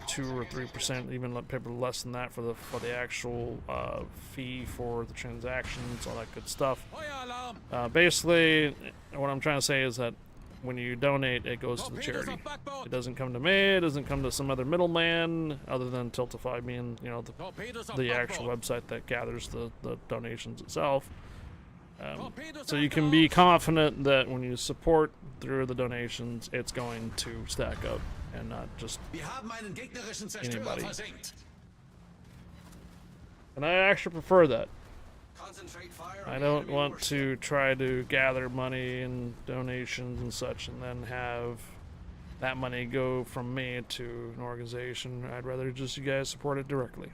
2 or 3%, even less than that for the actual fee for the transactions, all that good stuff. Basically, what I'm trying to say is that when you donate, it goes to the charity. It doesn't come to me. It doesn't come to some other middleman, other than Tiltify being, the actual website that gathers the donations itself. So you can be confident that when you support through the donations, it's going to stack up and not just anybody. And I actually prefer that. I don't want to try to gather money and donations and such and then have that money go from me to an organization. I'd rather just you guys support it directly.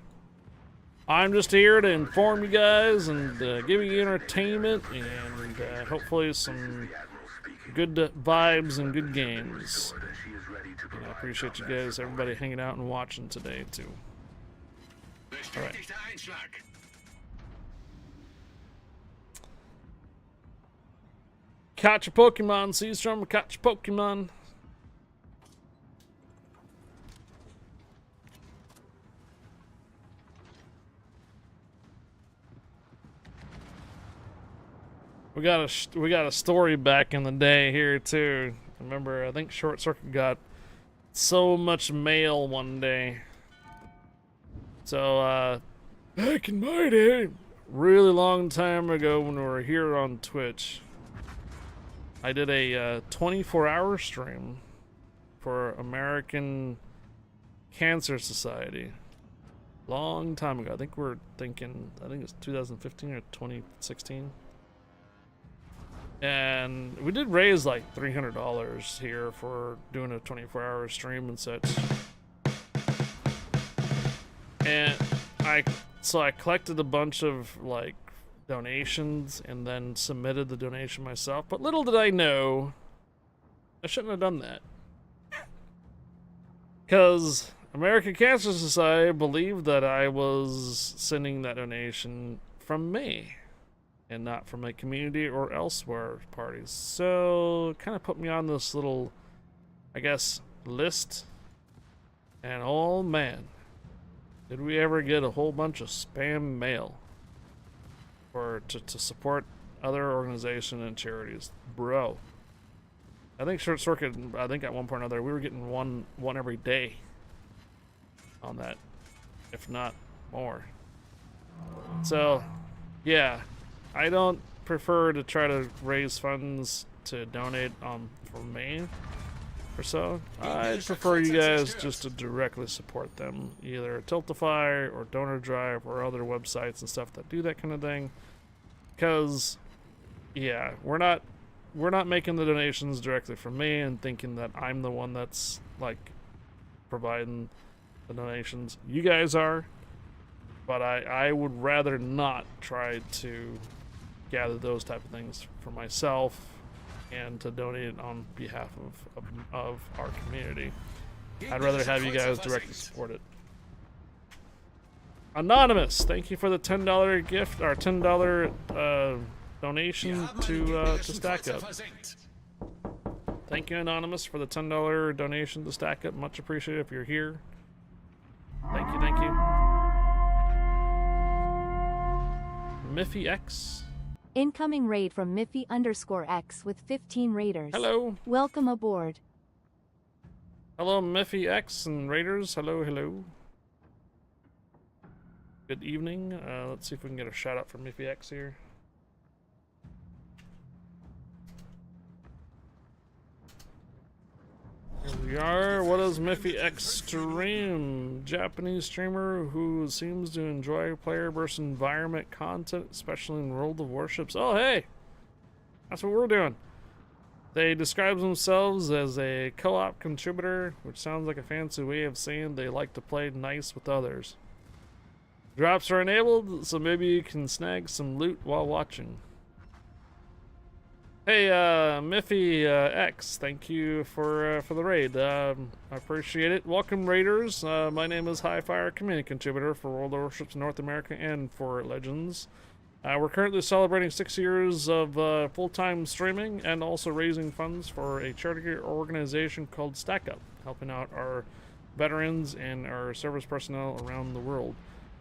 I'm just here to inform you guys and give you entertainment and hopefully some good vibes and good games. And I appreciate you guys, everybody hanging out and watching today too. Alright. Catch a Pokemon, Seastrom, catch a Pokemon. We got a story back in the day here too. Remember, I think Short Circuit got so much mail one day. So back in my day, really long time ago when we were here on Twitch, I did a 24-hour stream for American Cancer Society. Long time ago. I think it's 2015 or 2016. And we did raise like $300 here for doing a 24-hour stream and such. And I collected a bunch of like donations and then submitted the donation myself. But little did I know, I shouldn't have done that. Because American Cancer Society believed that I was sending that donation from me and not from a community or elsewhere parties. So it kind of put me on this little, I guess, list. And oh man, did we ever get a whole bunch of spam mail to support other organizations and charities. Bro. I think Short Circuit, I think at one point or another, we were getting one every day on that, if not more. So, yeah, I don't prefer to try to raise funds to donate for me or so. I prefer you guys just to directly support them, either Tiltify or Donor Drive or other websites and stuff that do that kind of thing. Because, yeah, we're not making the donations directly from me and thinking that I'm the one that's like providing the donations. You guys are, but I would rather not try to gather those type of things for myself and to donate on behalf of our community. I'd rather have you guys directly support it. Anonymous, thank you for the $10 gift or $10 donation to Stack Up. Thank you, Anonymous, for the $10 donation to Stack Up. Much appreciated if you're here. Thank you, thank you. Miffy X. Incoming raid from Miffy_X with 15 raiders. Hello. Welcome aboard. Hello, Miffy X and raiders. Hello, hello. Good evening. Let's see if we can get a shout out from Miffy X here. Here we are. What is Miffy X stream? Japanese streamer who seems to enjoy player versus environment content, especially in World of Warships. Oh, hey! That's what we're doing. They describe themselves as a co-op contributor, which sounds like a fancy way of saying they like to play nice with others. Drops are enabled, so maybe you can snag some loot while watching. Hey, Miffy X, thank you for the raid. I appreciate it. Welcome, raiders. My name is Highfire, community contributor for World of Warships North America and for Legends. We're currently celebrating 6 years of full-time streaming and also raising funds for a charity organization called Stack Up, helping out our veterans and our service personnel around the world.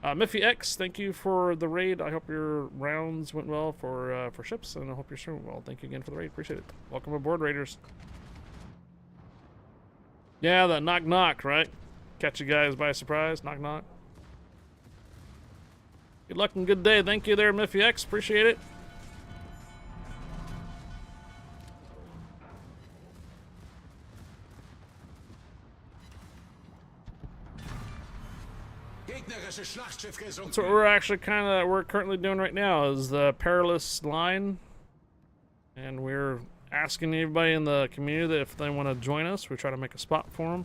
Miffy X, thank you for the raid. I hope your rounds went well for ships, and I hope you're streaming well. Thank you again for the raid. Appreciate it. Welcome aboard, raiders. Yeah, the knock knock, right? Catch you guys by surprise. Knock knock. Good luck and good day. Thank you there, Miffy X. Appreciate it. That's what we're currently doing right now is the perilous line, and we're asking anybody in the community that if they want to join us. We try to make a spot for them.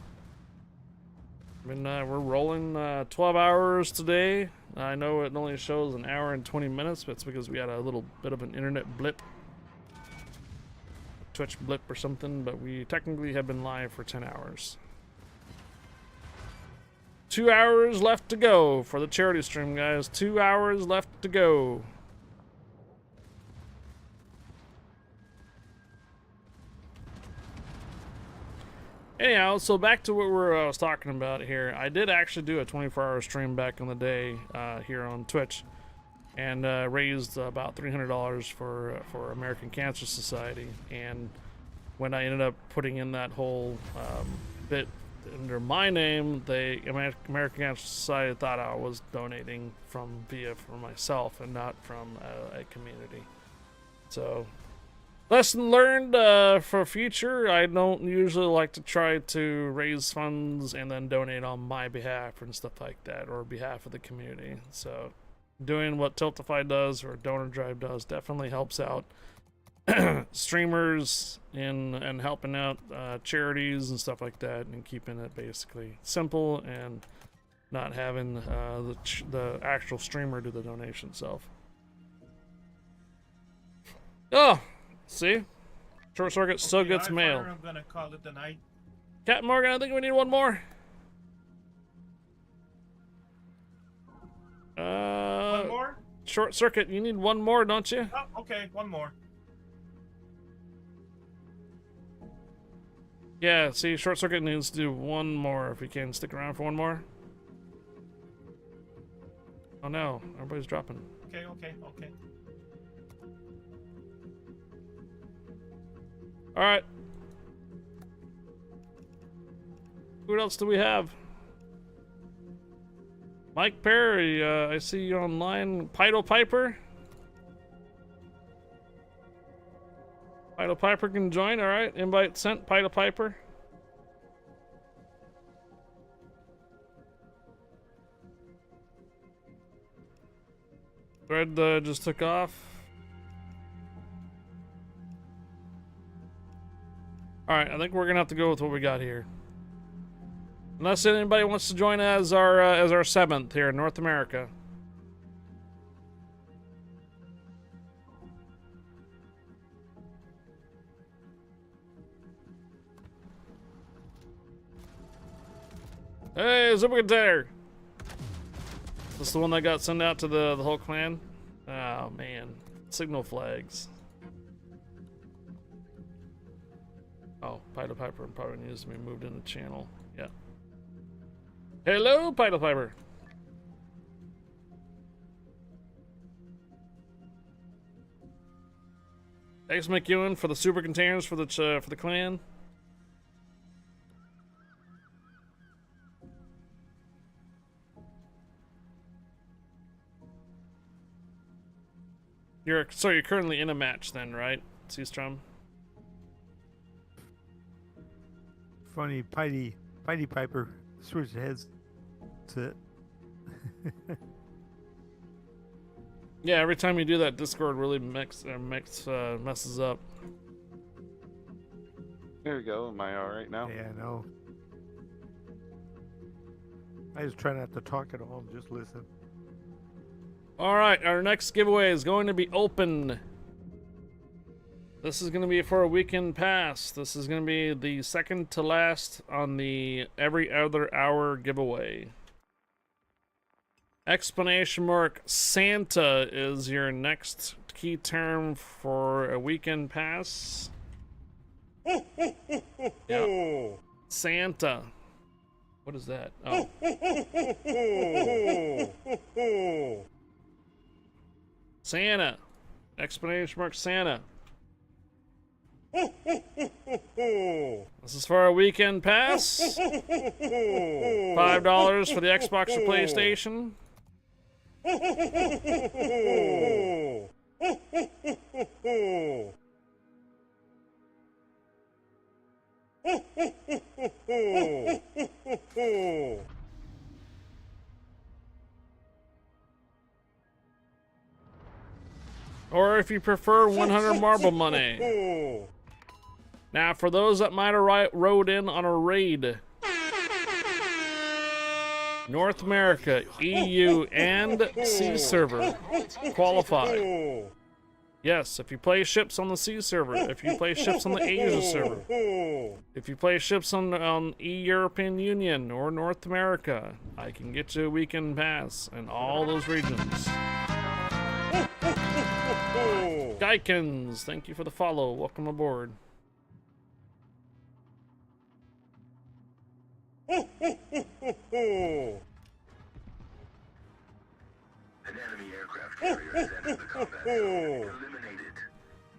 I mean, we're rolling 12 hours today. I know it only shows an hour and 20 minutes, but it's because we had a little bit of an internet blip, Twitch blip or something, but we technically have been live for 10 hours. 2 hours left to go for the charity stream, guys. 2 hours left to go. Anyhow, so back to what I was talking about here. I did actually do a 24-hour stream back in the day here on Twitch, and raised about $300 for American Cancer Society. And when I ended up putting in that whole bit under my name, the American Cancer Society thought I was donating for myself and not from a community. So, lesson learned for future. I don't usually like to try to raise funds and then donate on my behalf and stuff like that, or behalf of the community. So, doing what Tiltify does or Donor Drive does definitely helps out streamers and helping out charities and stuff like that, and keeping it basically simple and not having the actual streamer do the donation itself. Oh, see, Short Circuit still gets mail. I'm gonna call it the night. Captain Morgan, I think we need one more. One more? Short Circuit, you need one more, don't you? Oh, okay, one more. Yeah, see, Short Circuit needs to do one more if we can. Stick around for one more. Oh no, everybody's dropping. Okay. Alright. Who else do we have? Mike Perry, I see you online. Pido Piper? Pido Piper can join, alright. Invite sent, Pido Piper. Thread just took off. Alright, I think we're gonna have to go with what we got here. Unless anybody wants to join as our 7th here in North America. Hey, Super Container! This the one that got sent out to the whole clan? Oh man, signal flags. Oh, Pido Piper probably needs to be moved in the channel. Yeah. Hello, Pido Piper. Thanks, McEwen, for the super containers for the clan. You're currently in a match then, right, Seastrom? Funny, Pidy Piper switched heads. That's it. Yeah, every time you do that, Discord really messes up. There we go. Am I all right now? Yeah, no. I just try not to talk at all and just listen. All right, our next giveaway is going to be open. This is going to be for a weekend pass. This is going to be the second to last on the every other hour giveaway. Explanation mark Santa is your next key term for a weekend pass. Yep. Santa. What is that? Oh. Santa. Explanation mark Santa. This is for a weekend pass. $5 for the Xbox or PlayStation. Or if you prefer 100 marble money. Now, for those that might have rode in on a raid, North America, EU, and Sea server qualify. Yes, if you play ships on the Sea server, if you play ships on the Asia server, if you play ships on European Union or North America, I can get you a weekend pass in all those regions. Gykins, thank you for the follow. Welcome aboard. An enemy aircraft carrier has entered the combat zone. Eliminate it.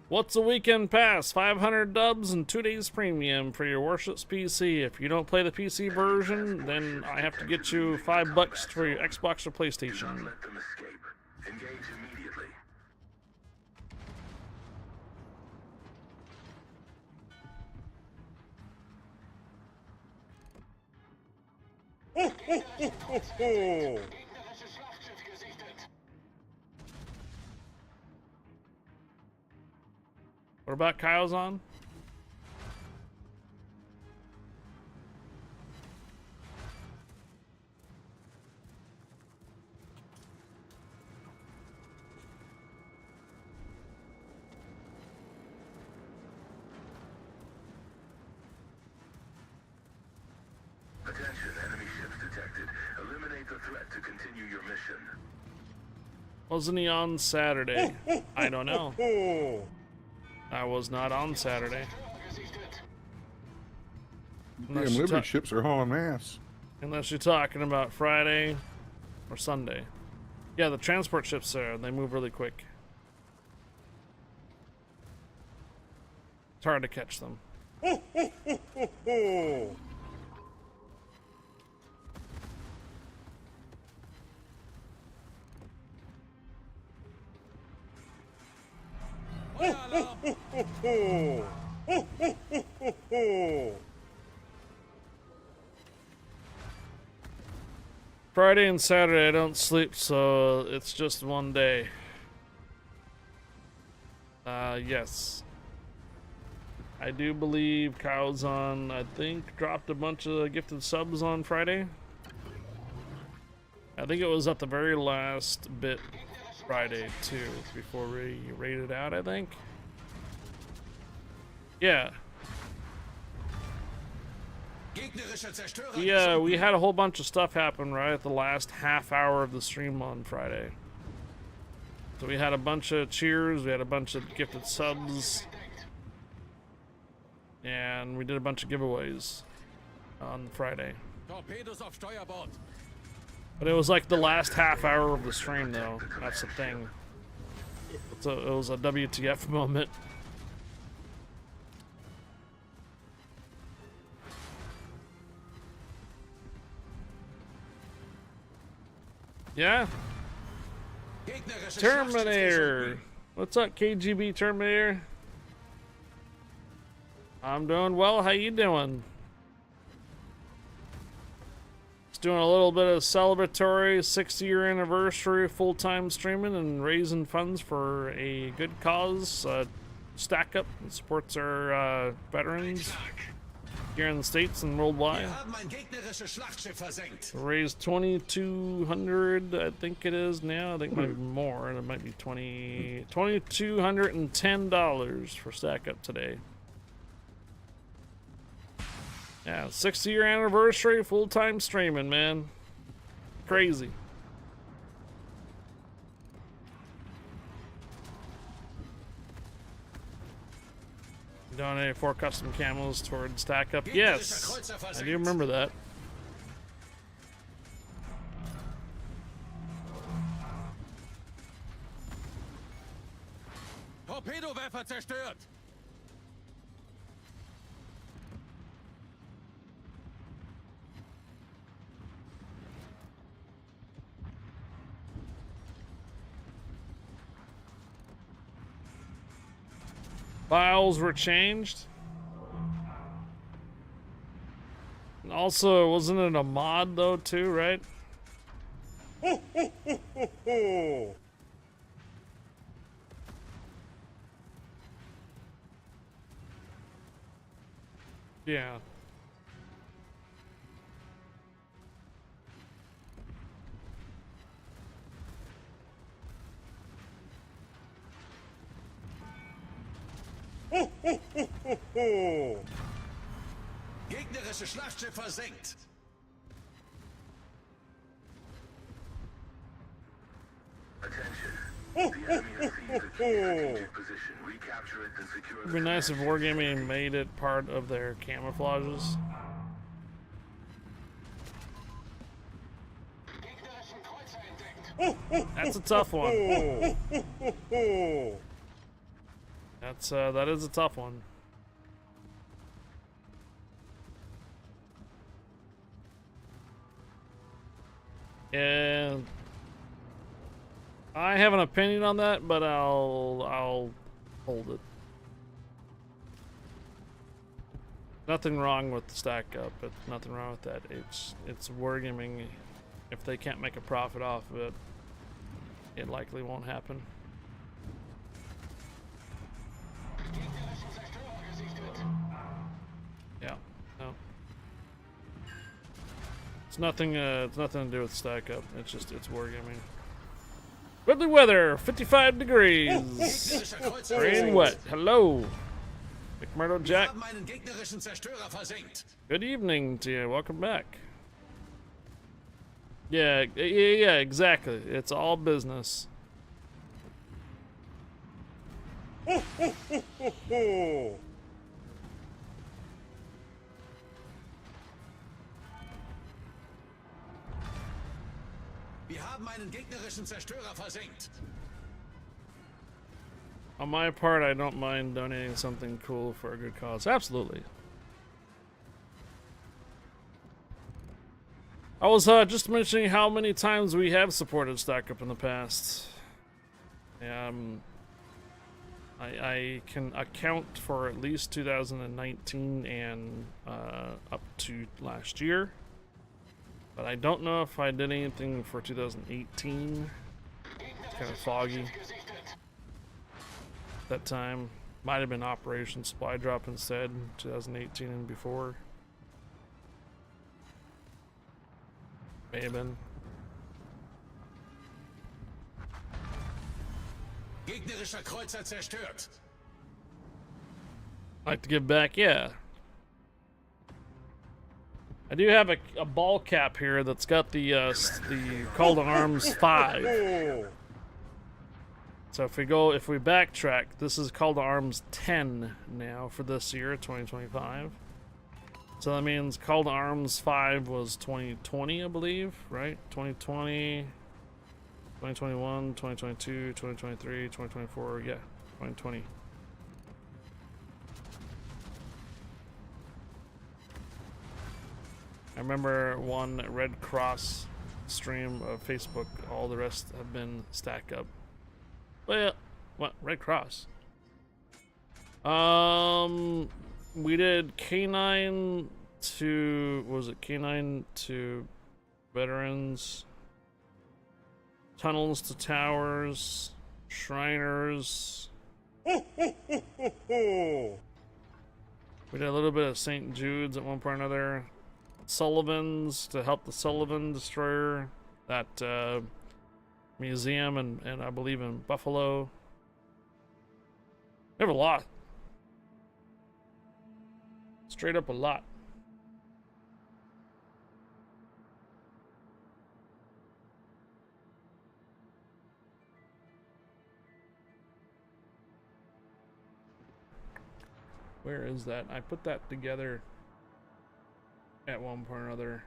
What's a weekend pass? 500 dubs and 2 days premium for your Warships PC. If you don't play the PC version, then I have to get you $5 for your Xbox or PlayStation. Do not let them escape. Engage immediately. What about Kyle's on? Attention, enemy ships detected. Eliminate the threat to continue your mission. Wasn't he on Saturday? I don't know. I was not on Saturday. Damn Liberty ships are hauling ass. Unless you're talking about Friday or Sunday. Yeah, the transport ships there, they move really quick. It's hard to catch them. Friday and Saturday I don't sleep, so it's just one day. Yes. I do believe Kyle's on, I think, dropped a bunch of gifted subs on Friday. I think it was at the very last bit Friday, too, before we raided out, I think. Yeah. Yeah, we had a whole bunch of stuff happen right at the last half hour of the stream on Friday. So we had a bunch of cheers, we had a bunch of gifted subs, and we did a bunch of giveaways on Friday. But it was like the last half hour of the stream, though. That's the thing. So it was a WTF moment. Yeah. Terminator. What's up, KGB Terminator? I'm doing well. How you doing? Just doing a little bit of celebratory 6-year anniversary full-time streaming and raising funds for a good cause. Stack Up that supports our veterans here in the States and worldwide. Raised 2,200, I think it is now. I think it might be more. It might be $2,210 for Stack Up today. Yeah, 6-year anniversary, full-time streaming, man. Crazy. Donated 4 custom camos towards Stack Up. Yes, I do remember that. Torpedowerfer zerstört! Files were changed. And also, wasn't it a mod though too, right? Yeah. Gegnerische Schlachtschiff versenkt. It'd be nice if Wargaming made it part of their camouflages. That's a tough one. That is a tough one. And I have an opinion on that, but I'll hold it. Nothing wrong with the stack up, but nothing wrong with that. It's wargaming. If they can't make a profit off of it, it likely won't happen. Yeah, no. It's nothing to do with stack up. It's wargaming. Weather weather, 55 degrees. Rain wet. Hello. McMurdo Jack. Good evening to you. Welcome back. Yeah, exactly. It's all business. Wir haben einen gegnerischen Zerstörer versenkt. On my part, I don't mind donating something cool for a good cause. Absolutely. I was just mentioning how many times we have supported Stack Up in the past. I can account for at least 2019 and up to last year. But I don't know if I did anything for 2018. It's kind of foggy. That time might have been Operation Supply Drop instead, 2018 and before. May have been. Gegnerischer Kreuzer zerstört. Like to give back, yeah. I do have a ball cap here that's got the Call to Arms 5. So if we backtrack, this is Call to Arms 10 now for this year, 2025. So that means Call to Arms 5 was 2020, I believe, right? 2020, 2021, 2022, 2023, 2024, yeah, 2020. I remember one Red Cross stream of Facebook, all the rest have been Stack Up. Well, what? Red Cross? We did K9 to, what was it? K9 to veterans, tunnels to towers, Shriners. We did a little bit of St. Jude's at one point or another. Sullivan's to help the Sullivan destroyer, that museum and I believe in Buffalo. We have a lot. Straight up a lot. Where is that? I put that together at one point or another.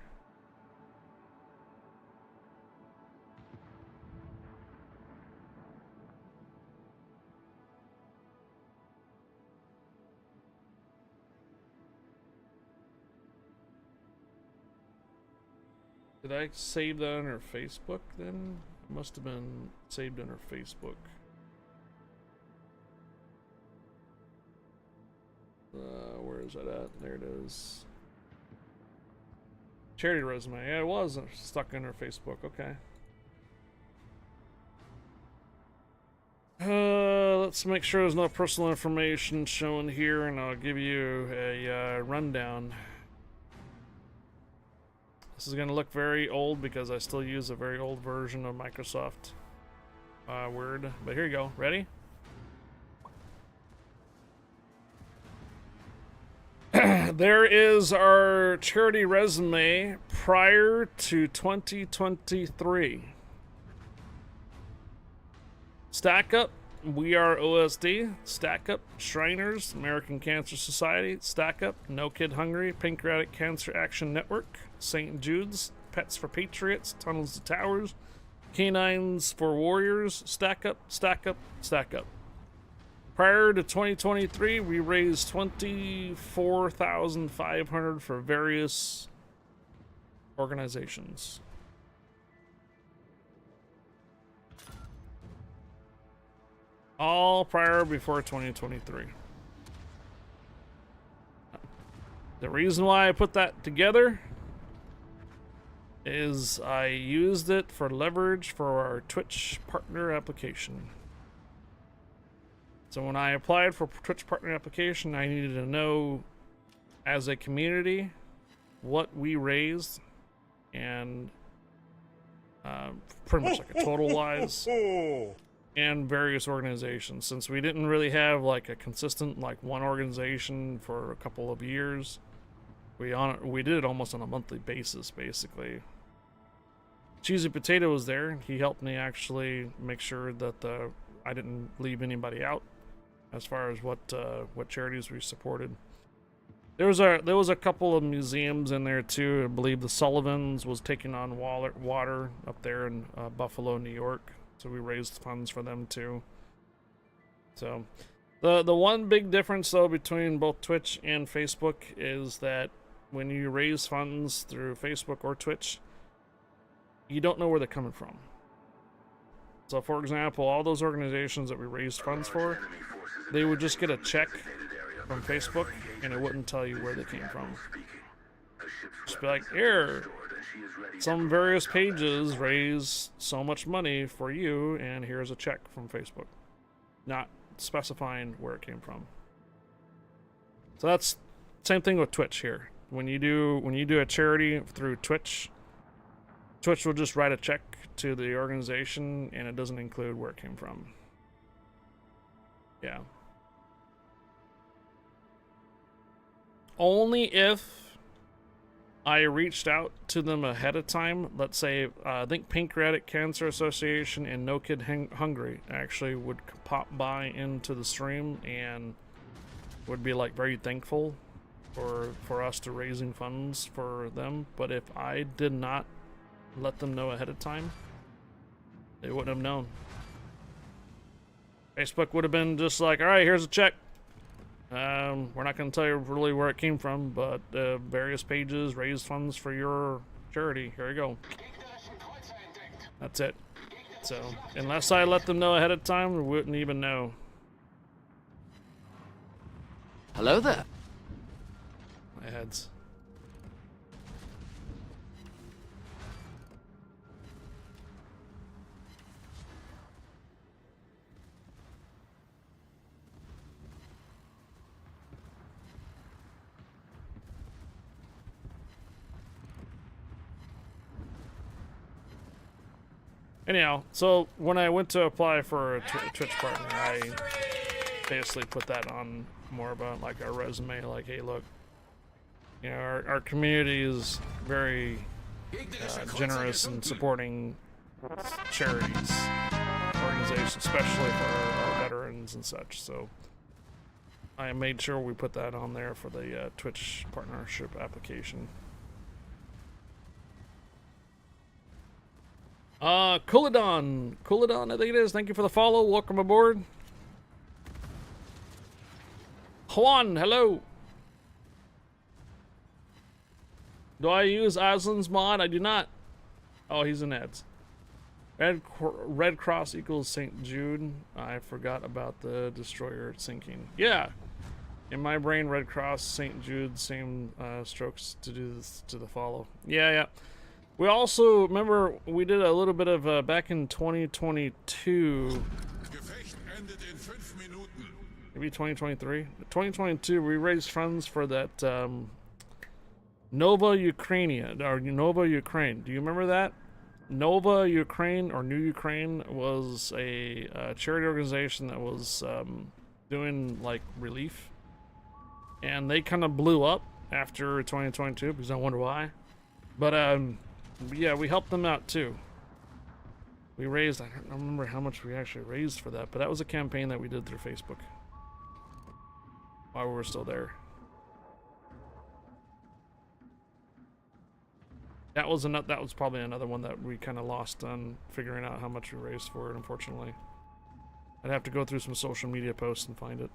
Did I save that on her Facebook then? It must have been saved on her Facebook. Where is that at? There it is. Charity resume. Yeah, it was stuck in her Facebook. Okay. let's make sure there's no personal information shown here, and I'll give you a rundown. This is going to look very old because I still use a very old version of Microsoft Word. But here you go. Ready? There is our charity resume prior to 2023. Stack Up, We Are OSD. Stack Up, Shriners, American Cancer Society. Stack Up, No Kid Hungry, Pancreatic Cancer Action Network. St. Jude's, Pets for Patriots, Tunnels to Towers. Canines for Warriors. Stack Up, Stack Up, Stack Up. Prior to 2023, we raised $24,500 for various organizations. All prior before 2023. The reason why I put that together is I used it for leverage for our Twitch partner application. So when I applied for Twitch partner application, I needed to know as a community what we raised and pretty much like a total wise and various organizations. Since we didn't really have like a consistent like one organization for a couple of years, we did it almost on a monthly basis basically. Cheesy Potato was there. He helped me actually make sure that I didn't leave anybody out as far as what charities we supported. There was a couple of museums in there too. I believe the Sullivans was taking on water up there in Buffalo, New York. So we raised funds for them too. So the one big difference though between both Twitch and Facebook is that when you raise funds through Facebook or Twitch, you don't know where they're coming from. So for example, all those organizations that we raised funds for, they would just get a check from Facebook and it wouldn't tell you where they came from. Just be like, here, some various pages raise so much money for you and here's a check from Facebook. Not specifying where it came from. So that's same thing with Twitch here. When you do a charity through Twitch, Twitch will just write a check to the organization and it doesn't include where it came from. Yeah. Only if I reached out to them ahead of time. Let's say, I think Pancreatic Cancer Association and No Kid Hungry actually would pop by into the stream and would be like very thankful for us to raising funds for them. But if I did not let them know ahead of time, they wouldn't have known. Facebook would have been just like, all right, here's a check. We're not going to tell you really where it came from, but various pages raised funds for your charity. Here you go. That's it. So, unless I let them know ahead of time, we wouldn't even know. Hello there. My heads. Anyhow, so when I went to apply for a Twitch partner, I basically put that on more about like our resume, like, hey, look, you know, our community is very generous in supporting charities, organizations, especially for our veterans and such. So I made sure we put that on there for the Twitch partnership application. Kuladon, I think it is. Thank you for the follow. Welcome aboard. Juan, hello. Do I use Aslan's mod? I do not. Oh, he's in ads. Red Cross equals St. Jude. I forgot about the destroyer sinking. Yeah. In my brain, Red Cross, St. Jude, same strokes to do this to the follow. Yeah. We also, remember, we did a little bit of, back in 2022, Maybe 2023. 2022, we raised funds for that Nova Ukrainia, or Nova Ukraine. Do you remember that? Nova Ukraine, or New Ukraine, was a charity organization that was doing like relief, and they kind of blew up after 2022 because I wonder why. But yeah, we helped them out too. We raised, I don't remember how much we actually raised for that, but that was a campaign that we did through Facebook while we were still there. That was probably another one that we kind of lost on figuring out how much we raised for it, unfortunately. I'd have to go through some social media posts and find it.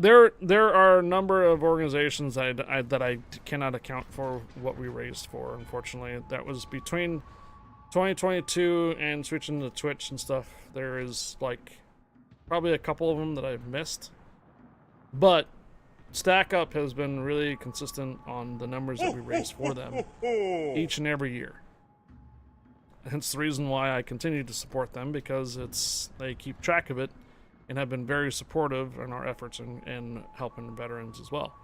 There are a number of organizations that I cannot account for what we raised for, unfortunately. That was between 2022 and switching to Twitch and stuff. There is like probably a couple of them that I've missed, but Stack Up has been really consistent on the numbers that we raised for them each and every year. Hence the reason why I continue to support them, because they keep track of it and have been very supportive in our efforts in helping veterans as well.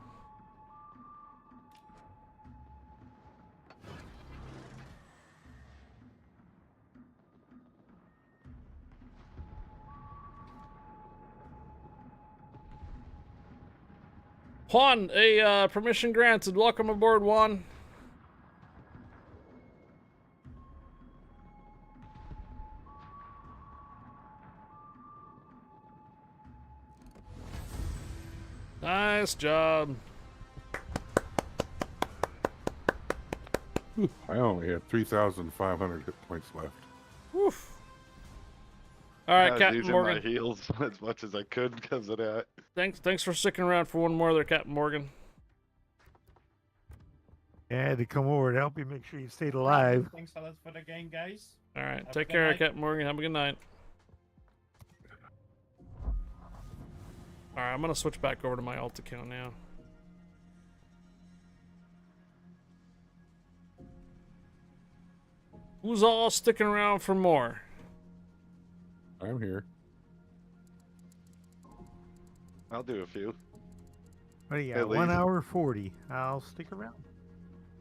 Juan, permission granted. Welcome aboard, Juan. Nice job. I only had 3,500 hit points left. Woof. All right, I was Captain using Morgan. my heals as much as I could because of that. Thanks for sticking around for one more there, Captain Morgan. Yeah, I had to come over to help you make sure you stayed alive. Thanks a lot for the game, guys. All right, Have a take good care, night. Captain Morgan. Have a good night. All right, I'm gonna switch back over to my alt account now. Who's all sticking around for more? I'm here. I'll do a few. What do you At got? 1 least. hour 40. I'll stick around.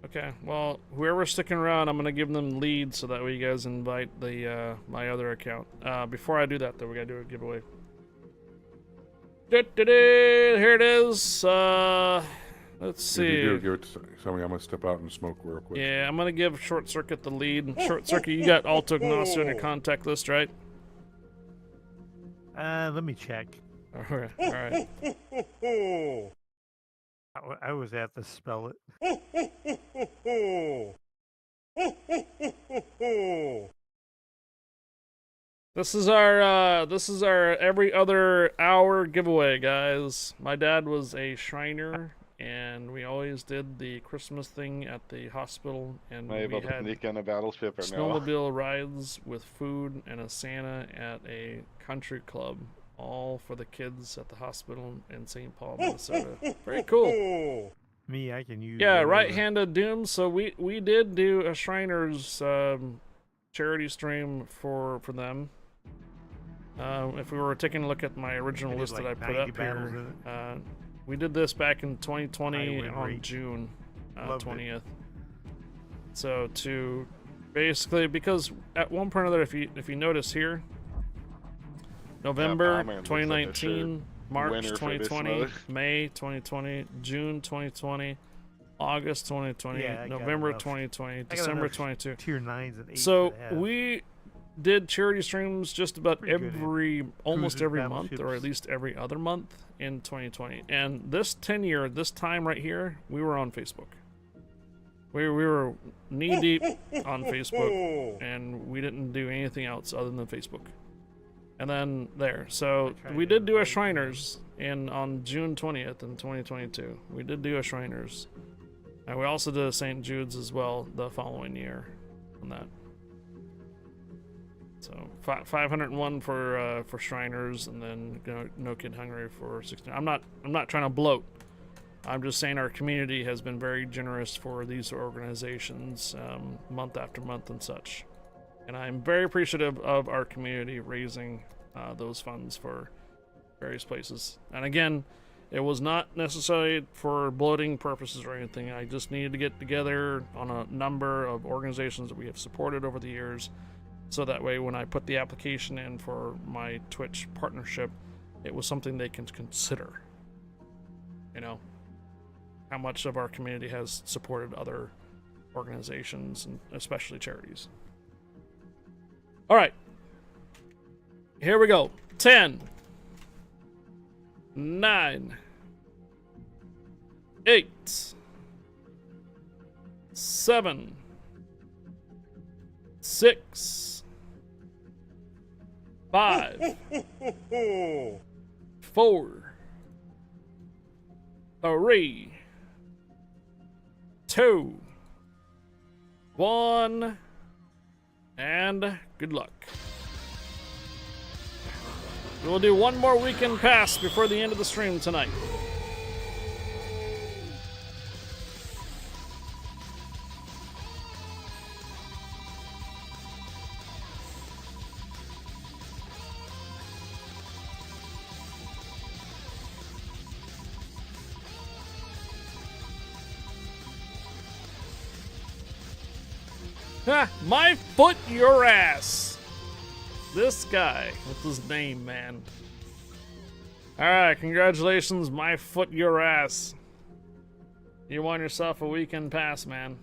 Okay, well, whoever's sticking around, I'm gonna give them lead so that way you guys invite the my other account. Before I do that, though, we gotta do a giveaway. Here it is. Let's see. If you do, give it to somebody. I'm gonna step out and smoke real quick. Yeah, I'm gonna give Short Circuit the lead. Short Circuit, you got Alto Ignacio on your contact list, right? Let me check. All right. I was at the spell it. This is our every other hour giveaway, guys. My dad was a Shriner, and we always did the Christmas thing at the hospital, and Am I able we to had sneak on a battleship or no? snowmobile rides with food and a Santa at a country club, all for the kids at the hospital in St. Paul, Minnesota. Very cool. Me, I can use. Yeah, whatever. right-handed Doom. So we did do a Shriners charity stream for them. If we were taking a look at my original I did list like that I put 90 up battles here, in we did this back in 2020 Highway on rate. June Loved it. 20th. So to basically, because at one point or another, if you notice here, November Bomberman looks like a 2019, March winner for this 2020, mode. May 2020, June 2020, August 2020, Yeah, I got November enough. 2020, I got December enough 22. Tier 9s and 8s. So to have. we did charity streams just about Pretty good at almost cruisers, every month, or battleships. at least every other month in 2020. And this time right here, we were on Facebook. We were knee deep on Facebook, and we didn't do anything else other than Facebook. And then there, so we did do a Shriners on June 20th in 2022. We did do a Shriners, and we also did a St. Jude's as well the following year on that. So 501 for Shriners, and then No Kid Hungry for 16. I'm not trying to bloat. I'm just saying our community has been very generous for these organizations, month after month and such. And I'm very appreciative of our community raising those funds for various places. And again, it was not necessarily for bloating purposes or anything. I just needed to get together on a number of organizations that we have supported over the years, so that way when I put the application in for my Twitch partnership, it was something they can consider. You know, how much of our community has supported other organizations, and especially charities. All right, here we go. 10, 9, 8, 7, 6, 5, 4, 3, 2, 1, and good luck. We'll do one more weekend pass before the end of the stream tonight. Ha! My foot, your ass! This guy with his name, man. Alright, congratulations, my foot, your ass. You won yourself a weekend pass, man.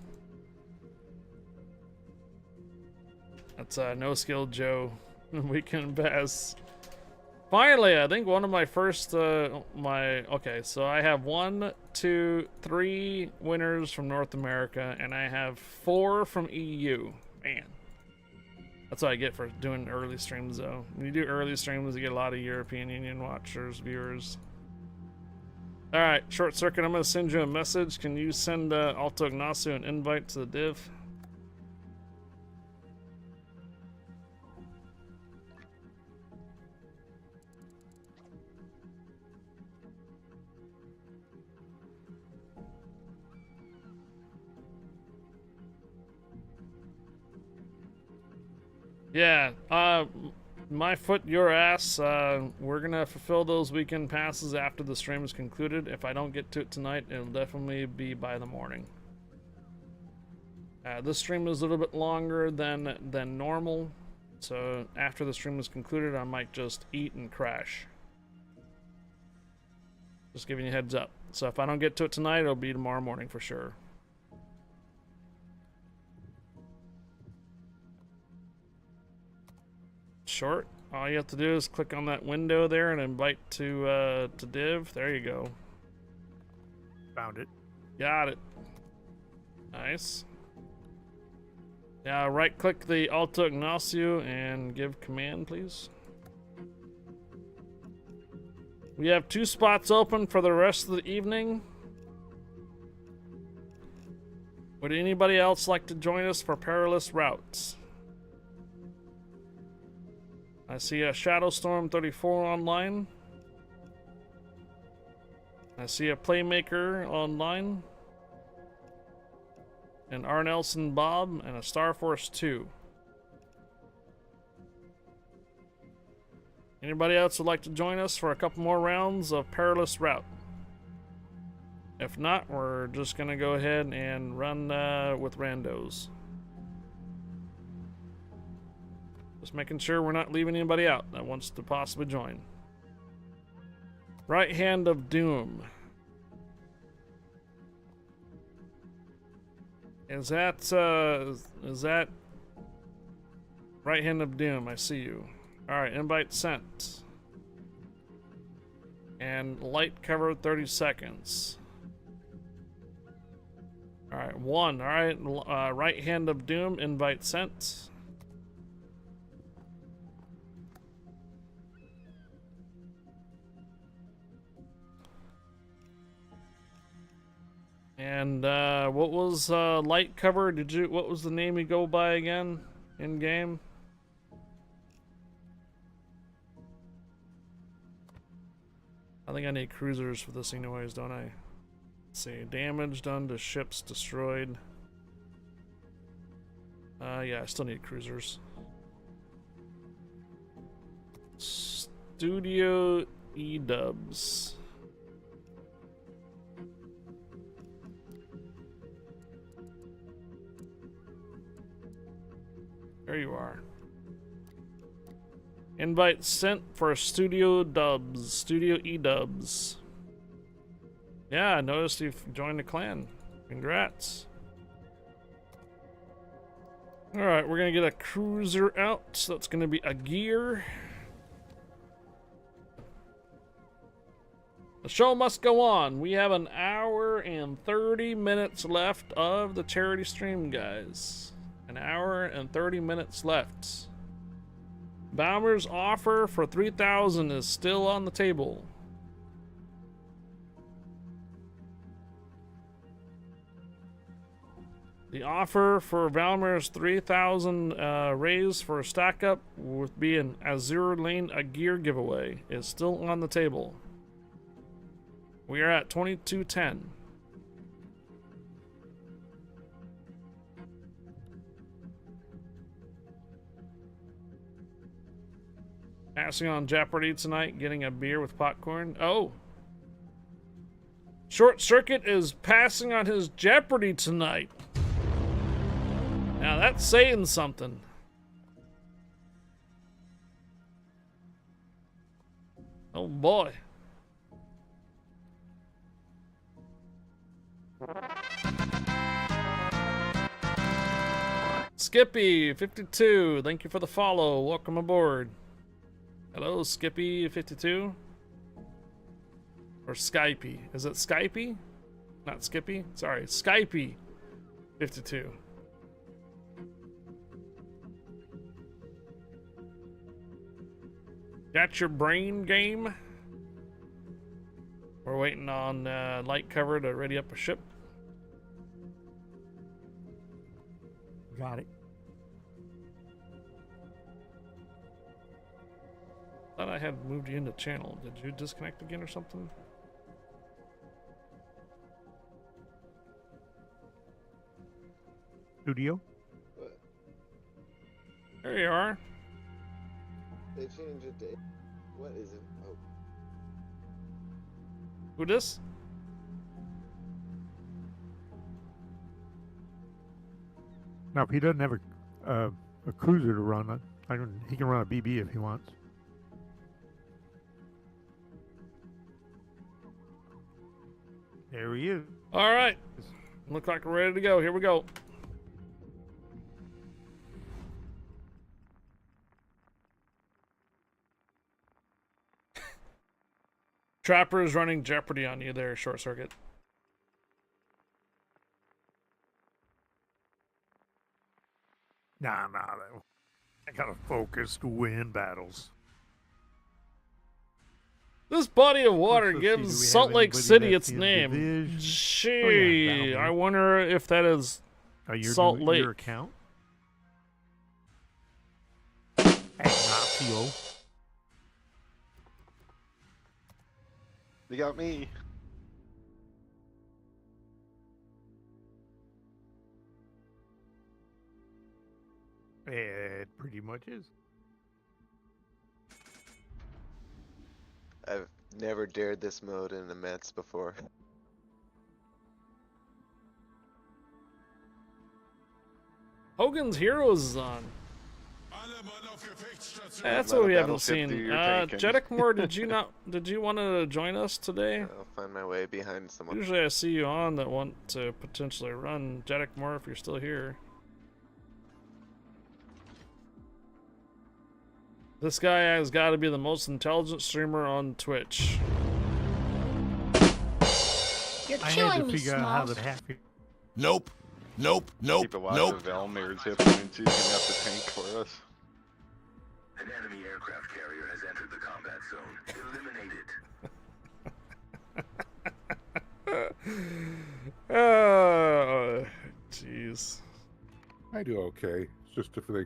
That's No Skill Joe weekend pass. Finally, I think one of my first, okay, so I have 1, 2, 3 winners from North America, and I have 4 from EU. Man. That's what I get for doing early streams, though. When you do early streams, you get a lot of European Union watchers, viewers. Alright, Short Circuit, I'm going to send you a message. Can you send Alto Ignacio an invite to the div? Yeah, my foot, your ass. We're gonna fulfill those weekend passes after the stream is concluded. If I don't get to it tonight, it'll definitely be by the morning. This stream is a little bit longer than normal, so after the stream is concluded, I might just eat and crash. Just giving you a heads up. So if I don't get to it tonight, it'll be tomorrow morning for sure. Short, all you have to do is click on that window there and invite to div. There you go. Found it. Got it. Nice. Now right click the Alto Ignacio and give command, please. We have 2 spots open for the rest of the evening. Would anybody else like to join us for perilous routes? I see a Shadowstorm 34 online. I see a Playmaker online. An R. Nelson Bob and a Star Force 2. Anybody else would like to join us for a couple more rounds of perilous route? If not, we're just gonna go ahead and run with randos. Just making sure we're not leaving anybody out that wants to possibly join. Right Hand of Doom. Is that Right Hand of Doom? I see you. Alright, invite sent. And light cover 30 seconds. Alright, 1. Alright, Right Hand of Doom, invite sent. And what was light cover? What was the name you go by again in game? I think I need cruisers for this anyways, don't I? Let's see, damage done to ships destroyed. Yeah, I still need cruisers. Studio E-dubs. There you are. Invite sent for Studio Dubs. Studio E-dubs. Yeah, I noticed you've joined the clan. Congrats. Alright, we're gonna get a cruiser out. So that's gonna be a gear. The show must go on. We have an hour and 30 minutes left of the charity stream, guys. An hour and 30 minutes left. Baumer's offer for 3,000 is still on the table. The offer for Valmer's 3,000 raise for a stack up with being Azure Lane a gear giveaway is still on the table. We are at 2210. Passing on Jeopardy tonight, getting a beer with popcorn. Oh. Short Circuit is passing on his Jeopardy tonight. Now that's saying something. Oh boy. Skippy52, thank you for the follow. Welcome aboard. Hello, Skippy52? Or Skypey. Is it Skypey? Not Skippy? Sorry, Skypey52. Got your brain game? We're waiting on light cover to ready up a ship. Got it. Thought I had moved you into channel. Did you disconnect again or something? Studio? What? There you are. They changed it to... What is it? Oh. Who this? Now, if he doesn't have a cruiser to run, he can run a BB if he wants. There he is. All right. Look like we're ready to go. Here we go. Trapper is running Jeopardy on you there, Short Circuit. Nah. I gotta focus to win battles. This body of water Let's see, gives do we Salt have Lake anybody City that's its in name. division? Gee, Oh, yeah, that'll I be- wonder if that is Salt Lake. Your account? Ignacio. They got me. It pretty much is. I've never dared this mode in immense before. Hogan's Heroes is on. That's what we haven't seen. Jeddickmore, did you want to join us today? I'll find my way behind someone. Usually I see you on that want to potentially run. Jeddickmore, if you're still here. This guy has got to be the most intelligent streamer on Twitch. You're I had killing to me, figure out how Smalls. to hack it. Nope. Keep a watch of Valmir's hit points. He's gonna have to tank for us. An enemy aircraft carrier has entered the combat zone. Eliminate it. Oh, jeez. I do okay. It's just if they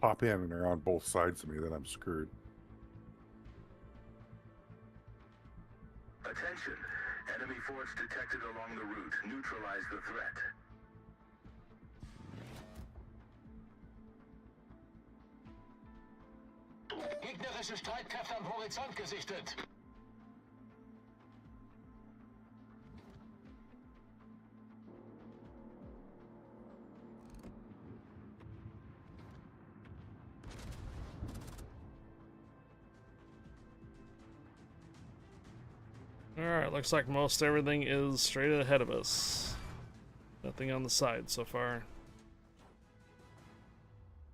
pop in and they're on both sides of me, then I'm screwed. Attention. Enemy force detected along the route. Neutralize the threat. Gegnerische Streitkräfte am Horizont gesichtet. Alright, looks like most everything is straight ahead of us. Nothing on the side so far.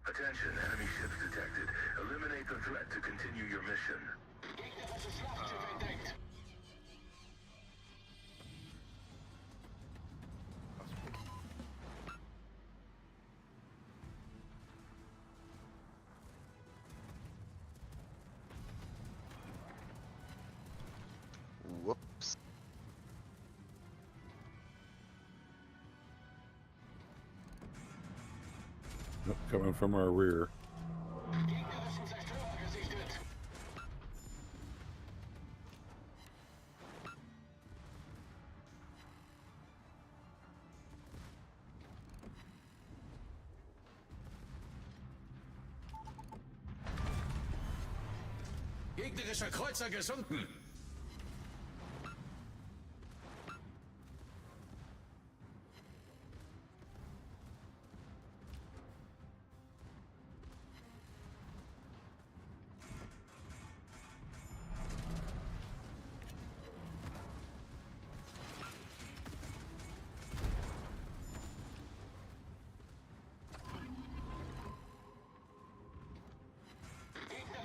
Attention, enemy ships detected. Eliminate the threat to continue your mission. Whoops. Coming from our rear. Gegnerischer Kreuzer gesunken.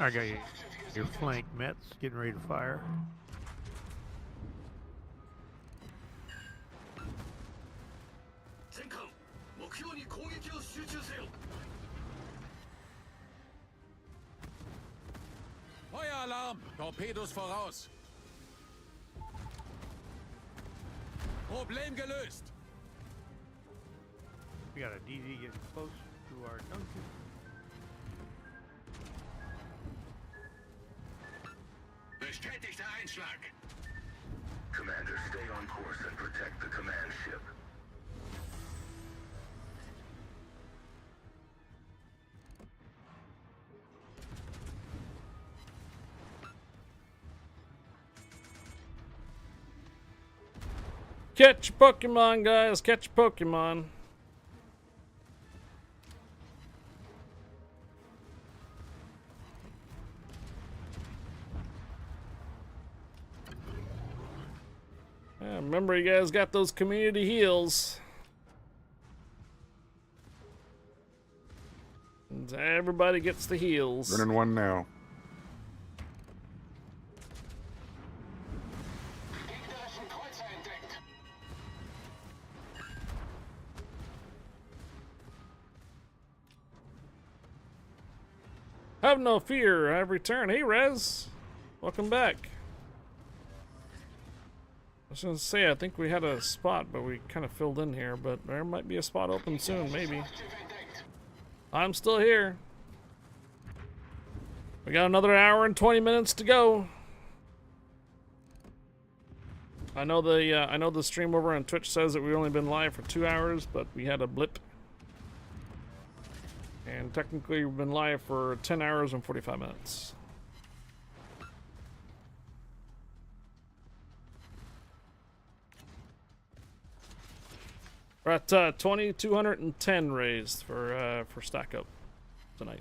I got your flank Mets getting ready to fire. Feueralarm! Torpedos voraus! Problem gelöst! We got a DZ getting close to our Duncan. Bestätigter Einschlag! Commander, stay on course and protect the command ship. Catch your Pokemon, guys! Catch your Pokemon! Yeah, remember, you guys got those community heals. And everybody gets the heals. Running one now. Have no fear, I've returned. Hey, Rez! Welcome back. I was gonna say, I think we had a spot, but we kind of filled in here, but there might be a spot open soon, maybe. I'm still here. We got another hour and 20 minutes to go. I know the stream over on Twitch says that we've only been live for 2 hours, but we had a blip. And technically we've been live for 10 hours and 45 minutes. We're at 2,210 raised for stack up tonight.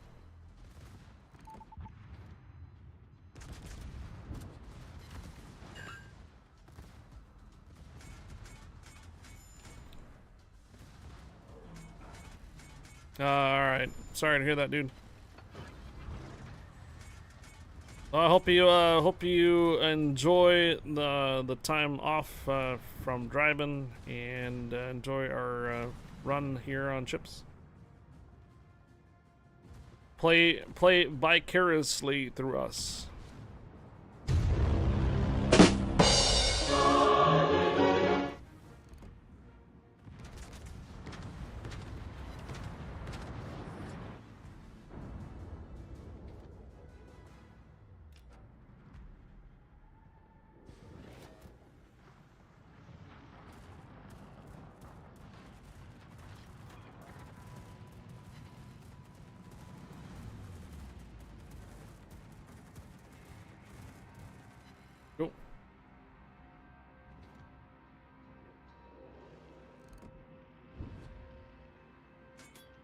All right, sorry to hear that, dude. Well, I hope you enjoy the time off from driving and enjoy our run here on ships. Play vicariously through us.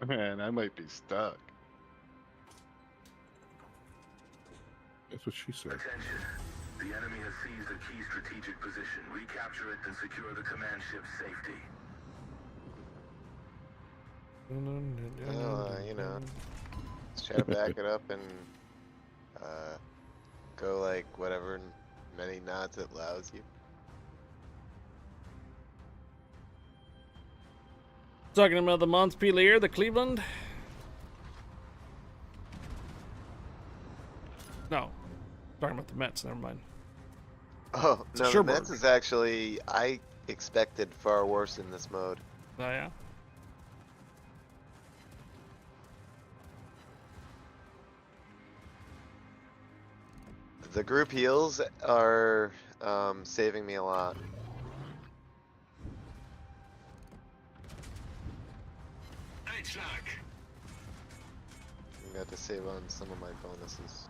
Man, I might be stuck. That's what she said. Attention. The enemy has seized a key strategic position. Recapture it and secure the command ship's safety. You know, let's try to back it up and go like whatever many knots it allows you. Talking about the Montpellier, the Cleveland? No. Talking about the Mets, never mind. Oh, It's no, the Sherbrooke. Mets is actually, I expected far worse in this mode. Oh, yeah? The group heals are saving me a lot. I got to save on some of my bonuses.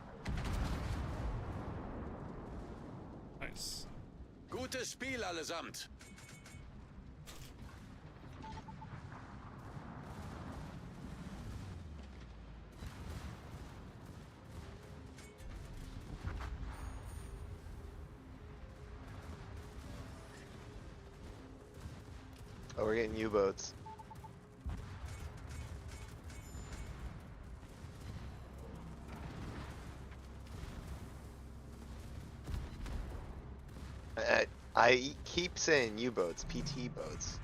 Nice. Gutes Spiel allesamt. Oh, we're getting U-boats. I keep saying U-boats, PT boats.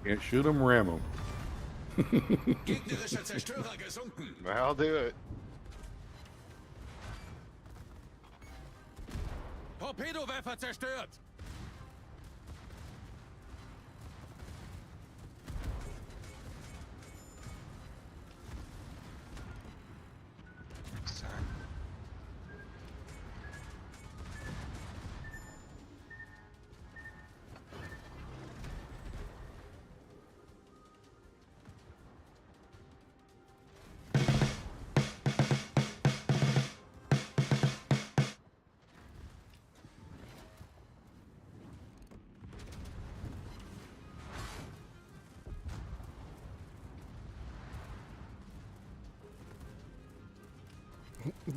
Can't shoot them, ram them. Gegnerischer Zerstörer gesunken. I'll do it. Torpedowerfer zerstört.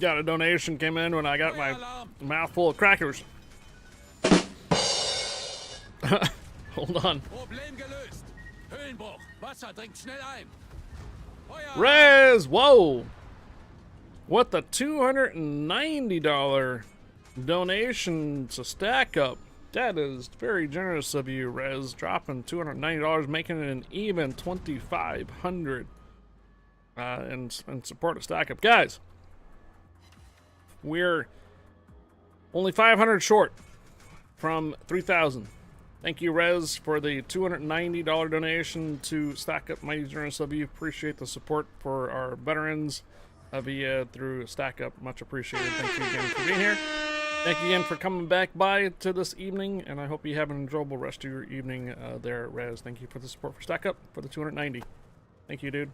Got a donation came in when I got my mouthful of crackers. Hold on. Problem gelöst. Höhlenbruch. Wasser dringt schnell ein. Rez, whoa! What the $290 donation to stack up? That is very generous of you, Rez. Dropping $290, making it an even $2,500 in support of stack up, guys. We're only 500 short from 3,000. Thank you, Rez, for the $290 donation to Stack Up. Mighty generous of you. Appreciate the support for our veterans via through Stack Up. Much appreciated. Thank you again for being here. Thank you again for coming back by to this evening, and I hope you have an enjoyable rest of your evening there, Rez. Thank you for the support for Stack Up for the 290. Thank you, dude.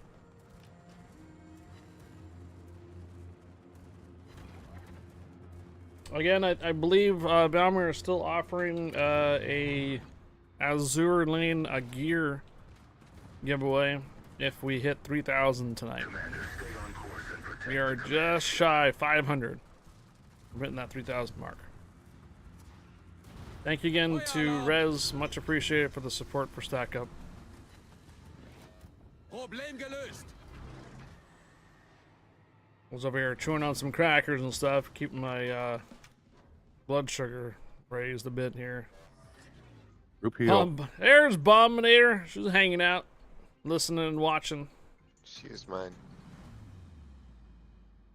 Again, I believe Valmir is still offering a Azure Lane gear giveaway if we hit 3,000 tonight. We are just shy 500. We're hitting that 3,000 mark. Thank you again to Rez. Much appreciated for the support for Stack Up. Problem gelöst. I was over here chewing on some crackers and stuff, keeping my blood sugar raised a bit here. There's Bombinator. She's hanging out, listening and watching. She was mine.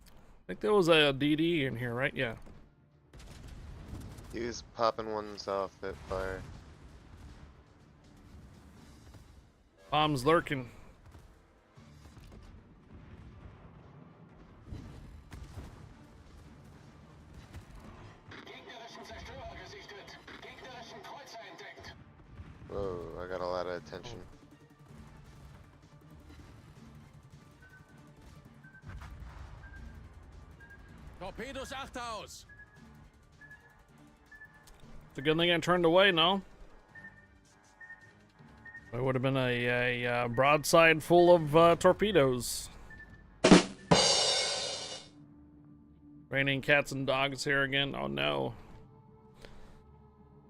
I think there was a DD in here, right? Yeah. He was popping ones off at fire. Bombs lurking. Whoa, I got a lot of attention. Torpedos achterhaus. It's a good thing I turned away, no? It would have been a broadside full of torpedoes. Raining cats and dogs here again. Oh no.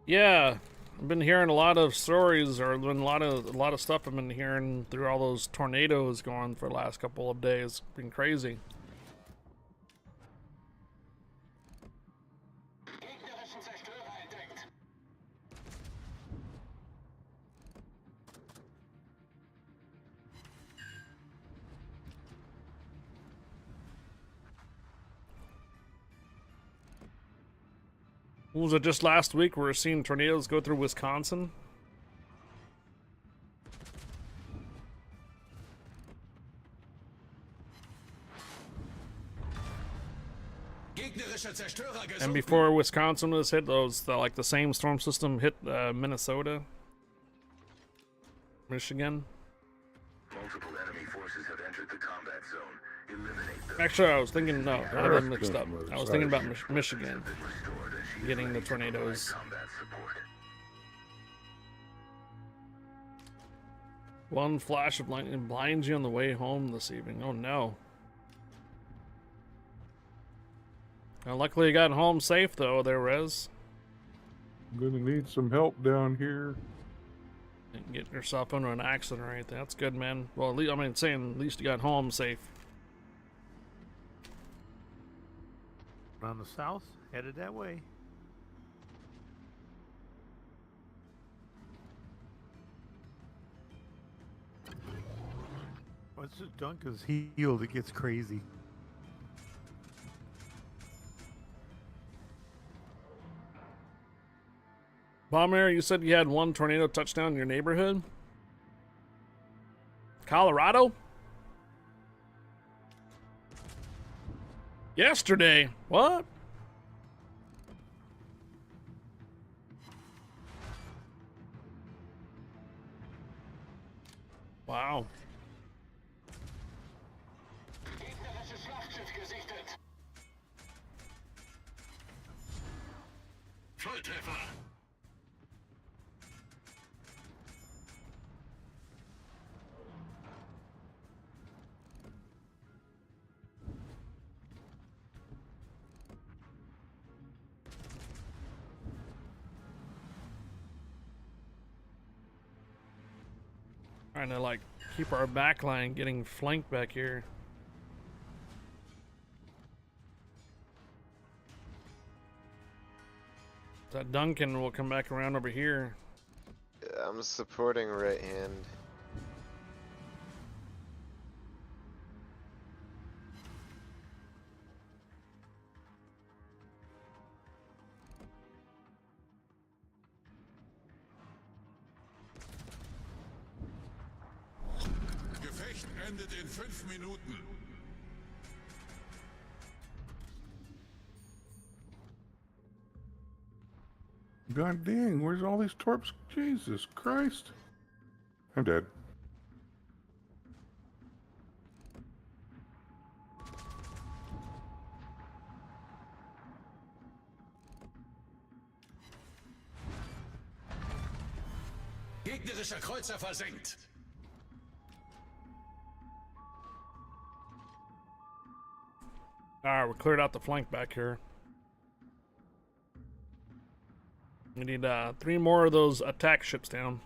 Yeah, I've been hearing a lot of stories, or been a lot of stuff I've been hearing through all those tornadoes going for the last couple of days. It's been crazy. What was it, just last week we were seeing tornadoes go through Wisconsin? Gegnerischer Zerstörer And gesunken. before Wisconsin was hit, like the same storm system hit Minnesota, Michigan. Multiple enemy forces have entered the combat zone. Eliminate them. Actually, I was thinking, no, I had them mixed up. I was thinking about Michigan getting the tornadoes. Combat support. One flash of lightning blinds you on the way home this evening. Oh no. Well, luckily you got home safe though, there, Rez. I'm gonna need some help down here. Didn't get yourself into an accident or anything. That's good, man. Well, at least, I mean, saying at least you got home safe. On the south, headed that way. Once the dunk is healed, it gets crazy. Bomber, you said you had one tornado touchdown in your neighborhood? Colorado? Yesterday? What? Wow. Gegnerisches Schlachtschiff gesichtet. Volltreffer. Trying to like keep our back line getting flanked back here. That Duncan will come back around over here. I'm supporting right hand. Gefecht endet in 5 Minuten. God dang, where's all these torps? Jesus Christ. I'm dead. Gegnerischer Kreuzer versenkt. Alright, we cleared out the flank back here. We need 3 more of those attack ships down.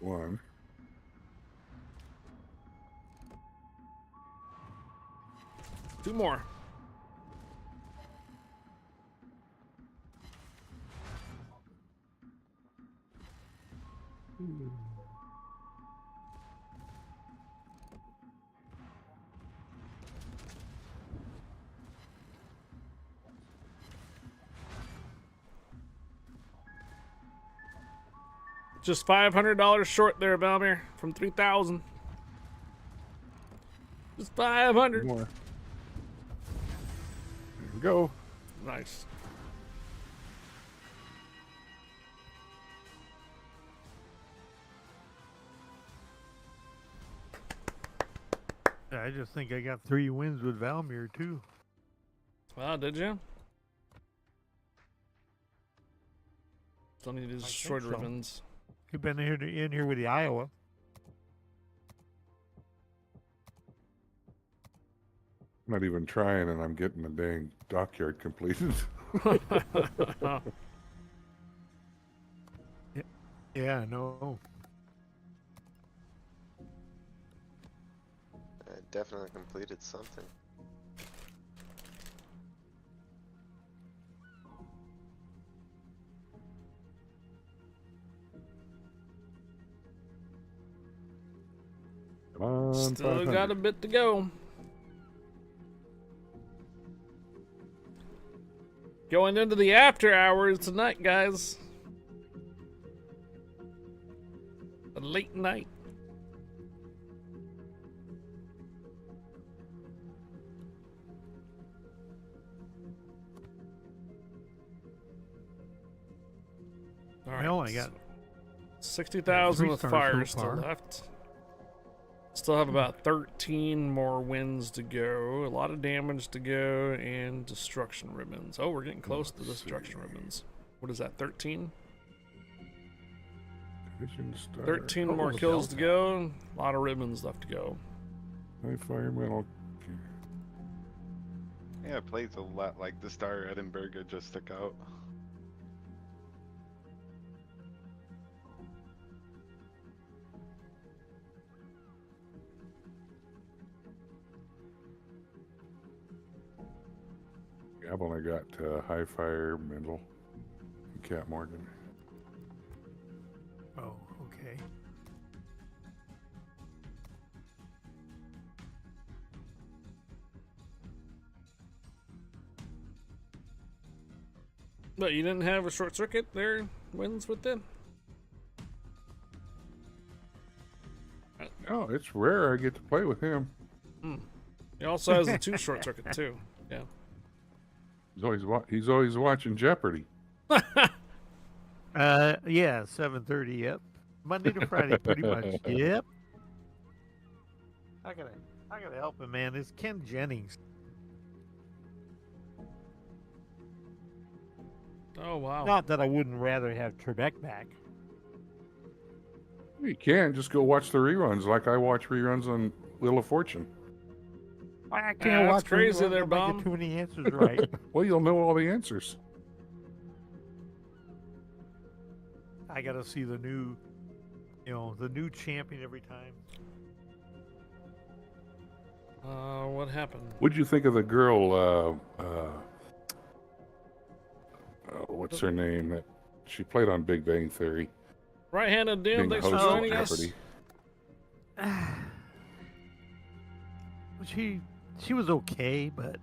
One. Two more. Just $500 short there, Valmir, from 3,000. Just 500. More. There we go. Nice. I just think I got 3 wins with Valmir too. Wow, did you? Still need his short ribbons. You've been in here with the Iowa. I'm not even trying, and I'm getting the dang dockyard completed. Yeah, no. I definitely completed something. Come on, Still 500. got a bit to go. Going into the after hours tonight, guys. A late night. All right. Well, I got 60,000 with 3 stars fire so still far. left. Still have about 13 more wins to go. A lot of damage to go and destruction ribbons. Oh, we're getting close to destruction ribbons. What is that, 13? Division star. 13 more kills to go. A lot of ribbons left to go. Environmental. Yeah, it plays a lot like the Star Edinburgh just stuck out. I've only got High Fire, Middle, and Cat Morgan. Oh, okay. But you didn't have a short circuit there wins with them? Oh, it's rare I get to play with him. He also has a 2 short circuit too. Yeah. He's always watching Jeopardy. Yeah, 7:30. Yep. Monday to Friday, pretty much. Yep. I gotta help him, man. It's Ken Jennings. Oh wow. Not that I wouldn't rather have Trebek back. You can just go watch the reruns, like I watch reruns on Wheel of Fortune. I can't That's watch crazy reruns there, if I Bomb. get too many answers right. Well, you'll know all the answers. I gotta see the new, the new champion every time. What happened? What'd you think of the girl? What's her name? That she played on Big Bang Theory. Right-handed Doom, Being thanks for host of joining us. Jeopardy. She was okay, but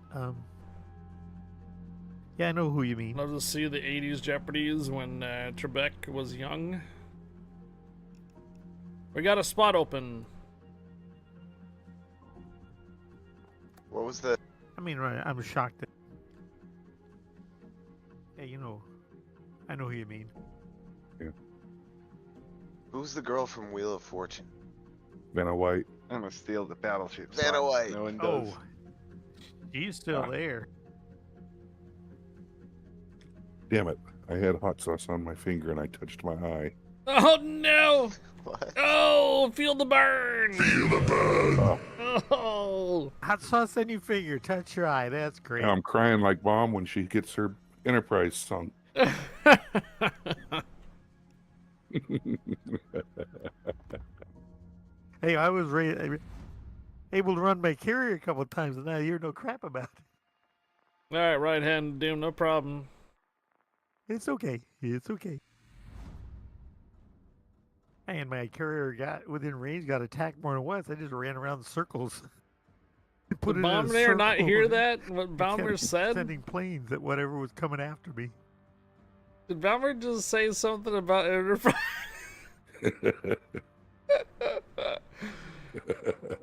yeah, I know who you mean. Love to see the 80s Jeopardies when Trebek was young. We got a spot open. What was the? I mean, right, I'm shocked that. Yeah, I know who you mean. Yeah. Who's the girl from Wheel of Fortune? Vanna White. I'm gonna steal the battleship. Vanna slot. White. No one does. Oh, she's still there. Damn it! I had hot sauce on my finger and I touched my eye. Oh no! What? Oh, feel the burn! Feel the burn. Oh! Hot sauce on your finger, touch your eye. That's great. I'm crying like Bomb when she gets her Enterprise sunk. Hey, I was able to run my carrier a couple of times, and I hear no crap about it. All right, right-handed Doom, no problem. It's okay. It's okay. And my carrier got within range, got attacked more than once. I just ran around in circles. Did Bomber not hear that? What Bomber Kept said? Sending planes at whatever was coming after me. Did Bomber just say something about Enterprise?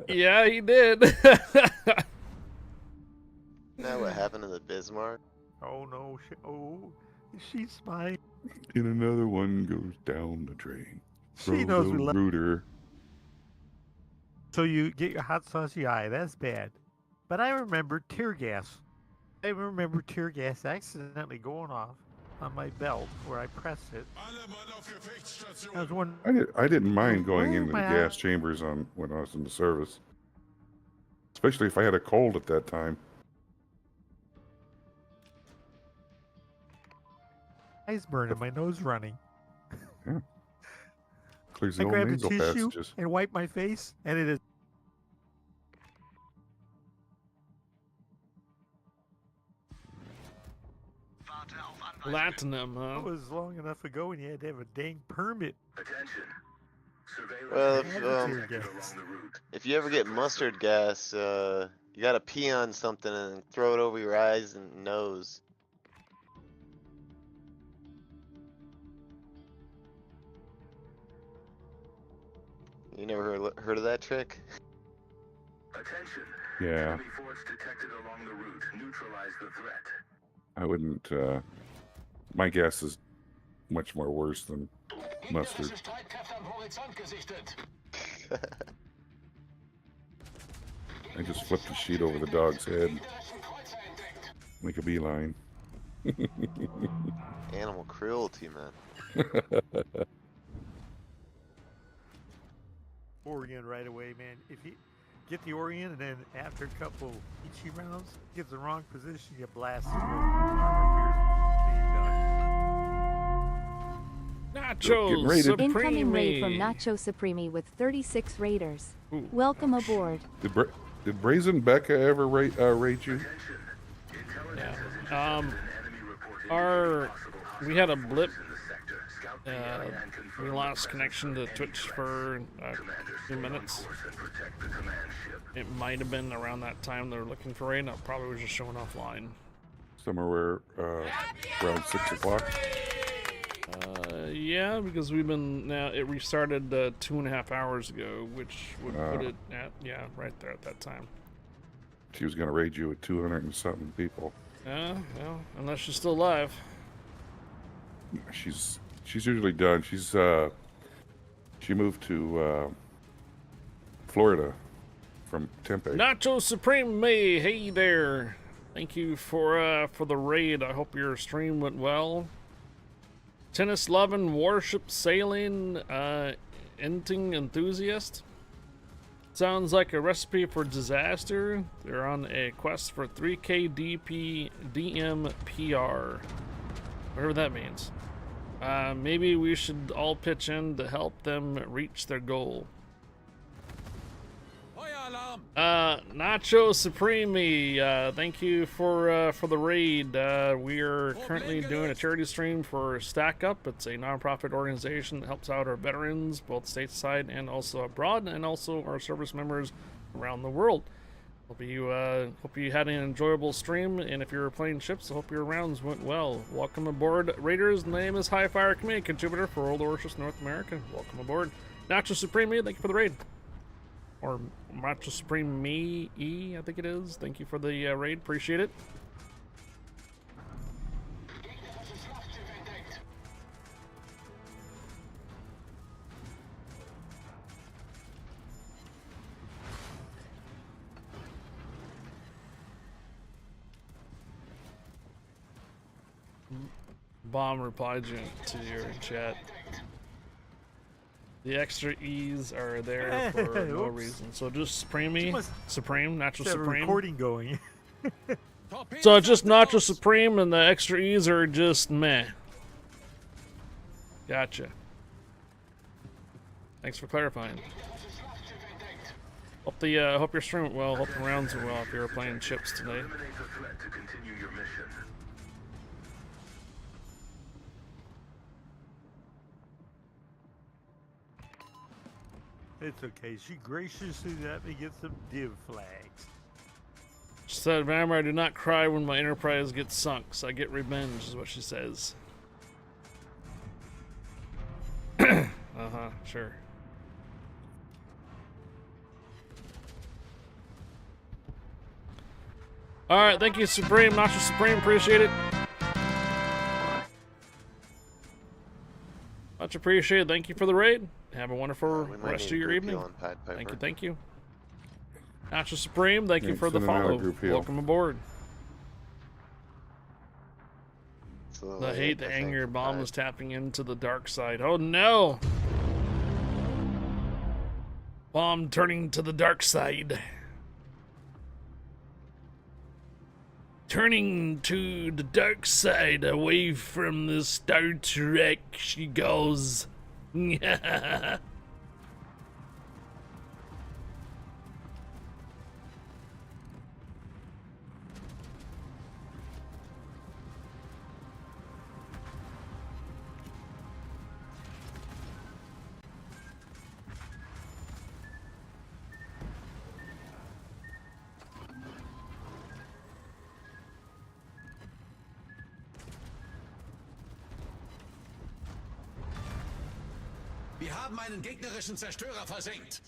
Yeah, he did. Now what happened to the Bismarck? Oh no! She's mine. And another one goes down the drain. She knows we love. Rooter. So you get your hot saucy eye. That's bad. But I remember tear gas. I remember tear gas accidentally going off on my belt where I pressed it. I was wondering. I didn't mind going Where into the am I gas at? chambers when I was in the service, especially if I had a cold at that time. Eyes burning, my nose running. Yeah. Clears the I old grabbed a nasal tissue passages. and wiped my face, and it is. Platinum, huh? That was long enough ago, and you had to have a dang permit. Attention. Well, Tear gas. if you ever get mustard gas, you gotta pee on something and throw it over your eyes and nose. You never heard of that trick? Attention. Yeah. Enemy force detected along the route. Neutralize the threat. I wouldn't. My gas is much more worse than mustard. I just flip the sheet over the dog's head. Make a beeline. Animal cruelty, man. Oregon right away, man. If you get the Oregon, and then after a couple Ichi rounds, gets the wrong position, you blast it. Nacho Incoming raid from Supreme. Nacho Supreme with 36 raiders. Ooh. Welcome aboard. Did Brazen Becca ever rate you? Yeah. We had a blip. We lost connection to Twitch for a few minutes. It might have been around that time they were looking for raid. I probably was just showing offline. Somewhere around 6 o'clock. Yeah, because we've been now. It restarted 2.5 hours ago, which would put it at right there at that time. She was gonna raid you with 200 and something people. Yeah, well, unless she's still alive. She's usually done. She moved to Florida from Tempe. Nacho Supreme me, hey there. Thank you for the raid. I hope your stream went well. Tennis loving, warship sailing, ending enthusiast. Sounds like a recipe for disaster. They're on a quest for 3K DMPR. Whatever that means. Maybe we should all pitch in to help them reach their goal. Nacho Supreme, thank you for the raid. We are currently doing a charity stream for Stack Up. It's a nonprofit organization that helps out our veterans, both stateside and also abroad, and also our service members around the world. Hope you had an enjoyable stream, and if you were playing ships, I hope your rounds went well. Welcome aboard, Raiders. My name is High Fire Community Contributor for World Warships North America. Welcome aboard. Nacho Supreme, thank you for the raid. Or Nacho Supreme Me, I think it is. Thank you for the raid. Appreciate it. Bomb replied to your chat. The extra E's are there for no reason. So just Supreme, Nacho Supreme. Recording going. So just Nacho Supreme and the extra E's are just meh. Gotcha. Thanks for clarifying. Hope your stream went well. Hope the rounds went well if you were playing ships today. It's okay. She graciously let me get some div flags. She said, Vampire, do not cry when my Enterprise gets sunk, so I get revenge, is what she says. Uh-huh, sure. Alright, thank you, Supreme. Nacho Supreme, appreciate it. Much appreciated. Thank you for the raid. Have a wonderful We might rest need of your group evening. heal on Pied Piper. Thank you, thank you. Nacho Supreme, thank you Ain't for the sending out a follow. group heal. Welcome aboard. It's a little The late, hate, the I think, anger, for bomb Pied. is tapping into the dark side. Oh no! Bomb turning to the dark side. Turning to the dark side, away from the Star Trek, she goes. Wir haben einen gegnerischen Zerstörer versenkt.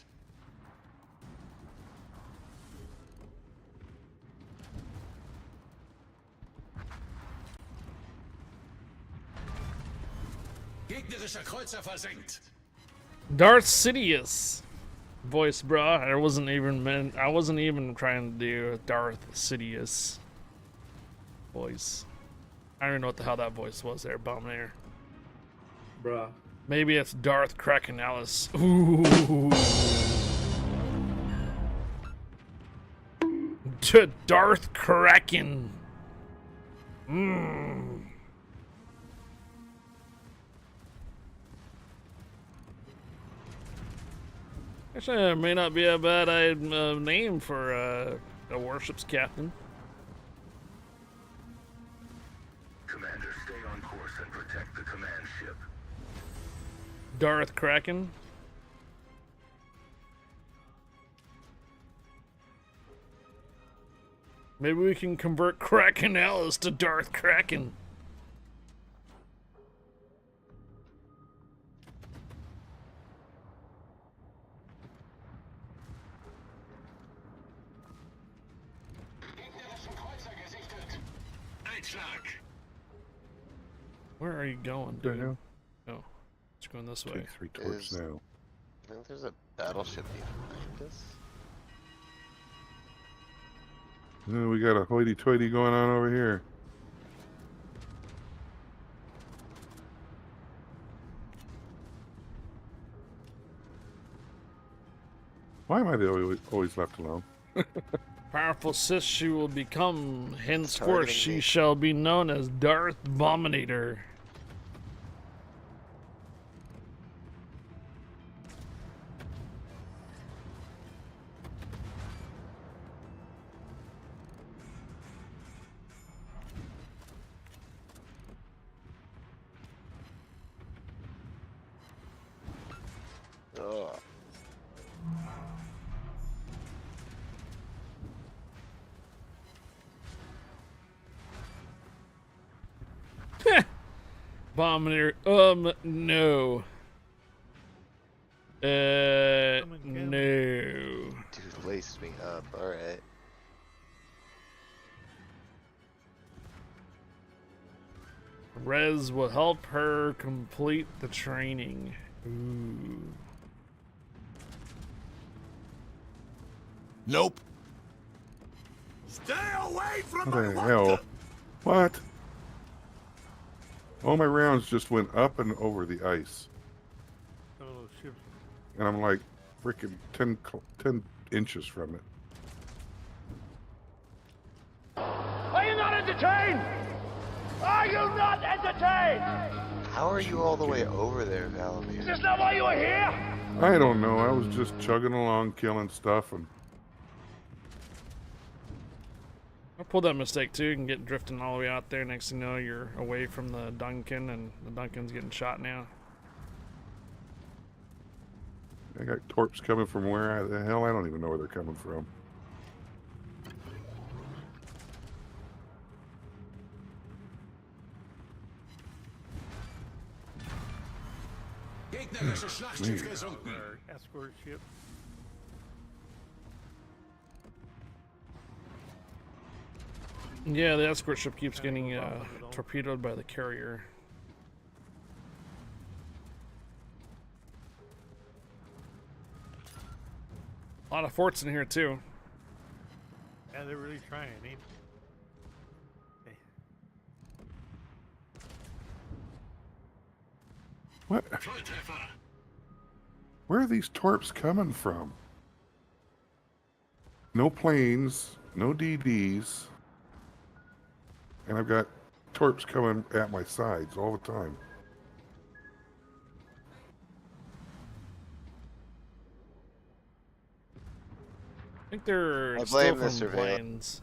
Gegnerischer Kreuzer versenkt. Darth Sidious voice, bro. I wasn't even trying to do Darth Sidious voice. I don't even know what the hell that voice was there, Abominator. Bruh. Maybe it's Darth Kraken Alice. Ooh. To Darth Kraken. Mmm. Actually, it may not be a bad name for a Warships captain. Commander, stay on course and protect the command ship. Darth Kraken. Maybe we can convert Kraken Alice to Darth Kraken. Where are you going, dude? Oh, it's going this way. Take 3 torch now. I think there's a battleship behind us. And then we got a hoity-toity going on over here. Why am I always left alone? Powerful sis she will become, henceforth Targeting she me. shall be known as Darth Abominator. Oh. Abominator, no. No. Dude laced me up, alright. Rez will help her complete the training. Ooh. Nope. Stay away from What the hell? What? All my rounds just went up and over the ice. Oh, shit. And I'm like freaking 10 inches from it. Are you not entertained? Are you not entertained? How are you all the way over there, Valamir? Is this not why you were here? I don't know. I was just chugging along, killing stuff, and I pulled that mistake too. You can get drifting all the way out there. Next thing you know, you're away from the Duncan, and the Duncan's getting shot now. I got torps coming from where the hell? I don't even know where they're coming from. Gegnerisches Schlachtschiff gesunken. Our escort ship. Yeah, the escort ship keeps getting torpedoed by the carrier. A lot of forts in here too. Yeah, they're really trying. Ain't they? What? Where are these torps coming from? No planes, no DDs, and I've got torps coming at my sides all the time. I think they're I still blame from the surveillance. planes.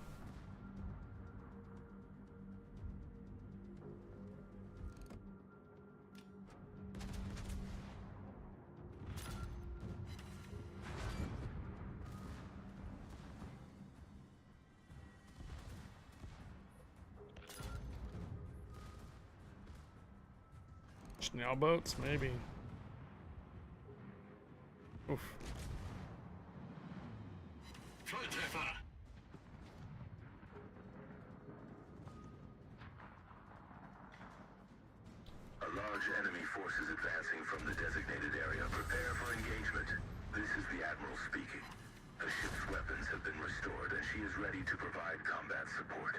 Snail boats, maybe. Oof. A large enemy force is advancing from the designated area. Prepare for engagement. This is the Admiral speaking. The ship's weapons have been restored, and she is ready to provide combat support.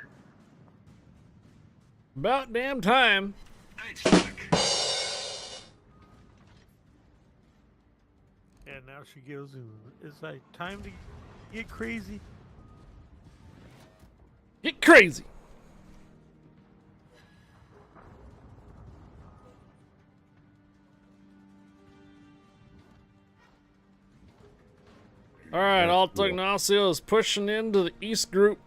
About damn time. And now she goes, it's like time to get crazy. Get crazy. All right, Alta Ignacio is pushing into the east group.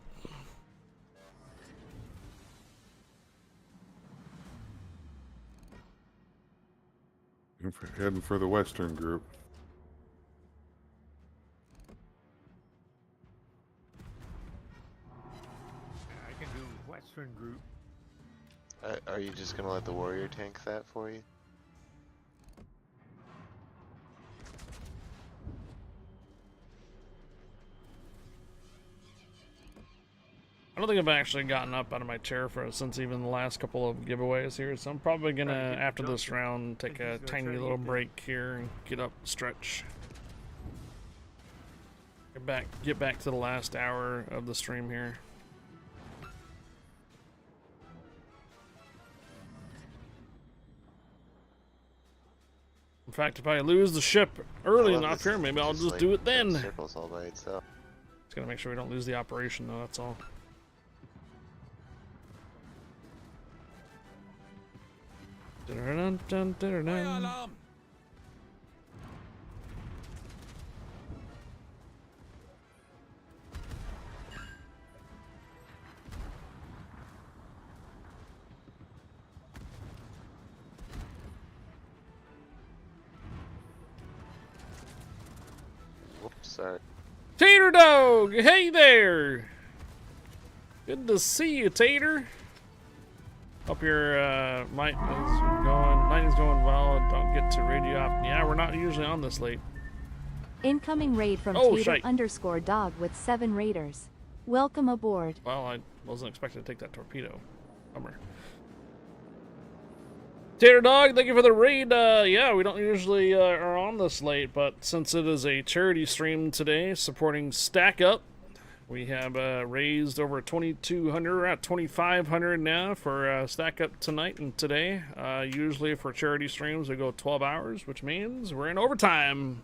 Heading for the western group. I can do Western group. Are you just gonna let the warrior tank that for you? I don't think I've actually gotten up out of my chair since even the last couple of giveaways here, so I'm probably gonna, after this round, take a tiny little break here and get up, stretch. Get back to the last hour of the stream here. In fact, if I lose the ship early enough here, maybe I'll just do it then. Circles all by itself. Just gotta make sure we don't lose the operation, though. That's all. Alarm! Whoops, sorry. Tater Dog! Hey there! Good to see you, Tater. Hope your night is going well. Don't get to radio often. Yeah, we're not usually on this late. Incoming raid from Oh, Tater shite. _dog with 7 raiders. Welcome aboard. Well, I wasn't expecting to take that torpedo. Bummer. Tater Dog, thank you for the raid. Yeah, we don't usually are on this late, but since it is a charity stream today supporting Stack Up, we have raised over 2,200. We're at 2,500 now for Stack Up tonight and today. Usually for charity streams, we go 12 hours, which means we're in overtime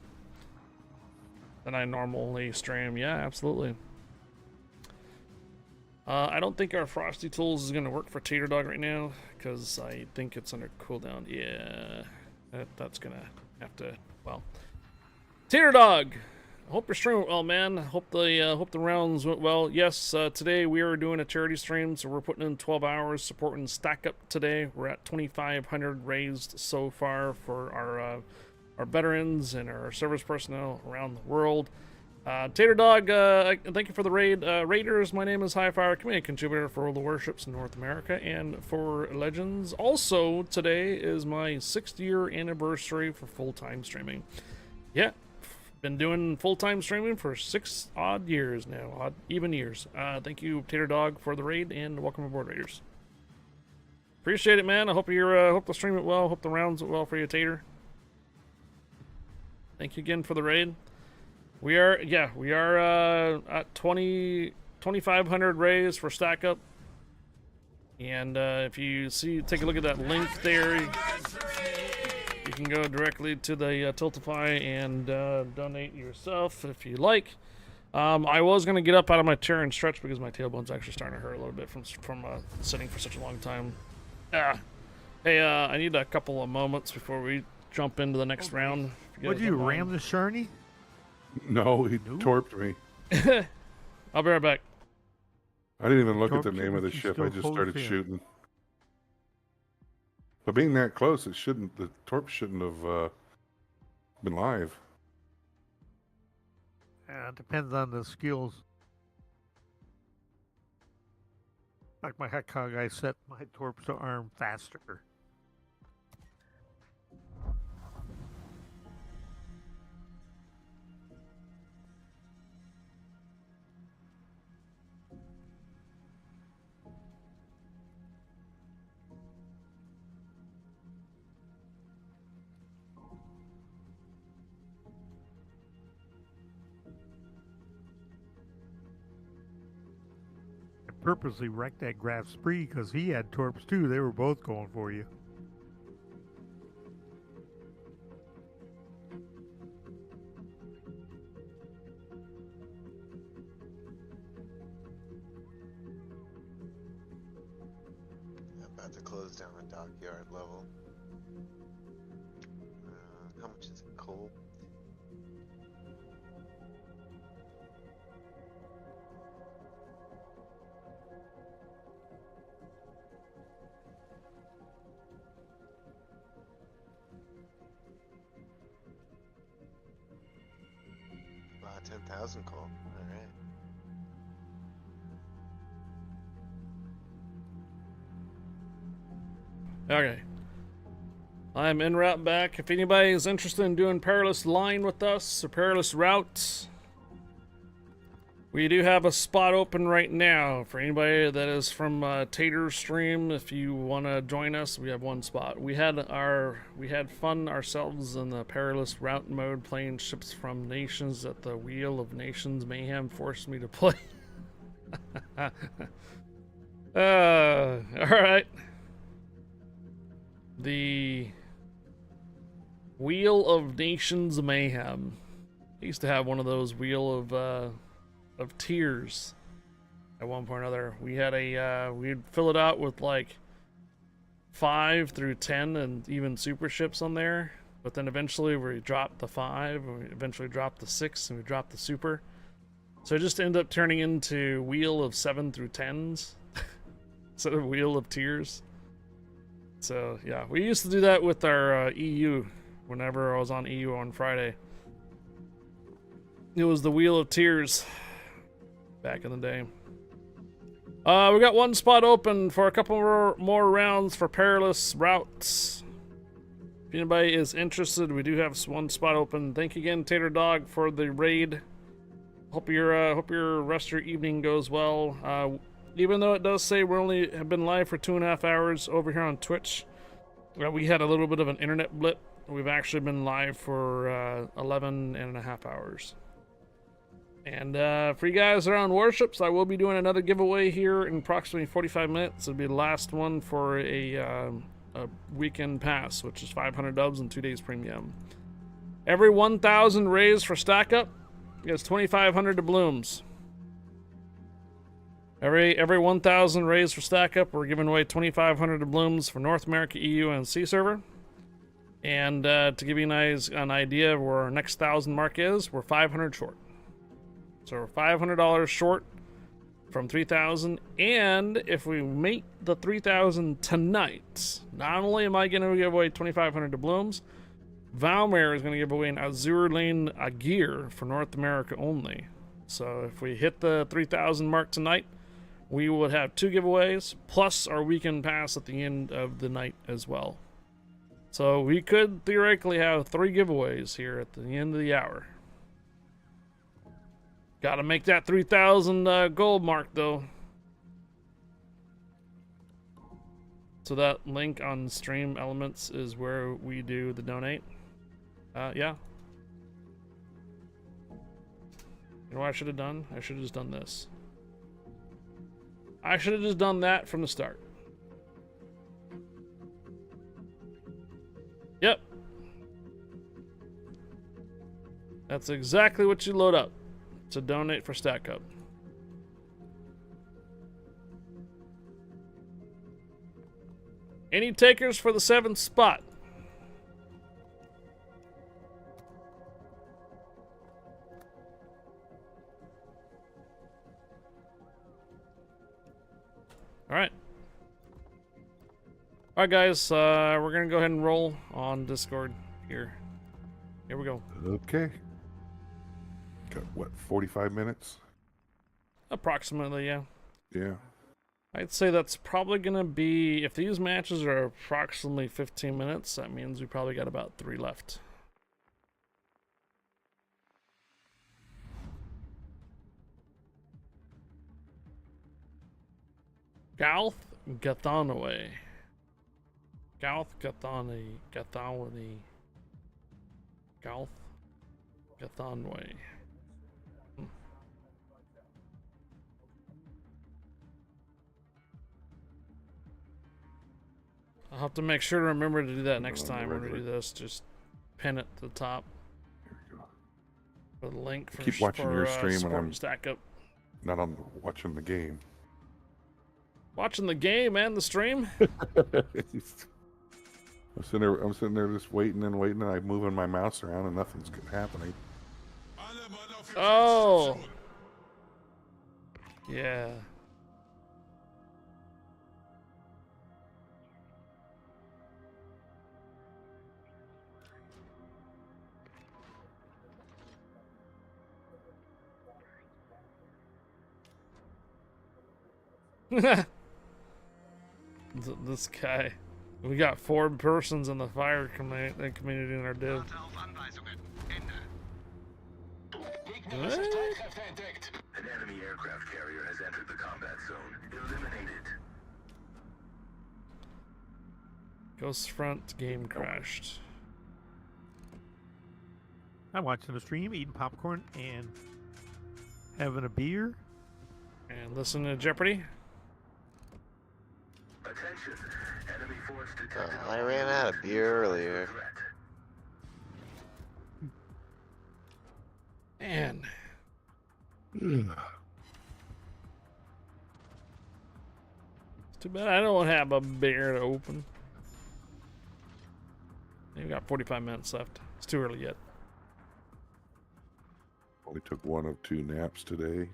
than I normally stream. Yeah, absolutely. I don't think our Frosty Tools is going to work for Tater Dog right now, because I think it's under cooldown. Yeah, that's going to have to, well. Tater Dog! I hope you're streaming well, man. Hope the rounds went well. Yes, today we are doing a charity stream, so we're putting in 12 hours supporting Stack Up today. We're at 2,500 raised so far for our veterans and our service personnel around the world. Tater Dog, thank you for the raid. Raiders, my name is Highfire, community contributor for the Warships in North America and for Legends. Also, today is my 6th year anniversary for full-time streaming. Yeah, been doing full-time streaming for 6 odd years now, even years. Thank you, Tater Dog, for the raid, and welcome aboard, Raiders. Appreciate it, man. I hope hope the stream went well. Hope the rounds went well for you, Tater. Thank you again for the raid. We are at 2,500 rays for stack up. And if you take a look at that link there, you can go directly to the Tiltify and donate yourself if you like. I was gonna get up out of my chair and stretch because my tailbone's actually starting to hurt a little bit from sitting for such a long time. Hey, I need a couple of moments before we jump into the next round. Would you ram the Sherney? No, he torped me. I'll be right back. I didn't even look at the name of the ship. I just started shooting. But being that close, the torp shouldn't have been live. Yeah, it depends on the skills. Like my Heckog, I set my torps to arm faster. Purposely wrecked that Graf Spree because he had torps too. They were both going for you. About to close down the dockyard level. How much is it? Coal? Wow, 10,000 coal. Alright. Okay. I'm en route back. If anybody is interested in doing perilous line with us or perilous routes, we do have a spot open right now for anybody that is from Tater's stream. If you want to join us, we have one spot. We had fun ourselves in the perilous route mode, playing ships from nations that the Wheel of Nations Mayhem forced me to play. All right. The Wheel of Nations Mayhem. I used to have one of those Wheel of Tears at one point or another. We had we'd fill it out with like 5 through 10 and even super ships on there, but then eventually we dropped the 5 and we eventually dropped the 6 and we dropped the super, so it just ended up turning into Wheel of 7 through 10s instead of Wheel of Tears. So yeah, we used to do that with our EU whenever I was on EU on Friday. It was the Wheel of Tears back in the day. We got one spot open for a couple more rounds for perilous routes. If anybody is interested, we do have one spot open. Thank you again, Tater Dog, for the raid. Hope your rest of your evening goes well. Even though it does say we only have been live for 2.5 hours over here on Twitch, we had a little bit of an internet blip. We've actually been live for 11.5 hours. And for you guys that are on Warships, I will be doing another giveaway here in approximately 45 minutes. It'll be the last one for a weekend pass, which is 500 dubs and 2 days premium. Every 1,000 raised for stack up gets 2,500 doubloons. Every 1,000 raised for stack up, we're giving away 2,500 doubloons for North America, EU, and C server. And to give you an idea of where our next 1,000 mark is, we're 500 short. So we're $500 short from 3,000, and if we make the 3,000 tonight, not only am I going to give away 2,500 doubloons, Valmir is going to give away an Azure Lane gear for North America only. So if we hit the 3,000 mark tonight, we would have 2 giveaways, plus our weekend pass at the end of the night as well. So we could theoretically have 3 giveaways here at the end of the hour. Gotta make that 3,000 gold mark though. So that link on Stream Elements is where we do the donate. Yeah. You know what I should have done? I should have just done this. I should have just done that from the start. Yep. That's exactly what you load up to donate for Stack Up. Any takers for the 7th spot? Alright. Alright guys, we're gonna go ahead and roll on Discord here. Here we go. Okay. Got what, 45 minutes? Approximately, yeah. Yeah. I'd say that's probably gonna be, if these matches are approximately 15 minutes, that means we probably got about 3 left. Galth Gathanaway. Galth Gathanaway. Galth Gathanaway. I'll have to make sure to remember to do that next time when we do this. Just pin it to the top. There we go. For the link for Keep watching your stream when I'm Stack Up. not on watching the game. Watching the game and the stream? I'm sitting there just waiting and I'm moving my mouse around and nothing's happening. Oh. Yeah. This guy. We got 4 persons in the fire community in our div. An enemy aircraft carrier has entered the combat zone. Eliminate it. Ghost Front game crashed. I'm watching the stream, eating popcorn, and having a beer. And listening to Jeopardy. Attention. Enemy force detected. I ran out of beer earlier. Man. It's too bad I don't have a beer to open. We've got 45 minutes left. It's too early yet. Only took 1 of 2 naps today.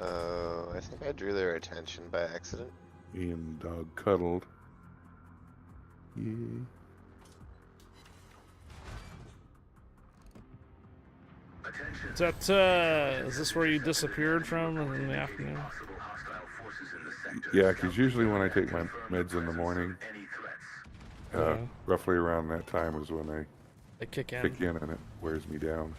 I think I drew their attention by accident. Ian dog cuddled. Yay. Is that, is this where you disappeared from in the afternoon? Yeah, because usually when I take my meds in the morning, roughly around that time is when they kick in and it wears me down.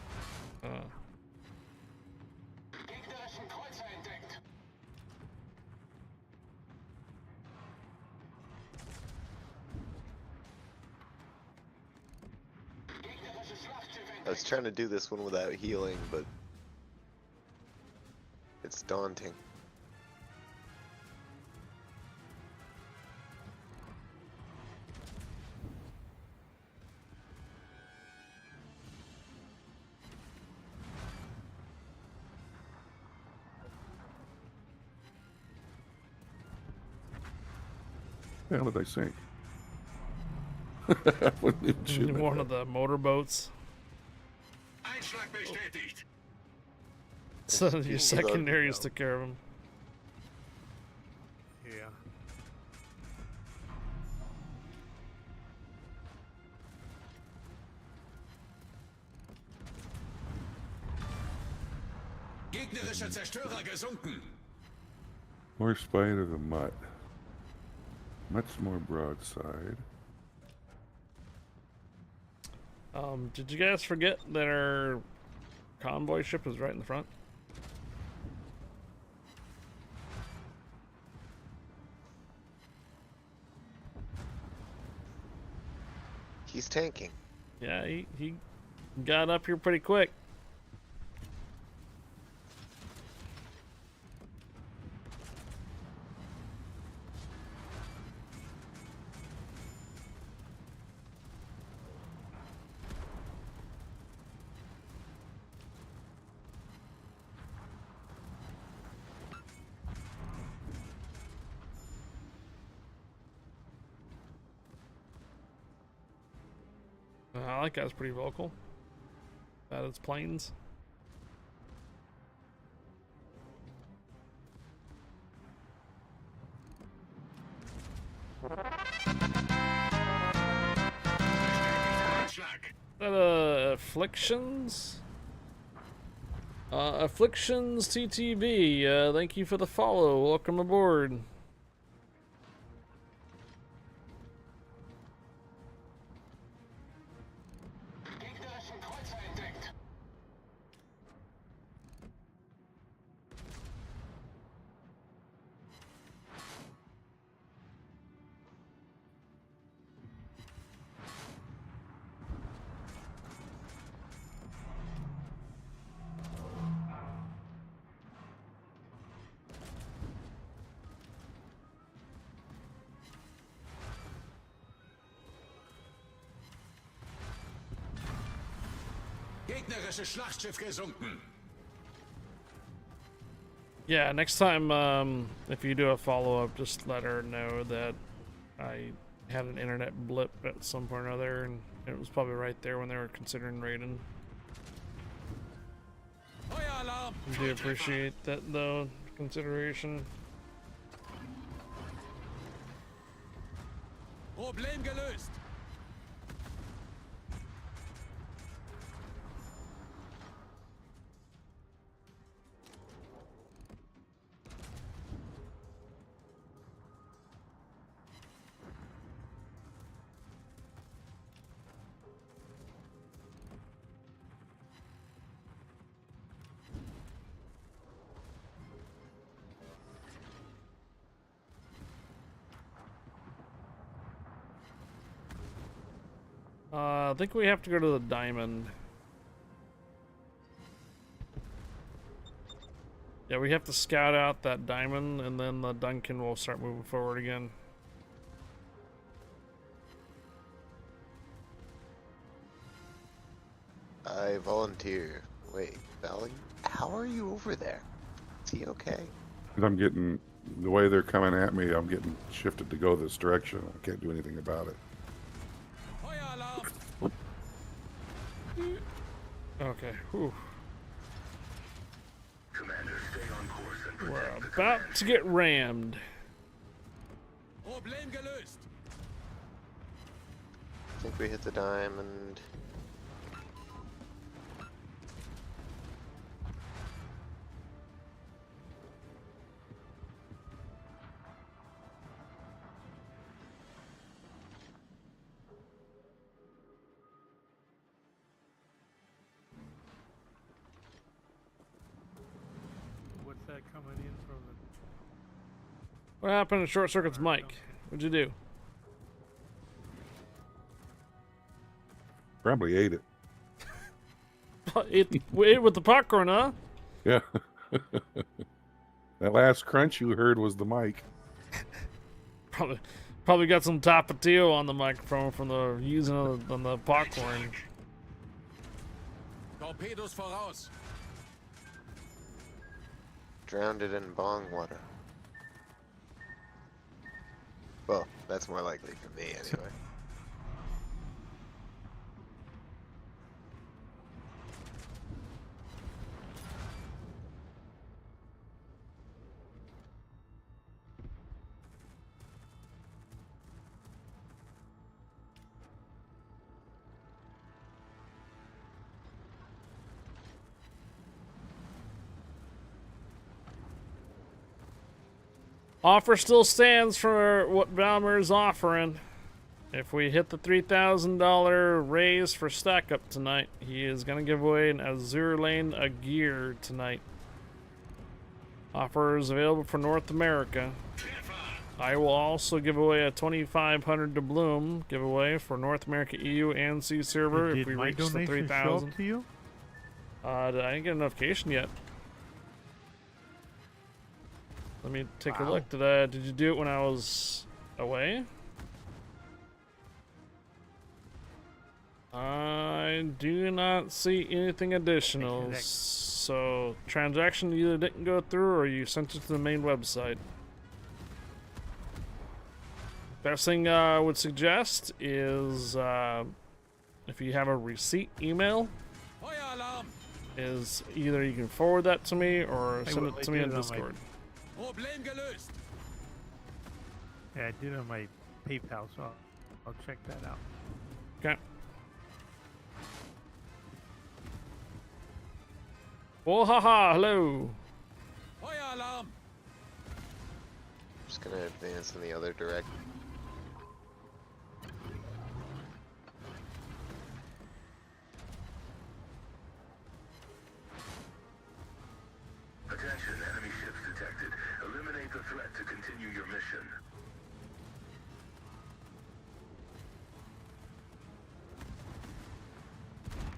I was trying to do this one without healing, but it's daunting. How did I sink? One of the motorboats. So your secondaries took care of him. Yeah. Gegnerischer Zerstörer gesunken. More spite of the mutt. Much more broadside. Did you guys forget that our convoy ship is right in the front? He's tanking. Yeah, he got up here pretty quick. I like that was pretty vocal about its planes. Afflictions? Afflictions TTB, thank you for the follow. Welcome aboard. Gegnerisches Schlachtschiff gesunken. Yeah, next time, if you do a follow-up, just let her know that I had an internet blip at some point or other, and it was probably right there when they were considering raiding. I do appreciate that, though, consideration. Problem gelöst. I think we have to go to the diamond. Yeah, we have to scout out that diamond, and then the Duncan will start moving forward again. I volunteer. Wait, Valley? How are you over there? Is he okay? I'm getting, the way they're coming at me, I'm getting shifted to go this direction. I can't do anything about it. Okay, whew. Commander, stay on course and We're protect the about to get rammed. Problem gelöst. I think we hit the diamond. What's that coming in from the... What happened to Short Circuit's mic? What'd you do? Probably ate it. Ate with the popcorn, huh? Yeah. That last crunch you heard was the mic. Probably got some tapatio on the microphone from the using on the popcorn. Torpedos voraus. Drowned it in bong water. Well, that's more likely for me anyway. Offer still stands for what Valmer is offering. If we hit the $3,000 raise for stack up tonight, he is going to give away an Azure Lane a gear tonight. Offer is available for North America. I will also give away a 2,500 doubloon giveaway for North America, EU, and C server if we reach the 3,000. To you? I didn't get a notification yet. Let me take a look. Did you do it when I was away? I do not see anything additional. So transaction either didn't go through or you sent it to the main website. Best thing I would suggest is if you have a receipt email, is either you can forward that to me or send it to me on Discord. Yeah, I did it on my PayPal, so I'll check that out. Okay. Oh, haha, hello. Just gonna advance in the other direction. Attention, enemy ships detected. Eliminate the threat to continue your mission.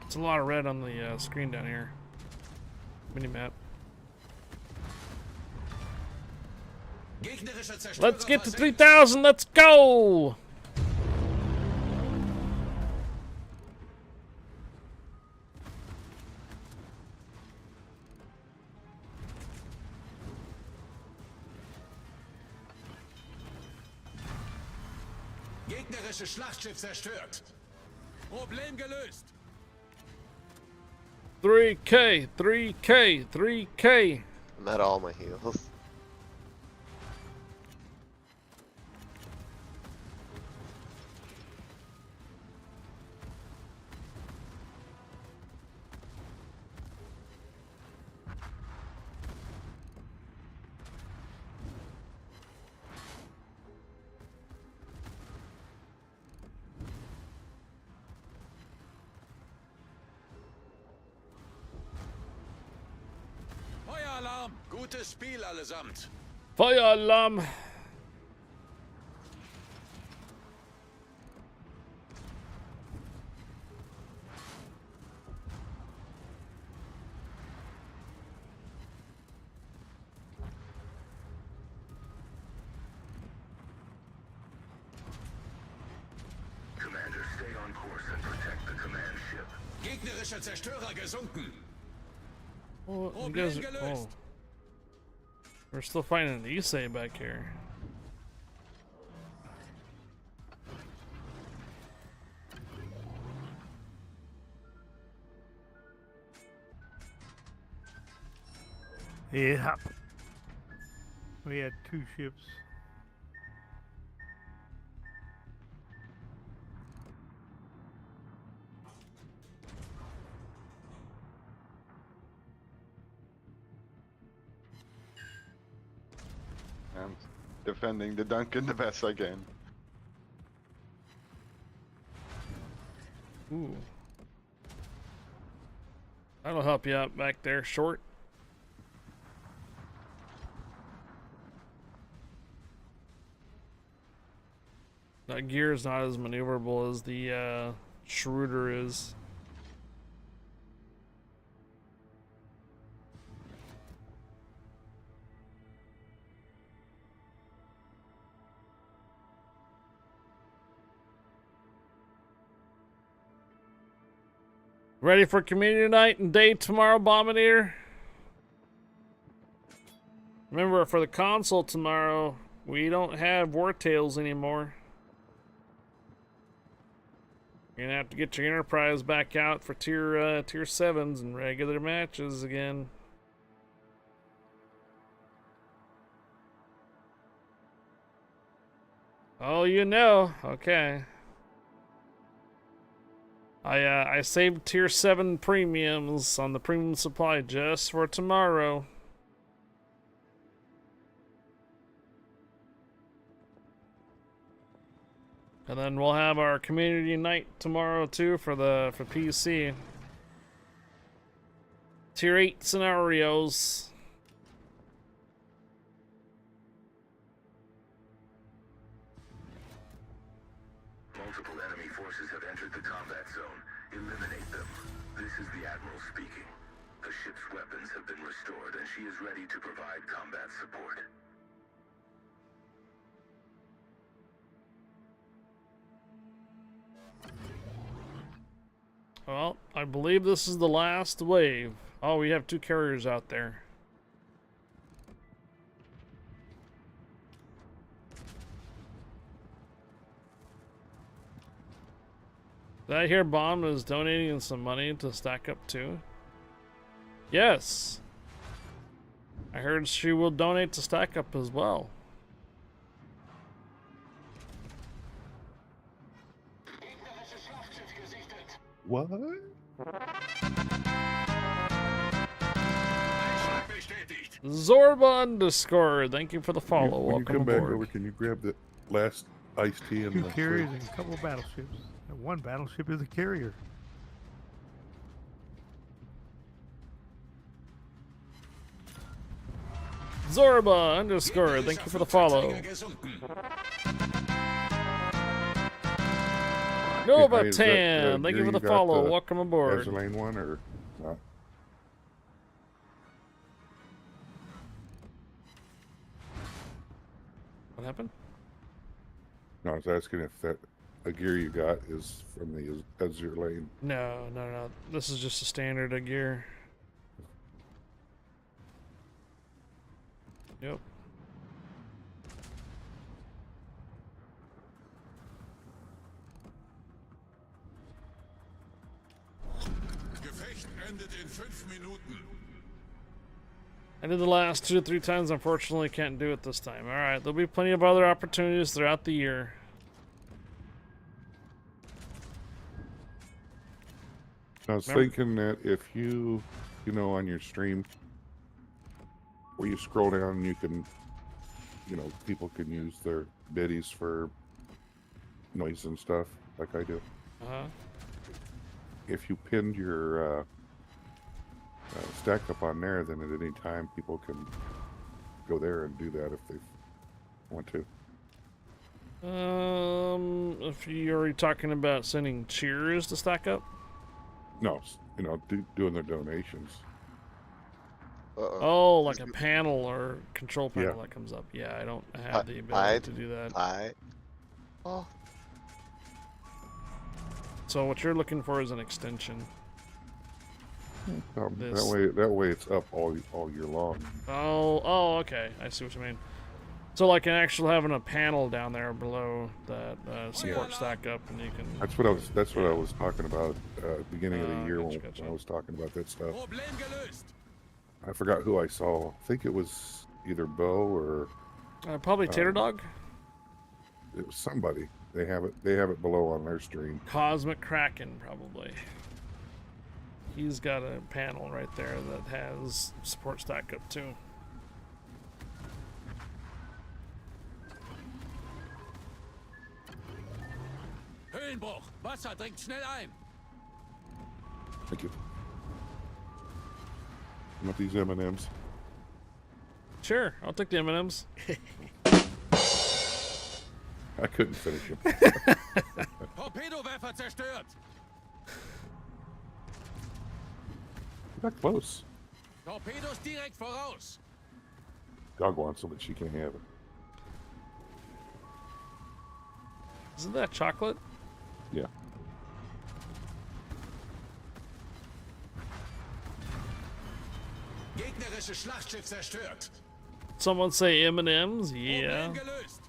It's a lot of red on the screen down here. Mini-map. Let's get to 3,000, let's go! Gegnerisches Schlachtschiff zerstört. Problem gelöst. 3K, 3K, 3K. I'm at all my heals. Feueralarm! Gutes Spiel allesamt. Feueralarm! Commander, stay on course and protect the command ship. Gegnerischer Zerstörer gesunken. Well, you guys are, oh. We're still fighting an Issei back here. Yeah. We had 2 ships. I'm defending the Duncan the best I can. Ooh. That'll help you out back there, short. That gear is not as maneuverable as the Schroeder is. Ready for community night and day tomorrow, Bombinator? Remember, for the console tomorrow, we don't have War Tales anymore. You're gonna have to get your Enterprise back out for tier 7s and regular matches again. Oh, you know. Okay. I saved tier 7 premiums on the premium supply just for tomorrow. And then we'll have our community night tomorrow too for PC. Tier 8 scenarios. Multiple enemy forces have entered the combat zone. Eliminate them. This is the Admiral speaking. The ship's weapons have been restored, and she is ready to provide combat support. Well, I believe this is the last wave. Oh, we have 2 carriers out there. Did I hear Bomb is donating some money to stack up too? Yes. I heard she will donate to stack up as well. What? Zorba underscore, thank you for the follow. When you Welcome come back aboard. over, can you grab the last iced tea and 2 the carriers fridge? and a couple of battleships. And 1 battleship is a carrier. Zorba underscore, thank you for the follow. Nova Hey, is that, 10, thank you gear for the got follow. Welcome aboard. Gasoline one or not? What happened? No, I was asking if that a gear you got is from the Azure lane. No. This is just a standard gear. Yep. Gefecht endet in 5 Minuten. I did the last 2 or 3 times. Unfortunately, can't do it this time. Alright, there'll be plenty of other opportunities throughout the year. I was thinking that if you know, on your stream, where you scroll down, you can, people can use their biddies for noise and stuff, like I do. If you pinned your stack up on there, then at any time people can go there and do that if they want to. If you're talking about sending cheers to stack up? No, doing their donations. Oh, like a panel or control panel that comes up. Yeah, I don't have the ability to do that. Oh. So what you're looking for is an extension. That way it's up all year long. Oh, okay. I see what you mean. So like having a panel down there below that support stack up, and you can. That's what I was talking about beginning of the year when I was talking about that stuff. I forgot who I saw. I think it was either Bo or probably Tater Dog. It was somebody. They have it below on their stream. Cosmic Kraken, probably. He's got a panel right there that has support stack up too. Höhenbruch. Wasser dringt schnell ein. Thank you. You want these M&Ms? Sure, I'll take the M&Ms. I couldn't finish them. Torpedowerfer zerstört. Not close. Torpedos direkt voraus. Dog wants them, but she can't have it. Isn't that chocolate? Yeah. Gegnerisches Schlachtschiff zerstört. Someone say M&Ms? Yeah. Problem gelöst.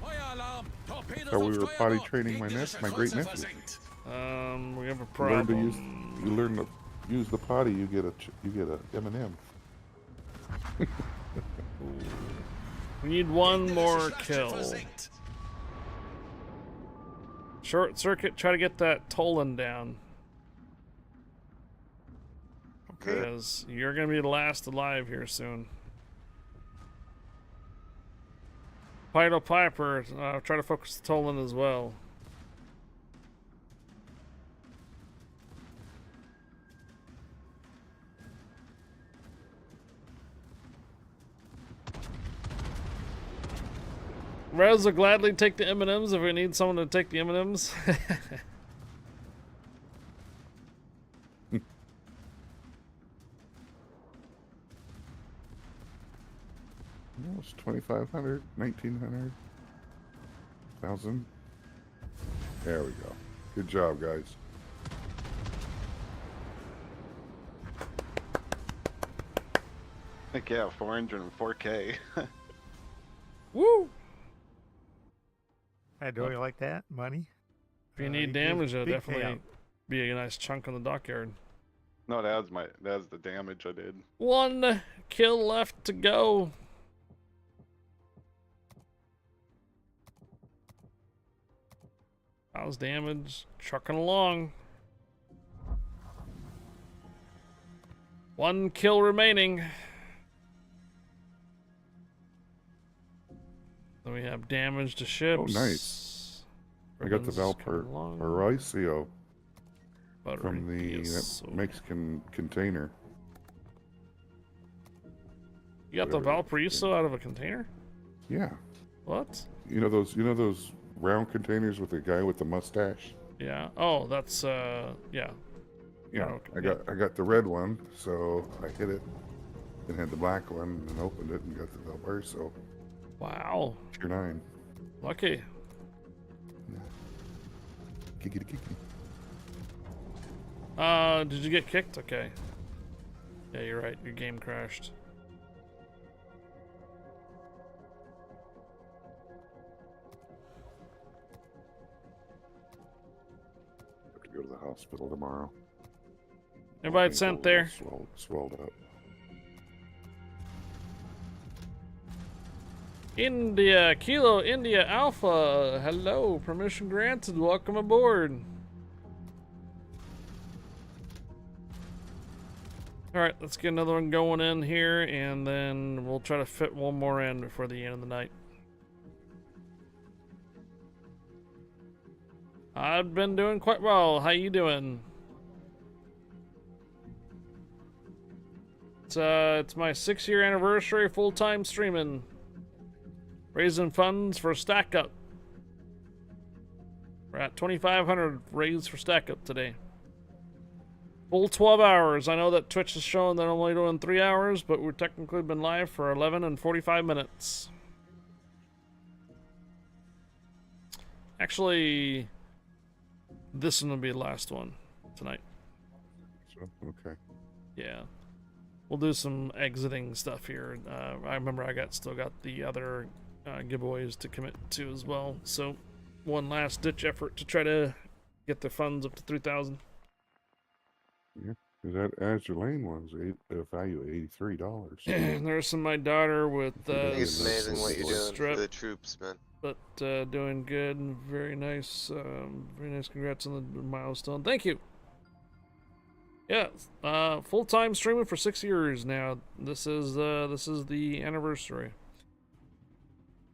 Feueralarm. Torpedos So we auf were potty Steuerbord. training my great nephew. We have a You problem. learn to use the potty. You get a M&M. We need one more kill. Short circuit, try to get that Tolan down. Okay. Because you're going to be the last alive here soon. Pido Piper, try to focus the Tolan as well. Rez will gladly take the M&Ms if we need someone to take the M&Ms. It's 2,500, 1,900, 1,000. There we go. Good job, guys. Heck yeah, 404K. Woo! Hey, do you like that? Money? If you need It gives damage, it'll big definitely payout. be a nice chunk on the dockyard. No, that's the damage I did. 1 kill left to go. How's damage? Trucking along. 1 kill remaining. Then we have damage to ships. Oh, nice. I got the Valparaiso from the that Mexican container. You got the Valparaiso out of a container? Yeah. What? You know those round containers with the guy with the mustache? Yeah. Oh, that's yeah. Yeah. Okay. I got the red one, so I hit it. Then had the black one and opened it and got the Valparaiso. Wow. Tier 9. Lucky. Kickity. Did you get kicked? Okay. Yeah, you're right. Your game crashed. Have to go to the hospital tomorrow. Everybody sent there. Swelled up. India Kilo India Alpha. Hello, permission granted. Welcome aboard. All right, let's get another one going in here, and then we'll try to fit one more in before the end of the night. I've been doing quite well. How you doing? It's my 6-year anniversary full-time streaming. Raising funds for Stack Up. We're at 2,500 raised for Stack Up today. Full 12 hours. I know that Twitch is showing that I'm only doing 3 hours, but we've technically been live for 11 and 45 minutes. Actually, this one will be the last one tonight. Okay. Yeah. We'll do some exiting stuff here. I remember I still got the other giveaways to commit to as well. So one last ditch effort to try to get the funds up to 3,000. Yeah, because that Azure Lane one's a value of $83. There's some my daughter with I think it's amazing what you're doing strip, for the troops, man. but doing good and very nice. Very nice. Congrats on the milestone. Thank you. Yeah, full-time streaming for 6 years now. This is the anniversary.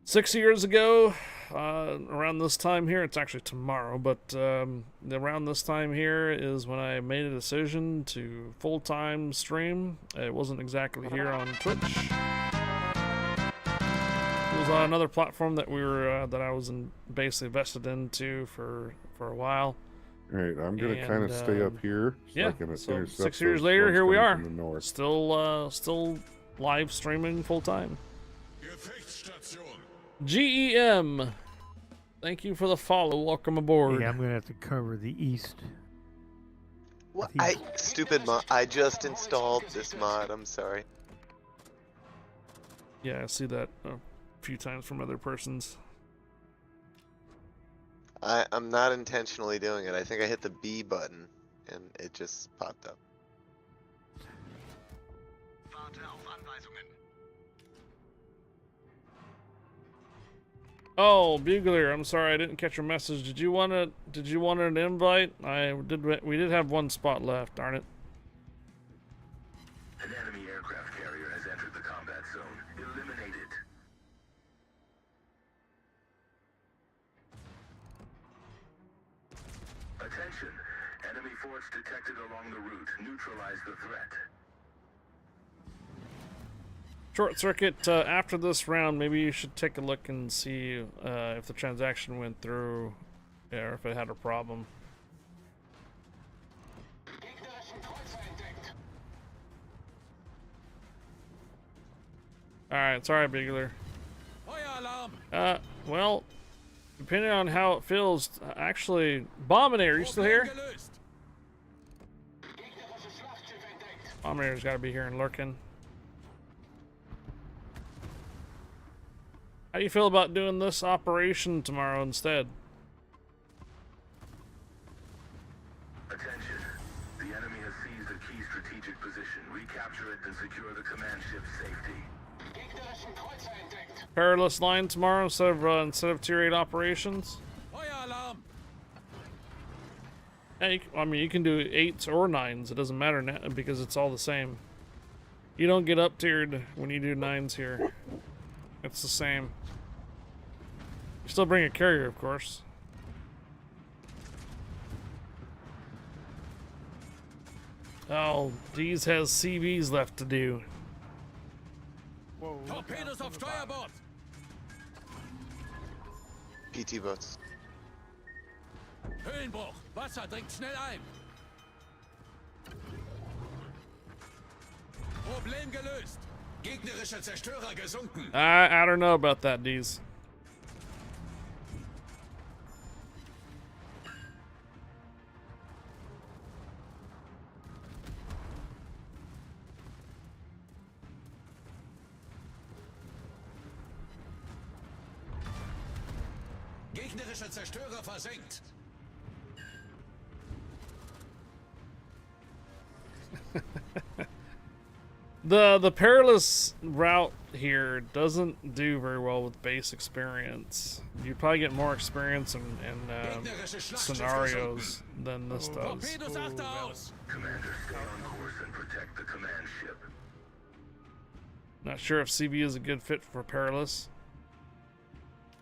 6 years ago, around this time here, it's actually tomorrow, but around this time here is when I made a decision to full-time stream. It wasn't exactly here on Twitch. It was on another platform that that I was basically vested into for a while. All right, I'm gonna kind of stay up here. So yeah. I can So intercept 6 years those later, ones here we coming are. from the north. Still live streaming full time. GEM. Thank you for the follow. Welcome aboard. Yeah, I'm gonna have to cover the east. What? Stupid mod. I just installed this mod. I'm sorry. Yeah, I see that a few times from other persons. I'm not intentionally doing it. I think I hit the B button and it just popped up. Oh, Bugler, I'm sorry I didn't catch your message. Did you want an invite? We did have one spot left, darn it. An enemy aircraft carrier has entered the combat zone. Eliminate it. forts detected along the route. Neutralize the threat. Short circuit, after this round, maybe you should take a look and see if the transaction went through, or if it had a problem. Alright, sorry, Bigler. Well, depending on how it feels, actually, Bombinator, are you still here? Bombinator's gotta be here and lurking. How do you feel about doing this operation tomorrow instead? Attention. The enemy has seized a key strategic position. Recapture it and secure the command ship's safety. Perilous line tomorrow instead of tier 8 operations? Yeah, I mean, you can do 8s or 9s. It doesn't matter now because it's all the same. You don't get up tiered when you do 9s here. It's the same. You still bring a carrier, of course. Oh, D's has CVs left to do. Whoa. Torpedoes auf Steuerbord! PT boats. Höhenbruch! Wasser dringt schnell ein! Problem gelöst! Gegnerischer Zerstörer gesunken! I don't know about that, D's. Gegnerischer Zerstörer versenkt! The perilous route here doesn't do very well with base experience. You probably get more experience in scenarios than this does. Commander, stay on course and protect the command ship. Not sure if CV is a good fit for perilous.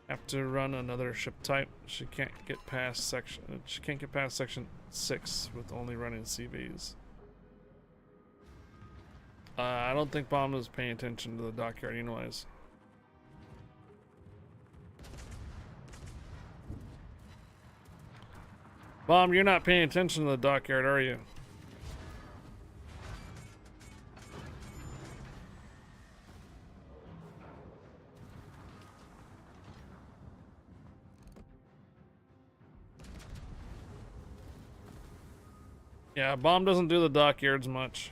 Have to run another ship type. She can't get past section 6 with only running CVs. I don't think Bomb is paying attention to the dockyard anyways. Bomb, you're not paying attention to the dockyard, are you? Yeah, Bomb doesn't do the dockyards much.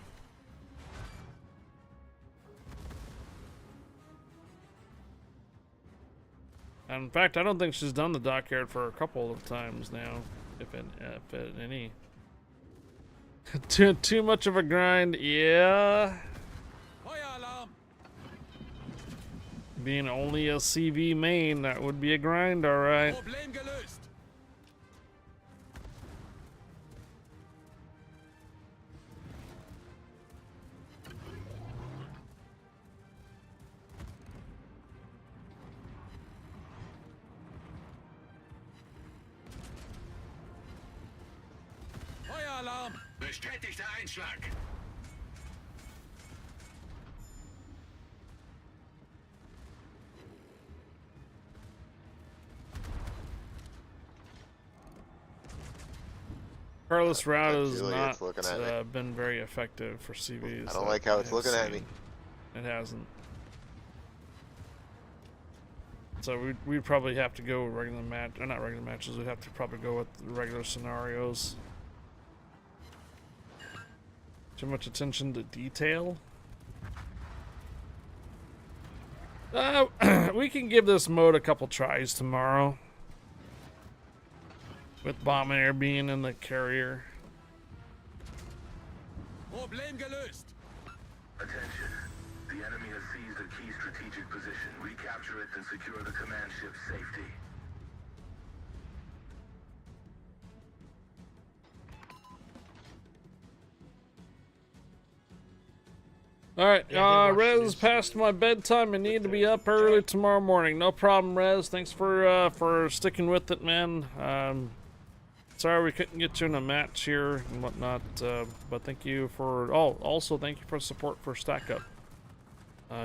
In fact, I don't think she's done the dockyard for a couple of times now, if any. too much of a grind, yeah. Being only a CV main, that would be a grind, all right. Feueralarm! Bestätigter Einschlag! Perilous route has not been very effective for CVs. I don't like how it's looking at me. It hasn't. So we'd probably have to go regular match, or not regular matches. We'd have to probably go with regular scenarios. Too much attention to detail. We can give this mode a couple tries tomorrow. With Bombinator being in the carrier. Problem gelöst. Attention. The enemy has seized a key strategic position. Recapture it and secure the command ship's safety. Alright, Rez, past my bedtime. I need to be up early tomorrow morning. No problem, Rez. Thanks for sticking with it, man. sorry we couldn't get you in a match here and whatnot, but thank you for, also thank you for support for Stack Up.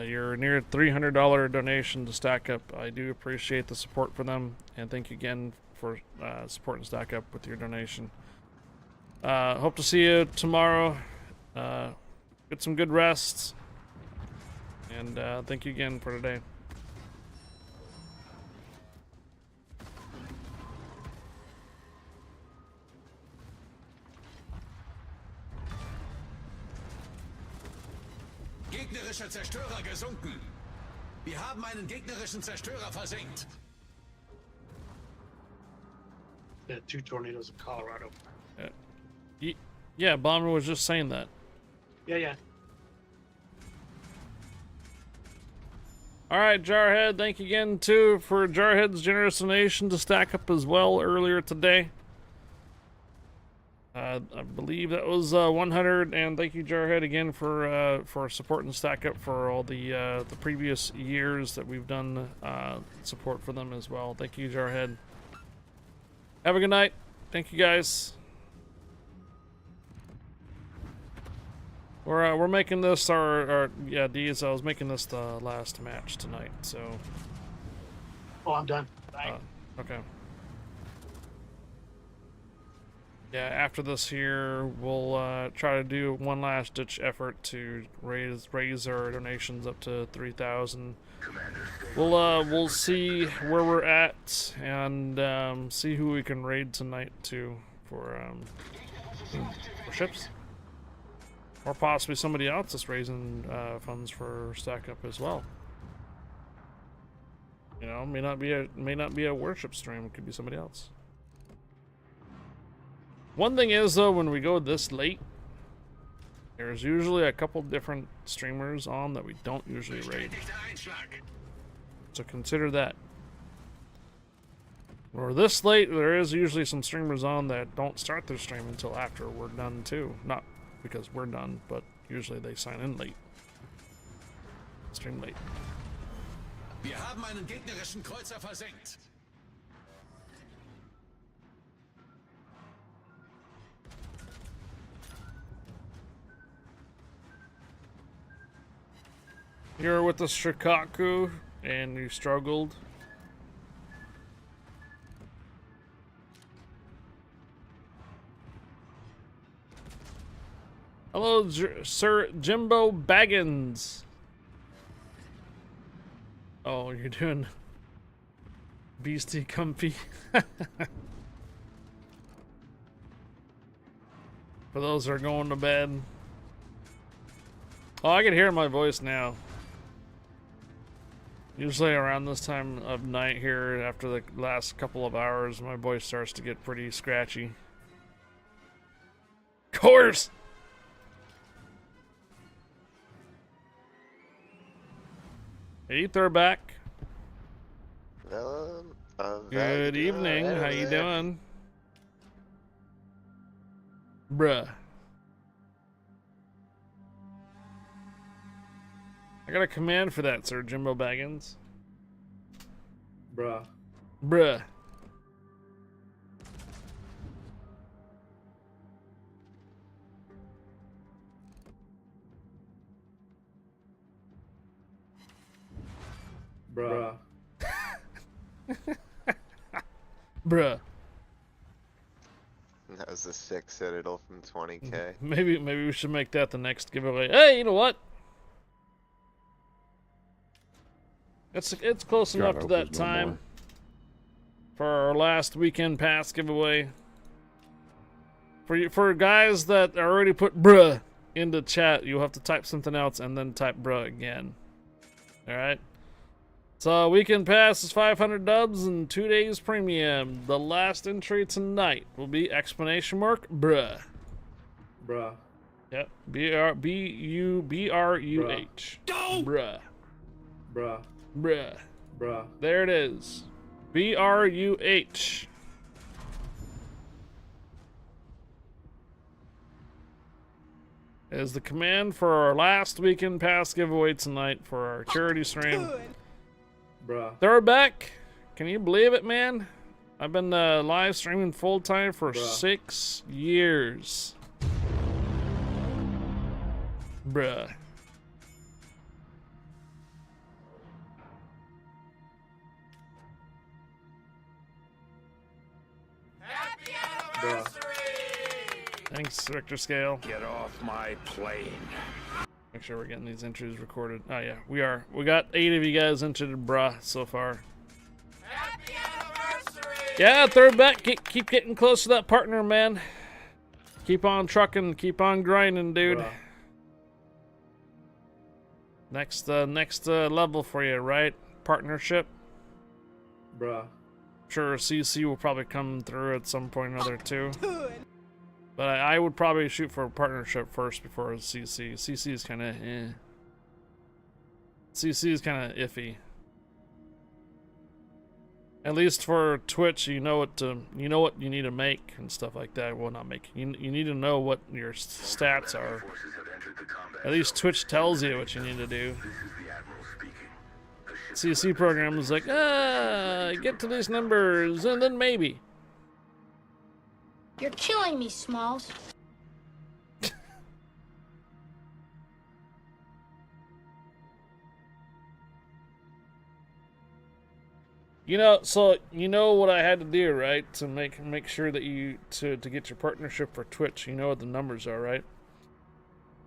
Your near $300 donation to Stack Up. I do appreciate the support for them, and thank you again for supporting Stack Up with your donation. Hope to see you tomorrow. Get some good rest, and thank you again for today. Gegnerischer Zerstörer gesunken. Wir haben einen gegnerischen Zerstörer versenkt. The 2 tornadoes in Colorado. Yeah, Bomber was just saying that. Yeah. Alright, Jarhead, thank you again, too, for Jarhead's generous donation to Stack Up as well earlier today. I believe that was 100, and thank you, Jarhead, again for supporting Stack Up for all the previous years that we've done support for them as well. Thank you, Jarhead. Have a good night. Thank you, guys. We're making this yeah, Deez, I was making this the last match tonight, so. Oh, I'm done. Bye. Okay. Yeah, after this here, we'll try to do one last ditch effort to raise our donations up to 3,000. We'll see where we're at and see who we can raid tonight too for ships. Or possibly somebody else that's raising funds for Stack Up as well. You know, may not be a Warship stream. It could be somebody else. One thing is though, when we go this late, there's usually a couple different streamers on that we don't usually raid. So consider that. Or this late, there is usually some streamers on that don't start their stream until after we're done too. Not because we're done, but usually they sign in late. Stream late. Wir haben einen gegnerischen Kreuzer versenkt. You're with the Shikaku and you struggled. Hello, Sir Jimbo Baggins. Oh, you're doing Beastie Comfy. For those that are going to bed. Oh, I can hear my voice now. Usually around this time of night here, after the last couple of hours, my voice starts to get pretty scratchy. Course! Hey, Thurback. Good evening. How you doing? Bruh. I got a command for that, Sir Jimbo Baggins. Bruh. Bruh. Bruh. Bruh. That was a sick citadel from 20k. Maybe we should make that the next giveaway. Hey, you know what? It's close enough to that time for our last weekend pass giveaway. For guys that already put bruh into chat, you'll have to type something else and then type bruh again. All right. So weekend pass is 500 dubs and 2 days premium. The last entry tonight will be ! Bruh. Bruh. Yep. B-R-U-H. Bruh. Bruh. Bruh. Bruh. There it is. B-R-U-H. Is the command for our last weekend pass giveaway tonight for our charity stream. Bruh. They're back. Can you believe it, man? I've been live streaming full time for 6 years. Bruh. Thanks, Richter Scale. Get off my plane. Make sure we're getting these entries recorded. Oh yeah, we are. We got 8 of you guys entered, bruh, so far. Happy anniversary! Yeah, third bet. Keep getting close to that partner, man. Keep on trucking, keep on grinding, dude. Bruh. Next level for you, right? Partnership. Bruh. Sure, CC will probably come through at some point or another too. But I would probably shoot for a partnership first before CC. CC is kind of CC is kind of iffy. At least for Twitch, you know what you need to make and stuff like that. Well, not make. You need to know what your stats are. At least Twitch tells you what you need to do. CC program is like, get to these numbers and then maybe. You're killing me, Smalls. So you know what I had to do, right? To make sure that to get your partnership for Twitch, you know what the numbers are, right?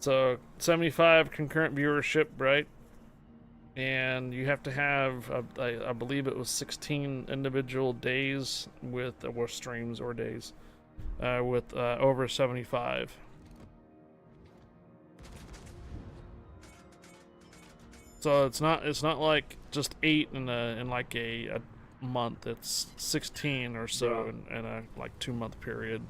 So 75 concurrent viewership, right? And you have to have, I believe it was 16 individual days with, or streams or days, with over 75. So it's not like just 8 in like a month. It's 16 or so in a like 2-month period.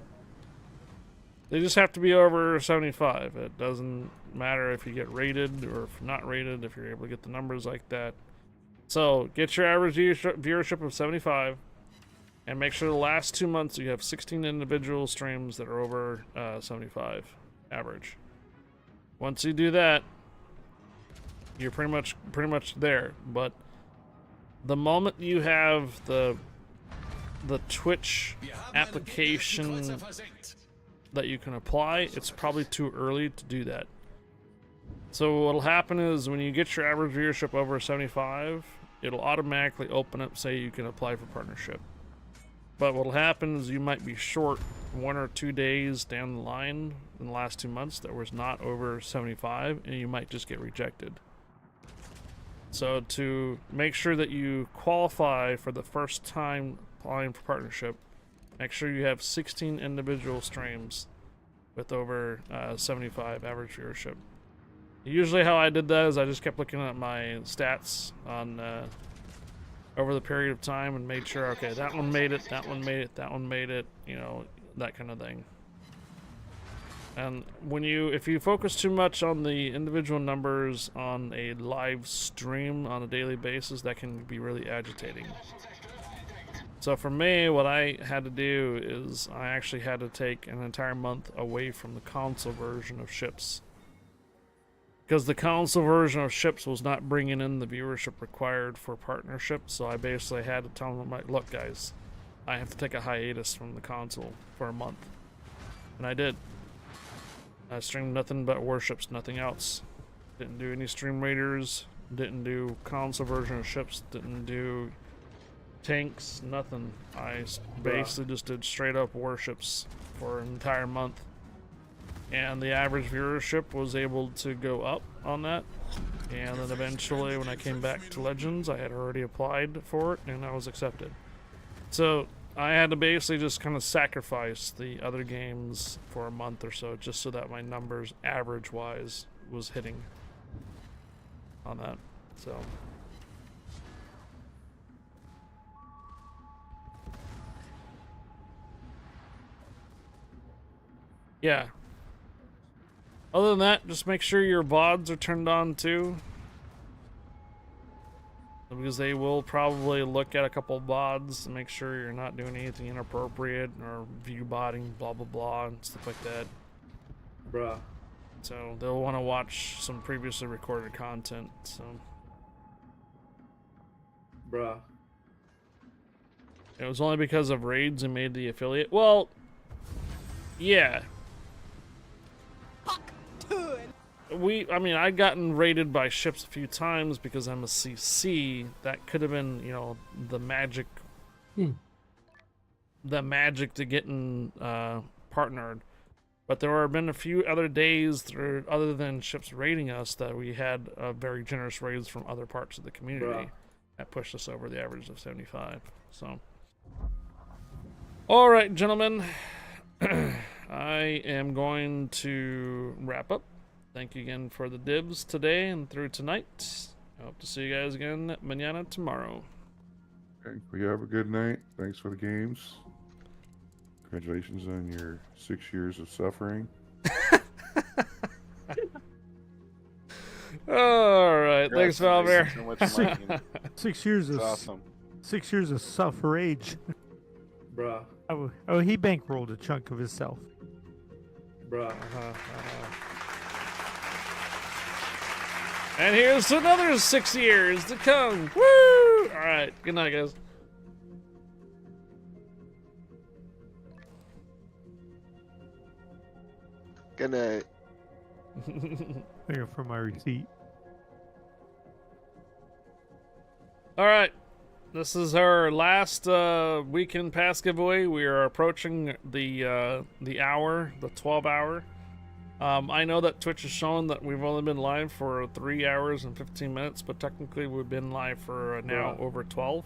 They just have to be over 75. It doesn't matter if you get rated or if not rated, if you're able to get the numbers like that. So get your average viewership of 75 and make sure the last 2 months you have 16 individual streams that are over 75 average. Once you do that, you're pretty much there. But the moment you have the Twitch application that you can apply, it's probably too early to do that. So what'll happen is when you get your average viewership over 75, it'll automatically open up, say you can apply for partnership. But what'll happen is you might be short 1 or 2 days down the line in the last 2 months that was not over 75, and you might just get rejected. So to make sure that you qualify for the first time applying for partnership, make sure you have 16 individual streams with over 75 average viewership. Usually how I did that is I just kept looking at my stats on over the period of time and made sure, okay, that one made it, that one made it, that one made it, you know, that kind of thing. And if you focus too much on the individual numbers on a live stream on a daily basis, that can be really agitating. So for me, what I had to do is I actually had to take an entire month away from the console version of Ships. Because the console version of Ships was not bringing in the viewership required for partnership, so I basically had to tell them, like, look guys, I have to take a hiatus from the console for a month. And I did. I streamed nothing but Warships, nothing else. Didn't do any Stream Raiders, didn't do console version of Ships, didn't do tanks, nothing. I basically just did straight up Warships for an entire month. And the average viewership was able to go up on that. And then eventually when I came back to Legends, I had already applied for it and I was accepted. So I had to basically just kind of sacrifice the other games for a month or so just so that my numbers average wise was hitting on that. So yeah. Other than that, just make sure your VODs are turned on too. Because they will probably look at a couple of VODs and make sure you're not doing anything inappropriate or view botting, blah blah blah, and stuff like that. Bruh. So they'll want to watch some previously recorded content, so. Bruh. it was only because of raids and made the affiliate. Well, yeah. I mean, I'd gotten raided by ships a few times because I'm a CC. That could have been, you know, the magic. The magic to getting partnered. But there have been a few other days through, other than ships raiding us, that we had very generous raids from other parts of the community that pushed us over the average of 75. So, all right, gentlemen, I am going to wrap up. Thank you again for the dibs today and through tonight. I hope to see you guys again mañana tomorrow. Okay, well, you have a good night. Thanks for the games. Congratulations on your 6 years of suffering. All right, thanks, Valver. Six years of awesome. 6 years of suffrage. Bruh. Oh, he bankrolled a chunk of himself. Bruh. And here's another 6 years to come. Woo! All right, good night, guys. Good night. Here for my receipt. All right, this is our last weekend pass giveaway. We are approaching the hour, the 12 hour. I know that Twitch has shown that we've only been live for 3 hours and 15 minutes, but technically we've been live for now over 12.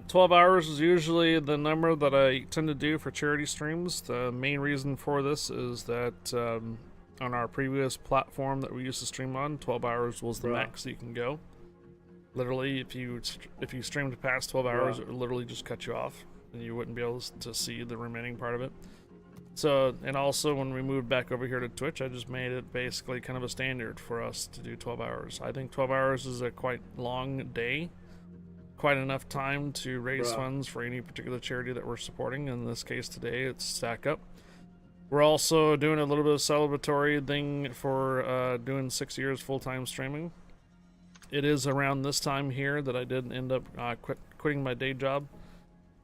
12 hours is usually the number that I tend to do for charity streams. The main reason for this is that on our previous platform that we used to stream on, 12 hours was the max you can go. Literally, if you streamed past 12 hours, it would literally just cut you off, and you wouldn't be able to see the remaining part of it. So, and also when we moved back over here to Twitch, I just made it basically kind of a standard for us to do 12 hours. I think 12 hours is a quite long day. Quite enough time to raise funds for any particular charity that we're supporting. In this case today, it's Stack Up. We're also doing a little bit of celebratory thing for doing 6 years full-time streaming. It is around this time here that I did end up quitting my day job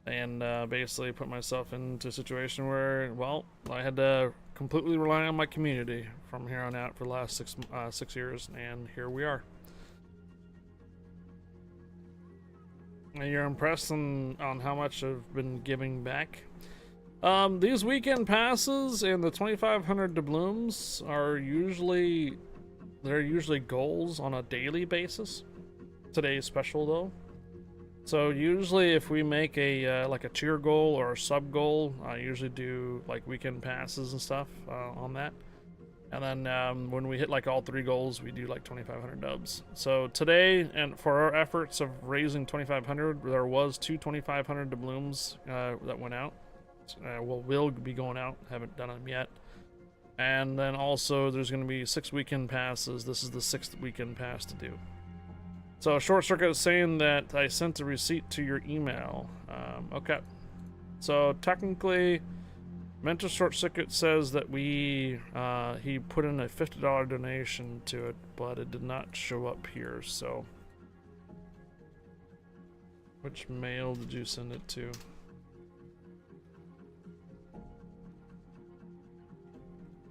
and basically put myself into a situation where, well, I had to completely rely on my community from here on out for the last 6 years, and here we are. And you're impressed on how much I've been giving back. These weekend passes and the 2,500 doubloons are usually goals on a daily basis. Today's special though. So usually if we make a like a tier goal or a sub goal, I usually do like weekend passes and stuff on that. And then when we hit like all 3 goals, we do like 2,500 dubs. So today, and for our efforts of raising 2,500, there was 2 2,500 doubloons that went out. Will be going out. Haven't done them yet. And then also there's going to be 6 weekend passes. This is the 6th weekend pass to do. So Short Circuit is saying that I sent a receipt to your email. Okay. So technically, Mental Short Circuit says that he put in a $50 donation to it, but it did not show up here, so. Which mail did you send it to?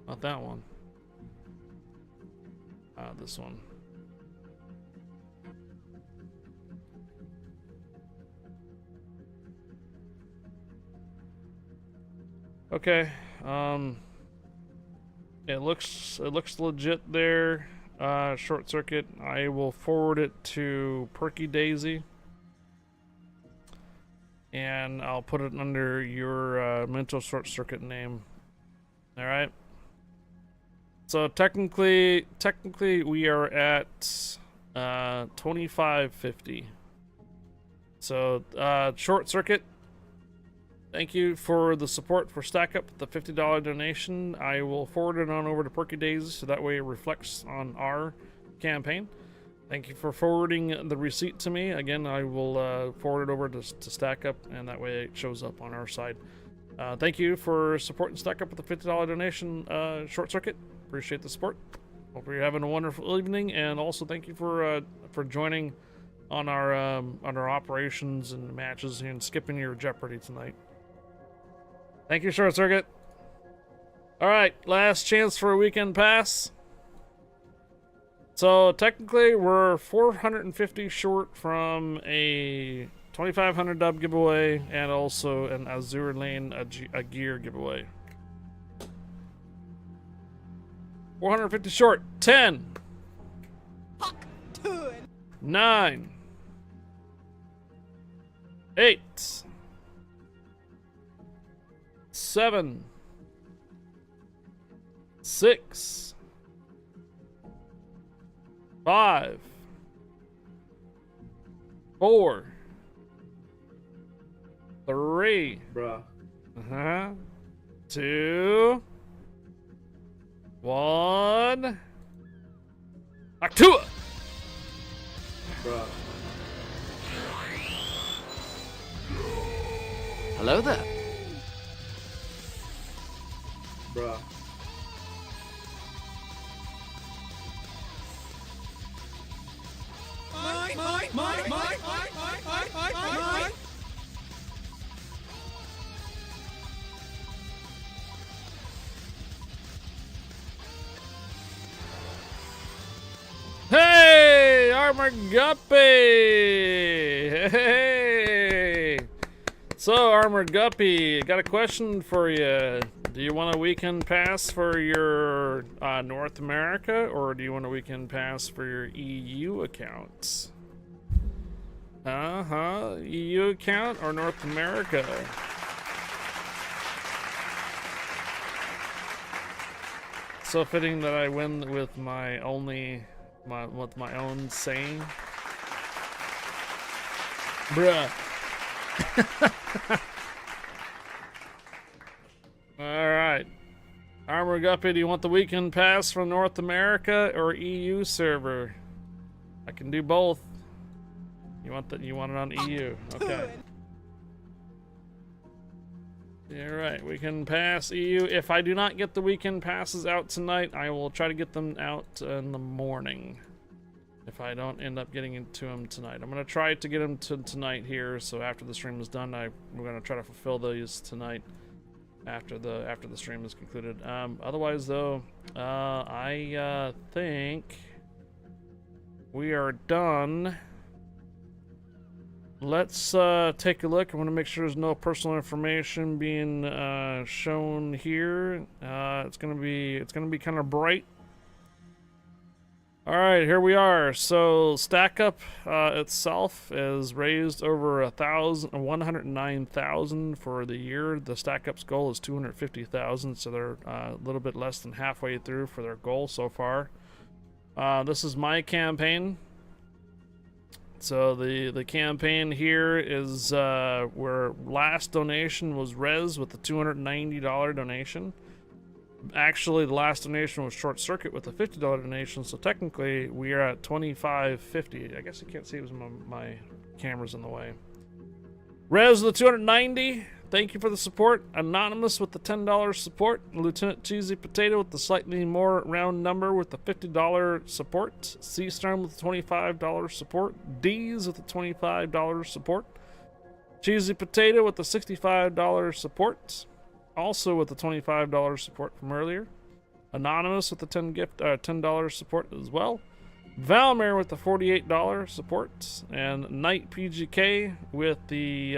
Not that one. This one. Okay, it looks legit there. Short Circuit. I will forward it to Perky Daisy, and I'll put it under your Mental Short Circuit name. All right. So technically we are at 2550. So Short Circuit, thank you for the support for Stack Up, the $50 donation. I will forward it on over to Perky Daisy so that way it reflects on our campaign. Thank you for forwarding the receipt to me. Again, I will forward it over to Stack Up, and that way it shows up on our side. Thank you for supporting Stack Up with the $50 donation, Short Circuit. Appreciate the support. Hope you're having a wonderful evening, and also thank you for joining on our operations and matches and skipping your Jeopardy tonight. Thank you, Short Circuit. All right, last chance for a weekend pass. So technically, we're 450 short from a 2500 dub giveaway and also an Azure Lane a gear giveaway. 450 short. 10. 9. 8. 7. 6. 5. 4. 3. Bruh. 2. 1. Actua! Bruh. Hello there. Bruh. Mine. Hey, Armor Guppy! Hey! So, Armor Guppy, got a question for you. Do you want a weekend pass for your North America, or do you want a weekend pass for your EU account? EU account or North America? So fitting that I win with my own saying. Bruh. Alright. Armor Guppy, do you want the weekend pass from North America or EU server? I can do both. You want it on EU. Okay. Alright, we can pass EU. If I do not get the weekend passes out tonight, I will try to get them out in the morning. If I don't end up getting into them tonight. I'm going to try to get them to tonight here, so after the stream is done, we're going to try to fulfill those tonight after the stream is concluded. Otherwise, though, I think we are done. Let's take a look. I want to make sure there's no personal information being shown here. It's gonna be kind of bright. All right, here we are. So Stack Up itself is raised over 109,000 for the year. The Stack Up's goal is 250,000, so they're a little bit less than halfway through for their goal so far. This is my campaign. So the campaign here is where last donation was Rez with the $290 donation. Actually, the last donation was Short Circuit with a $50 donation, so technically we are at $25.50. I guess you can't see it was my camera's in the way. Rez with the $290. Thank you for the support. Anonymous with the $10 support. Lieutenant Cheesy Potato with the slightly more round number with the $50 support. Seastorm with the $25 support. D's with the $25 support. Cheesy Potato with the $65 support. Also with the $25 support from earlier. Anonymous with the $10 support as well. Valmir with the $48 support. And Knight PGK with the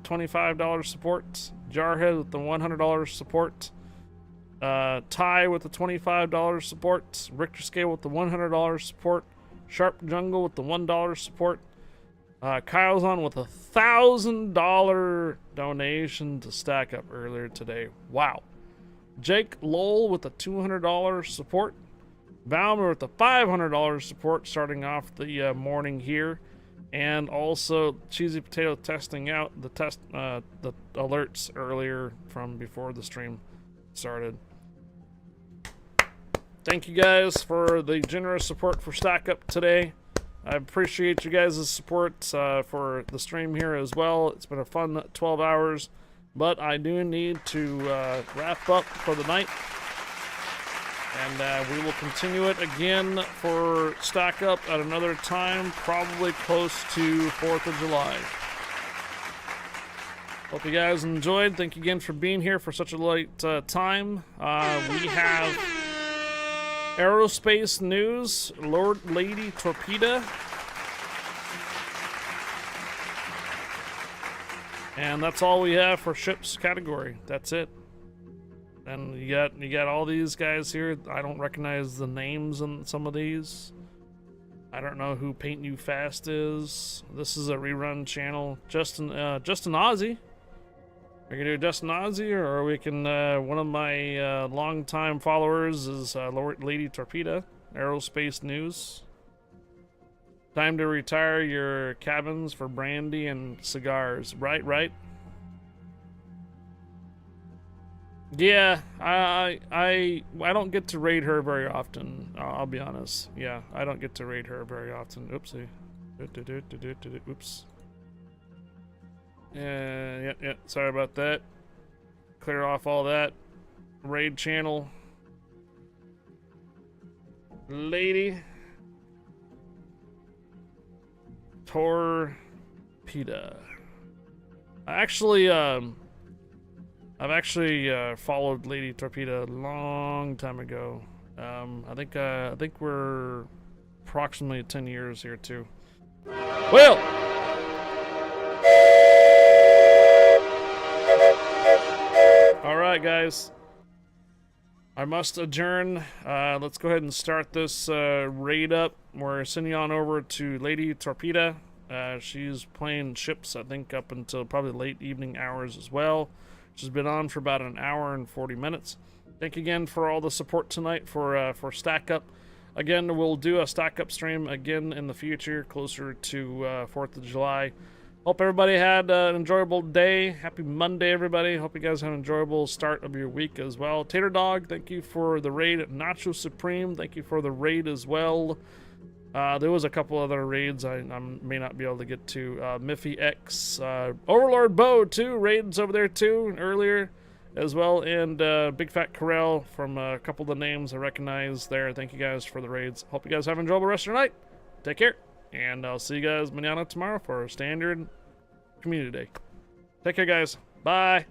$25 support. Jarhead with the $100 support. Ty with the $25 support. Richter Scale with the $100 support. Sharp Jungle with the $1 support. Kyle's on with a $1,000 donation to Stack Up earlier today. Wow. Jake Lowell with the $200 support. Valmer with the $500 support starting off the morning here. And also Cheesy Potato testing out the the alerts earlier from before the stream started. Thank you guys for the generous support for Stack Up today. I appreciate you guys' support for the stream here as well. It's been a fun 12 hours, but I do need to wrap up for the night. And we will continue it again for Stack Up at another time, probably close to 4th of July. Hope you guys enjoyed. Thank you again for being here for such a late time. We have aerospace news, Lord Lady Torpedo. And that's all we have for ships category. That's it. And you got all these guys here. I don't recognize the names on some of these. I don't know who Paint You Fast is. This is a rerun channel. Justin Ozzy. We can do Justin Ozzy, or we can one of my longtime followers is Lord Lady Torpedo, Aerospace News. Time to retire your cabins for brandy and cigars. Right. Yeah, I don't get to raid her very often. I'll be honest. Yeah, I don't get to raid her very often. Oopsie. Oops. Yeah. Sorry about that. Clear off all that. Raid channel. Lady Torpedo. I've actually followed Lady Torpedo a long time ago. I think we're approximately 10 years here too. Well, all right, guys. I must adjourn. Let's go ahead and start this raid up. We're sending on over to Lady Torpedo. She's playing ships, I think, up until probably late evening hours as well. She's been on for about an hour and 40 minutes. Thank you again for all the support tonight for Stack Up. Again, we'll do a Stack Up stream again in the future, closer to 4th of July. Hope everybody had an enjoyable day. Happy Monday, everybody. Hope you guys had an enjoyable start of your week as well. Tater Dog, thank you for the raid. Nacho Supreme, thank you for the raid as well. There was a couple other raids I may not be able to get to. Miffy X, Overlord Bo too, raids over there too earlier as well, and Big Fat Corral from a couple of the names I recognize there. Thank you guys for the raids. Hope you guys have an enjoyable rest of your night. Take care, and I'll see you guys mañana tomorrow for a standard community day. Take care, guys. Bye.